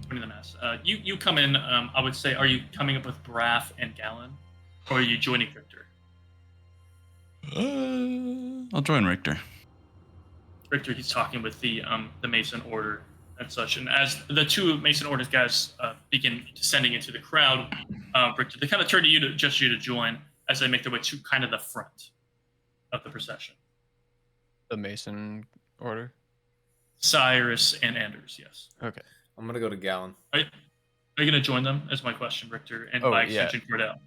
S1: Joining the mass. You come in. I would say, are you coming up with Braff and Gallon, or are you joining Richter?
S4: I'll join Richter.
S1: Richter, he's talking with the Mason Order and such. And as the two Mason Order guys begin descending into the crowd, Richter, they kind of turn to you to gesture you to join as they make their way to kind of the front of the procession.
S5: The Mason Order?
S1: Cyrus and Anders, yes.
S5: Okay.
S2: I'm gonna go to Gallon.
S1: Are you going to join them? Is my question, Richter, and by extension, Cordell.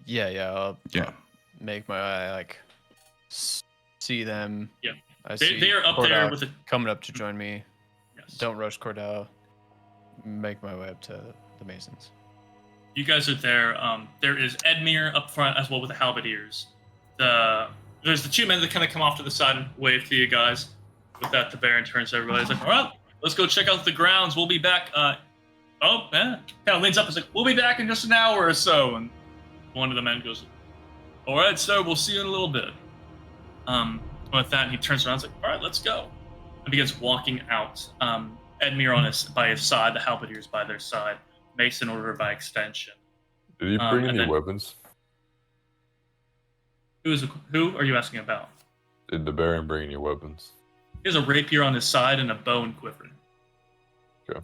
S5: Yeah.
S4: Yeah.
S5: Make my eye like see them.
S1: Yeah.
S5: They
S1: are up
S5: Cordell
S1: there with a
S5: coming up to join me.
S1: yes.
S5: Don't rush Cordell. Make my way up to the Masons.
S1: You guys are there. There is Red Mire up front as well with the halberdiers. There's the two men that kind of come off to the side and wave to you guys. With that, the Baron turns to everybody. He's like, all right, let's go check out the grounds. We'll be back. Kind of leans up and is like, we'll be back in just an hour or so. And one of the men goes, all right, sir, we'll see you in a little bit. With that, he turns around and is like, all right, let's go. And begins walking out. Red Mire by his side, the halberdiers by their side, Mason Order by extension.
S3: Did he bring any weapons?
S1: Who are you asking about?
S3: Did the Baron bring any weapons?
S1: He has a rapier on his side and a bow and quiver.
S3: Okay.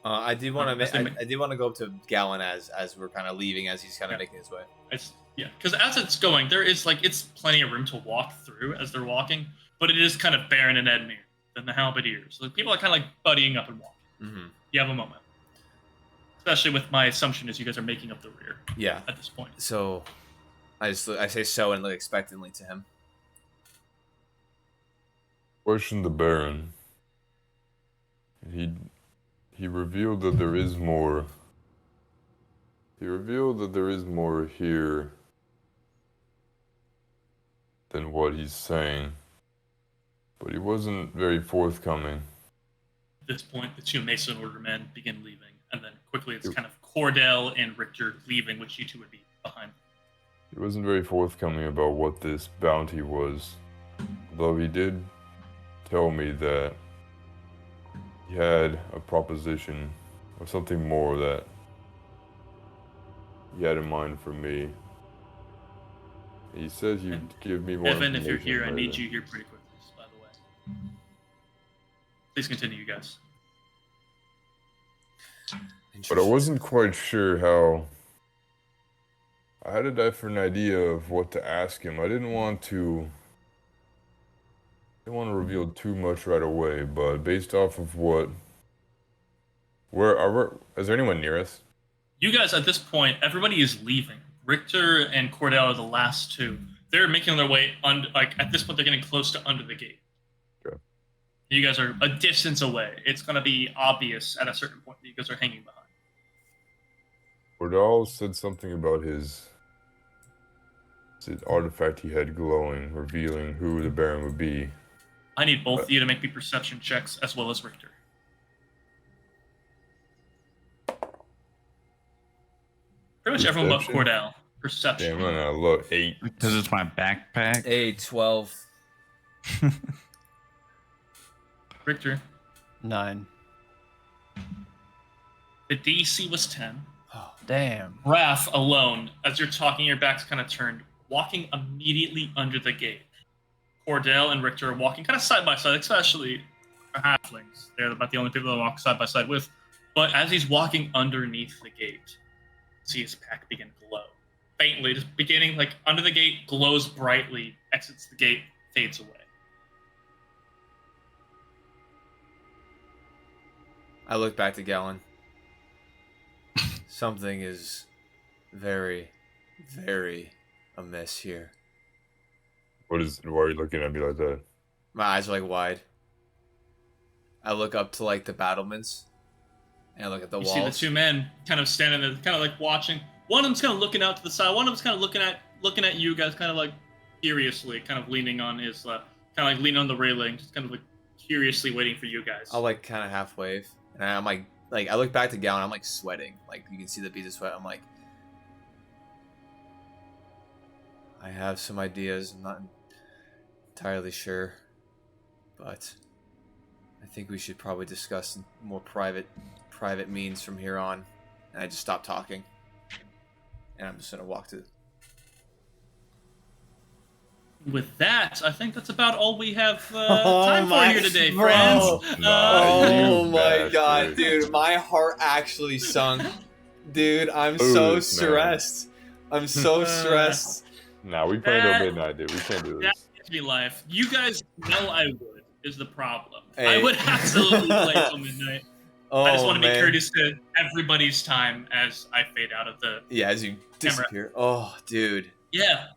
S2: I did want to go up to Gallon as we're kind of leaving, as he's kind of making his way.
S1: Because as it's going, there is it's plenty of room to walk through as they're walking, but it is kind of Baron and Red Mire, then the halberdiers. So people are kind of like buddying up and walking.
S2: Mm-hmm.
S1: You have a moment, especially with my assumption is you guys are making up the rear.
S2: Yeah.
S1: At this point.
S2: So, I say so and look expectantly to him.
S3: Question the Baron. He revealed that there is more. He revealed that there is more here than what he's saying, but he wasn't very forthcoming.
S1: At this point, the two Mason Order men begin leaving, and then quickly it's kind of Cordell and Richter leaving, which you two would be behind.
S3: He wasn't very forthcoming about what this bounty was, although he did tell me that he had a proposition or something more that he had in mind for me. He says you'd give me more
S1: Evan, if you're
S3: information
S1: here, I
S3: later.
S1: need you here pretty quickly, by the way. Please continue, you guys.
S3: But I wasn't quite sure how. I had a different idea of what to ask him. I didn't want to reveal too much right away, but based off of is there anyone near us?
S1: You guys, at this point, everybody is leaving. Richter and Cordell are the last two. They're making their way at this point, they're getting close to under the gate.
S3: Okay.
S1: You guys are a distance away. It's going to be obvious at a certain point that you guys are hanging behind.
S3: Cordell said something about his artifact he had glowing, revealing who the Baron would be.
S1: I need both of you to make me perception checks as well as Richter. Pretty much everyone but
S3: Perception?
S1: Cordell. Perception.
S3: Damn, I'm gonna look 8.
S4: Because it's my backpack.
S2: 12.
S1: Richter.
S5: 9.
S1: The DC was 10.
S5: Oh, damn.
S1: Raph alone, as you're talking, your back's kind of turned, walking immediately under the gate. Cordell and Richter are walking kind of side by side, especially for halflings. They're about the only people that walk side by side with. But as he's walking underneath the gate, see his pack begin to glow. Faintly, just beginning under the gate, glows brightly, exits the gate, fades away.
S2: I look back to Gallon. Something is very, very amiss here.
S3: Why are you looking at me like that?
S2: My eyes are wide. I look up to the battlements, and I look at the
S1: You
S2: walls.
S1: see the two men kind of standing there, kind of watching. One of them's kind of looking out to the side. One of them's kind of looking at you guys, kind of curiously, kind of leaning on his, kind of like leaning on the railing, just kind of like curiously waiting for you guys.
S2: I'll like kind of half wave, and I'm like I look back to Gallon. I'm like sweating. Like you can see the beads of sweat. I'm like, I have some ideas. I'm not entirely sure, but I think we should probably discuss more private means from here on. And I just stopped talking, and I'm just gonna walk to.
S1: With that, I think that's about all we have time for here today,
S2: bro.
S1: friends.
S2: Oh
S3: You
S2: my god,
S3: bastard.
S2: dude, my heart actually sunk. Dude, I'm so
S3: Ooh,
S2: stressed. I'm so stressed.
S3: Nah, we play till
S1: That-
S3: midnight, dude. We can't do
S1: That
S3: this.
S1: gives me life. You guys know I would, is the problem.
S2: Hey.
S1: I would absolutely play till midnight.
S2: Oh,
S1: I just want to be
S2: man.
S1: courteous to everybody's time as I fade out of the...
S2: Yeah, as you disappear. Oh, dude.
S1: Yeah,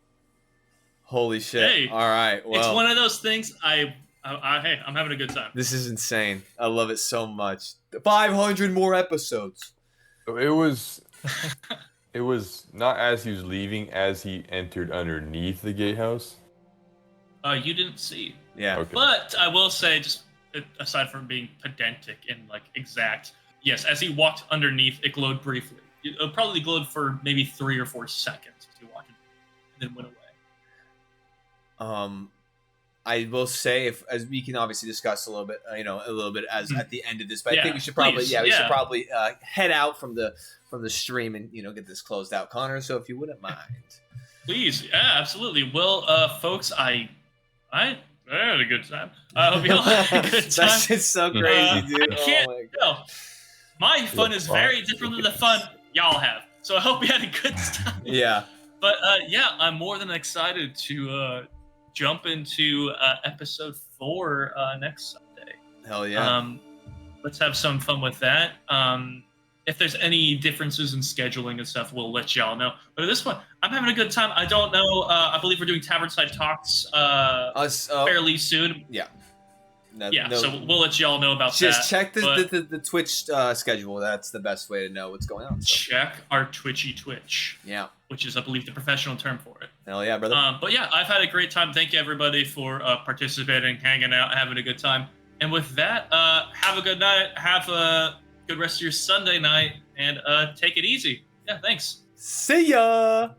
S2: Holy shit.
S1: Hey,
S2: All right. Well,
S1: it's one of those things hey, I'm having a good time.
S2: this is insane. I love it so much. 500 more episodes.
S3: So it was not as he was leaving, as he entered underneath the gatehouse.
S1: You didn't see.
S2: Yeah.
S3: Okay.
S1: But I will say, just aside from being pedantic and like exact, yes, as he walked underneath, it glowed briefly. It probably glowed for maybe 3 or 4 seconds as he walked in, and then went away.
S2: I will say, if as we can obviously discuss a little bit, as at the end of this, but I
S1: Yeah,
S2: think we should probably,
S1: please,
S2: we should
S1: yeah.
S2: probably head out from the stream and get this closed out, Connor. So if you wouldn't mind.
S1: Please, yeah, absolutely. Well, folks, I had a good time. I hope you all had a good time.
S2: That shit's so crazy, dude.
S1: I can't
S2: Oh my God.
S1: tell. My fun is very
S3: fuck?
S1: different than the fun y'all have. So I hope you had a good time.
S2: Yeah.
S1: But yeah, I'm more than excited to jump into episode 4 next Sunday.
S2: Hell yeah.
S1: Let's have some fun with that. If there's any differences in scheduling and stuff, we'll let y'all know. But at this point, I'm having a good time. I don't know. I believe we're doing Tavernside Talks
S2: Us.
S1: fairly soon.
S2: No,
S1: Yeah,
S2: no,
S1: so we'll let y'all know about
S2: just
S1: that.
S2: check
S1: but
S2: the Twitch schedule. That's the best way to know what's going on. So.
S1: check our Twitch,
S2: Yeah.
S1: which is, I believe, the professional term for it.
S2: Hell yeah, brother.
S1: But yeah, I've had a great time. Thank you, everybody, for participating, hanging out, having a good time. And with that, have a good night. Have a good rest of your Sunday night, and take it easy. Yeah, thanks.
S2: See ya.